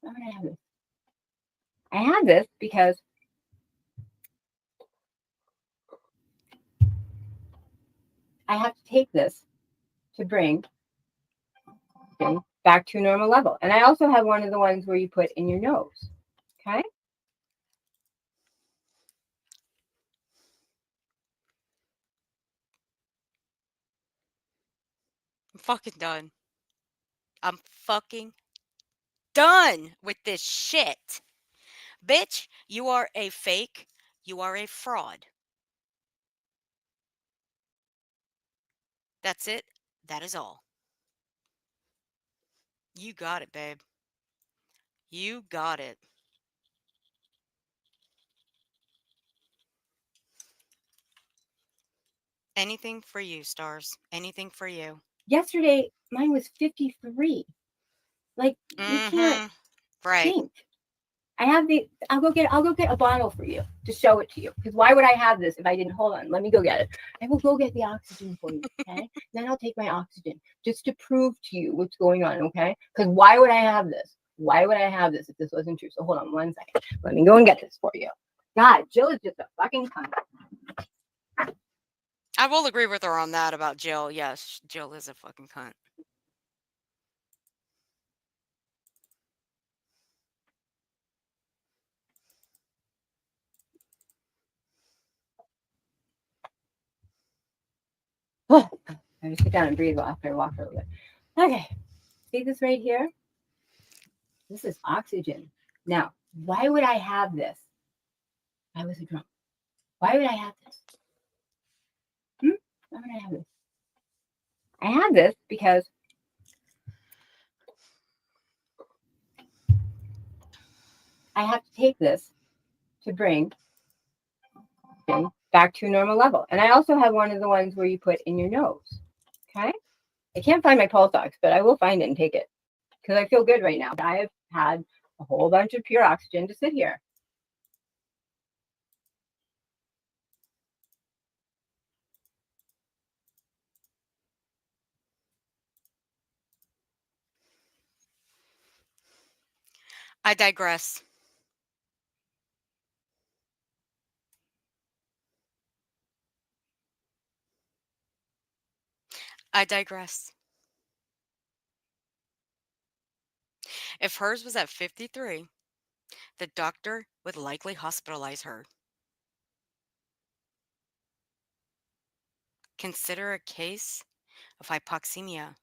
Why would I have this? I have this because I have to take this to bring back to a normal level. And I also have one of the ones where you put in your nose. Okay? I'm fucking done. I'm fucking done with this shit. Bitch, you are a fake. You are a fraud. That's it. That is all. You got it, babe. You got it. Anything for you, Stars. Anything for you. Yesterday, mine was 53. Like, you can't think. I'll go get a bottle for you to show it to you. Because why would I have this if I didn't? Hold on, let me go get it. I will go get the oxygen for you, okay? Then I'll take my oxygen just to prove to you what's going on, okay? Because why would I have this? Why would I have this if this wasn't true? So hold on 1 second. Let me go and get this for you. God, Jill is just a fucking cunt. I will agree with her on that about Jill. Yes, Jill is a fucking cunt. Oh, I just sit down and breathe after I walk a little bit. Okay. See this right here? This is oxygen. Now, why would I have this? I was a drunk. Why would I have this? Why would I have this? I have this because I have to take this to bring back to a normal level. And I also have one of the ones where you put in your nose. Okay. I can't find my pulse ox, but I will find it and take it because I feel good right now. I have had a whole bunch of pure oxygen to sit here. I digress. I digress. If hers was at 53, the doctor would likely hospitalize her. Consider a case of hypoxemia,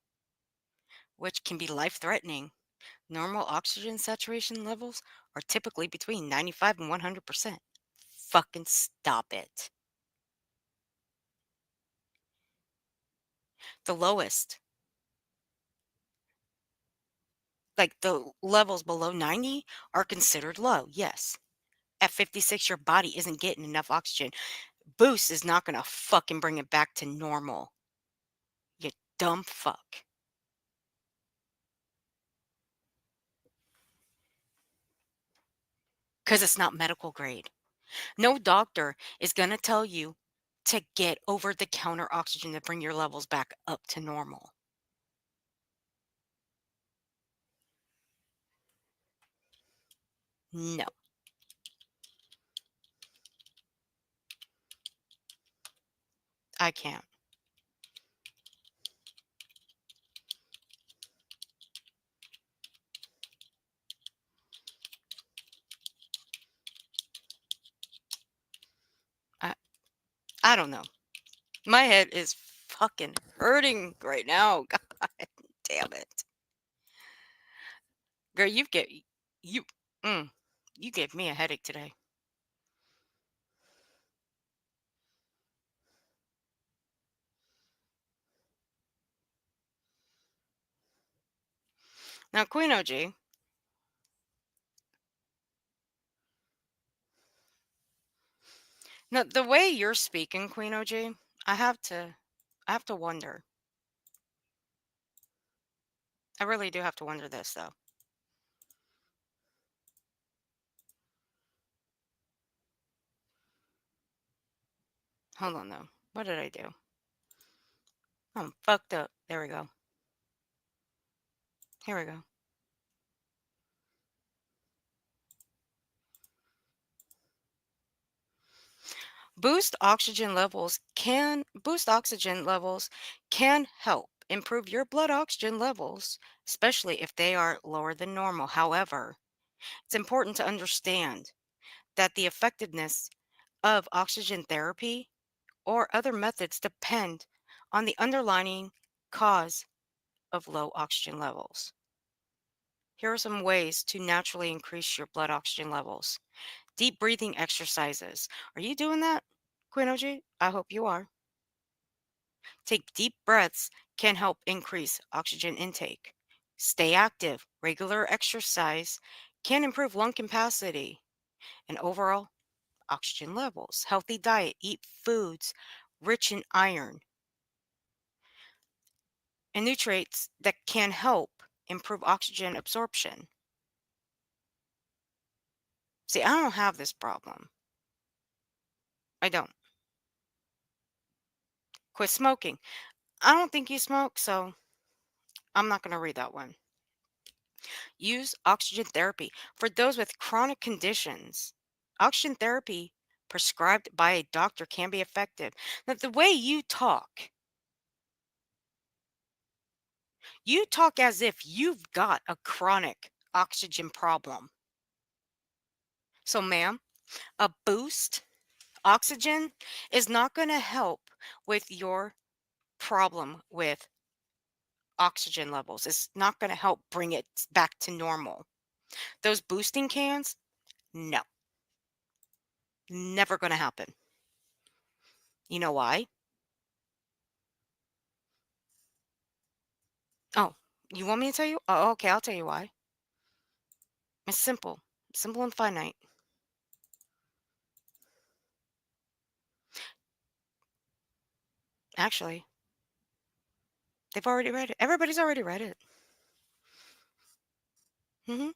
which can be life-threatening. Normal oxygen saturation levels are typically between 95 and 100%. Fucking stop it. The lowest, like the levels below 90, are considered low, yes. At 56, your body isn't getting enough oxygen. Boost is not going to fucking bring it back to normal. You dumb fuck. Because it's not medical grade. No doctor is going to tell you to get over the counter oxygen to bring your levels back up to normal. No. I can't. I don't know. My head is fucking hurting right now. God damn it. Girl, you you gave me a headache today. Now, Queen OG, now the way you're speaking, Queen OG, I have to wonder. I really do have to wonder this though. Hold on though. What did I do? I'm fucked up. There we go. Here we go. Boost oxygen levels can help improve your blood oxygen levels, especially if they are lower than normal. However, it's important to understand that the effectiveness of oxygen therapy or other methods depend on the underlying cause of low oxygen levels. Here are some ways to naturally increase your blood oxygen levels. Deep breathing exercises. Are you doing that, Queen OG? I hope you are. Take deep breaths can help increase oxygen intake. Stay active. Regular exercise can improve lung capacity and overall oxygen levels. Healthy diet. Eat foods rich in iron and nutrients that can help improve oxygen absorption. See, I don't have this problem. I don't. Quit smoking. I don't think you smoke, so I'm not going to read that one. Use oxygen therapy for those with chronic conditions. Oxygen therapy prescribed by a doctor can be effective. Now, the way you talk as if you've got a chronic oxygen problem. So, ma'am, a boost oxygen is not going to help with your problem with oxygen levels. It's not going to help bring it back to normal. Those boosting cans, no, never going to happen. You know why? Oh, you want me to tell you? Oh, okay, I'll tell you why. It's simple. Simple and finite. Actually, they've already read it. Everybody's already read it. hmm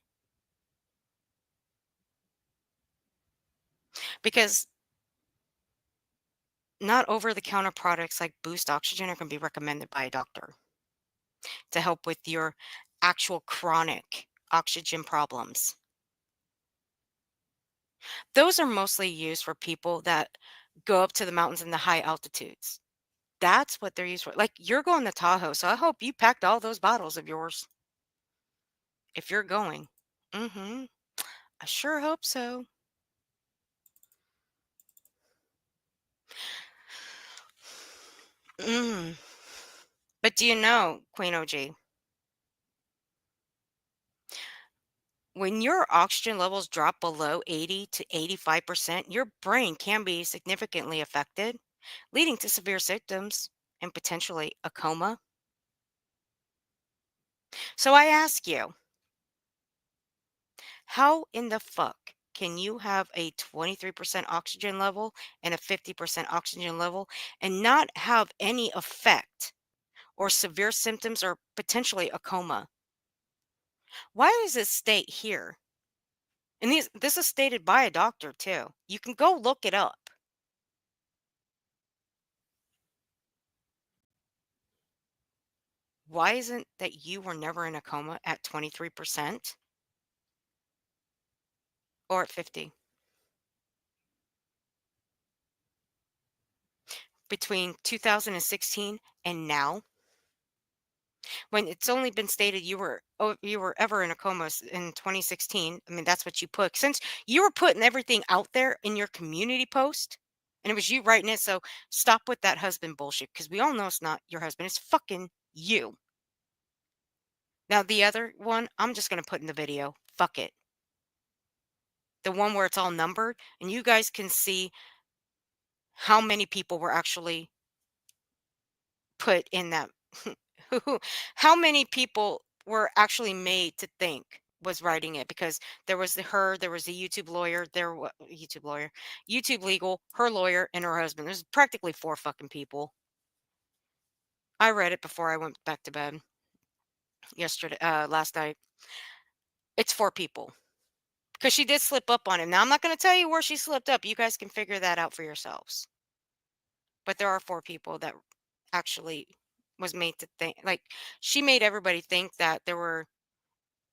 Because not over-the-counter products like Boost Oxygen are going to be recommended by a doctor to help with your actual chronic oxygen problems. Those are mostly used for people that go up to the mountains in the high altitudes. That's what they're used for. Like, you're going to Tahoe, so I hope you packed all those bottles of yours if you're going. I sure hope so. Mm. But do you know, Queen OG, when your oxygen levels drop below 80 to 85%, your brain can be significantly affected, leading to severe symptoms and potentially a coma. So I ask you, how in the fuck can you have a 23% oxygen level and a 50% oxygen level and not have any effect or severe symptoms or potentially a coma? Why does it state here? And this is stated by a doctor too. You can go look it up. Why isn't that you were never in a coma at 23% or at 50? Between 2016 and now, when it's only been stated you were ever in a coma in 2016. I mean, that's what you put. Since you were putting everything out there in your community post, and it was you writing it, so stop with that husband bullshit because we all know it's not your husband. It's fucking you. Now, the other one, I'm just going to put in the video. Fuck it. The one where it's all numbered, and you guys can see how many people were actually put in that. How many people were actually made to think was writing it, because there was there was a YouTube lawyer, YouTube legal, her lawyer, and her husband. There's practically 4 fucking people. I read it before I went back to bed last night. It's 4 people. Because she did slip up on him. Now, I'm not going to tell you where she slipped up. You guys can figure that out for yourselves. But there are 4 people that actually was made to think. Like, she made everybody think that there were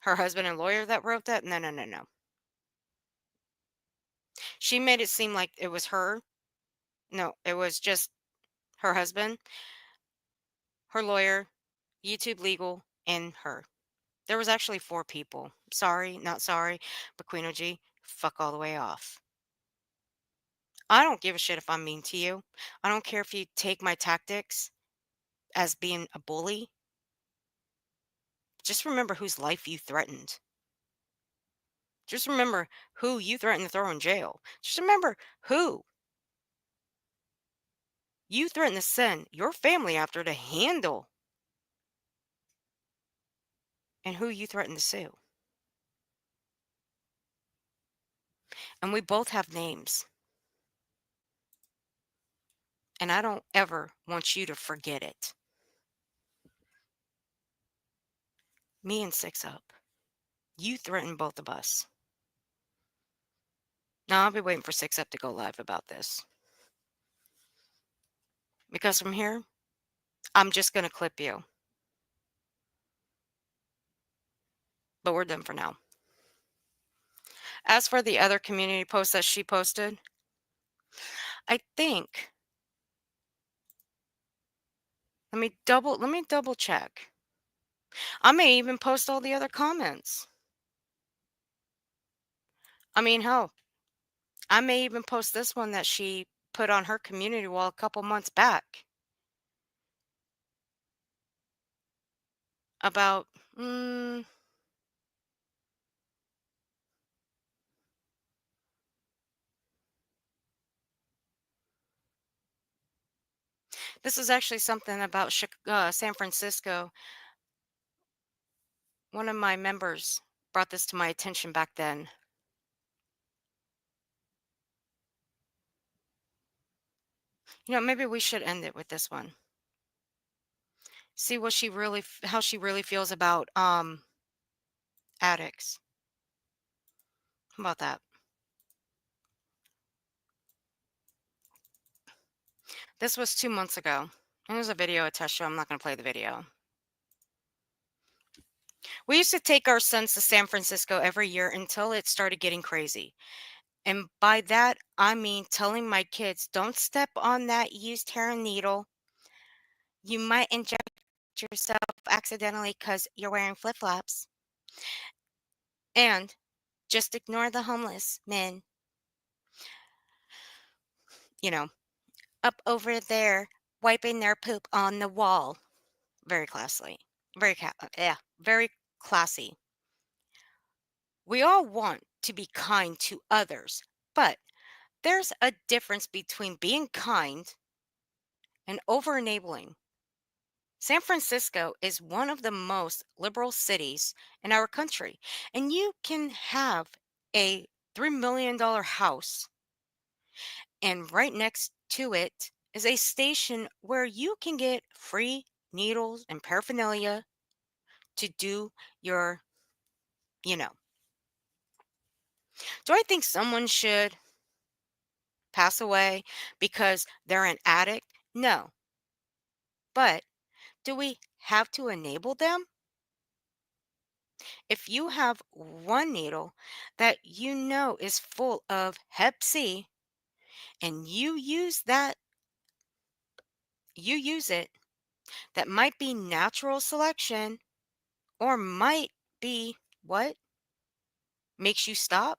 her husband and lawyer that wrote that. No, no, no, no. She made it seem like it was her. No, it was just her husband, her lawyer, YouTube legal, and her. There was actually 4 people. Sorry, not sorry, but Queen OG, fuck all the way off. I don't give a shit if I'm mean to you. I don't care if you take my tactics as being a bully. Just remember whose life you threatened. Just remember who you threatened to throw in jail. Just remember who you threatened to send your family after to handle, and who you threatened to sue. And we both have names. And I don't ever want you to forget it. Me and Six Up. You threatened both of us. Now I'll be waiting for Six Up to go live about this. Because from here, I'm just going to clip you. But we're done for now. As for the other community post that she posted, I think, let me double check. I may even post all the other comments. I mean, hell, I may even post this one that she put on her community wall a couple months back. about this is actually something about San Francisco. One of my members brought this to my attention back then. Maybe we should end it with this one. See what she really, how she really feels about addicts. How about that? This was 2 months ago. And there's a video attached to it. I'm not going to play the video. We used to take our sons to San Francisco every year until it started getting crazy. And by that, I mean telling my kids, don't step on that used heroin needle. You might inject yourself accidentally because you're wearing flip-flops. And just ignore the homeless men, up over there, wiping their poop on the wall. Very classy. Very classy. We all want to be kind to others, but there's a difference between being kind and over enabling. San Francisco is one of the most liberal cities in our country, and you can have a $3 million house, and right next to it is a station where you can get free needles and paraphernalia to do your, you know. Do I think someone should pass away because they're an addict? No. But do we have to enable them? If you have one needle that you know is full of Hep C and you use it, that might be natural selection or might be what makes you stop.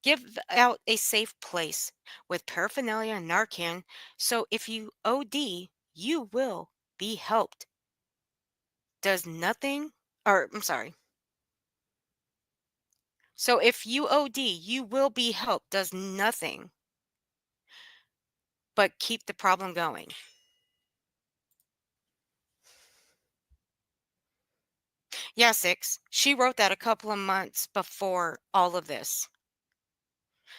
Give out a safe place with paraphernalia and Narcan so if you OD, you will be helped. Does nothing, or I'm sorry. So if you OD, you will be helped. Does nothing but keep the problem going. Yeah, 6. She wrote that a couple of months before all of this.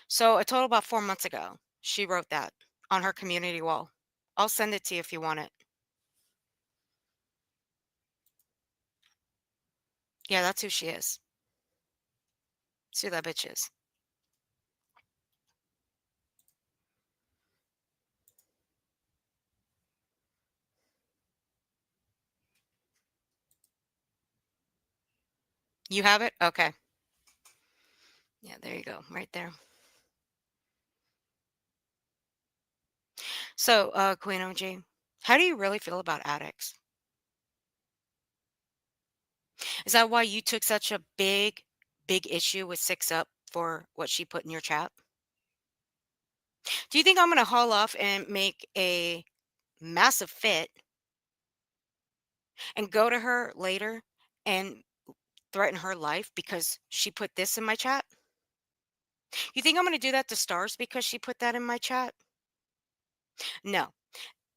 So a total about 4 months ago, she wrote that on her community wall. I'll send it to you if you want it. Yeah, that's who she is. See who that bitch is. You have it? Okay. Yeah, there you go. Right there. So, Queen OG, how do you really feel about addicts? Is that why you took such a big issue with 6 Up for what she put in your chat? Do you think I'm going to haul off and make a massive fit and go to her later and threaten her life because she put this in my chat? You think I'm going to do that to Stars because she put that in my chat? No.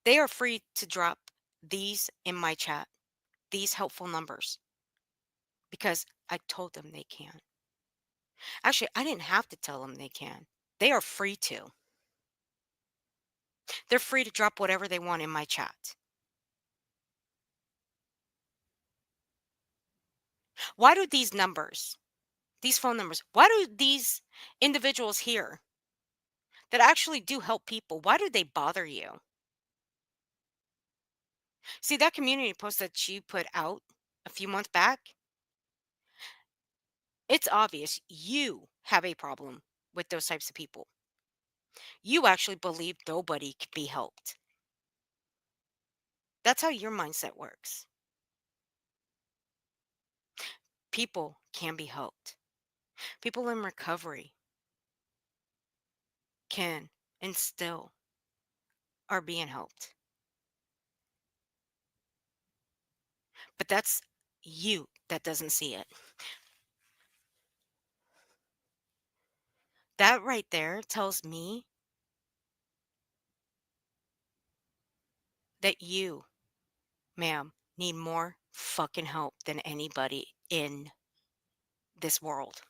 They are free to drop these in my chat, these helpful numbers, because I told them they can. Actually, I didn't have to tell them they can. They are free to. They're free to drop whatever they want in my chat. Why do these numbers, these phone numbers, why do these individuals here that actually do help people, why do they bother you? See, that community post that you put out a few months back, it's obvious you have a problem with those types of people. You actually believe nobody can be helped. That's how your mindset works. People can be helped. People in recovery can and still are being helped. But that's you that doesn't see it. That right there tells me that you, ma'am, need more fucking help than anybody in this world.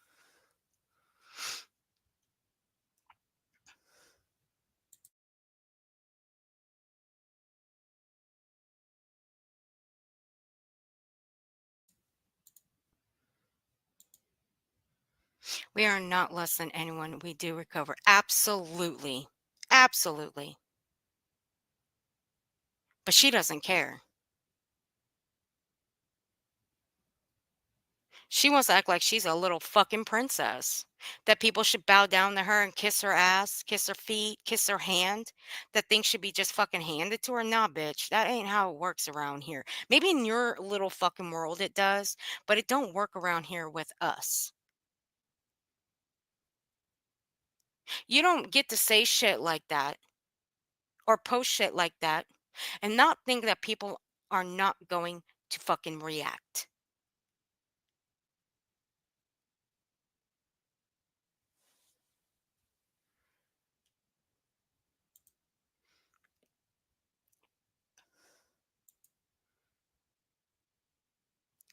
We are not less than anyone. We do recover. Absolutely. Absolutely. But she doesn't care. She wants to act like she's a little fucking princess. That people should bow down to her and kiss her ass, kiss her feet, kiss her hand. That things should be just fucking handed to her. Nah, bitch. That ain't how it works around here. Maybe in your little fucking world it does, but it don't work around here with us. You don't get to say shit like that or post shit like that and not think that people are not going to fucking react.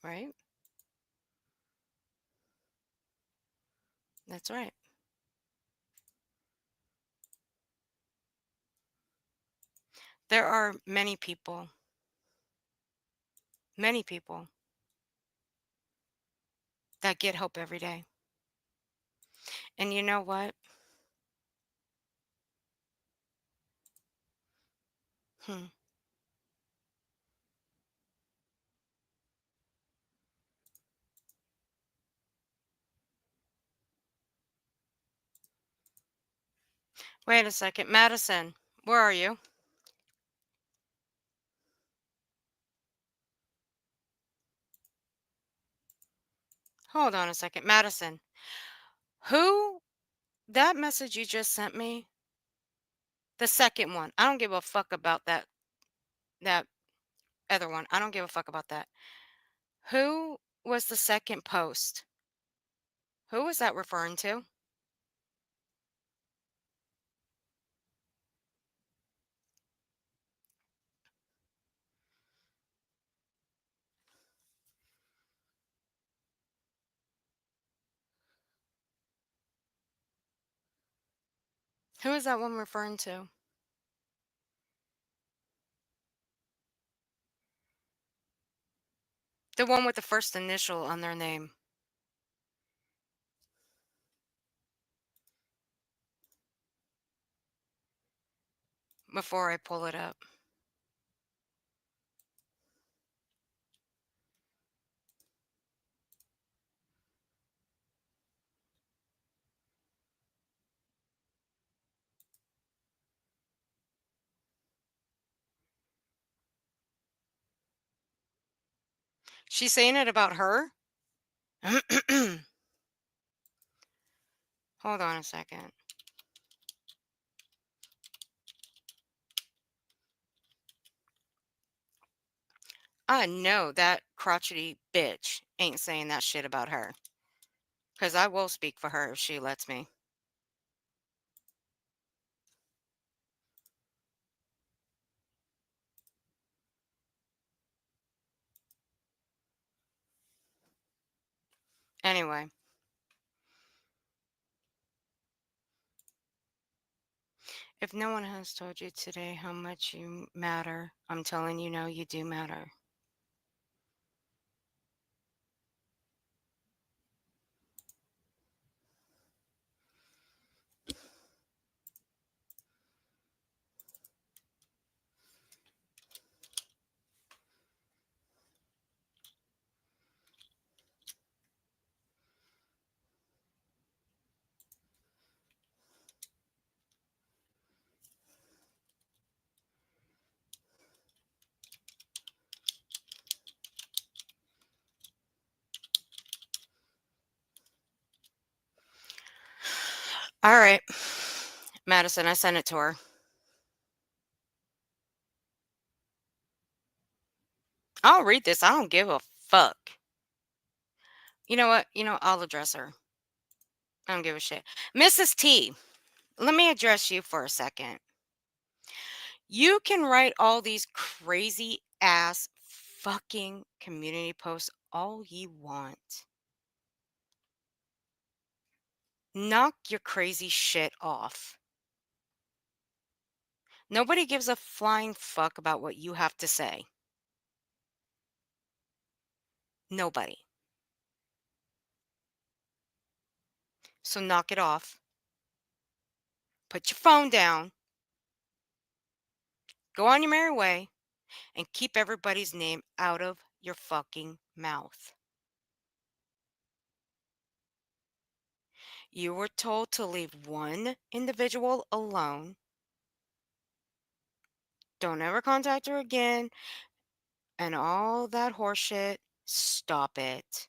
Right? That's right. There are many people that get help every day. And you know what? Hmm. Wait a second. Madison, where are you? Hold on a second. Madison, who, that message you just sent me, the second one, I don't give a fuck about that other one. I don't give a fuck about that. Who was the second post? Who was that referring to? Who is that one referring to? The one with the first initial on their name. Before I pull it up. She's saying it about her? Hold on a second. I know that crotchety bitch ain't saying that shit about her. Because I will speak for her if she lets me. Anyway. If no one has told you today how much you matter, I'm telling you now, you do matter. All right. Madison, I sent it to her. I'll read this. I don't give a fuck. You know what? I'll address her. I don't give a shit. Mrs. T, let me address you for a second. You can write all these crazy ass fucking community posts all you want. Knock your crazy shit off. Nobody gives a flying fuck about what you have to say. Nobody. So knock it off. Put your phone down. Go on your merry way and keep everybody's name out of your fucking mouth. You were told to leave one individual alone. Don't ever contact her again. And all that horseshit, stop it.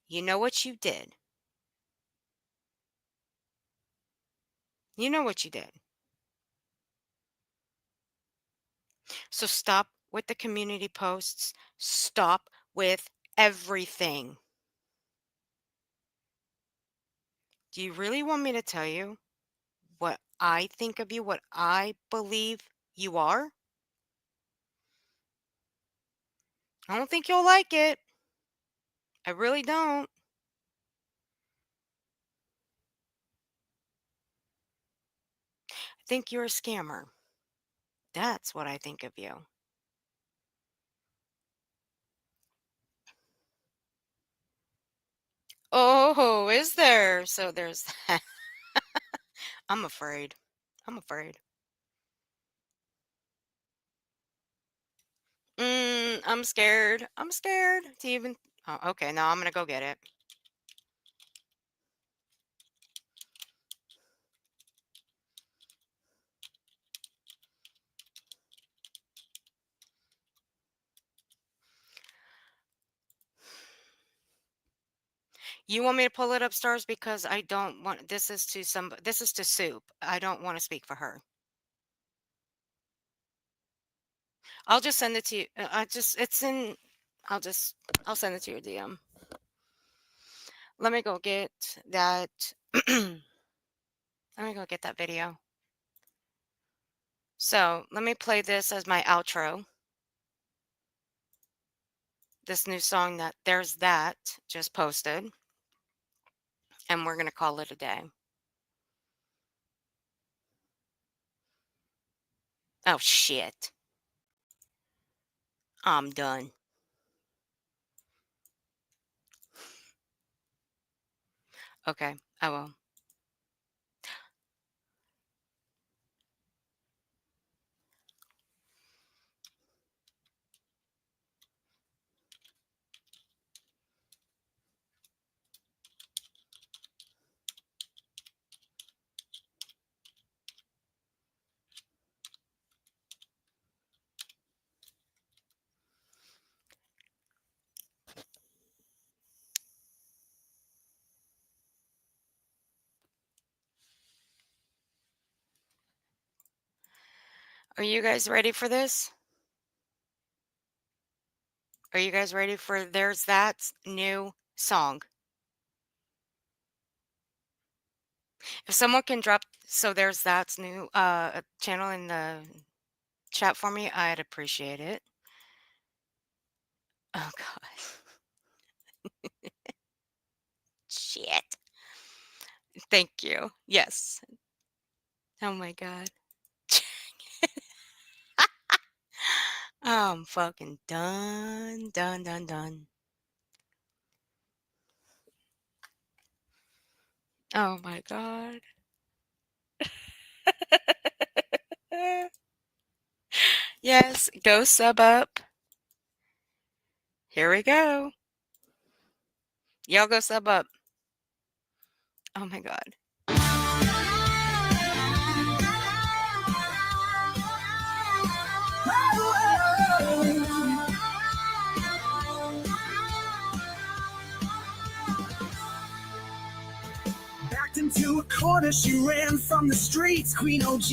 You know what you did. You know what you did. So stop with the community posts. Stop with everything. Do you really want me to tell you what I think of you, what I believe you are? I don't think you'll like it. I really don't. I think you're a scammer. That's what I think of you. Oh, is there? So there's that. I'm afraid. I'm afraid. I'm scared. I'm scared to even. Oh, okay, now I'm gonna go get it. You want me to pull it upstairs because I don't want. This is to Soup. I don't want to speak for her. I'll just send it to you. I'll send it to your DM. Let me go get that. Let me go get that video. So let me play this as my outro. This new song that There's That just posted. And we're going to call it a day. Oh, shit. I'm done. Okay, I will. Are you guys ready for this? Are you guys ready for There's That new song? If someone can drop So There's That's new channel in the chat for me, I'd appreciate it. Oh god. Shit. Thank you. Yes. Oh my god. I'm fucking done. Done. Oh my god. Yes, go sub up. Here we go. Y'all go sub up. Oh my god. Backed into a corner, she ran from the streets, Queen OG.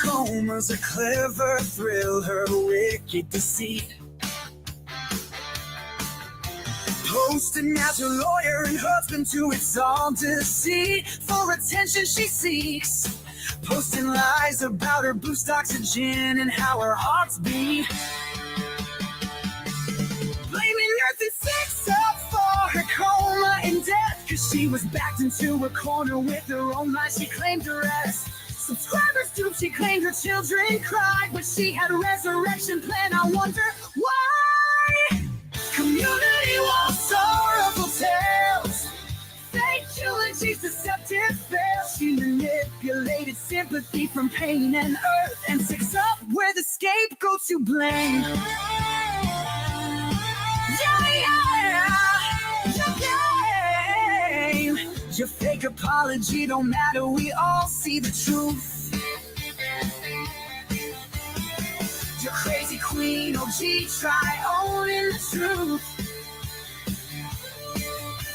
coma's a clever thrill, her wicked deceit. Posting as her lawyer and husband to it's all deceit. For attention she seeks, posting lies about her boost oxygen and how her heart's beat. Blaming Earth and sex up for her coma and death, cause she was backed into a corner with her own lies. She claimed her rest. Subscribers duped, she claimed her children cried, but she had a resurrection plan. I wonder why. Community wants sorrowful tales, fake eulogies, deceptive fails. She manipulated sympathy from pain and earth and six up where the scapegoat to blame. Your fake apology don't matter, we all see the truth. Your crazy queen OG, try owning the truth.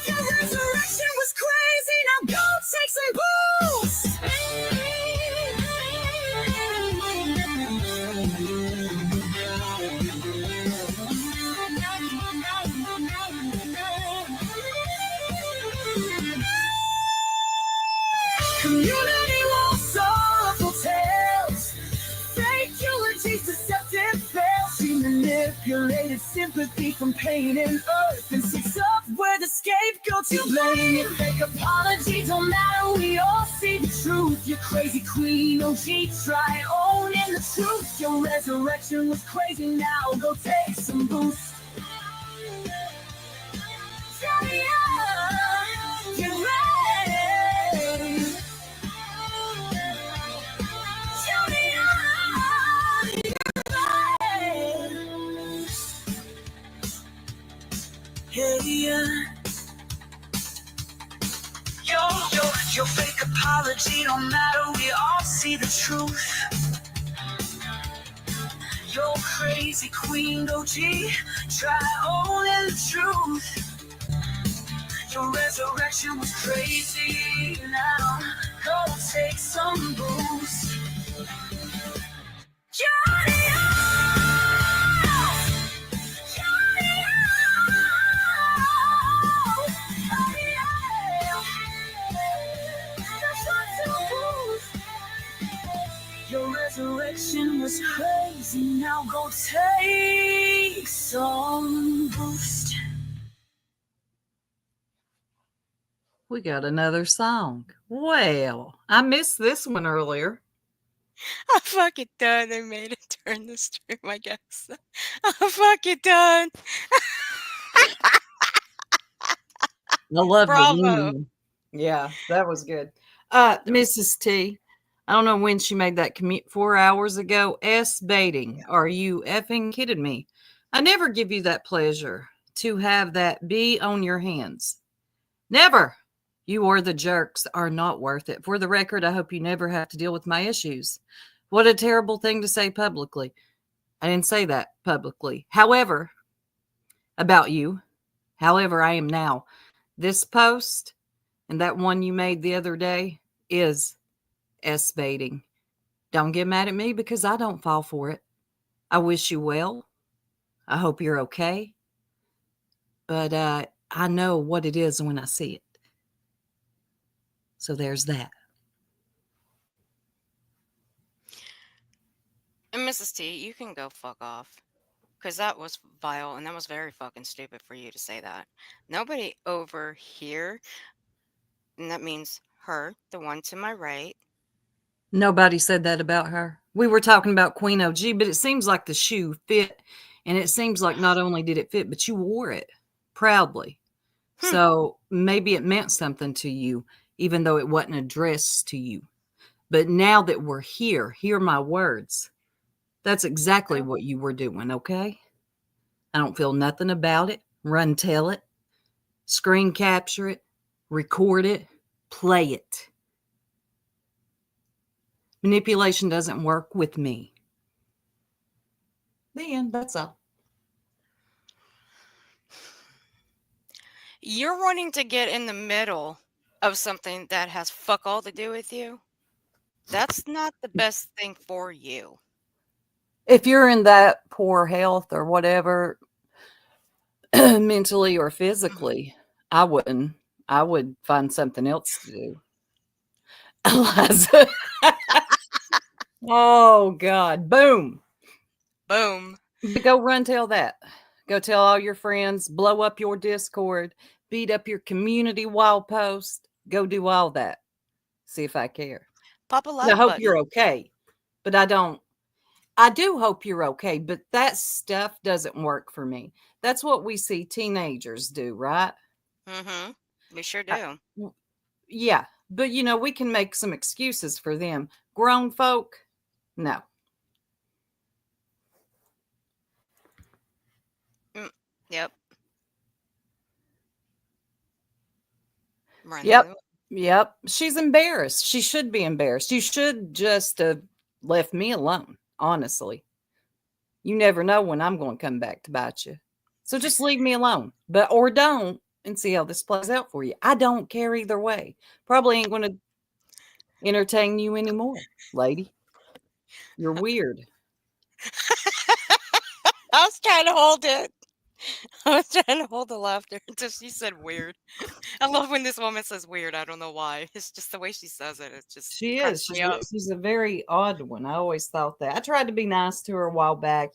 Your resurrection was crazy, now go take some boost. Community wants sorrowful tales, fake eulogies, deceptive fails. She manipulated sympathy from pain and earth and sits up where the scapegoat to blame. Your fake apology don't matter, we all see the truth. Your crazy queen OG, try owning the truth. Your resurrection was crazy, now go take some boost. Get ready. Yeah. Your fake apology don't matter, we all see the truth. Your crazy queen OG, try owning the truth. Your resurrection was crazy, now go take some boost. Johnny, your resurrection was crazy, now go take some boost. We got another song. Well, I missed this one earlier. I'm fucking done. They made it turn the stream, I guess. I'm fucking done. I love the Bravo. women. Yeah, that was good. Mrs. T, I don't know when she made that commute 4 hours ago. S baiting. Are you effing kidding me? I never give you that pleasure to have that be on your hands. Never. You or the jerks are not worth it. For the record, I hope you never have to deal with my issues. What a terrible thing to say publicly. I didn't say that publicly. However, about you, however, I am now. This post and that one you made the other day is S baiting. Don't get mad at me because I don't fall for it. I wish you well. I hope you're okay. But I know what it is when I see it. So there's that. And Mrs. T, you can go fuck off. Because that was vile and that was very fucking stupid for you to say that. Nobody over here, and that means her, the one to my right. Nobody said that about her. We were talking about Queen OG, but it seems like the shoe fit. And it seems like not only did it fit, but you wore it proudly. So maybe it meant something to you, even though it wasn't addressed to you. But now that we're here, hear my words. That's exactly what you were doing, okay? I don't feel nothing about it. Run tell it. Screen capture it. Record it. Play it. Manipulation doesn't work with me. The end, that's all. You're wanting to get in the middle of something that has fuck all to do with you. That's not the best thing for you. If you're in that poor health or whatever, mentally or physically, I wouldn't. I would find something else to do. Eliza. Oh God. Boom. Boom. But go run tell that. Go tell all your friends, blow up your Discord, beat up your community wall post. Go do all that. See if I care. Pop a And like I hope button. you're okay. But I don't. I do hope you're okay, but that stuff doesn't work for me. That's what we see teenagers do, right? Mm-hmm. We sure I- do. w- yeah, but we can make some excuses for them. Grown folk, no. Yep. Run Yep. through. Yep. She's embarrassed. She should be embarrassed. You should just have left me alone, honestly. You never know when I'm going to come back to bite you. So just leave me alone. Or don't and see how this plays out for you. I don't care either way. Probably ain't going to entertain you anymore, lady. You're weird. I was trying to hold it. I was trying to hold the laughter until she said weird. I love when this woman says weird. I don't know why. It's just the way she says it. It just She is. cracks me up. She's a very odd one. I always thought that. I tried to be nice to her a while back.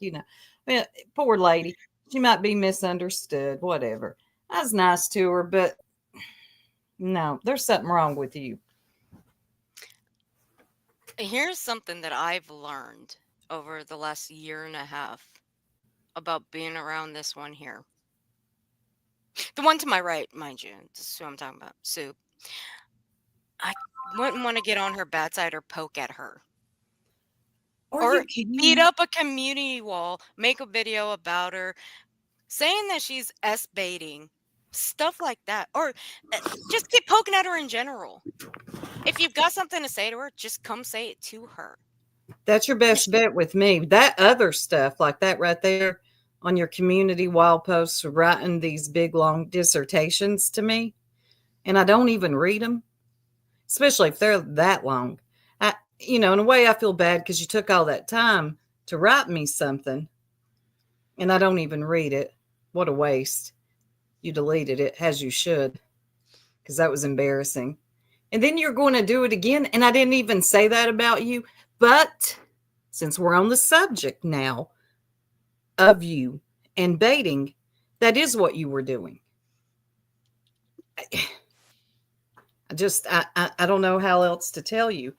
Poor lady. She might be misunderstood. Whatever. I was nice to her, but no, there's something wrong with you. Here's something that I've learned over the last year and a half about being around this one here. The one to my right, mind you. This is who I'm talking about. Sue. I wouldn't want to get on her bad side or poke at her. Are Or you kidding beat me? up a community wall, make a video about her, saying that she's S-baiting, stuff like that. Or just keep poking at her in general. If you've got something to say to her, just come say it to her. That's your best bet with me. That other stuff, like that right there on your community wall posts, writing these big long dissertations to me, and I don't even read them, especially if they're that long. In a way, I feel bad because you took all that time to write me something, and I don't even read it. What a waste. You deleted it, as you should, because that was embarrassing. And then you're going to do it again, and I didn't even say that about you. But since we're on the subject now of you and baiting, that is what you were doing. I don't know how else to tell you.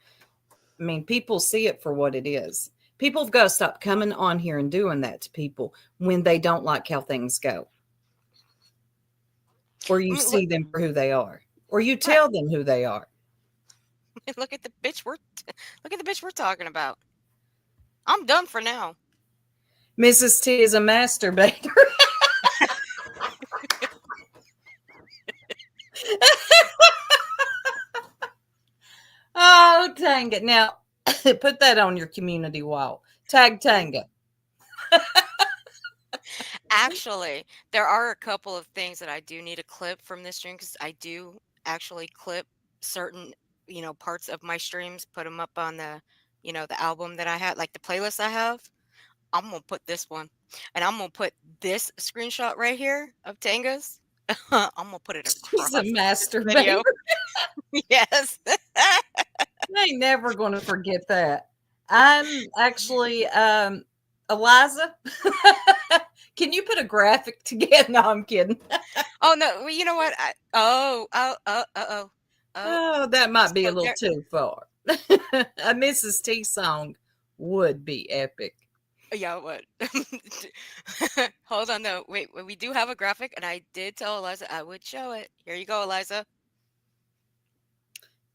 I mean, people see it for what it is. People have got to stop coming on here and doing that to people when they don't like how things go. Or you see them for who they are. Or you tell them who they are. Look at the bitch we're talking about. I'm done for now. Mrs. T is a masturbator. Oh, dang it. Now, put that on your community wall. Tag Tanga. Actually, there are a couple of things that I do need to clip from this stream because I do actually clip certain, parts of my streams, put them up on the album that I had, like the playlist I have. I'm gonna put this one, and I'm gonna put this screenshot right here of Tanga's. I'm gonna put it across He's a this masturbator. video. Yes. I ain't never going to forget that. I'm actually, Eliza, can you put a graphic together? No, I'm kidding. Oh no, well, you know what? Oh, That might be a So little too far. A Mrs. T song would be epic. yeah, what? Hold on, though. Wait, we do have a graphic, and I did tell Eliza I would show it. Here you go, Eliza.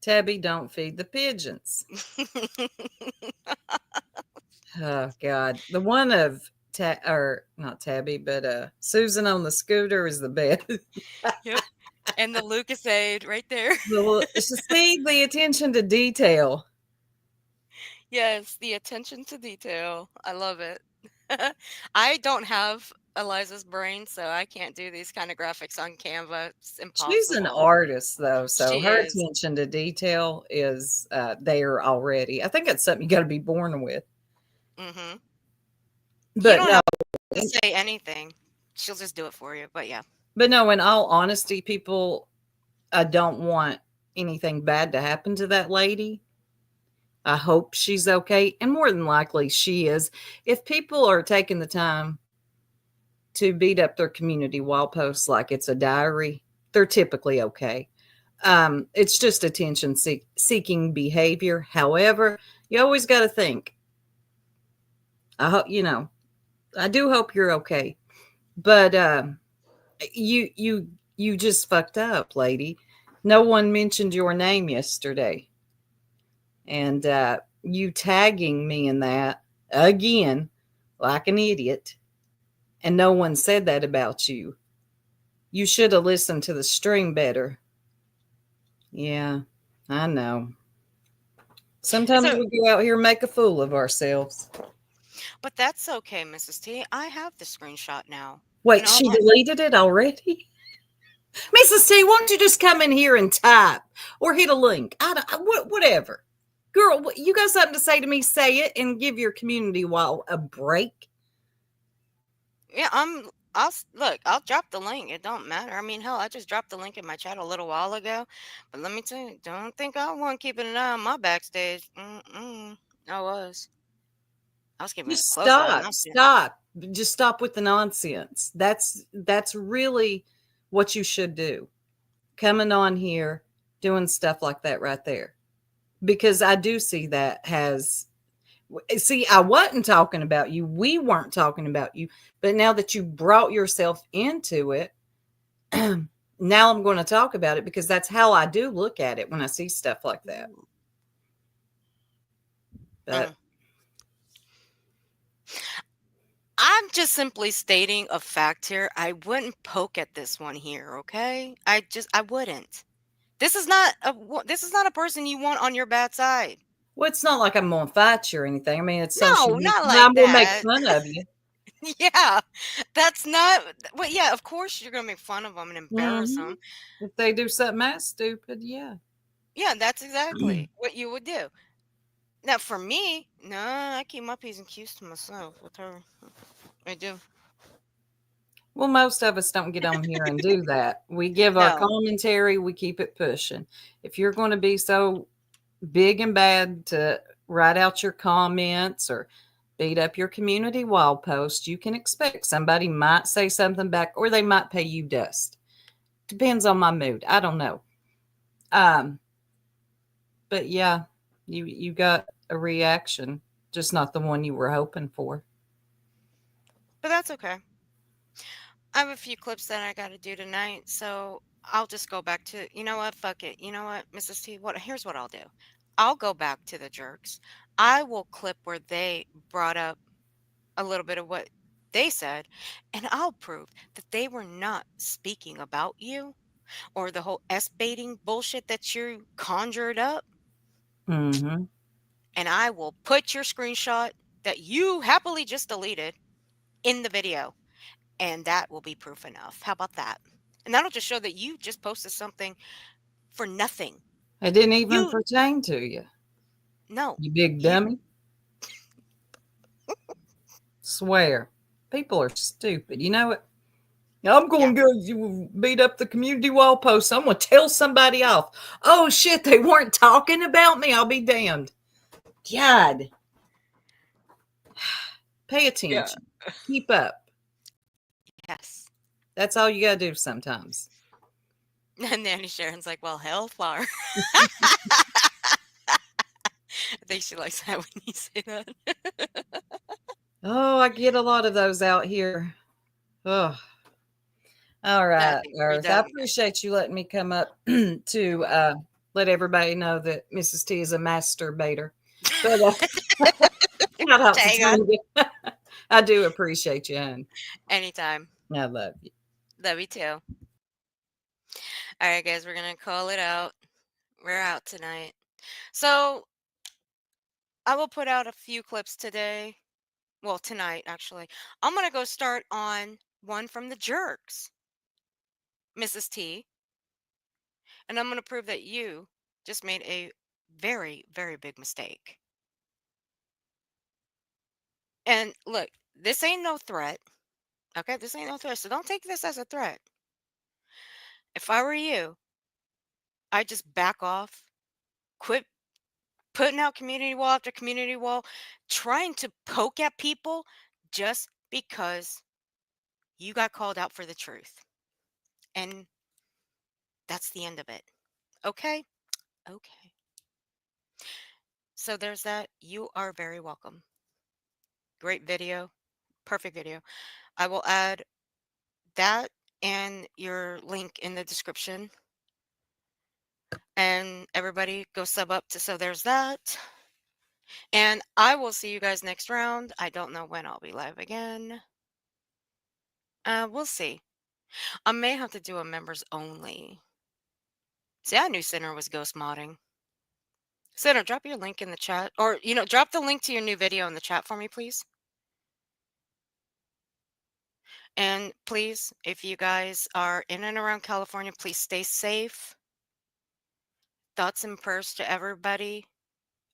Tabby, don't feed the pigeons. Oh God, the one of or not Tabby, but Susan on the scooter is the best. Yep. And the Lucas aid right there. See the attention to detail. Yes, the attention to detail. I love it. I don't have Eliza's brain, so I can't do these kind of graphics on Canva. It's She's an impossible. artist, though, so She her is. attention to detail is there already. I think that's something you got to be born with. Mm-hmm. You But don't no, have to say anything. She'll just do it for you. But yeah. but no. In all honesty, people, I don't want anything bad to happen to that lady. I hope she's okay, and more than likely she is. If people are taking the time to beat up their community wall posts like it's a diary, they're typically okay. It's just attention seeking behavior. However, you always got to think. I hope I do hope you're okay, but you just fucked up, lady. No one mentioned your name yesterday, and you tagging me in that again, like an idiot, and no one said that about you. You should have listened to the stream better. Yeah, I know. Sometimes So, we go out here and make a fool of ourselves. but that's okay, Mrs. T. I have the screenshot now. Wait, And all she deleted it already? Mrs. T, won't you just come in here and type or hit a link? Whatever. Girl, you got something to say to me, say it and give your community wall a break. yeah, I'll drop the link. It don't matter. I mean, hell, I just dropped the link in my chat a little while ago. But let me tell you, don't think I wasn't keeping an eye on my backstage. I was. I was keeping a Just close eye on that shit. stop. Just stop with the nonsense. That's really what you should do. Coming on here, doing stuff like that right there. Because I do see that has I wasn't talking about you. We weren't talking about you. But now that you brought yourself into it, now I'm going to talk about it because that's how I do look at it when I see stuff like that. But I'm just simply stating a fact here. I wouldn't poke at this one here, okay? I wouldn't. This is not a person you want on your bad side. well, it's not like I'm going to fight you or anything. I mean, it's social No, media. not I'm like going to make that. fun of you. Yeah, that's not. Well, yeah, of course you're gonna make fun of them and embarrass Mhm. them. If they do something as stupid, yeah. Yeah, that's exactly what you would do. Now, for me, no, I keep my P's and Q's to myself with her. I do. Well, most of us don't get on here and do that. We give our No, commentary, we keep it pushing. If you're going to be so big and bad to write out your comments or beat up your community wall post, you can expect somebody might say something back or they might pay you dust. Depends on my mood. I don't know. But yeah, you got a reaction, just not the one you were hoping for. but that's okay. I have a few clips that I got to do tonight, so I'll just go back to. You know what? Fuck it. You know what, Mrs. T. Here's what I'll do. I'll go back to the jerks. I will clip where they brought up a little bit of what they said, and I'll prove that they were not speaking about you or the whole S baiting bullshit that you conjured up. Mm-hmm. And I will put your screenshot that you happily just deleted in the video, and that will be proof enough. How about that? And that'll just show that you just posted something for nothing. It didn't even You pertain to you, no, you big you dummy. Swear. People are stupid. You know what? I'm going to go beat up the community wall post. I'm going to tell somebody off. Oh, shit. They weren't talking about me. I'll be damned. God. Pay attention. Keep up. yes. That's all you got to do sometimes. And Nanny Sharon's like, well, hellfire. I think she likes that when you say that. Oh, I get a lot of those out here. Oh. All I right, think we're Earth. I done. appreciate you letting me come up to let everybody know that Mrs. T is a masturbator. But shout out to Dang on. Tanya. I do appreciate you, hon. Anytime. I love you. Love you too. All right, guys, we're going to call it out. We're out tonight. So I will put out a few clips today. Well, tonight, actually. I'm going to go start on one from the jerks, Mrs. T. And I'm going to prove that you just made a very, very big mistake. And look, this ain't no threat. Okay, this ain't no threat. So don't take this as a threat. If I were you, I'd just back off, quit putting out community wall after community wall, trying to poke at people just because you got called out for the truth. And that's the end of it. Okay? Okay. So there's that. You are very welcome. Great video. Perfect video. I will add that and your link in the description. And everybody go sub up to So There's That. And I will see you guys next round. I don't know when I'll be live again. We'll see. I may have to do a members only. See, I knew Sinner was ghost modding. Sinner, drop your link in the chat. Or, drop the link to your new video in the chat for me, please. And please, if you guys are in and around California, please stay safe. Thoughts and prayers to everybody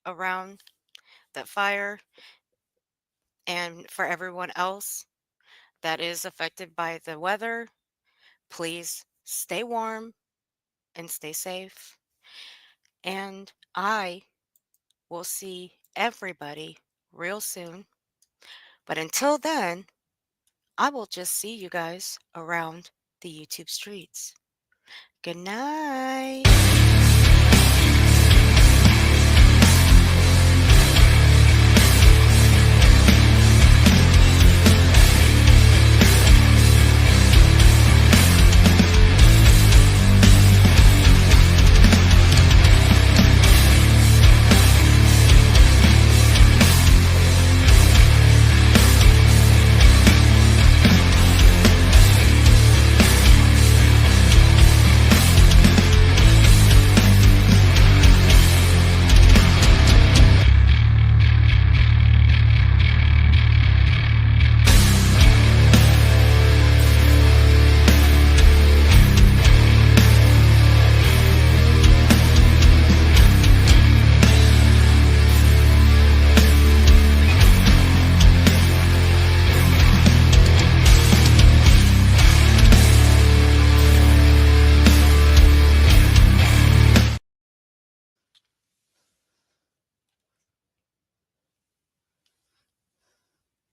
around that fire and for everyone else that is affected by the weather. Please stay warm and stay safe. And I will see everybody real soon. But until then, I will just see you guys around the YouTube streets. Good night.